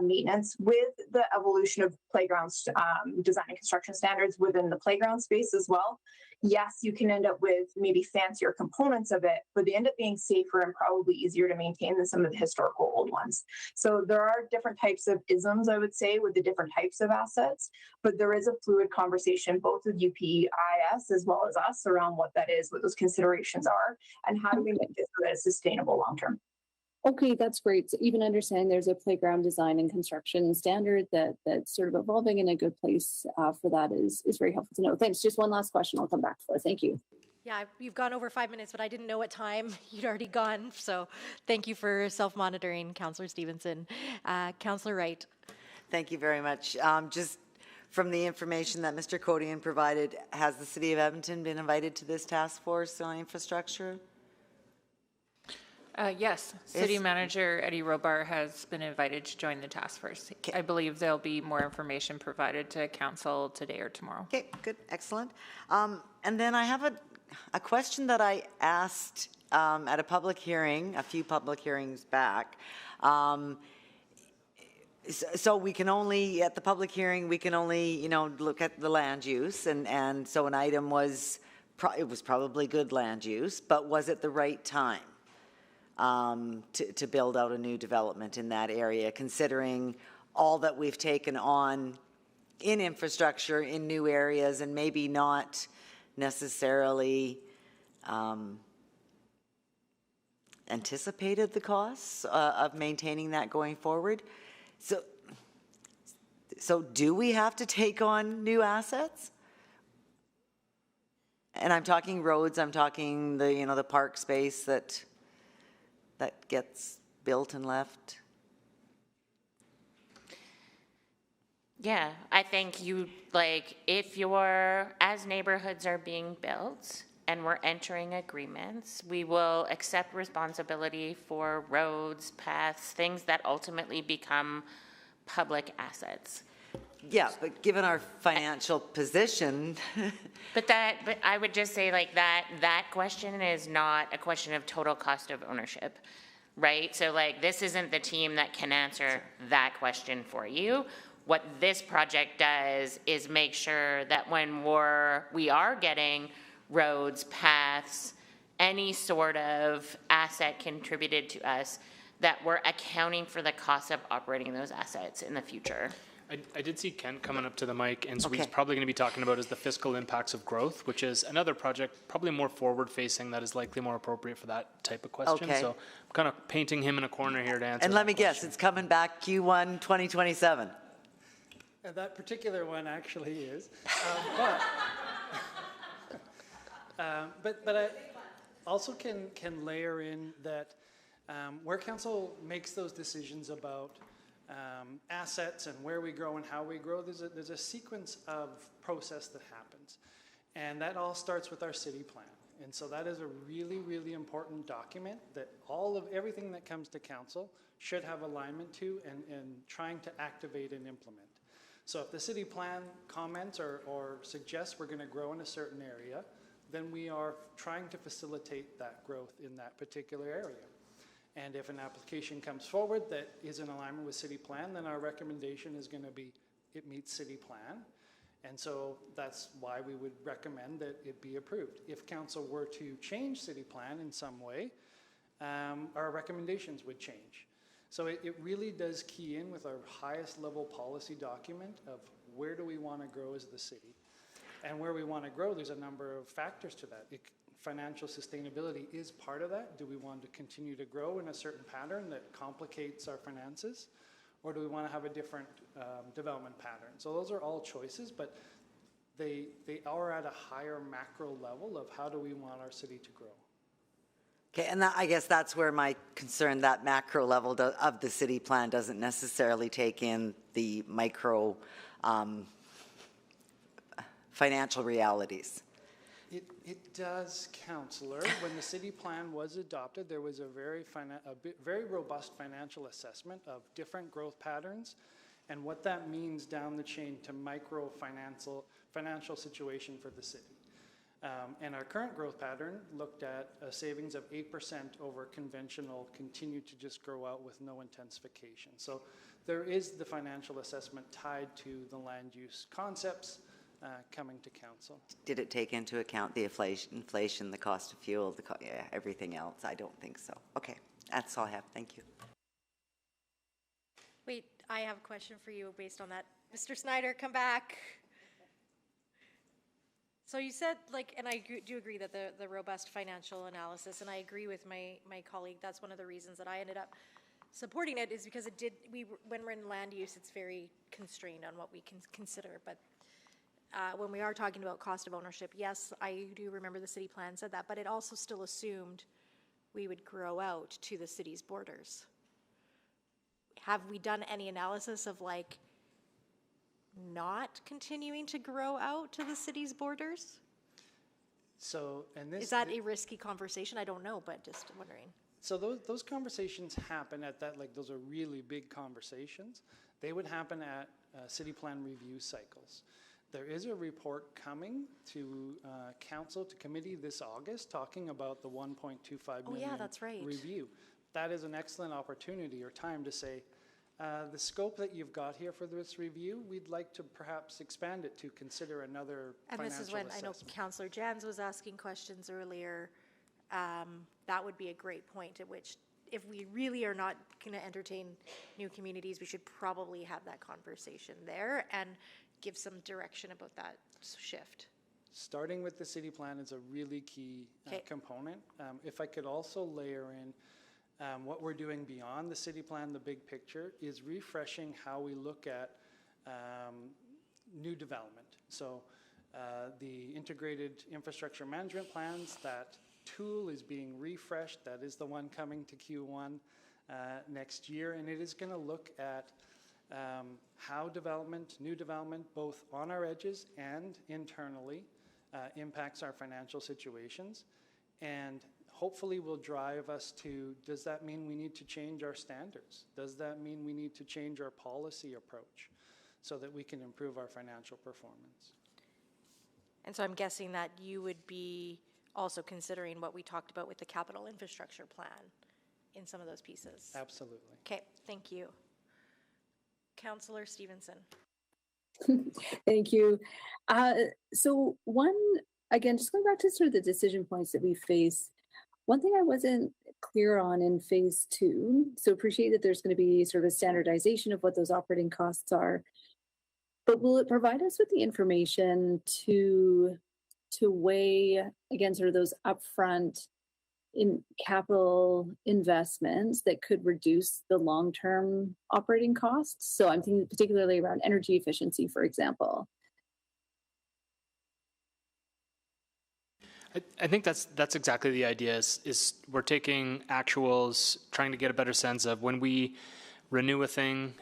maintenance. With the evolution of playgrounds design and construction standards within the playground space as well, yes, you can end up with maybe fancier components of it, but they end up being safer and probably easier to maintain than some of the historical old ones. So there are different types of isms, I would say, with the different types of assets, but there is a fluid conversation both with UP, IS, as well as us around what that is, what those considerations are, and how do we make it so that it's sustainable long term. Okay, that's great. So even understanding there's a playground design and construction standard that's sort of evolving in a good place for that is very helpful to know. Thanks. Just one last question I'll come back for. Thank you. Yeah, you've gone over 5 minutes, but I didn't know what time you'd already gone. So thank you for self-monitoring, Councillor Stevenson. Councillor Wright. Thank you very much. Just from the information that Mr. Codian provided, has the City of Edmonton been invited to this task force on infrastructure? Yes, City Manager Eddie Robar has been invited to join the task force. I believe there'll be more information provided to council today or tomorrow. Okay, good, excellent. And then I have a question that I asked at a public hearing, a few public hearings back. So we can only, at the public hearing, we can only, look at the land use, and so an item was, it was probably good land use, but was it the right time to build out a new development in that area, considering all that we've taken on in infrastructure in new areas and maybe not necessarily anticipated the costs of maintaining that going forward. So do we have to take on new assets? And I'm talking roads, I'm talking the, the park space that gets built and left. Yeah, I think if as neighborhoods are being built and we're entering agreements, we will accept responsibility for roads, paths, things that ultimately become public assets. Yeah, but given our financial position. But I would just say that question is not a question of total cost of ownership, right? So this isn't the team that can answer that question for you. What this project does is make sure that when we are getting roads, paths, any sort of asset contributed to us, that we're accounting for the cost of operating those assets in the future. I did see Kent coming up to the mic, and so he's probably going to be talking about is the fiscal impacts of growth, which is another project, probably more forward-facing, that is likely more appropriate for that type of question. Okay. So I'm kind of painting him in a corner here to answer. And let me guess, it's coming back Q1 2027. That particular one actually is, but I also can layer in that where council makes those decisions about assets and where we grow and how we grow, there's a sequence of process that happens, and that all starts with our city plan. And so that is a really, really important document that everything that comes to council should have alignment to and trying to activate and implement. So if the city plan comments or suggests we're going to grow in a certain area, then we are trying to facilitate that growth in that particular area. And if an application comes forward that is in alignment with city plan, then our recommendation is going to be it meets city plan. And so that's why we would recommend that it be approved. If council were to change city plan in some way, our recommendations would change. So it really does key in with our highest level policy document of where do we want to grow as the city. And where we want to grow, there's a number of factors to that. Financial sustainability is part of that. Do we want to continue to grow in a certain pattern that complicates our finances? Or do we want to have a different development pattern? So those are all choices, but they are at a higher macro level of how do we want our city to grow. Okay, and I guess that's where my concern, that macro level of the city plan doesn't necessarily take in the micro financial realities. It does, Councillor. When the city plan was adopted, there was a very robust financial assessment of different growth patterns and what that means down the chain to micro financial situation for the city. And our current growth pattern looked at a savings of 8% over conventional, continue to just grow out with no intensification. So there is the financial assessment tied to the land use concepts coming to council. Did it take into account the inflation, the cost of fuel, everything else? I don't think so. Okay, that's all I have. Thank you. Wait, I have a question for you based on that. Mr. Snyder, come back. So you said, and I do agree that the robust financial analysis, and I agree with my colleague, that's one of the reasons that I ended up supporting it, is because when we're in land use, it's very constrained on what we can consider. But when we are talking about cost of ownership, yes, I do remember the city plan said that, but it also still assumed we would grow out to the city's borders. Have we done any analysis of not continuing to grow out to the city's borders? So, and this is that a risky conversation? I don't know, but just wondering. So those conversations happen at that, those are really big conversations. They would happen at city plan review cycles. There is a report coming to council, to committee this August, talking about the 1.25 million that's right. review. That is an excellent opportunity or time to say, the scope that you've got here for this review, we'd like to perhaps expand it to consider another and financial this is when assessment. I know Councillor Jans was asking questions earlier. That would be a great point at which, if we really are not going to entertain new communities, we should probably have that conversation there and give some direction about that shift. Starting with the city plan is a really key component. If I could also layer in what we're doing beyond the city plan, the big picture, is refreshing how we look at new development. So the integrated infrastructure management plans, that tool is being refreshed. That is the one coming to Q1 next year, and it is going to look at how new development, both on our edges and internally, impacts our financial situations, and hopefully will drive us to, does that mean we need to change our standards? Does that mean we need to change our policy approach so that we can improve our financial performance? And so I'm guessing that you would be also considering what we talked about with the capital infrastructure plan in some of those pieces. Absolutely. Okay, thank you. Councillor Stevenson. Thank you. So again, just going back to sort of the decision points that we face, one thing I wasn't clear on in phase 2, so appreciate that there's going to be sort of a standardization of what those operating costs are, but will it provide us with the information to weigh, again, sort of those upfront in capital investments that could reduce the long-term operating costs? So I'm thinking particularly around energy efficiency, for example. I think that's exactly the idea, is we're taking actuals, trying to get a better sense of when we renew a thing,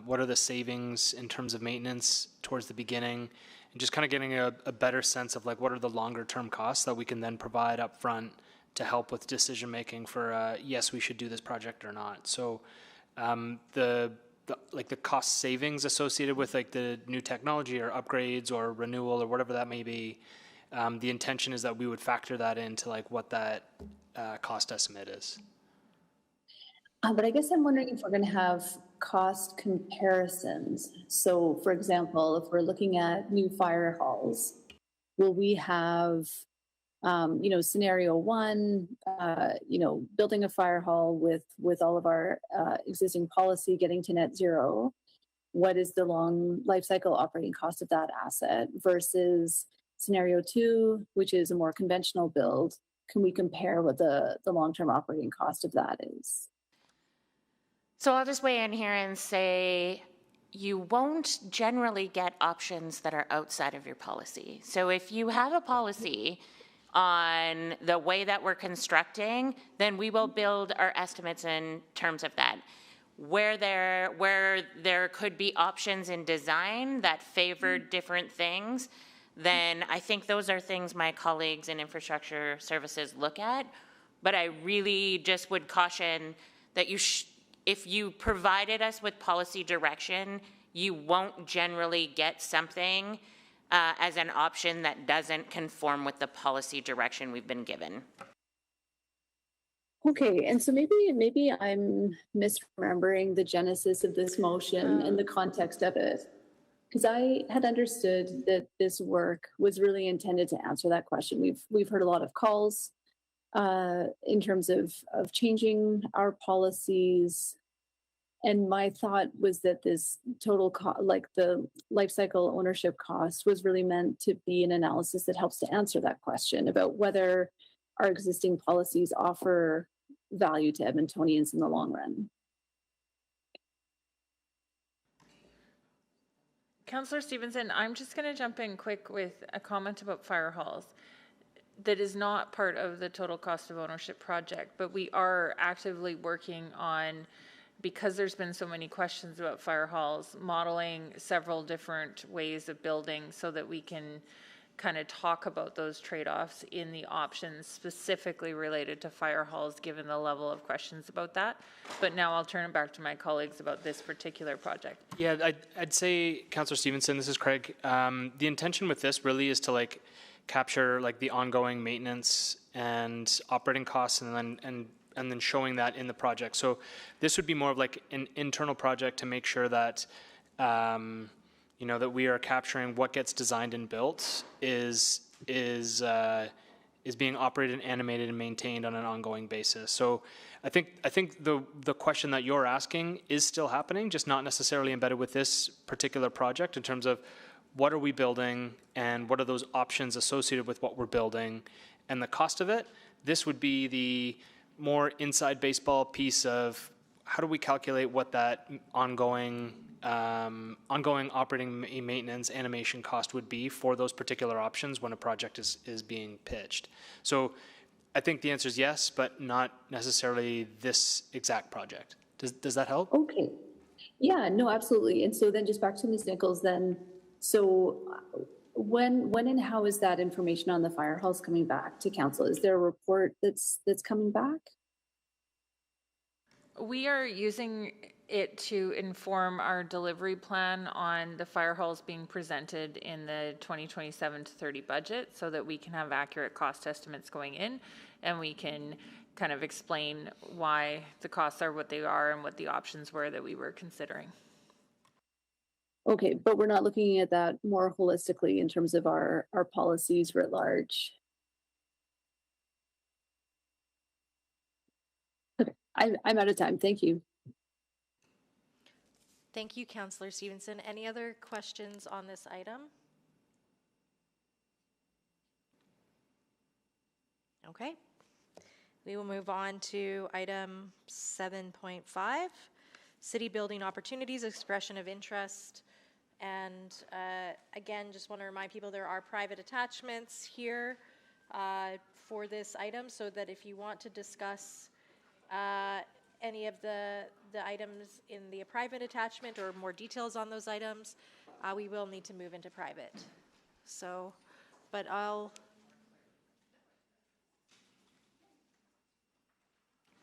what are the savings in terms of maintenance towards the beginning, and just kind of getting a better sense of what are the longer term costs that we can then provide up front to help with decision making for yes, we should do this project or not. So the cost savings associated with the new technology or upgrades or renewal or whatever that may be, the intention is that we would factor that into what that cost estimate is. But I guess I'm wondering if we're going to have cost comparisons. So, for example, if we're looking at new fire halls, will we have, scenario 1, building a fire hall with all of our existing policy getting to net zero? What is the long life cycle operating cost of that asset versus scenario 2, which is a more conventional build? Can we compare what the long-term operating cost of that is? So I'll just weigh in here and say you won't generally get options that are outside of your policy. So if you have a policy on the way that we're constructing, then we will build our estimates in terms of that. Where there could be options in design that favor different things, then I think those are things my colleagues in infrastructure services look at. But I really just would caution that if you provided us with policy direction, you won't generally get something as an option that doesn't conform with the policy direction we've been given. Okay, and so maybe I'm misremembering the genesis of this motion and the context of it. Because I had understood that this work was really intended to answer that question. We've heard a lot of calls in terms of changing our policies. And my thought was that this total cost, like the life cycle ownership cost, was really meant to be an analysis that helps to answer that question about whether our existing policies offer value to Edmontonians in the long run. Councillor Stevenson, I'm just going to jump in quick with a comment about fire halls. That is not part of the total cost of ownership project, but we are actively working on, because there's been so many questions about fire halls, modeling several different ways of building so that we can kind of talk about those trade-offs in the options specifically related to fire halls, given the level of questions about that. But now I'll turn it back to my colleagues about this particular project. Yeah, I'd say, Councillor Stevenson, this is Craig. The intention with this really is to capture the ongoing maintenance and operating costs, and then showing that in the project. So this would be more of an internal project to make sure that that we are capturing what gets designed and built is being operated, animated, and maintained on an ongoing basis. So I think the question that you're asking is still happening, just not necessarily embedded with this particular project in terms of what are we building and what are those options associated with what we're building and the cost of it. This would be the more inside baseball piece of how do we calculate what that ongoing operating maintenance animation cost would be for those particular options when a project is being pitched. So I think the answer is yes, but not necessarily this exact project. Does that help? Okay. Yeah, no, absolutely. And so then just back to Ms. Nichols then. So when and how is that information on the fire halls coming back to council? Is there a report that's coming back? We are using it to inform our delivery plan on the fire halls being presented in the 2027 to 30 budget so that we can have accurate cost estimates going in, and we can kind of explain why the costs are what they are and what the options were that we were considering. Okay, but we're not looking at that more holistically in terms of our policies writ large. Okay, I'm out of time. Thank you. Thank you, Councillor Stevenson. Any other questions on this item? Okay. We will move on to item 7.5, city building opportunities, expression of interest. And again, just want to remind people there are private attachments here for this item, so that if you want to discuss any of the items in the private attachment or more details on those items, we will need to move into private. So, but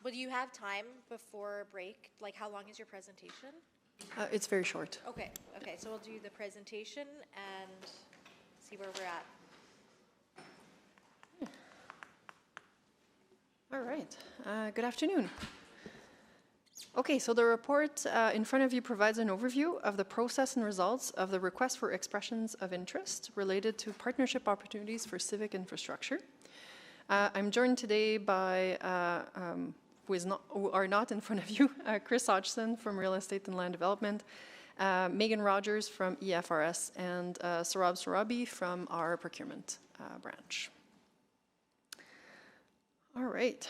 will you have time before break? Like, how long is your presentation? It's very short. Okay, so we'll do the presentation and see where we're at. All right, good afternoon. Okay, so the report in front of you provides an overview of the process and results of the request for expressions of interest related to partnership opportunities for civic infrastructure. I'm joined today by who are not in front of you, Chris Hodgson from Real Estate and Land Development, Megan Rogers from EFRS, and Sarab Sarabi from our procurement branch. All right,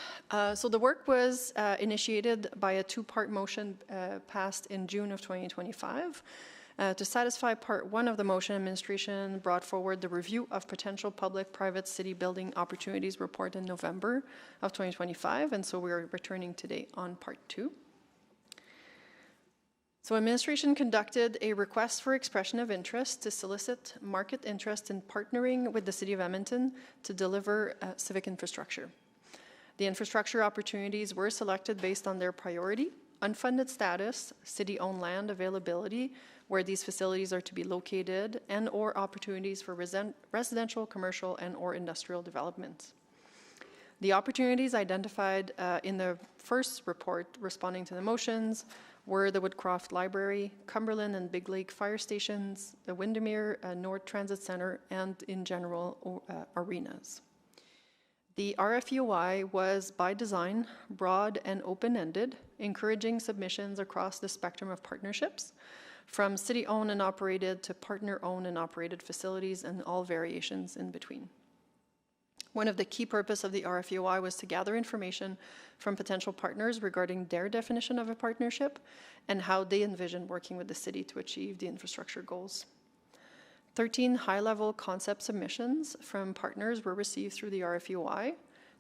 so the work was initiated by a two-part motion passed in June of 2025. To satisfy part one of the motion, administration brought forward the review of potential public-private city building opportunities report in November of 2025, and so we're returning today on part two. So administration conducted a request for expression of interest to solicit market interest in partnering with the City of Edmonton to deliver civic infrastructure. The infrastructure opportunities were selected based on their priority, unfunded status, city-owned land availability, where these facilities are to be located, and or opportunities for residential, commercial, and or industrial development. The opportunities identified in the first report responding to the motions were the Woodcroft Library, Cumberland and Big Lake Fire Stations, the Windermere North Transit Center, and in general arenas. The RFUI was by design broad and open-ended, encouraging submissions across the spectrum of partnerships, from city-owned and operated to partner-owned and operated facilities and all variations in between. One of the key purposes of the RFUI was to gather information from potential partners regarding their definition of a partnership and how they envision working with the city to achieve the infrastructure goals. 13 high-level concept submissions from partners were received through the RFUI.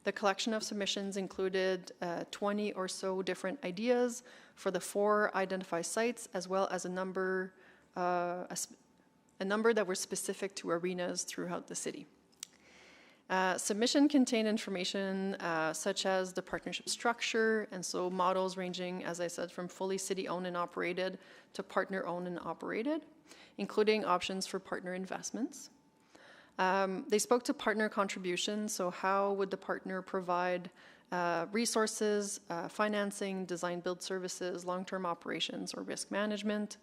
The collection of submissions included 20 or so different ideas for the 4 identified sites, as well as a number that were specific to arenas throughout the city. Submission contained information such as the partnership structure, and so models ranging, as I said, from fully city-owned and operated to partner-owned and operated, including options for partner investments. They spoke to partner contributions, so how would the partner provide resources, financing, design-build services, long-term operations, or risk management.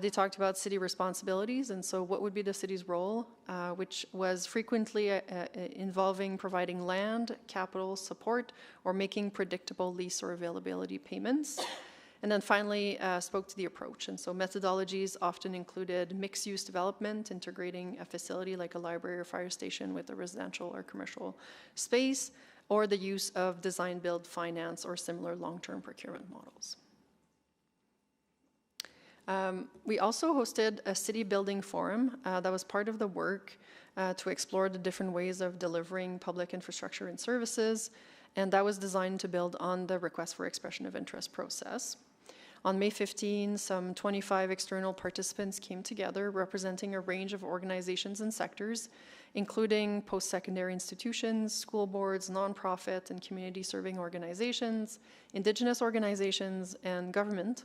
They talked about city responsibilities, and so what would be the city's role, which was frequently involving providing land, capital support, or making predictable lease or availability payments. And then finally spoke to the approach, and so methodologies often included mixed-use development, integrating a facility like a library or fire station with a residential or commercial space, or the use of design-build finance or similar long-term procurement models. We also hosted a city building forum that was part of the work to explore the different ways of delivering public infrastructure and services, and that was designed to build on the request for expression of interest process. On May 15, some 25 external participants came together representing a range of organizations and sectors, including post-secondary institutions, school boards, nonprofit and community-serving organizations, Indigenous organizations, and government,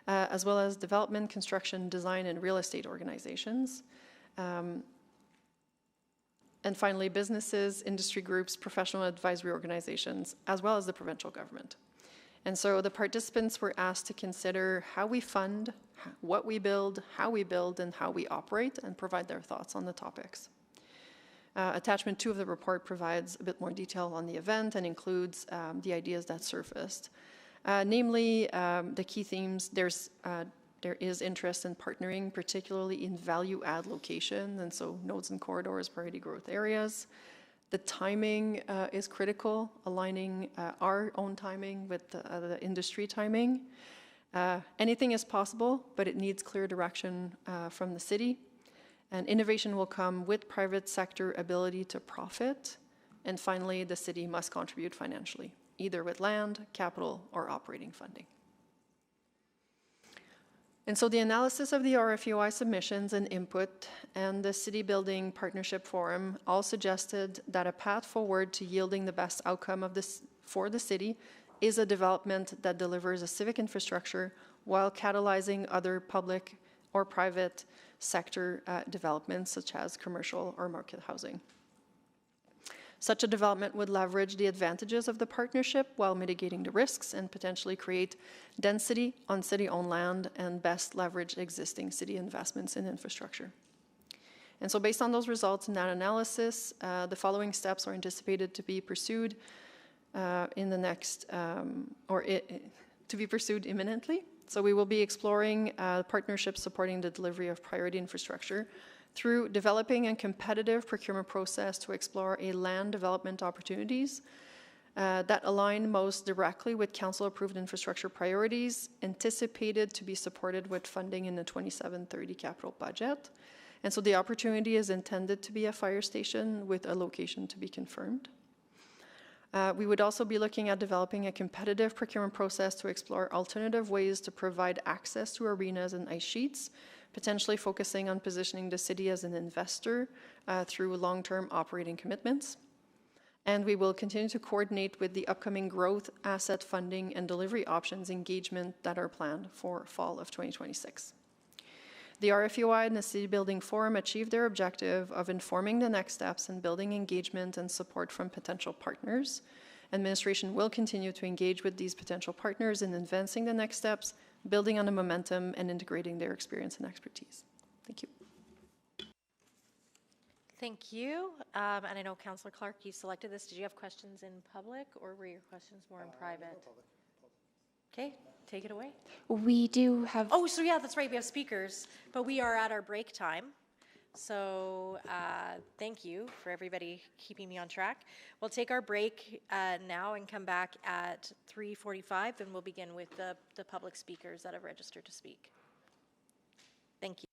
as well as development, construction, design, and real estate organizations. And finally, businesses, industry groups, professional advisory organizations, as well as the provincial government. And so the participants were asked to consider how we fund, what we build, how we build, and how we operate, and provide their thoughts on the topics. Attachment 2 of the report provides a bit more detail on the event and includes the ideas that surfaced. Namely, the key themes, there is interest in partnering, particularly in value-add location, and so nodes and corridors, priority growth areas. The timing is critical, aligning our own timing with the industry timing. Anything is possible, but it needs clear direction from the city. And innovation will come with private sector ability to profit. And finally, the city must contribute financially, either with land, capital, or operating funding. And so the analysis of the RFUI submissions and input and the City Building Partnership Forum all suggested that a path forward to yielding the best outcome of this for the city is a development that delivers a civic infrastructure while catalyzing other public or private sector developments such as commercial or market housing. Such a development would leverage the advantages of the partnership while mitigating the risks and potentially create density on city-owned land and best leverage existing city investments in infrastructure. And so based on those results in that analysis, the following steps are anticipated to be pursued in the next, to be pursued imminently. So we will be exploring partnerships supporting the delivery of priority infrastructure through developing a competitive procurement process to explore land development opportunities that align most directly with council-approved infrastructure priorities anticipated to be supported with funding in the 27-30 capital budget. And so the opportunity is intended to be a fire station with a location to be confirmed. We would also be looking at developing a competitive procurement process to explore alternative ways to provide access to arenas and ice sheets, potentially focusing on positioning the city as an investor through long-term operating commitments. And we will continue to coordinate with the upcoming growth, asset funding, and delivery options engagement that are planned for fall of 2026. The RFUI and the City Building Forum achieved their objective of informing the next steps and building engagement and support from potential partners. Administration will continue to engage with these potential partners in advancing the next steps, building on the momentum, and integrating their experience and expertise. Thank you. Thank you. And I know Councillor Clark, you selected this. Did you have questions in public or were your questions more in private? Okay, take it away. We do have. Oh, so yeah, that's right. We have speakers, but we are at our break time. So thank you for everybody keeping me on track. We'll take our break now and come back at 3:45, and we'll begin with the public speakers that have registered to speak. Thank you.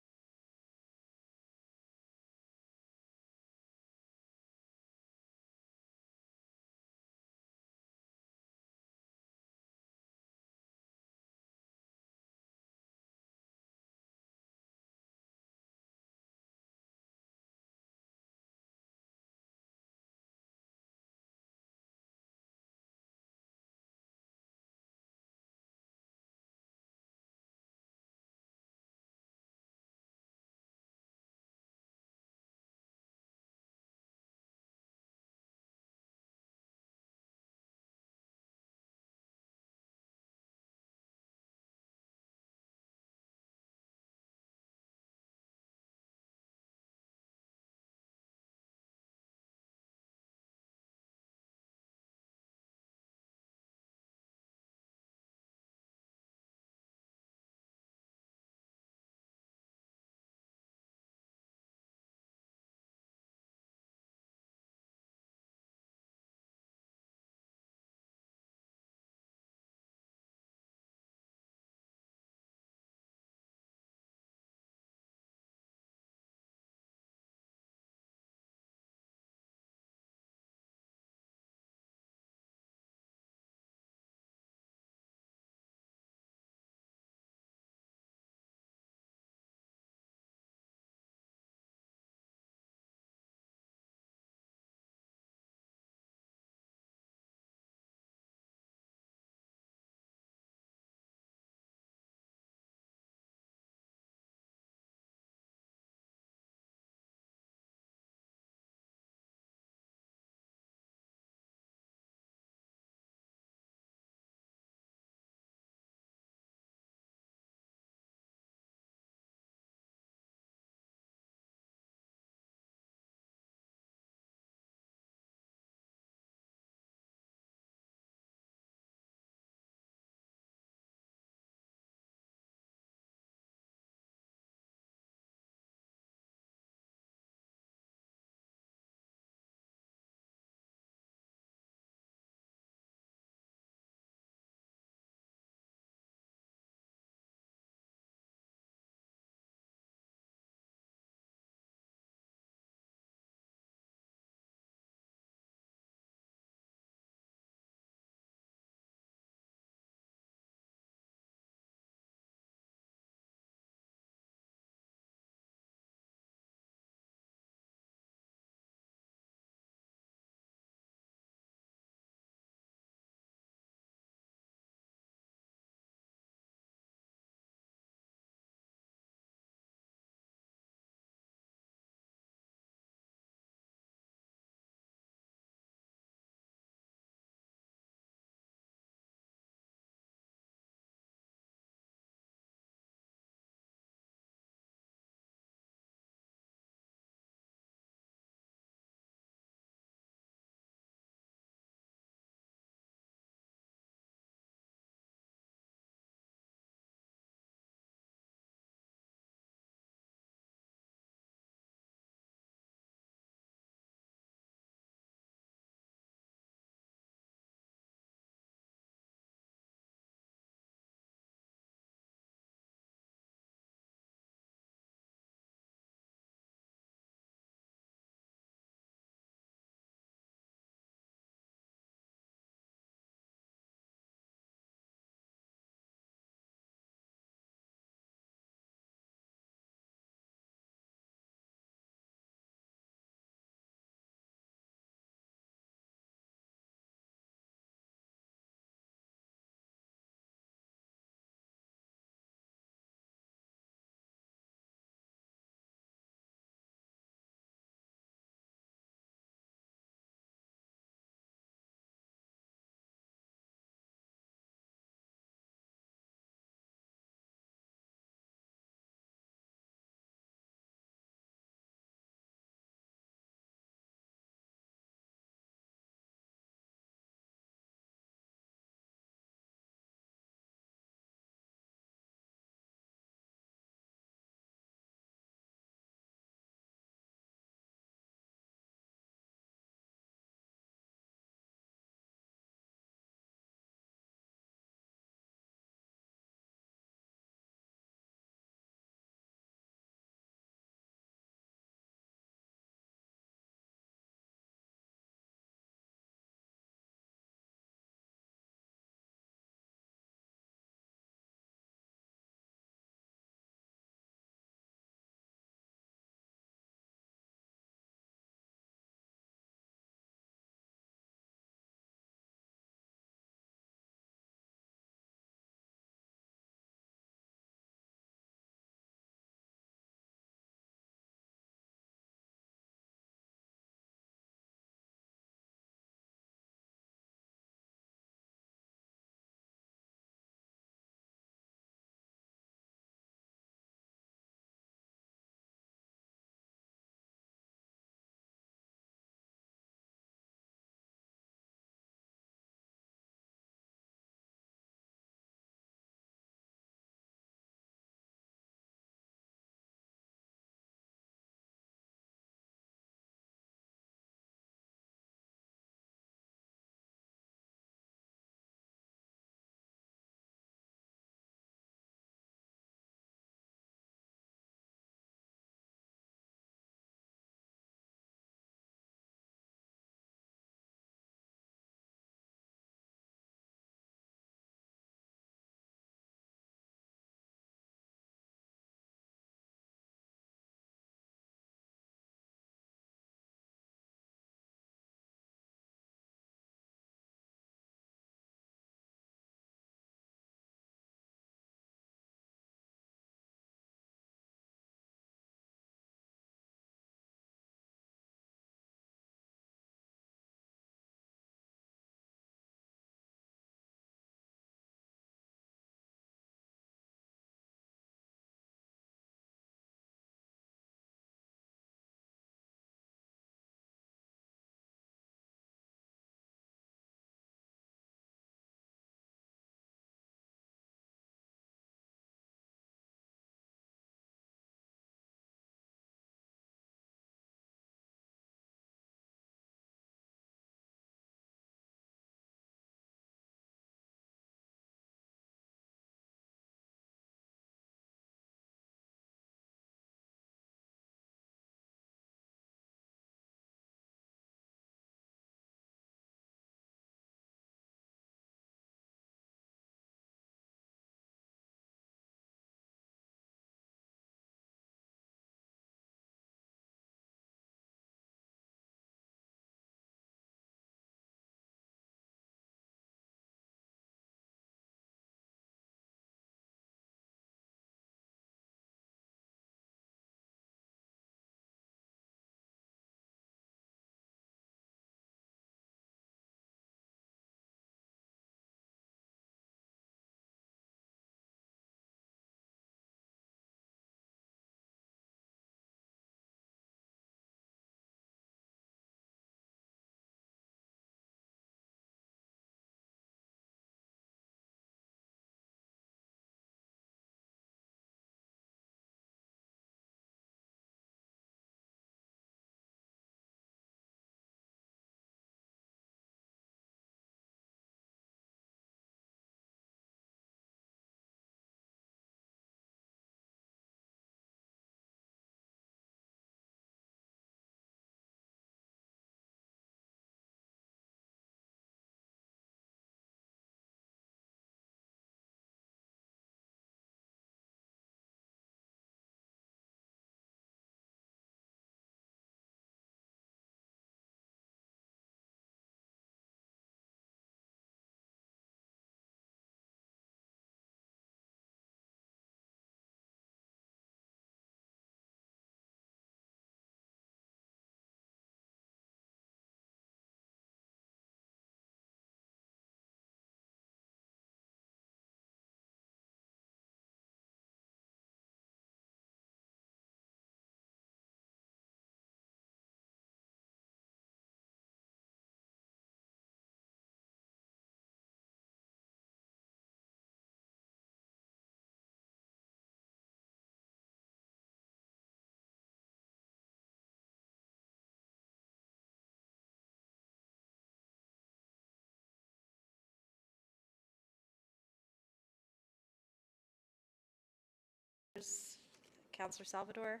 Councillor Salvador,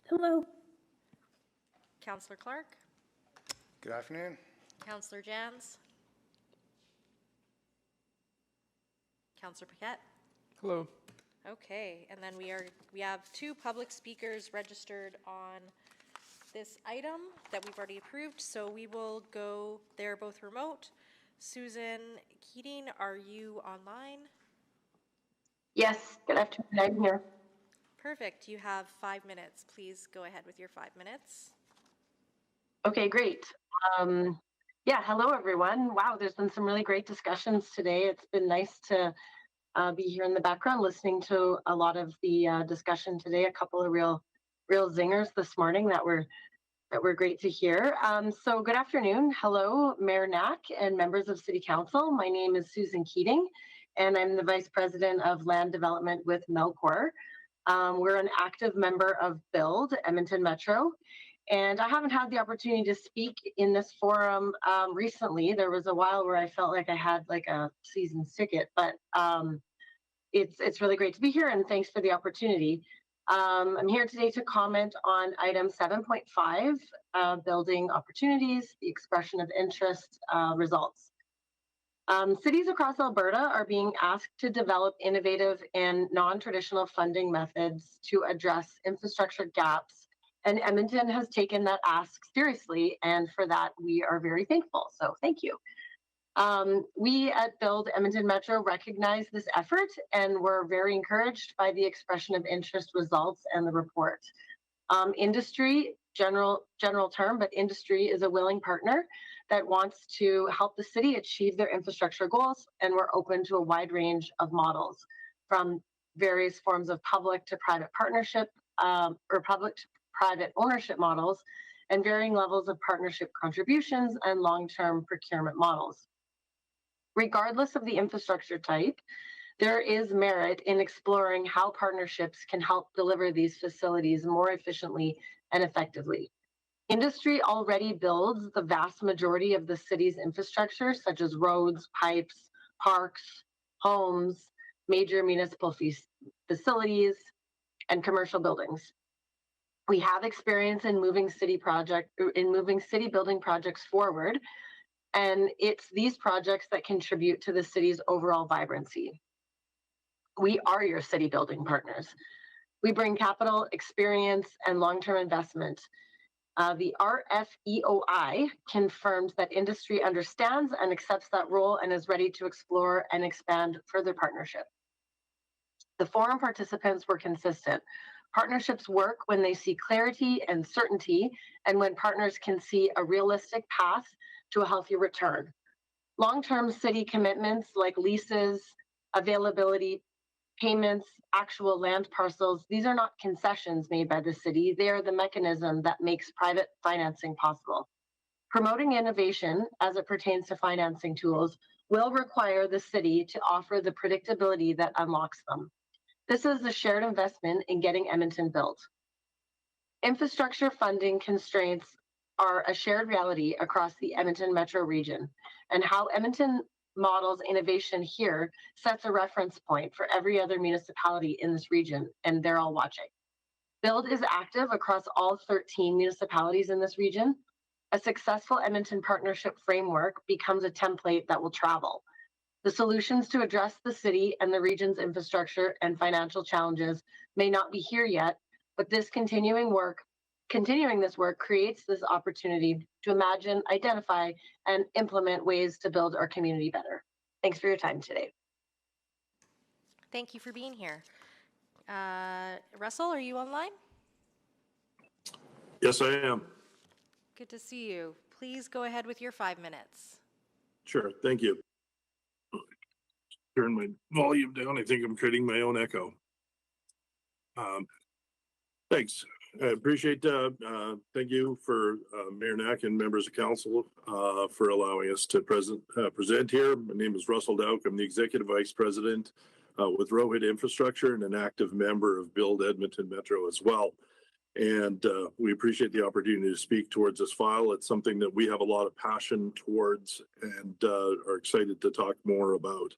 Hello. Councillor Clark, Good afternoon. Councillor Jans, Councillor Paquette. Hello. Okay, and then we have two public speakers registered on this item that we've already approved, so we will go, they're both remote. Susan Keating, are you online? Yes, good afternoon. I'm here. Perfect, you have 5 minutes. Please go ahead with your 5 minutes. Okay, great. Yeah, hello everyone. Wow, there's been some really great discussions today. It's been nice to be here in the background listening to a lot of the discussion today. A couple of real zingers this morning that were great to hear. So good afternoon. Hello, Mayor Knack and members of City Council. My name is Susan Keating, and I'm the Vice President of Land Development with Melcor. We're an active member of BUILD, Edmonton Metro, and I haven't had the opportunity to speak in this forum recently. There was a while where I felt like I had like a season ticket, but it's really great to be here, and thanks for the opportunity. I'm here today to comment on item 7.5, building opportunities, the expression of interest results. Cities across Alberta are being asked to develop innovative and non-traditional funding methods to address infrastructure gaps, and Edmonton has taken that ask seriously, and for that we are very thankful, so thank you. We at Build Edmonton Metro recognize this effort, and we're very encouraged by the expression of interest results and the report. Industry, general term, but industry is a willing partner that wants to help the city achieve their infrastructure goals, and we're open to a wide range of models, from various forms of public to private partnership or public to private ownership models, and varying levels of partnership contributions and long-term procurement models. Regardless of the infrastructure type, there is merit in exploring how partnerships can help deliver these facilities more efficiently and effectively. Industry already builds the vast majority of the city's infrastructure, such as roads, pipes, parks, homes, major municipal facilities, and commercial buildings. We have experience in moving city building projects forward, and it's these projects that contribute to the city's overall vibrancy. We are your city building partners. We bring capital, experience, and long-term investment. The RFEOI confirms that industry understands and accepts that role and is ready to explore and expand further partnership. The forum participants were consistent. Partnerships work when they see clarity and certainty, and when partners can see a realistic path to a healthy return. Long-term city commitments like leases, availability, payments, actual land parcels, these are not concessions made by the city. They are the mechanism that makes private financing possible. Promoting innovation as it pertains to financing tools will require the city to offer the predictability that unlocks them. This is a shared investment in getting Edmonton built. Infrastructure funding constraints are a shared reality across the Edmonton metro region, and how Edmonton models innovation here sets a reference point for every other municipality in this region, and they're all watching. Build is active across all 13 municipalities in this region. A successful Edmonton partnership framework becomes a template that will travel. The solutions to address the city and the region's infrastructure and financial challenges may not be here yet, but this continuing this work creates this opportunity to imagine, identify, and implement ways to build our community better. Thanks for your time today. Thank you for being here. Russell, are you online? Yes, I am. Good to see you. Please go ahead with your 5 minutes. Sure, thank you. Turn my volume down. I think I'm creating my own echo. Thanks. I appreciate, thank you for Mayor Knack and members of council for allowing us to present here. My name is Russell Dowk. I'm the Executive Vice President with Rohit Infrastructure and an active member of Build Edmonton Metro as well. And we appreciate the opportunity to speak towards this file. It's something that we have a lot of passion towards and are excited to talk more about.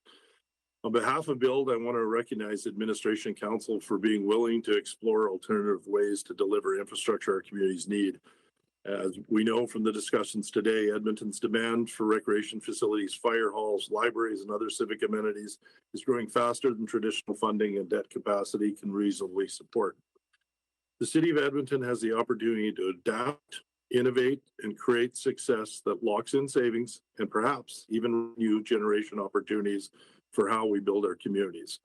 On behalf of BUILD, I want to recognize Administration Council for being willing to explore alternative ways to deliver infrastructure our communities need. As we know from the discussions today, Edmonton's demand for recreation facilities, fire halls, libraries, and other civic amenities is growing faster than traditional funding and debt capacity can reasonably support. The City of Edmonton has the opportunity to adapt, innovate, and create success that locks in savings and perhaps even new generation opportunities for how we build our communities.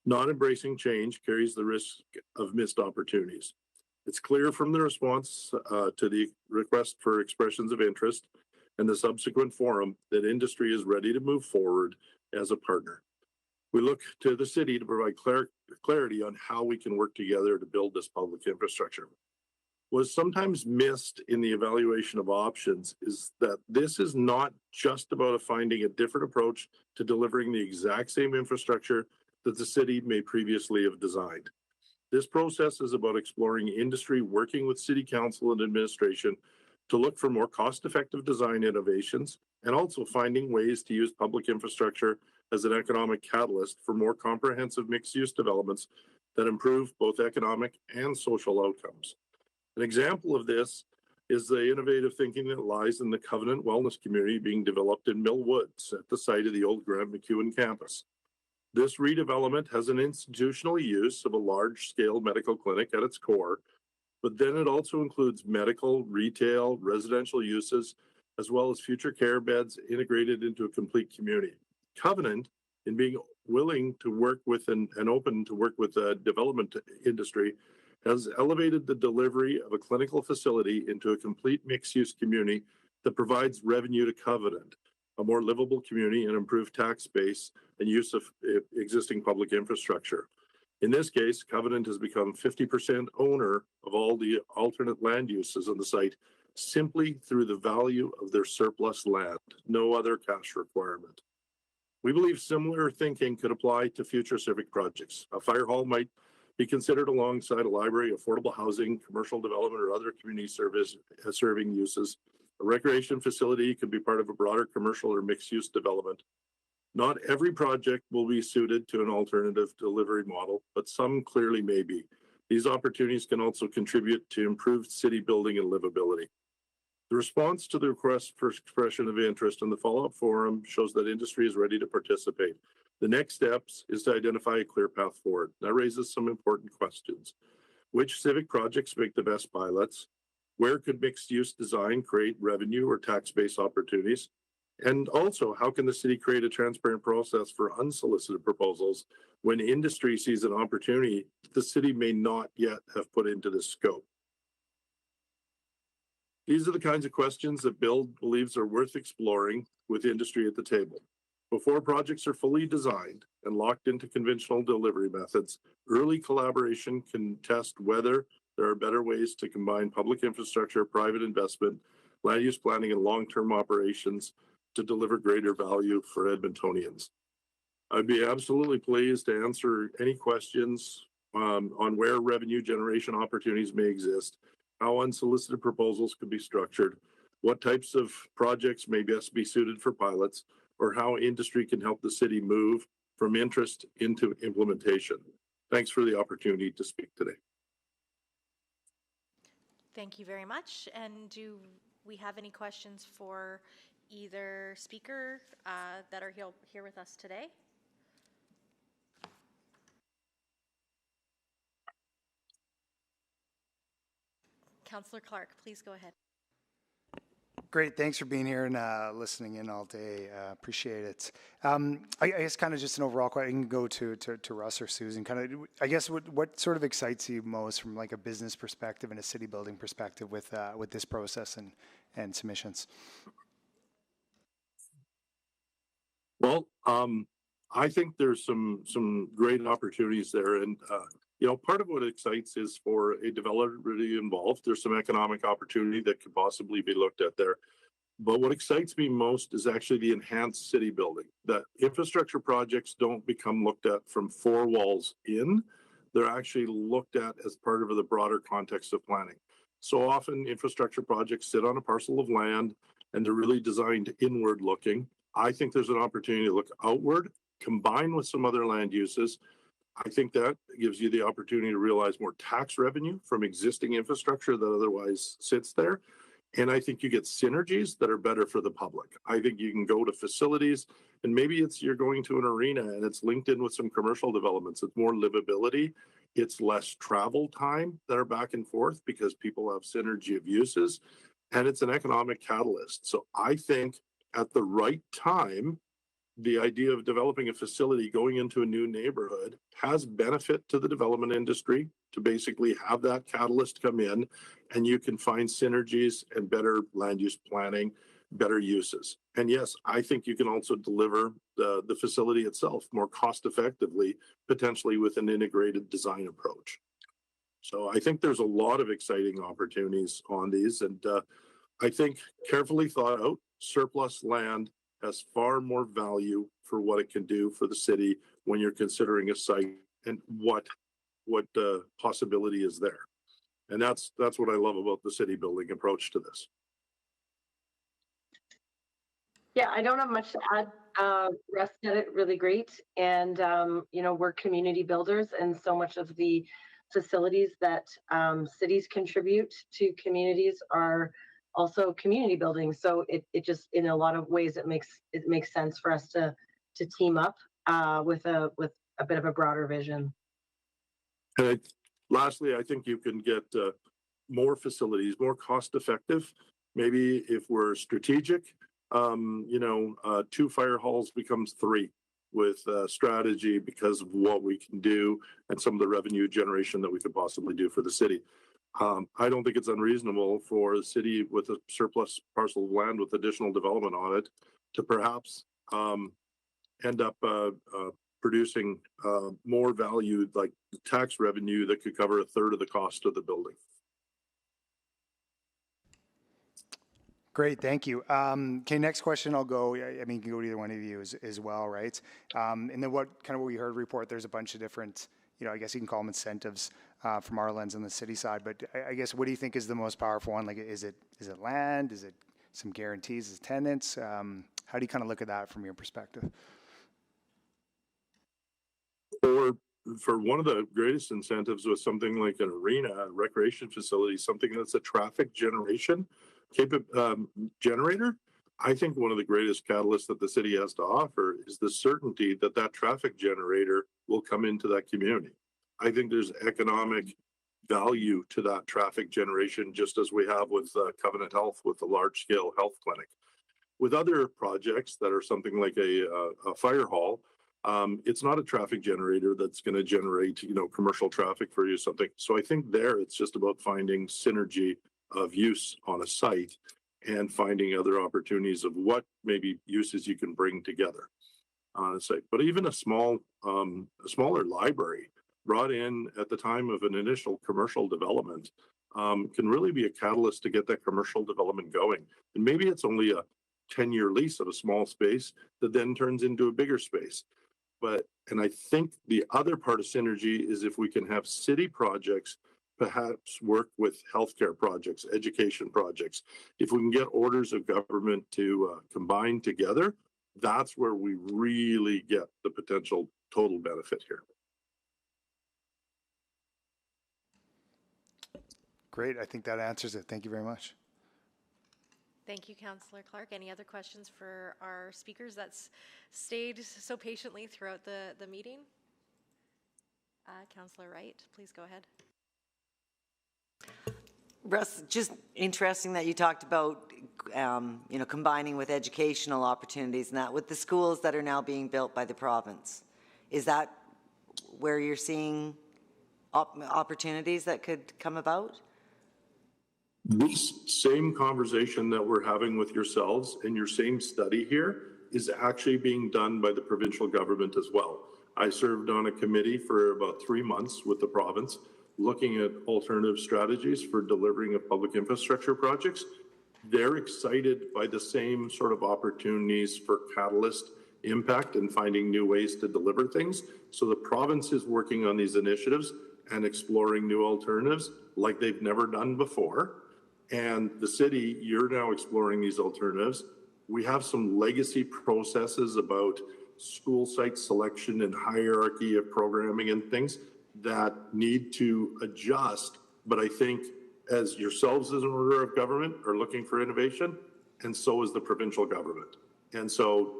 Not embracing change carries the risk of missed opportunities. It's clear from the response to the request for expressions of interest and the subsequent forum that industry is ready to move forward as a partner. We look to the city to provide clarity on how we can work together to build this public infrastructure. What is sometimes missed in the evaluation of options is that this is not just about finding a different approach to delivering the exact same infrastructure that the city may previously have designed. This process is about exploring industry working with City Council and administration to look for more cost-effective design innovations and also finding ways to use public infrastructure as an economic catalyst for more comprehensive mixed-use developments that improve both economic and social outcomes. An example of this is the innovative thinking that lies in the Covenant Wellness Community being developed in Mill Woods at the site of the old Grant MacEwan campus. This redevelopment has an institutional use of a large-scale medical clinic at its core, but then it also includes medical, retail, residential uses, as well as future care beds integrated into a complete community. Covenant, in being willing to work with and open to work with the development industry, has elevated the delivery of a clinical facility into a complete mixed-use community that provides revenue to Covenant, a more livable community and improved tax base and use of existing public infrastructure. In this case, Covenant has become 50% owner of all the alternate land uses on the site simply through the value of their surplus land, no other cash requirement. We believe similar thinking could apply to future civic projects. A fire hall might be considered alongside a library, affordable housing, commercial development, or other community serving uses. A recreation facility could be part of a broader commercial or mixed-use development. Not every project will be suited to an alternative delivery model, but some clearly may be. These opportunities can also contribute to improved city building and livability. The response to the request for expression of interest in the follow-up forum shows that industry is ready to participate. The next steps is to identify a clear path forward. That raises some important questions. Which civic projects make the best pilots? Where could mixed-use design create revenue or tax-based opportunities? And also, how can the city create a transparent process for unsolicited proposals when industry sees an opportunity the city may not yet have put into the scope? These are the kinds of questions that BUILD believes are worth exploring with industry at the table. Before projects are fully designed and locked into conventional delivery methods, early collaboration can test whether there are better ways to combine public infrastructure, private investment, land use planning, and long-term operations to deliver greater value for Edmontonians. I'd be absolutely pleased to answer any questions on where revenue generation opportunities may exist, how unsolicited proposals could be structured, what types of projects may best be suited for pilots, or how industry can help the city move from interest into implementation. Thanks for the opportunity to speak today. Thank you very much. And do we have any questions for either speaker that are here with us today? Councillor Clark, please go ahead. Great, thanks for being here and listening in all day. Appreciate it. I guess kind of just an overall question. I can go to Russ or Susan. Kind of, I guess what sort of excites you most from like a business perspective and a city building perspective with this process and submissions? Well, I think there's some great opportunities there, and you know, part of what excites is for a developer to be involved. There's some economic opportunity that could possibly be looked at there. But what excites me most is actually the enhanced city building. That infrastructure projects don't become looked at from four walls in. They're actually looked at as part of the broader context of planning. So often infrastructure projects sit on a parcel of land and they're really designed inward looking. I think there's an opportunity to look outward combined with some other land uses, I think that gives you the opportunity to realize more tax revenue from existing infrastructure that otherwise sits there. And I think you get synergies that are better for the public. I think you can go to facilities, and maybe it's you're going to an arena and it's linked in with some commercial developments. It's more livability. It's less travel time that are back and forth because people have synergy of uses, and it's an economic catalyst. So I think at the right time, the idea of developing a facility going into a new neighborhood has benefit to the development industry to basically have that catalyst come in, and you can find synergies and better land use planning, better uses. And yes, I think you can also deliver the facility itself more cost effectively, potentially with an integrated design approach. So I think there's a lot of exciting opportunities on these, and I think carefully thought out surplus land has far more value for what it can do for the city when you're considering a site and what possibility is there. And that's what I love about the city building approach to this. Yeah, I don't have much to add. Russ said it really great. And, we're community builders, and so much of the facilities that cities contribute to communities are also community building. So it just, in a lot of ways, it makes sense for us to team up with a bit of a broader vision. And lastly, I think you can get more facilities, more cost effective. Maybe if we're strategic, 2 fire halls becomes 3 with strategy because of what we can do and some of the revenue generation that we could possibly do for the city. I don't think it's unreasonable for the city with a surplus parcel of land with additional development on it to perhaps end up producing more value, like tax revenue that could cover 1/3 of the cost of the building. Great, thank you. Okay, next question I'll go, I mean, you can go to either one of you as well, right? And then what we heard report, there's a bunch of different, I guess you can call them incentives from our lens on the city side, but I guess what do you think is the most powerful one? Like, is it land? Is it some guarantees as tenants? How do you kind of look at that from your perspective? For one of the greatest incentives with something like an arena, a recreation facility, something that's a traffic generation generator, I think one of the greatest catalysts that the city has to offer is the certainty that that traffic generator will come into that community. I think there's economic value to that traffic generation, just as we have with Covenant Health, with the large-scale health clinic. With other projects that are something like a fire hall, it's not a traffic generator that's going to generate, commercial traffic for you, something. So I think there it's just about finding synergy of use on a site and finding other opportunities of what maybe uses you can bring together on a site. But even a smaller library brought in at the time of an initial commercial development can really be a catalyst to get that commercial development going. And maybe it's only a 10-year lease of a small space that then turns into a bigger space. And I think the other part of synergy is if we can have city projects perhaps work with healthcare projects, education projects. If we can get orders of government to combine together, that's where we really get the potential total benefit here. Great, I think that answers it. Thank you very much. Thank you, Councillor Clark. Any other questions for our speakers that's stayed so patiently throughout the meeting? Councillor Wright, please go ahead. Russ, just interesting that you talked about, combining with educational opportunities and that with the schools that are now being built by the province. Is that where you're seeing opportunities that could come about? This same conversation that we're having with yourselves and your same study here is actually being done by the provincial government as well. I served on a committee for about 3 months with the province, looking at alternative strategies for delivering of public infrastructure projects. They're excited by the same sort of opportunities for catalyst impact and finding new ways to deliver things. So the province is working on these initiatives and exploring new alternatives like they've never done before. And the city, you're now exploring these alternatives. We have some legacy processes about school site selection and hierarchy of programming and things that need to adjust. But I think as yourselves as an order of government are looking for innovation, and so is the provincial government. And so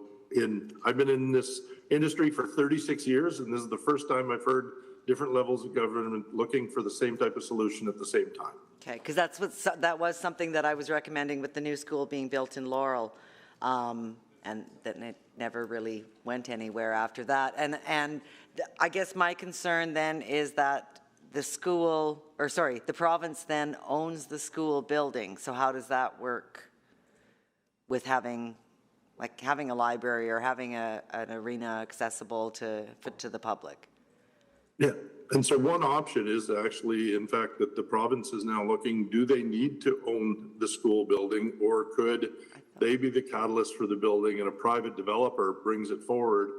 I've been in this industry for 36 years, and this is the first time I've heard different levels of government looking for the same type of solution at the same time. Okay, because that was something that I was recommending with the new school being built in Laurel, and that it never really went anywhere after that. And I guess my concern then is that the province then owns the school building. So how does that work with having a library or having an arena accessible to the public? Yeah, and so one option is actually, in fact, that the province is now looking, do they need to own the school building, or could they be the catalyst for the building and a private developer brings it forward,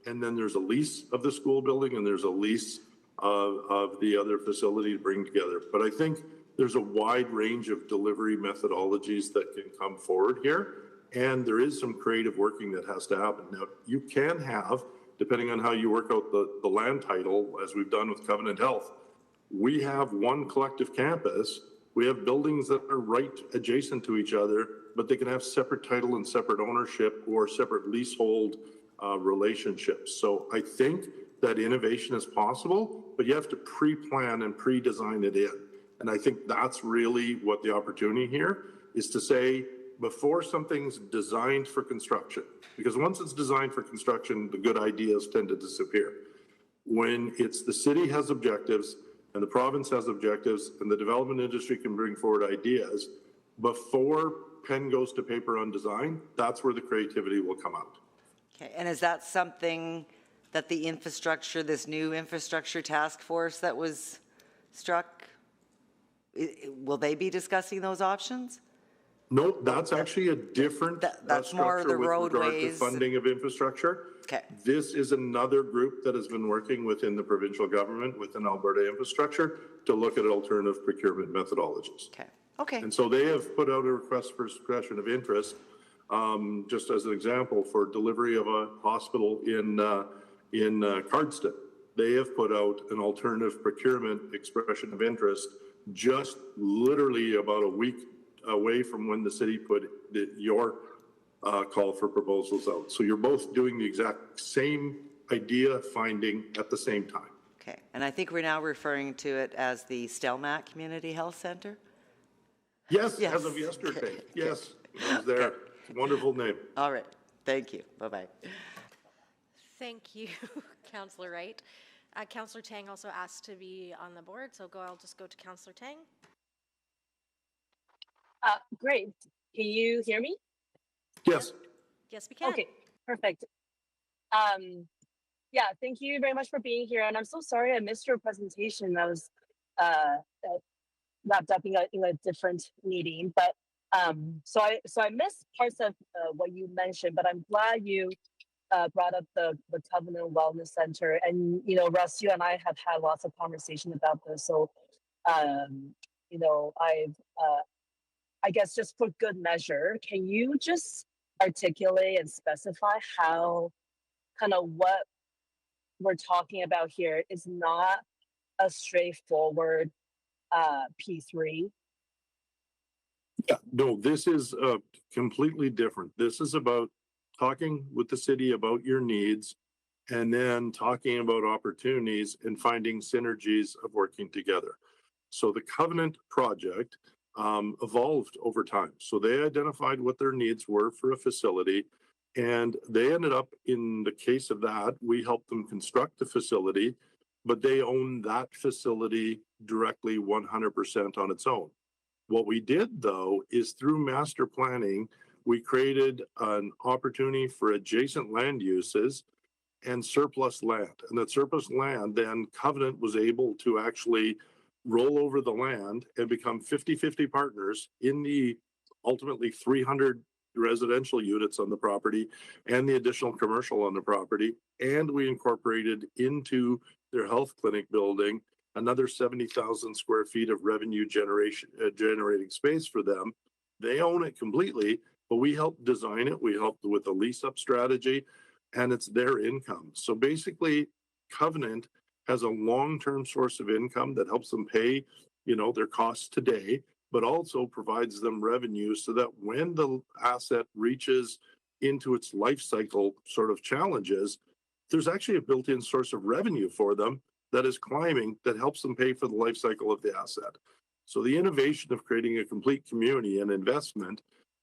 and then there's a lease of the school building and there's a lease of the other facility to bring together. But I think there's a wide range of delivery methodologies that can come forward here, and there is some creative working that has to happen. Now, you can have, depending on how you work out the land title, as we've done with Covenant Health, we have one collective campus. We have buildings that are right adjacent to each other, but they can have separate title and separate ownership or separate leasehold relationships. So I think that innovation is possible, but you have to pre-plan and pre-design it in. And I think that's really what the opportunity here is, to say, before something's designed for construction, because once it's designed for construction, the good ideas tend to disappear. When it's the city has objectives and the province has objectives and the development industry can bring forward ideas, before pen goes to paper on design, that's where the creativity will come out. Okay, and is that something that the infrastructure, this new infrastructure task force that was struck, will they be discussing those options? No, that's actually a different that's more structure the with regard to roadways. funding of infrastructure. Okay. This is another group that has been working within the provincial government, within Alberta infrastructure, to look at alternative procurement methodologies. Okay. Okay. And so they have put out a request for expression of interest, just as an example, for delivery of a hospital in Cardston. They have put out an alternative procurement expression of interest just literally about a week away from when the city put your call for proposals out. So you're both doing the exact same idea finding at the same time. Okay, and I think we're now referring to it as the Stelmack Community Health Center? Yes, as of yesterday. Okay. Yes, it was there. Wonderful name. All right, thank you. Bye-bye. Thank you, Councillor Wright. Councillor Tang also asked to be on the board, so I'll just go to Councillor Tang. Great. Can you hear me? Yes. Yes, we can. Okay, perfect. Yeah, thank you very much for being here. And I'm so sorry I missed your presentation. I was wrapped up in a different meeting. But so I missed parts of what you mentioned, but I'm glad you brought up the Covenant Wellness Center. And, you know, Russ, you and I have had lots of conversation about this. So, you know, I guess just for good measure, can you just articulate and specify how kind of what we're talking about here is not a straightforward P3? Yeah, no, this is completely different. This is about talking with the city about your needs and then talking about opportunities and finding synergies of working together. So the Covenant project evolved over time. So they identified what their needs were for a facility, and they ended up, in the case of that, we helped them construct the facility, but they own that facility directly 100% on its own. What we did, though, is through master planning, we created an opportunity for adjacent land uses and surplus land. And that surplus land, then Covenant was able to actually roll over the land and become 50-50 partners in the ultimately 300 residential units on the property and the additional commercial on the property. And we incorporated into their health clinic building another 70,000 square feet of revenue generating space for them. They own it completely, but we helped design it. We helped with the lease up strategy. and it's their income. So basically, Covenant has a long-term source of income that helps them pay, their costs today, but also provides them revenue so that when the asset reaches into its life cycle sort of challenges, there's actually a built-in source of revenue for them that is climbing that helps them pay for the life cycle of the asset. So the innovation of creating a complete community and investment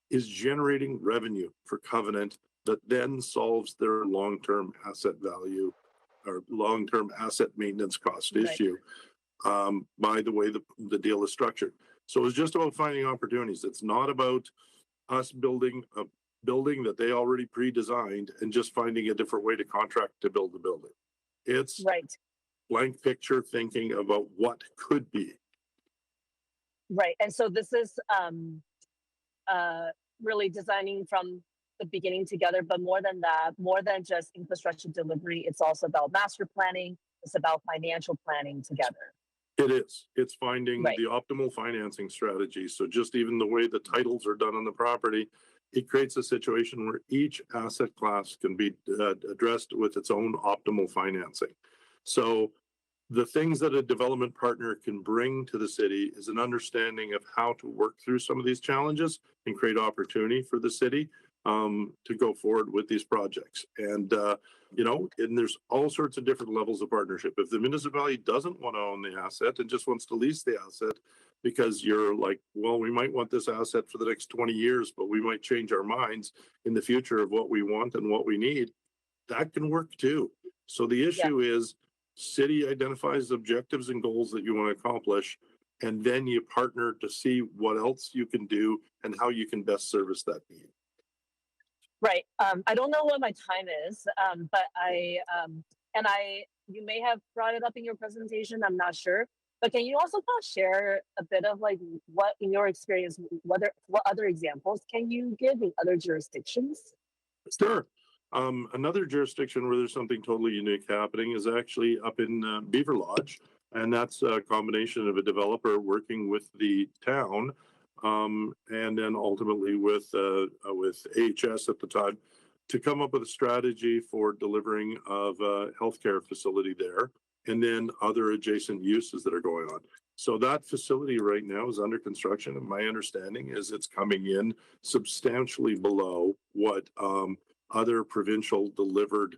is generating revenue for Covenant that then solves their long-term asset value or long-term asset maintenance cost issue by the way the deal is structured. So it's just about finding opportunities. It's not about us building a building that they already pre-designed and just finding a different way to contract to build the building. It's blank picture thinking about what could be. Right. And so this is really designing from the beginning together, but more than that, more than just infrastructure delivery, it's also about master planning. It's about financial planning together. It is. It's finding the optimal financing strategy. So just even the way the titles are done on the property, it creates a situation where each asset class can be addressed with its own optimal financing. So the things that a development partner can bring to the city is an understanding of how to work through some of these challenges and create opportunity for the city to go forward with these projects. And, and there's all sorts of different levels of partnership. If the municipality doesn't want to own the asset and just wants to lease the asset because you're like, well, we might want this asset for the next 20 years, but we might change our minds in the future of what we want and what we need, that can work too. So the issue is city identifies objectives and goals that you want to accomplish, and then you partner to see what else you can do and how you can best service that need. Right. I don't know what my time is, but you may have brought it up in your presentation. I'm not sure. But can you also share a bit of like what, in your experience, what other examples can you give in other jurisdictions? Sure. Another jurisdiction where there's something totally unique happening is actually up in Beaver Lodge, and that's a combination of a developer working with the town, and then ultimately with AHS at the time to come up with a strategy for delivering of a healthcare facility there, and then other adjacent uses that are going on. So that facility right now is under construction, and my understanding is it's coming in substantially below what other provincial delivered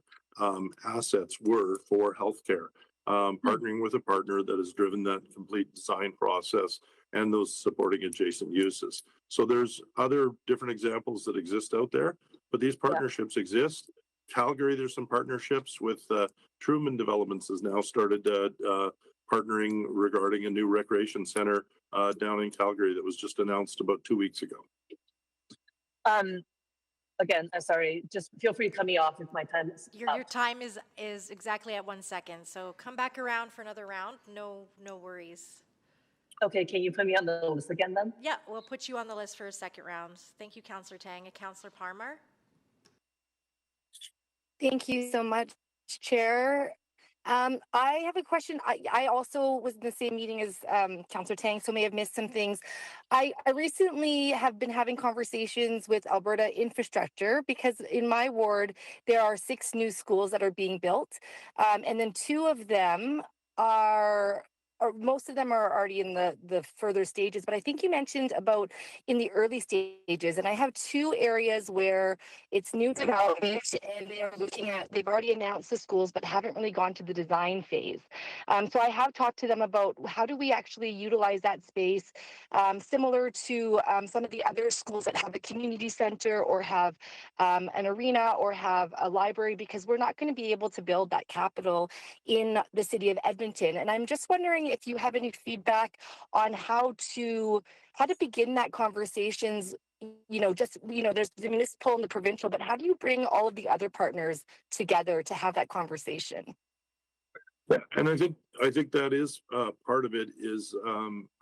assets were for healthcare. Partnering with a partner that has driven that complete design process and those supporting adjacent uses. So there's other different examples that exist out there, but these partnerships exist. Calgary, there's some partnerships with Truman Developments has now started partnering regarding a new recreation center down in Calgary that was just announced about 2 weeks ago. Again, sorry, just feel free to cut me off if my time is Your time is exactly at 1 second, so come back around for another round. No worries. Okay, can you put me on the list again then? Yeah, we'll put you on the list for a second round. Thank you, Councillor Tang. Councillor Parmar? Thank you so much, Chair. I have a question. I also was in the same meeting as Councillor Tang, so may have missed some things. I recently have been having conversations with Alberta Infrastructure because in my ward, there are 6 new schools that are being built. And then 2 of them or most of them are already in the further stages, but I think you mentioned about in the early stages. And I have 2 areas where it's new development and they've already announced the schools, but haven't really gone to the design phase. So I have talked to them about how do we actually utilize that space, similar to some of the other schools that have a community center or have an arena or have a library, because we're not going to be able to build that capital in the city of Edmonton. And I'm just wondering if you have any feedback on how to begin that conversations, there's the municipal and the provincial, but how do you bring all of the other partners together to have that conversation? Yeah, and I think that is part of it is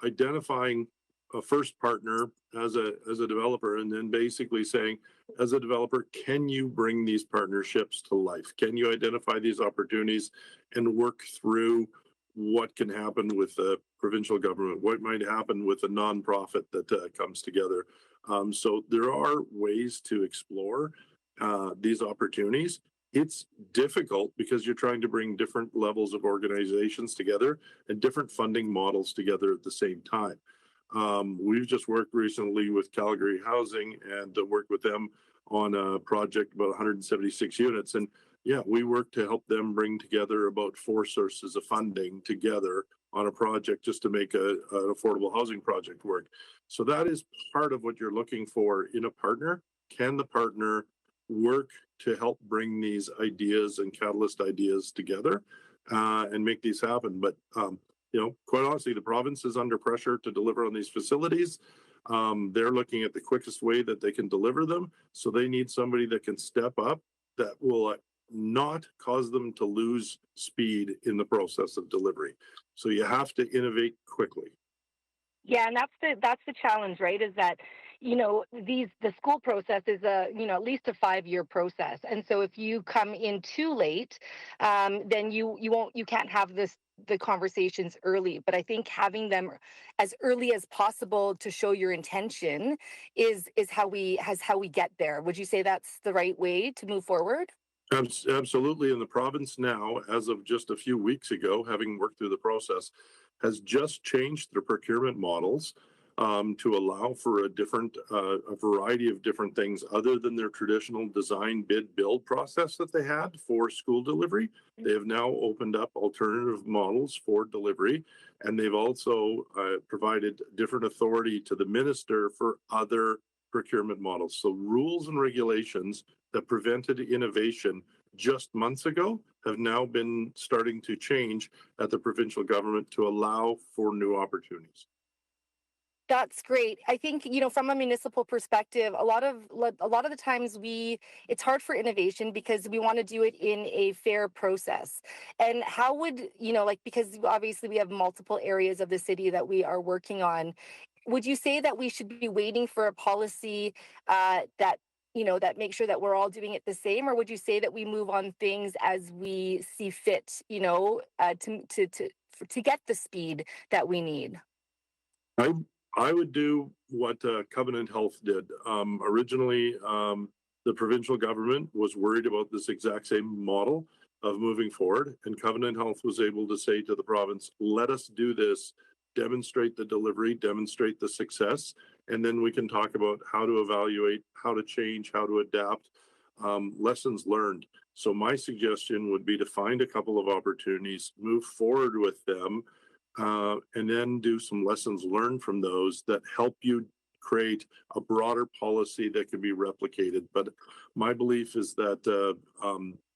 identifying a first partner as a developer, and then basically saying, as a developer, can you bring these partnerships to life? Can you identify these opportunities and work through what can happen with the provincial government, what might happen with a nonprofit that comes together. So there are ways to explore these opportunities. It's difficult because you're trying to bring different levels of organizations together and different funding models together at the same time. We've just worked recently with Calgary Housing and worked with them on a project about 176 units. And yeah, we work to help them bring together about 4 sources of funding together on a project just to make an affordable housing project work. So that is part of what you're looking for in a partner. Can the partner work to help bring these ideas and catalyst ideas together and make these happen? But you know, quite honestly, the province is under pressure to deliver on these facilities. They're looking at the quickest way that they can deliver them. So they need somebody that can step up that will not cause them to lose speed in the process of delivery. So you have to innovate quickly. Yeah, and that's the challenge, right? Is that, you know, the school process is at least a 5-year process, and so if you come in too late, then you can't have the conversations early. But I think having them as early as possible to show your intention is how we get there. Would you say that's the right way to move forward? Absolutely. And the province now, as of just a few weeks ago, having worked through the process, has just changed their procurement models to allow for a variety of different things other than their traditional design, bid, build process that they had for school delivery. They have now opened up alternative models for delivery, and they've also provided different authority to the minister for other procurement models. So rules and regulations that prevented innovation just months ago have now been starting to change at the provincial government to allow for new opportunities. That's great. I think, you know, from a municipal perspective, a lot of the times it's hard for innovation because we want to do it in a fair process. And how would, you know, like, because obviously we have multiple areas of the city that we are working on, would you say that we should be waiting for a policy that, you know, that makes sure that we're all doing it the same, or would you say that we move on things as we see fit, you know, to get the speed that we need? I would do what Covenant Health did. Originally, the provincial government was worried about this exact same model of moving forward, and Covenant Health was able to say to the province, let us do this, demonstrate the delivery, demonstrate the success, and then we can talk about how to evaluate, how to change, how to adapt, lessons learned. So my suggestion would be to find a couple of opportunities, move forward with them, and then do some lessons learned from those that help you create a broader policy that can be replicated. But my belief is that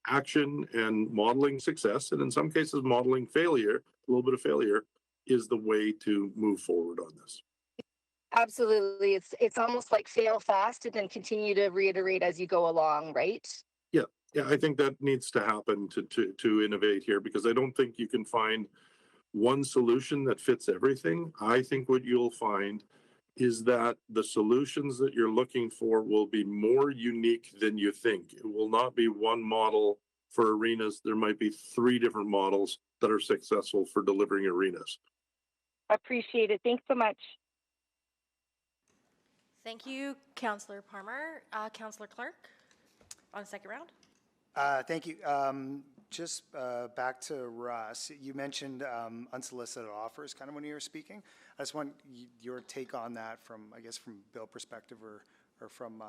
action and modeling success, and in some cases modeling failure, a little bit of failure, is the way to move forward on this. Absolutely. It's almost like fail fast and then continue to reiterate as you go along, right? Yeah, I think that needs to happen to innovate here, because I don't think you can find one solution that fits everything. I think what you'll find is that the solutions that you're looking for will be more unique than you think. It will not be one model for arenas. There might be 3 different models that are successful for delivering arenas. Appreciate it. Thanks so much. Thank you, Councillor Palmer. Councillor Clark, on the second round. Thank you. Just back to Russ, you mentioned unsolicited offers kind of when you were speaking. I just want your take on that from, I guess, from Bill perspective or from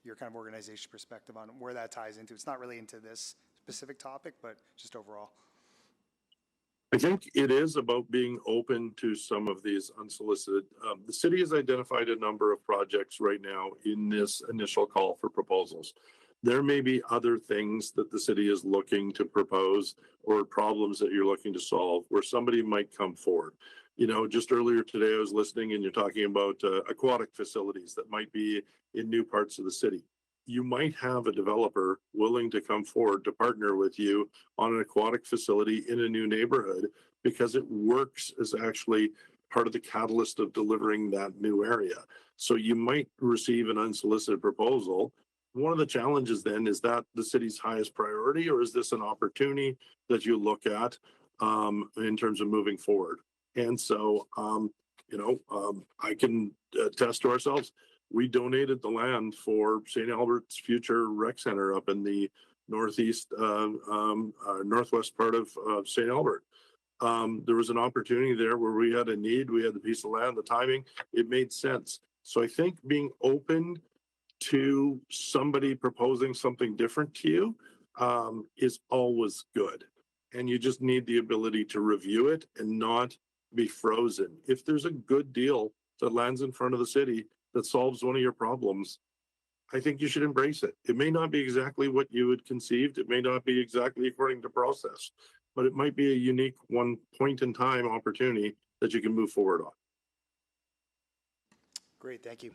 your kind of organization perspective on where that ties into. It's not really into this specific topic, but just overall. I think it is about being open to some of these unsolicited. The city has identified a number of projects right now in this initial call for proposals. There may be other things that the city is looking to propose or problems that you're looking to solve where somebody might come forward. You know, just earlier today I was listening and you're talking about aquatic facilities that might be in new parts of the city. You might have a developer willing to come forward to partner with you on an aquatic facility in a new neighborhood because it works as actually part of the catalyst of delivering that new area. So you might receive an unsolicited proposal. One of the challenges then is that the city's highest priority, or is this an opportunity that you look at in terms of moving forward? And so, I can attest to ourselves. We donated the land for St. Albert's future rec center up in the northwest part of St. Albert. There was an opportunity there where we had a need, we had the piece of land, the timing, it made sense. So I think being open to somebody proposing something different to you is always good. And you just need the ability to review it and not be frozen. If there's a good deal that lands in front of the city that solves one of your problems, I think you should embrace it. It may not be exactly what you had conceived. It may not be exactly according to process, but it might be a unique one point in time opportunity that you can move forward on. Great, thank you.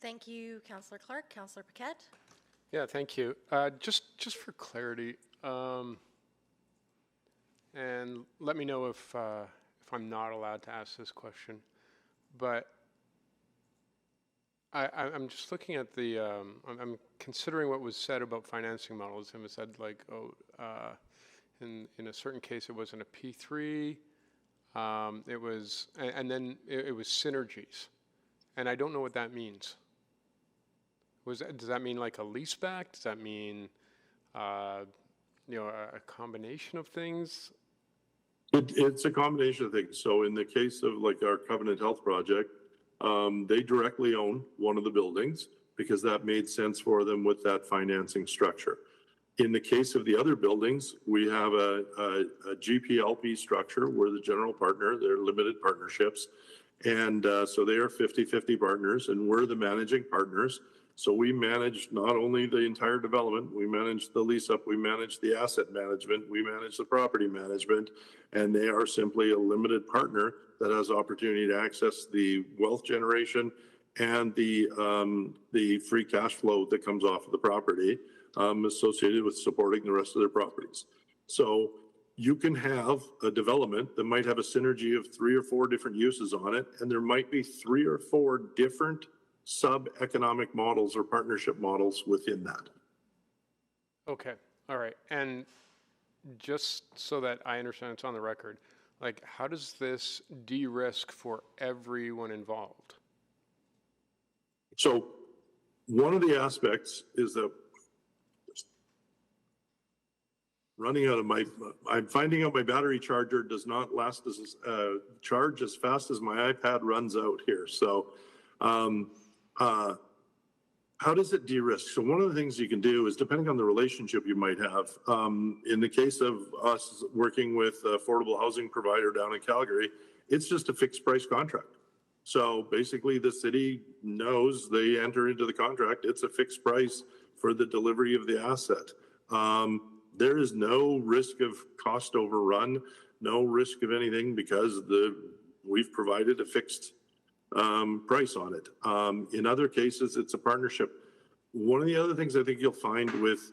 Thank you, Councillor Clark. Councillor Paquette? Yeah, thank you. Just for clarity, and let me know if I'm not allowed to ask this question, but I'm just looking at the, I'm considering what was said about financing models, and it said like, in a certain case it wasn't a P3, it was, and then it was synergies, and I don't know what that means. Does that mean like a lease back? Does that mean, a combination of things? It's a combination of things. So in the case of like our Covenant Health project, they directly own one of the buildings because that made sense for them with that financing structure. In the case of the other buildings, we have a GPLP structure. We're the general partner. They're limited partnerships. And so they are 50-50 partners, and we're the managing partners. So we manage not only the entire development, we manage the lease up, we manage the asset management, we manage the property management, and they are simply a limited partner that has opportunity to access the wealth generation and the free cash flow that comes off of the property associated with supporting the rest of their properties. So you can have a development that might have a synergy of 3 or 4 different uses on it, and there might be 3 or 4 different sub-economic models or partnership models within that. Okay, all right. And just so that I understand it's on the record, like how does this de-risk for everyone involved? So one of the aspects is that I'm finding out my battery charger does not last as charge as fast as my iPad runs out here. So how does it de-risk? So one of the things you can do is, depending on the relationship you might have, in the case of us working with affordable housing provider down in Calgary, it's just a fixed price contract. So basically the city knows they enter into the contract, it's a fixed price for the delivery of the asset. There is no risk of cost overrun, no risk of anything because we've provided a fixed price on it. In other cases, it's a partnership. One of the other things I think you'll find with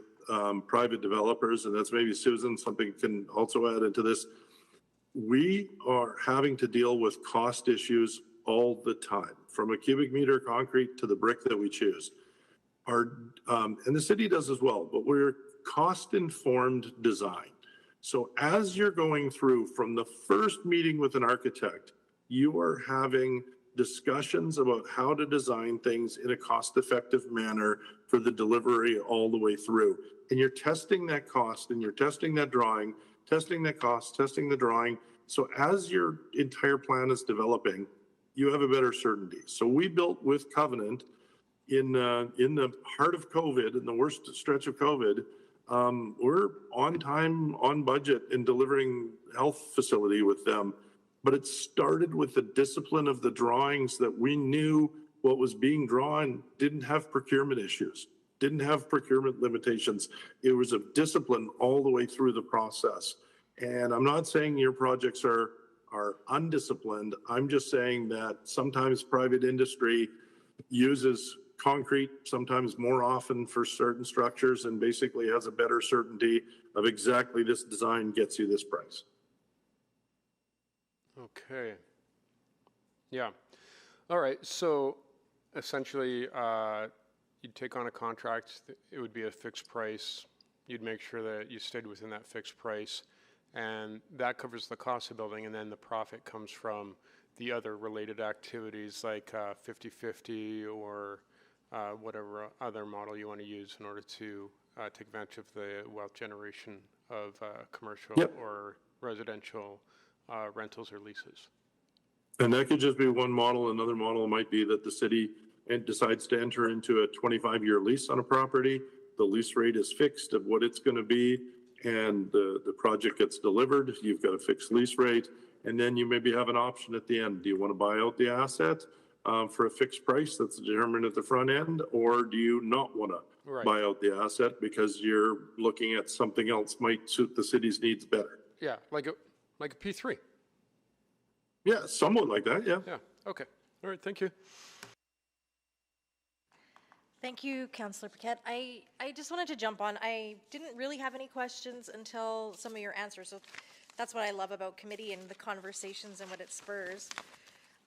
private developers, and that's maybe Susan, something can also add into this, we are having to deal with cost issues all the time, from a cubic meter of concrete to the brick that we choose. And the city does as well, but we're cost-informed design. So as you're going through from the first meeting with an architect, you are having discussions about how to design things in a cost-effective manner for the delivery all the way through. And you're testing that cost and you're testing that drawing, testing that cost, testing the drawing. So as your entire plan is developing, you have a better certainty. So we built with Covenant in the heart of COVID, in the worst stretch of COVID. We're on time, on budget in delivering health facility with them. But it started with the discipline of the drawings that we knew what was being drawn didn't have procurement issues, didn't have procurement limitations. It was a discipline all the way through the process. And I'm not saying your projects are undisciplined. I'm just saying that sometimes private industry uses concrete, sometimes more often for certain structures, and basically has a better certainty of exactly this design gets you this price. Okay. Yeah. All right. So essentially, you'd take on a contract. It would be a fixed price. You'd make sure that you stayed within that fixed price, and that covers the cost of building. And then the profit comes from the other related activities like 50-50 or whatever other model you want to use in order to take advantage of the wealth generation of commercial Yep. or residential rentals or leases. And that could just be one model. Another model might be that the city decides to enter into a 25-year lease on a property. The lease rate is fixed of what it's going to be, and the project gets delivered. You've got a fixed lease rate, and then you maybe have an option at the end. Do you want to buy out the asset for a fixed price that's determined at the front end, or do you not want to buy out the asset because you're looking at something else might suit the city's needs better? Yeah, like a P3. Yeah, somewhat like that, yeah. Yeah, okay. All right, thank you. Thank you, Councillor Paquette. I just wanted to jump on. I didn't really have any questions until some of your answers. So that's what I love about committee and the conversations and what it spurs.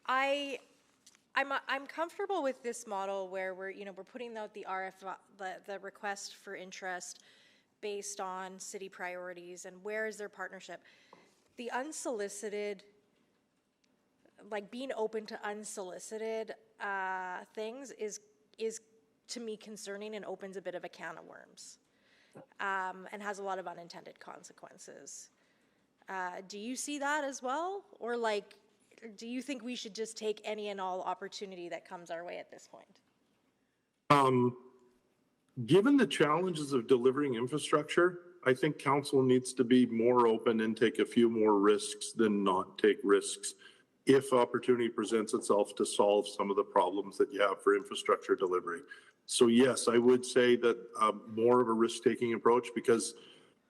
I'm comfortable with this model where we're putting out the the request for interest based on city priorities and where is their partnership. The unsolicited, like being open to unsolicited things is to me concerning and opens a bit of a can of worms and has a lot of unintended consequences. Do you see that as well? Or do you think we should just take any and all opportunity that comes our way at this point? Given the challenges of delivering infrastructure, I think council needs to be more open and take a few more risks than not take risks if opportunity presents itself to solve some of the problems that you have for infrastructure delivery. So yes, I would say that more of a risk-taking approach, because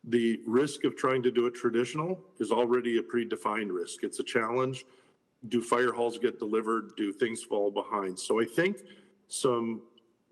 the risk of trying to do it traditional is already a predefined risk. It's a challenge. Do fire halls get delivered? Do things fall behind? So I think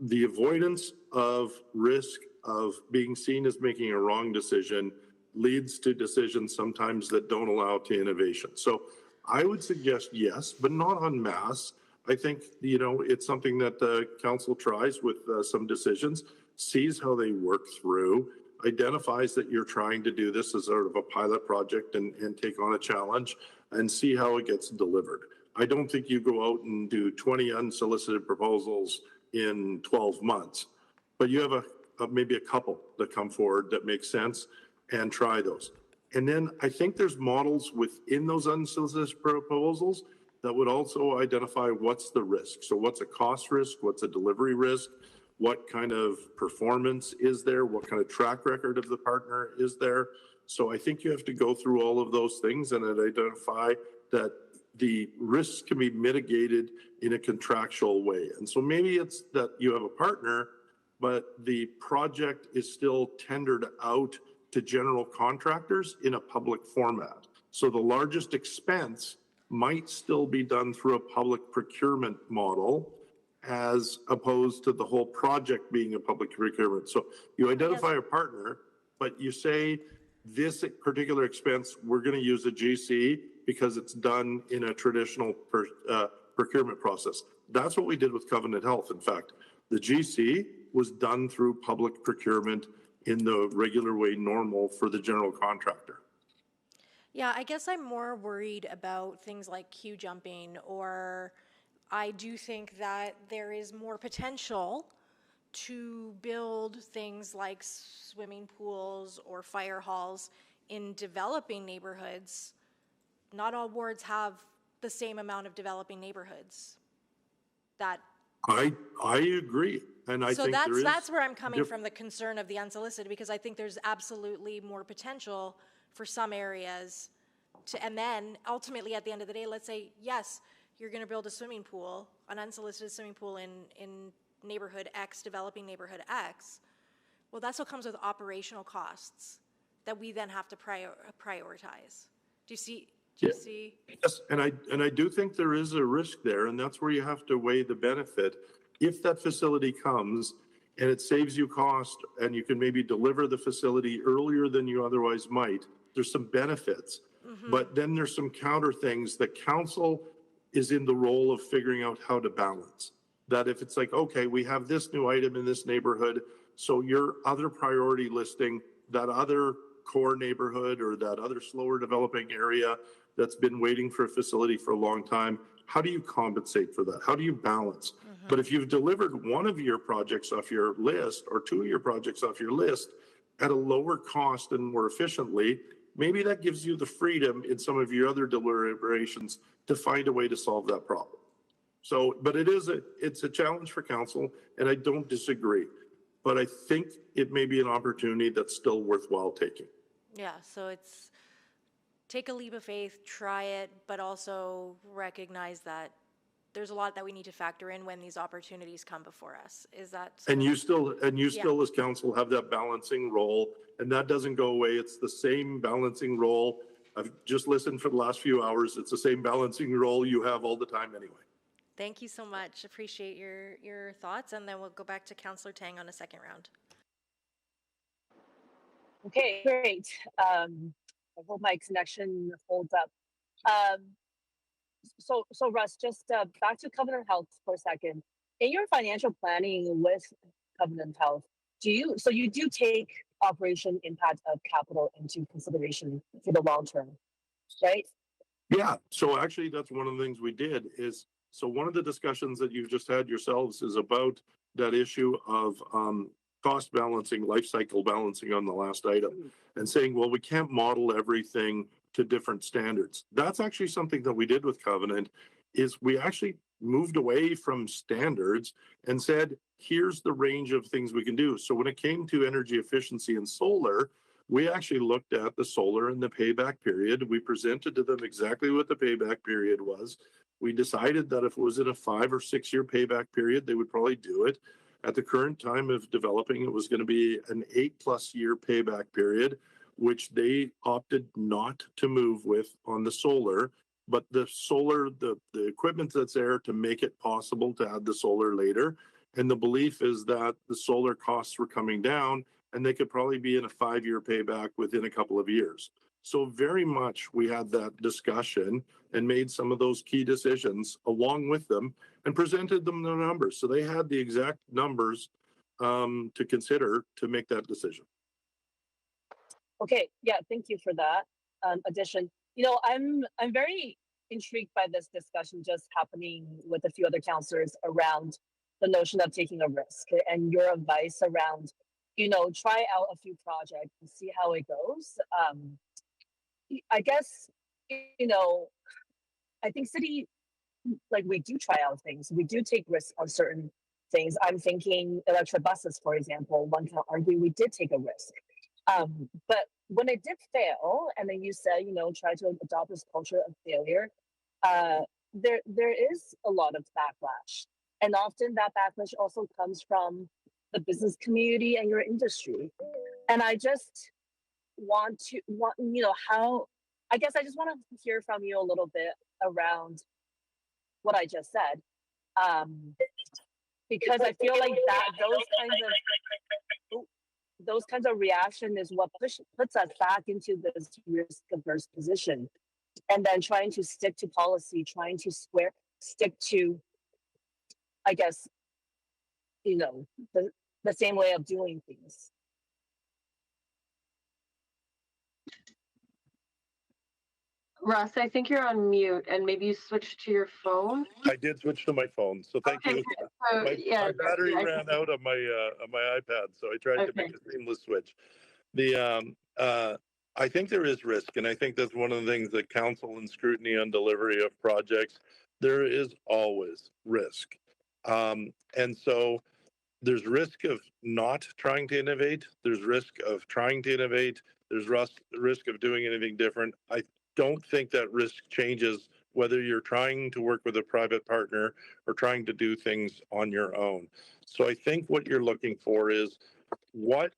the avoidance of risk of being seen as making a wrong decision leads to decisions sometimes that don't allow to innovation. So I would suggest yes, but not en masse. I think, it's something that the council tries with some decisions, sees how they work through, identifies that you're trying to do this as sort of a pilot project and take on a challenge and see how it gets delivered. I don't think you go out and do 20 unsolicited proposals in 12 months, but you have maybe a couple that come forward that make sense and try those. And then I think there's models within those unsolicited proposals that would also identify what's the risk. So what's a cost risk? What's a delivery risk? What kind of performance is there? What kind of track record of the partner is there? So I think you have to go through all of those things and identify that the risks can be mitigated in a contractual way. And so maybe it's that you have a partner, but the project is still tendered out to general contractors in a public format. So the largest expense might still be done through a public procurement model as opposed to the whole project being a public procurement. So you identify a partner, but you say this particular expense, we're going to use a GC because it's done in a traditional procurement process. That's what we did with Covenant Health. In fact, the GC was done through public procurement in the regular way normal for the general contractor. Yeah, I guess I'm more worried about things like queue jumping, or I do think that there is more potential to build things like swimming pools or fire halls in developing neighborhoods. Not all wards have the same amount of developing neighborhoods. I agree, and I think that's where I'm coming from, the concern of the unsolicited, because I think there's absolutely more potential for some areas and then ultimately at the end of the day, let's say, yes, you're going to build a swimming pool, an unsolicited swimming pool in neighborhood X, developing neighborhood X. Well, that's what comes with operational costs that we then have to prioritize. Do you see? Yes, and I do think there is a risk there, and that's where you have to weigh the benefit. If that facility comes and it saves you cost and you can maybe deliver the facility earlier than you otherwise might, there's some benefits. Mm-hmm. But then there's some counter things that council is in the role of figuring out how to balance. That if it's like, okay, we have this new item in this neighborhood, so your other priority listing, that other core neighborhood or that other slower developing area that's been waiting for a facility for a long time, How do you compensate for that? How do you balance? But if you've delivered one of your projects off your list or two of your projects off your list at a lower cost and more efficiently, maybe that gives you the freedom in some of your other deliberations to find a way to solve that problem. So, but it's a challenge for council, and I don't disagree. But I think it may be an opportunity that's still worthwhile taking. Yeah, so it's take a leap of faith, try it, but also recognize that there's a lot that we need to factor in when these opportunities come before us. Is that? And you still as council have that balancing role, and that doesn't go away. It's the same balancing role. I've just listened for the last few hours. It's the same balancing role you have all the time anyway. Thank you so much. Appreciate your thoughts, and then we'll go back to Councillor Tang on a second round. Okay, great. I hope my connection holds up. So Russ, just back to Covenant Health for a second. In your financial planning with Covenant Health, you do take operation impact of capital into consideration for the long term, right? Yeah. So actually, that's one of the things we did is, so one of the discussions that you've just had yourselves is about that issue of cost balancing, life cycle balancing on the last item, and saying, well, we can't model everything to different standards. That's actually something that we did with Covenant, is we actually moved away from standards and said, here's the range of things we can do. So when it came to energy efficiency and solar, we actually looked at the solar and the payback period. We presented to them exactly what the payback period was. We decided that if it was in a 5 or 6 year payback period, they would probably do it. At the current time of developing, it was going to be an 8+ year payback period, which they opted not to move with on the solar. But the solar, the equipment that's there to make it possible to add the solar later. And the belief is that the solar costs were coming down and they could probably be in a 5 year payback within a couple of years. So very much we had that discussion and made some of those key decisions along with them and presented them the numbers. So they had the exact numbers to consider to make that decision. Okay, yeah, thank you for that addition. You know, I'm very intrigued by this discussion just happening with a few other councillors around the notion of taking a risk and your advice around, you know, try out a few projects and see how it goes. I guess, you know, I think city, like we do try out things. We do take risks on certain things. I'm thinking electric buses, for example. One can argue we did take a risk. But when it did fail, and then you said, you know, try to adopt this culture of failure, there is a lot of backlash. And often that backlash also comes from the business community and your industry. And I just want, you know, I guess I just want to hear from you a little bit around what I just said. Because I feel like those kinds of reaction is what puts us back into this risk averse position, and then trying to stick to policy, trying to stick to, I guess, you know, the same way of doing things. Russ, I think you're on mute, and maybe you switched to your phone. I did switch to my phone, so thank you. So, My battery ran out on my iPad, so I tried to make a seamless switch. I think there is risk, and I think that's one of the things that council and scrutiny on delivery of projects, there is always risk. And so there's risk of not trying to innovate. There's risk of trying to innovate. There's risk of doing anything different. I don't think that risk changes whether you're trying to work with a private partner or trying to do things on your own. So I think what you're looking for is, what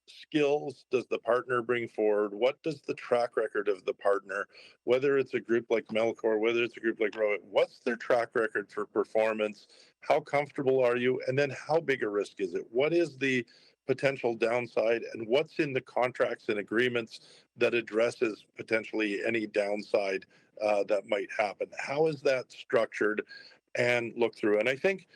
skills does the partner bring forward? What does the track record of the partner, whether it's a group like Melcor, whether it's a group like Rowett, what's their track record for performance? How comfortable are you? And then how big a risk is it? What is the potential downside, and what's in the contracts and agreements that addresses potentially any downside that might happen? How is that structured and looked through? And I think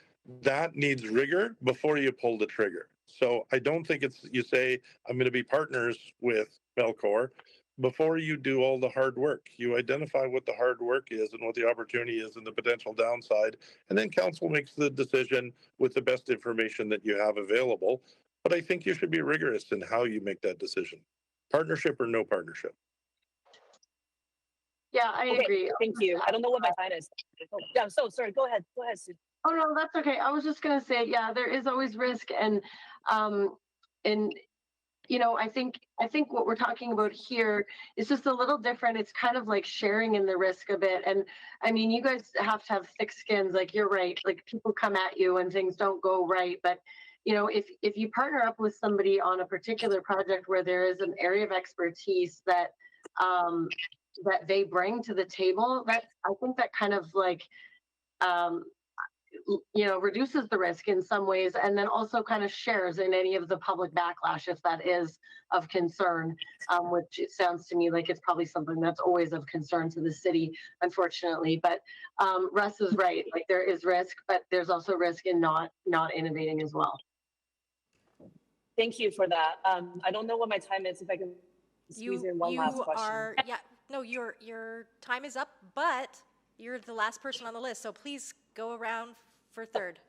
that needs rigor before you pull the trigger. So I don't think it's, you say, I'm going to be partners with Melcor. before you do all the hard work. You identify what the hard work is and what the opportunity is and the potential downside, and then council makes the decision with the best information that you have available. But I think you should be rigorous in how you make that decision. Partnership or no partnership. Yeah, I agree. Thank you. I don't know what my time is. Oh, yeah, I'm so sorry. Go ahead. Go ahead, Sue. Oh no, that's okay. I was just gonna say, yeah, there is always risk, and you know, I think what we're talking about here is just a little different. It's kind of like sharing in the risk a bit. And I mean, you guys have to have thick skins. Like you're right. Like people come at you and things don't go right. But you know, if you partner up with somebody on a particular project where there is an area of expertise that that they bring to the table, that I think that kind of like um, you know, reduces the risk in some ways, and then also kind of shares in any of the public backlash if that is of concern, which it sounds to me like it's probably something that's always of concern to the city, unfortunately. But Russ is right. Like there is risk, but there's also risk in not innovating as well. Thank you for that. I don't know what my time is. If I can squeeze in one last question. No, your time is up, but you're the last person on the list, so please go around for third.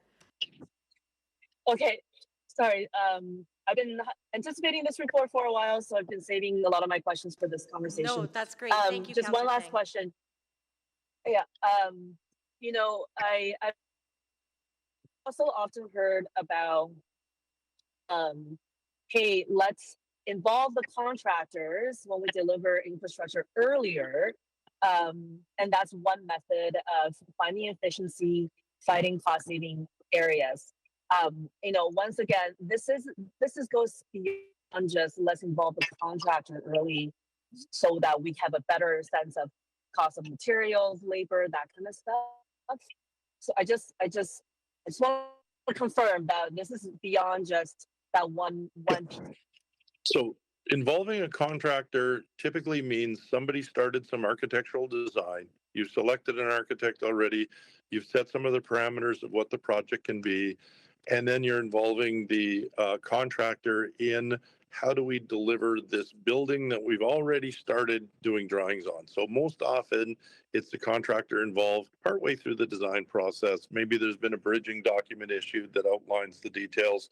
Okay, sorry. I've been anticipating this report for a while, so I've been saving a lot of my questions for this conversation. No, that's great. Thank you, Just Councillor one last Tang. question. Yeah, you know, I've also often heard about, hey, let's involve the contractors when we deliver infrastructure earlier. And that's one method of finding efficiency, fighting cost saving areas. You know, once again, this goes beyond just let's involve the contractor early so that we have a better sense of cost of materials, labor, that kind of stuff. So I just want to confirm that this is beyond just that one piece. So involving a contractor typically means somebody started some architectural design. You've selected an architect already. You've set some of the parameters of what the project can be. And then you're involving the contractor in how do we deliver this building that we've already started doing drawings on. So most often it's the contractor involved partway through the design process. Maybe there's been a bridging document issued that outlines the details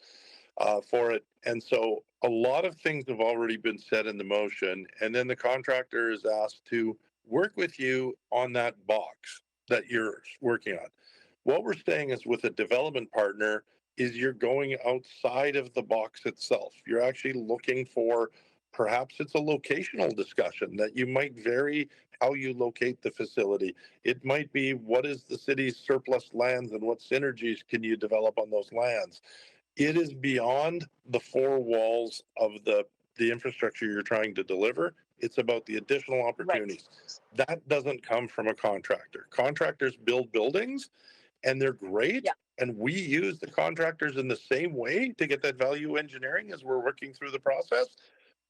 for it. And so a lot of things have already been set in the motion, and then the contractor is asked to work with you on that box that you're working on. What we're saying is with a development partner is you're going outside of the box itself. You're actually looking for, perhaps it's a locational discussion that you might vary how you locate the facility. It might be what is the city's surplus lands and what synergies can you develop on those lands. It is beyond the four walls of the infrastructure you're trying to deliver. It's about the additional opportunities. Right. That doesn't come from a contractor. Contractors build buildings and they're great. Yeah. And we use the contractors in the same way to get that value engineering as we're working through the process.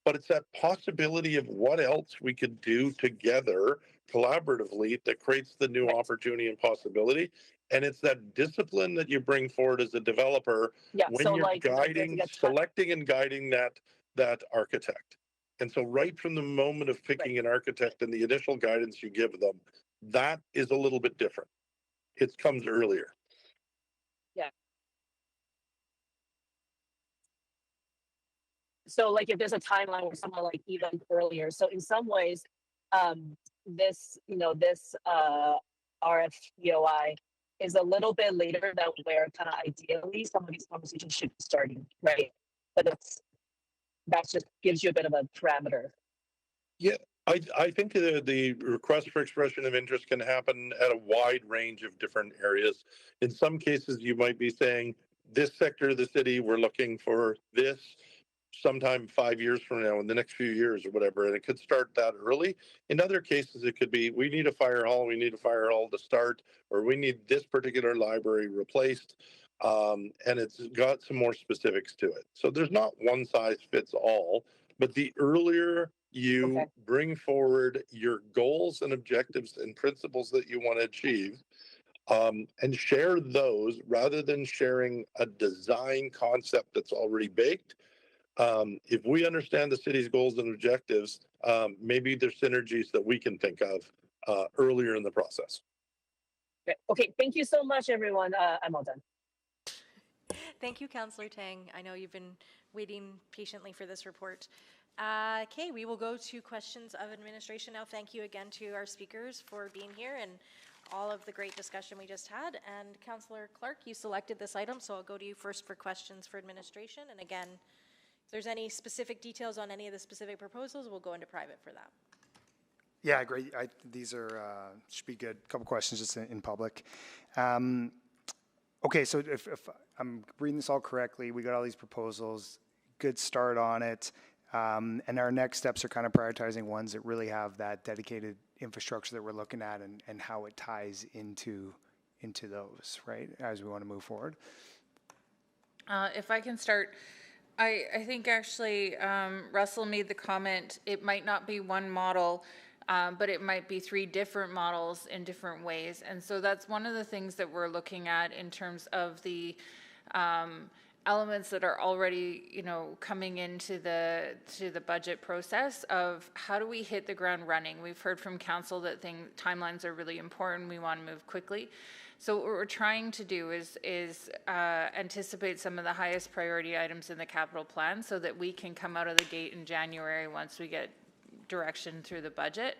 But it's that possibility of what else we could do together collaboratively that creates the new opportunity and possibility. And it's that discipline that you bring forward as a developer when you're guiding, selecting and guiding that architect. And so right from the moment of picking an architect and the initial guidance you give them, that is a little bit different. It comes earlier. Yeah. So like if there's a timeline where someone like even earlier. So in some ways, this RFPOI is a little bit later than where kind of ideally some of these conversations should be starting, right? But that just gives you a bit of a parameter. Yeah, I think the request for expression of interest can happen at a wide range of different areas. In some cases, you might be saying, this sector of the city, we're looking for this sometime 5 years from now, in the next few years or whatever, and it could start that early. In other cases, it could be, we need a fire hall to start, or we need this particular library replaced, and it's got some more specifics to it. So there's not one size fits all, but the earlier you bring forward your goals and objectives and principles that you want to achieve, and share those rather than sharing a design concept that's already baked. If we understand the city's goals and objectives, maybe there's synergies that we can think of earlier in the process. Okay, thank you so much, everyone. I'm all done. Thank you, Councillor Tang. I know you've been waiting patiently for this report. Okay, we will go to questions of administration now. Thank you again to our speakers for being here and all of the great discussion we just had. And Councillor Clark, you selected this item, so I'll go to you first for questions for administration. And again, if there's any specific details on any of the specific proposals, we'll go into private for that. Yeah, great. These are should be good. A couple questions just in public. Okay, so if I'm reading this all correctly, we got all these proposals, good start on it, and our next steps are kind of prioritizing ones that really have that dedicated infrastructure that we're looking at and how it ties into those, right, as we want to move forward. If I can start, I think actually Russell made the comment, it might not be one model, but it might be 3 different models in different ways. And so that's one of the things that we're looking at in terms of the elements that are already, you know, coming into the budget process of how do we hit the ground running. We've heard from council that timelines are really important. We want to move quickly. So what we're trying to do is anticipate some of the highest priority items in the capital plan so that we can come out of the gate in January once we get direction through the budget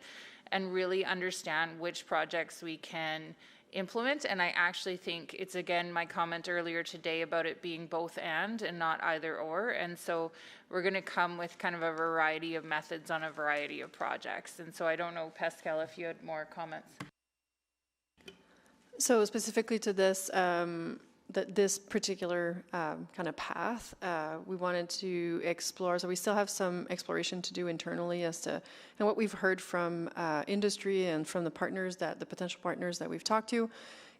and really understand which projects we can implement. And I actually think it's, again, my comment earlier today about it being both and not either or. And so we're going to come with kind of a variety of methods on a variety of projects. And so I don't know, Pascal, if you had more comments. So specifically to this, this particular kind of path, we wanted to explore. So we still have some exploration to do internally as to, and what we've heard from industry and from the potential partners that we've talked to,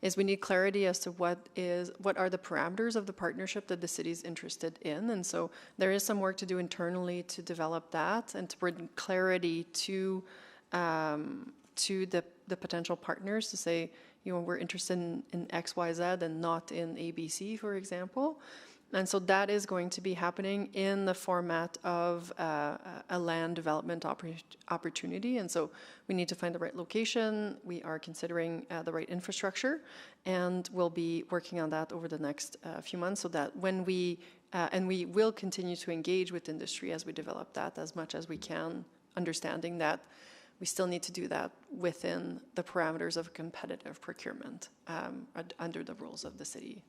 is we need clarity as to what are the parameters of the partnership that the city's interested in. And so there is some work to do internally to develop that and to bring clarity to the potential partners to say, you know, we're interested in X, Y, Z and not in ABC, for example. And so that is going to be happening in the format of a land development opportunity. And so we need to find the right location. We are considering the right infrastructure, and we'll be working on that over the next few months so that when and we will continue to engage with industry as we develop that as much as we can, understanding that we still need to do that within the parameters of competitive procurement under the rules of the city.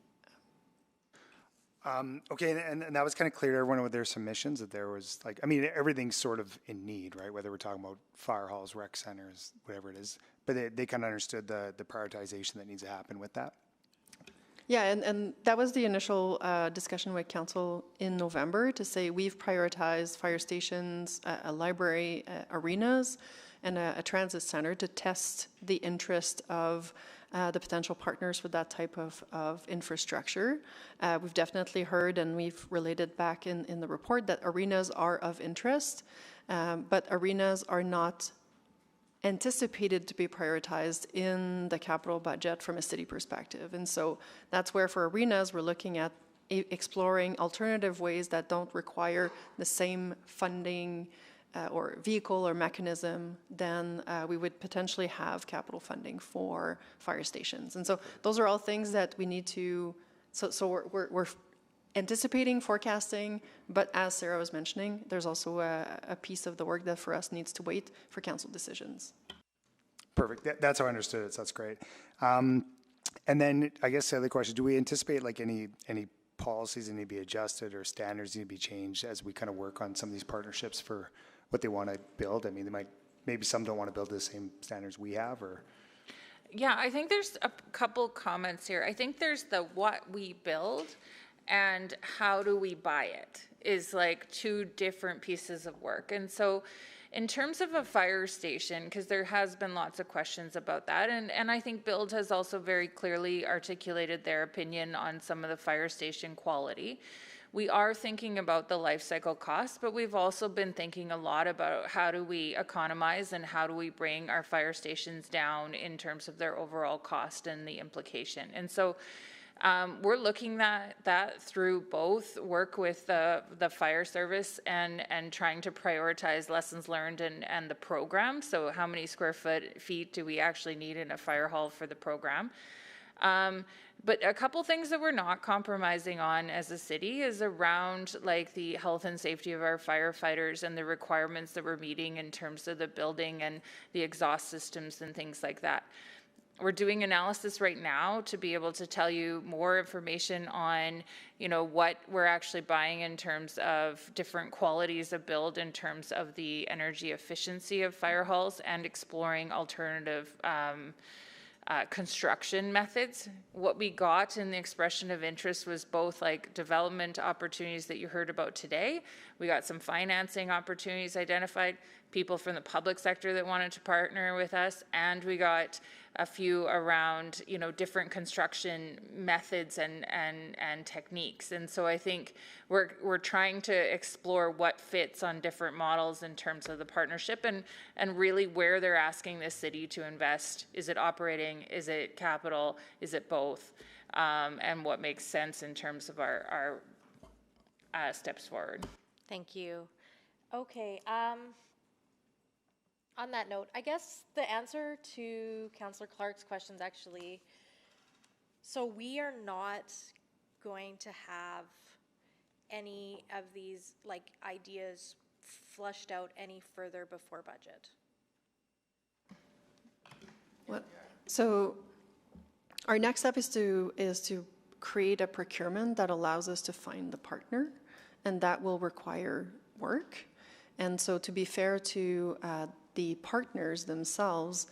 Okay, and that was kind of clear to everyone with their submissions that there was like, I mean, everything's sort of in need, right? Whether we're talking about fire halls, rec centers, whatever it is, but they kind of understood the prioritization that needs to happen with that. Yeah, and that was the initial discussion with council in November to say we've prioritized fire stations, a library, arenas, and a transit center to test the interest of the potential partners for that type of infrastructure. We've definitely heard, and we've related back in the report, that arenas are of interest, but arenas are not anticipated to be prioritized in the capital budget from a city perspective. And so that's where for arenas, we're looking at exploring alternative ways that don't require the same funding or vehicle or mechanism than we would potentially have capital funding for fire stations. And so those are all things that we need to, so we're anticipating, forecasting, but as Sarah was mentioning, there's also a piece of the work that for us needs to wait for council decisions. Perfect. That's how I understood it, so that's great. And then I guess the other question, do we anticipate like any policies that need to be adjusted or standards need to be changed as we kind of work on some of these partnerships for what they want to build? I mean, maybe some don't want to build the same standards we have, or. Yeah, I think there's a couple comments here. I think there's the what we build and how do we buy it is like 2 different pieces of work. And so in terms of a fire station, because there has been lots of questions about that, and I think Build has also very clearly articulated their opinion on some of the fire station quality. We are thinking about the life cycle costs, but we've also been thinking a lot about how do we economize and how do we bring our fire stations down in terms of their overall cost and the implication. And so We're looking at that through both work with the fire service and trying to prioritize lessons learned and the program. So how many square feet do we actually need in a fire hall for the program? But a couple things that we're not compromising on as a city is around like the health and safety of our firefighters and the requirements that we're meeting in terms of the building and the exhaust systems and things like that. We're doing analysis right now to be able to tell you more information on, you know, what we're actually buying in terms of different qualities of build, in terms of the energy efficiency of fire halls, and exploring alternative construction methods. What we got in the expression of interest was both like development opportunities that you heard about today. We got some financing opportunities identified, people from the public sector that wanted to partner with us, and we got a few around, you know, different construction methods and techniques. And so I think we're trying to explore what fits on different models in terms of the partnership and really where they're asking the city to invest. Is it operating? Is it capital? Is it both? And what makes sense in terms of our steps forward. Thank you. Okay. On that note, I guess the answer to Councillor Clark's questions actually, so we are not going to have any of these like ideas flushed out any further before budget. What? So our next step is to create a procurement that allows us to find the partner, and that will require work. And so to be fair to the partners themselves,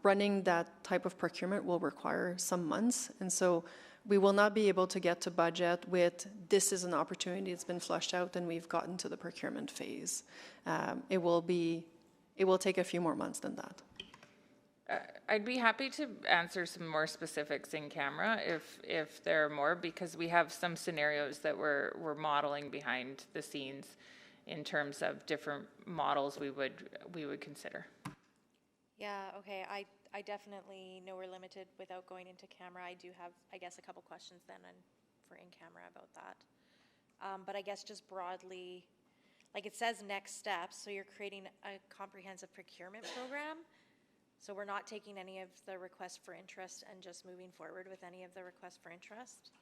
running that type of procurement will require some months. And so we will not be able to get to budget with, this is an opportunity that's been flushed out and we've gotten to the procurement phase. It will take a few more months than that. I'd be happy to answer some more specifics in camera if there are more, because we have some scenarios that we're modeling behind the scenes in terms of different models we would consider. Yeah, okay. I definitely know we're limited without going into camera. I do have, I guess, a couple questions then for in camera about that. But I guess just broadly, like it says next steps, so you're creating a comprehensive procurement program. So we're not taking any of the requests for interest and just moving forward with any of the requests for interest?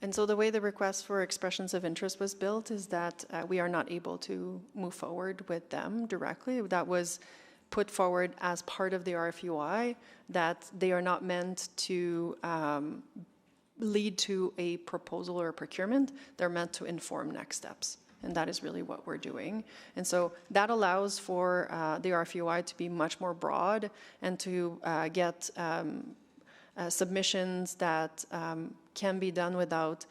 And so the way the request for expressions of interest was built is that we are not able to move forward with them directly. That was put forward as part of the RFUI, that they are not meant to lead to a proposal or a procurement. They're meant to inform next steps. And that is really what we're doing. And so that allows for the RFUI to be much more broad and to get submissions that can be done without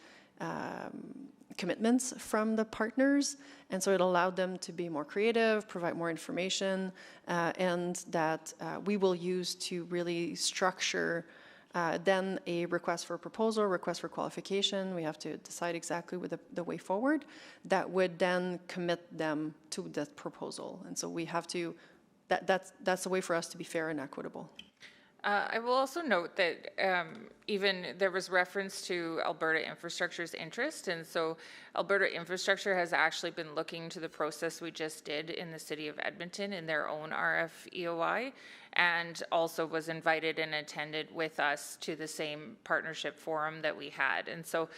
commitments from the partners. And so it allowed them to be more creative, provide more information, and that we will use to really structure then a request for proposal, request for qualification. We have to decide exactly with the way forward that would then commit them to that proposal. And so we have to, that's a way for us to be fair and equitable. I will also note that even there was reference to Alberta Infrastructure's interest, and so Alberta Infrastructure has actually been looking to the process we just did in the city of Edmonton in their own RFEOI, and also was invited and attended with us to the same partnership forum that we had. And so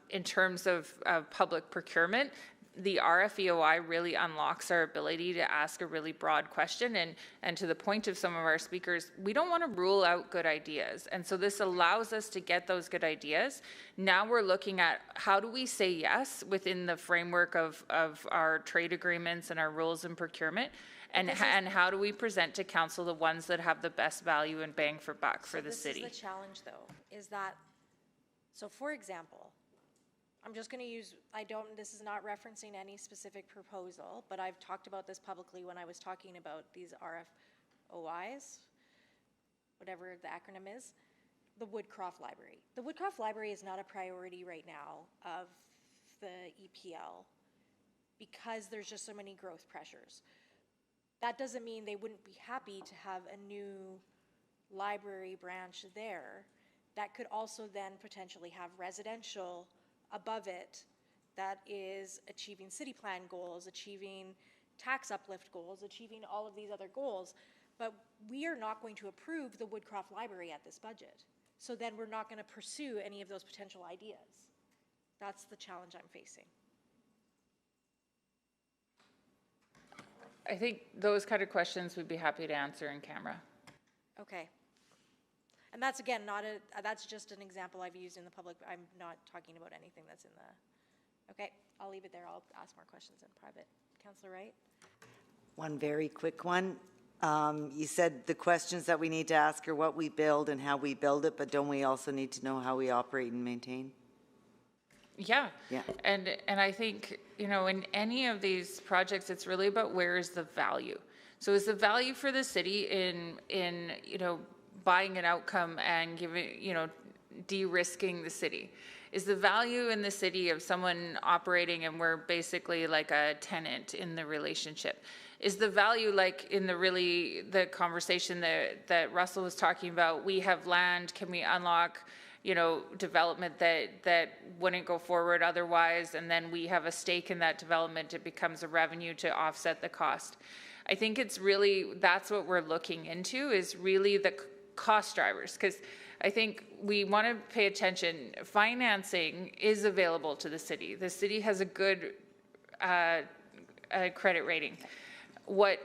in terms of public procurement, the RFEOI really unlocks our ability to ask a really broad question, and to the point of some of our speakers, we don't want to rule out good ideas. And so this allows us to get those good ideas. Now we're looking at how do we say yes within the framework of our trade agreements and our rules and procurement, and how do we present to council the ones that have the best value and bang for buck for the city. This is the challenge though, is that, so for example, I'm just going to use, this is not referencing any specific proposal, but I've talked about this publicly when I was talking about these RFOIs, whatever the acronym is, the Woodcroft Library. The Woodcroft Library is not a priority right now of the EPL because there's just so many growth pressures. That doesn't mean they wouldn't be happy to have a new library branch there, that could also then potentially have residential above it that is achieving city plan goals, achieving tax uplift goals, achieving all of these other goals. But we are not going to approve the Woodcroft Library at this budget. So then we're not going to pursue any of those potential ideas. That's the challenge I'm facing. I think those kind of questions we'd be happy to answer in camera. Okay. And that's, again, that's just an example I've used in the public. I'm not talking about anything that's in the, okay, I'll leave it there. I'll ask more questions in private. Councillor Wright? One very quick one. You said the questions that we need to ask are what we build and how we build it, but don't we also need to know how we operate and maintain? Yeah. Yeah. And I think, you know, in any of these projects, it's really about where is the value. So is the value for the city in you know, buying an outcome and giving, you know, de-risking the city? Is the value in the city of someone operating and we're basically like a tenant in the relationship? Is the value like in the conversation that Russell was talking about, we have land, can we unlock, you know, development that wouldn't go forward otherwise, and then we have a stake in that development, it becomes a revenue to offset the cost. I think it's really, that's what we're looking into, is really the cost drivers, because I think we want to pay attention. Financing is available to the city. The city has a good credit rating. What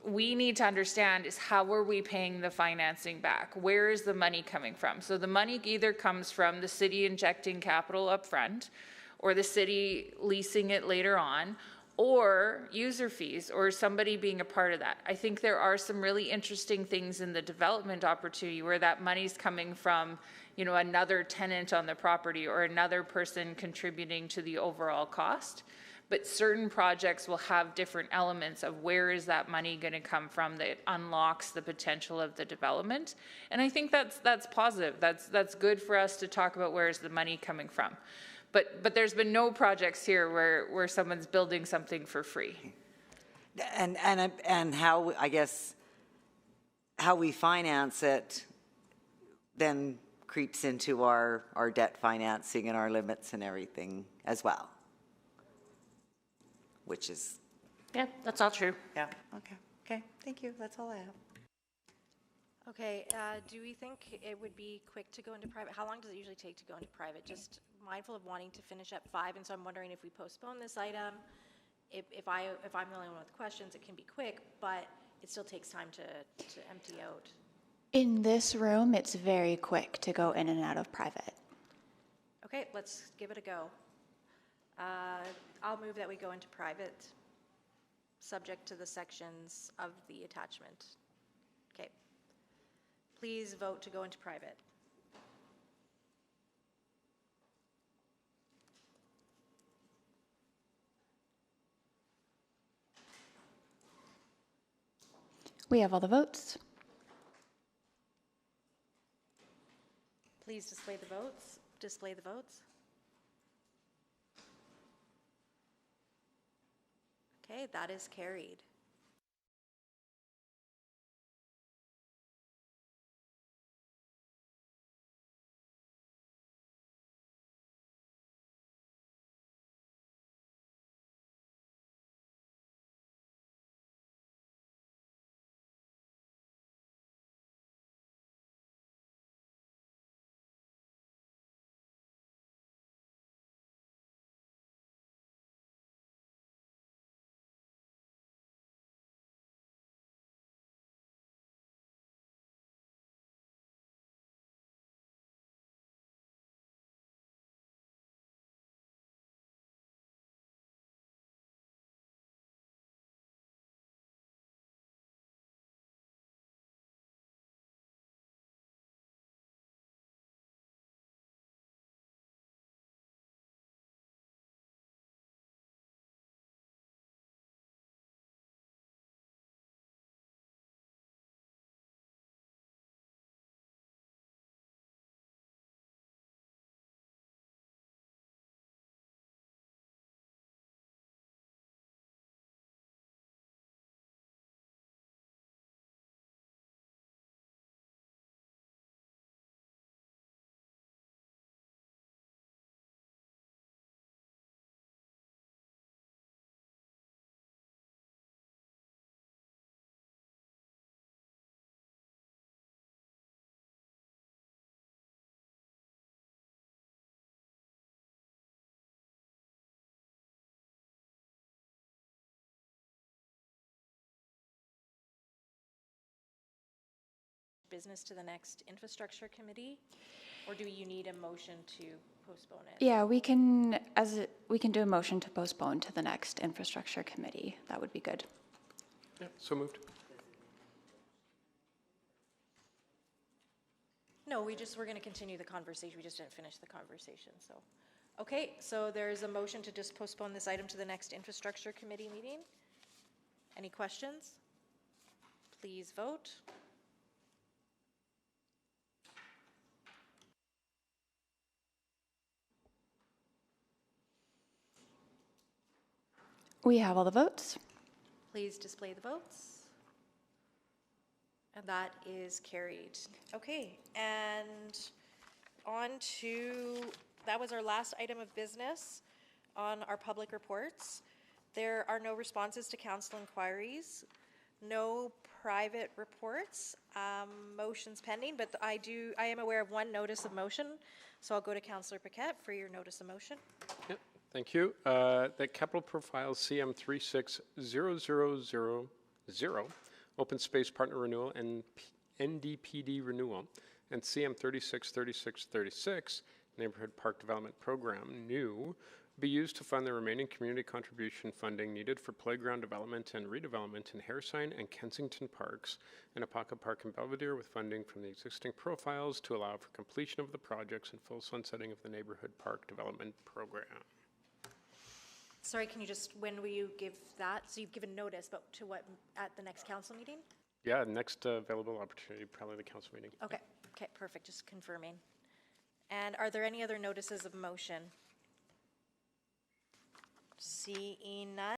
we need to understand is how are we paying the financing back? Where is the money coming from? So the money either comes from the city injecting capital up front, or the city leasing it later on, or user fees, or somebody being a part of that. I think there are some really interesting things in the development opportunity where that money's coming from, you know, another tenant on the property or another person contributing to the overall cost. But certain projects will have different elements of where is that money going to come from that unlocks the potential of the development. And I think that's positive. That's good for us to talk about where is the money coming from. But there's been no projects here where someone's building something for free. And how, I guess, how we finance it then creeps into our debt financing and our limits and everything as well. Which is... Yeah, that's all true. Yeah, okay, thank you, that's all I have. Okay, do we think it would be quick to go into private? How long does it usually take to go into private? Just mindful of wanting to finish at 5, and so I'm wondering if we postpone this item, if I'm the only one with questions, it can be quick, but it still takes time to empty out. In this room, it's very quick to go in and out of private. Okay, let's give it a go. I'll move that we go into private, subject to the sections of the attachment. Okay. Please vote to go into private. We have all the votes. Please display the votes. Display the votes. Okay, that is carried. business to the next infrastructure committee? Or do you need a motion to postpone it? Yeah, we can do a motion to postpone to the next infrastructure committee. That would be good. Yeah, so moved. No, we're going to continue the conversation. We just didn't finish the conversation, so. Okay, so there's a motion to just postpone this item to the next infrastructure committee meeting. Any questions? Please vote. We have all the votes. Please display the votes. And that is carried. Okay, and on to, that was our last item of business on our public reports. There are no responses to council inquiries, no private reports, motions pending, but I am aware of one notice of motion, so I'll go to Councillor Paquette for your notice of motion. Yep, thank you. The capital profile CM 36000, open space partner renewal and NDPD renewal, and CM 363636, neighborhood park development program, new, be used to fund the remaining community contribution funding needed for playground development and redevelopment in Harrisine and Kensington Parks and Apaka Park and Belvedere, with funding from the existing profiles to allow for completion of the projects and full sunsetting of the neighborhood park development program. Sorry, can you just, when will you give that? So you've given notice, but to what, at the next council meeting? Yeah, next available opportunity, probably the council meeting. Okay, okay, perfect, just confirming. And are there any other notices of motion? Seeing none.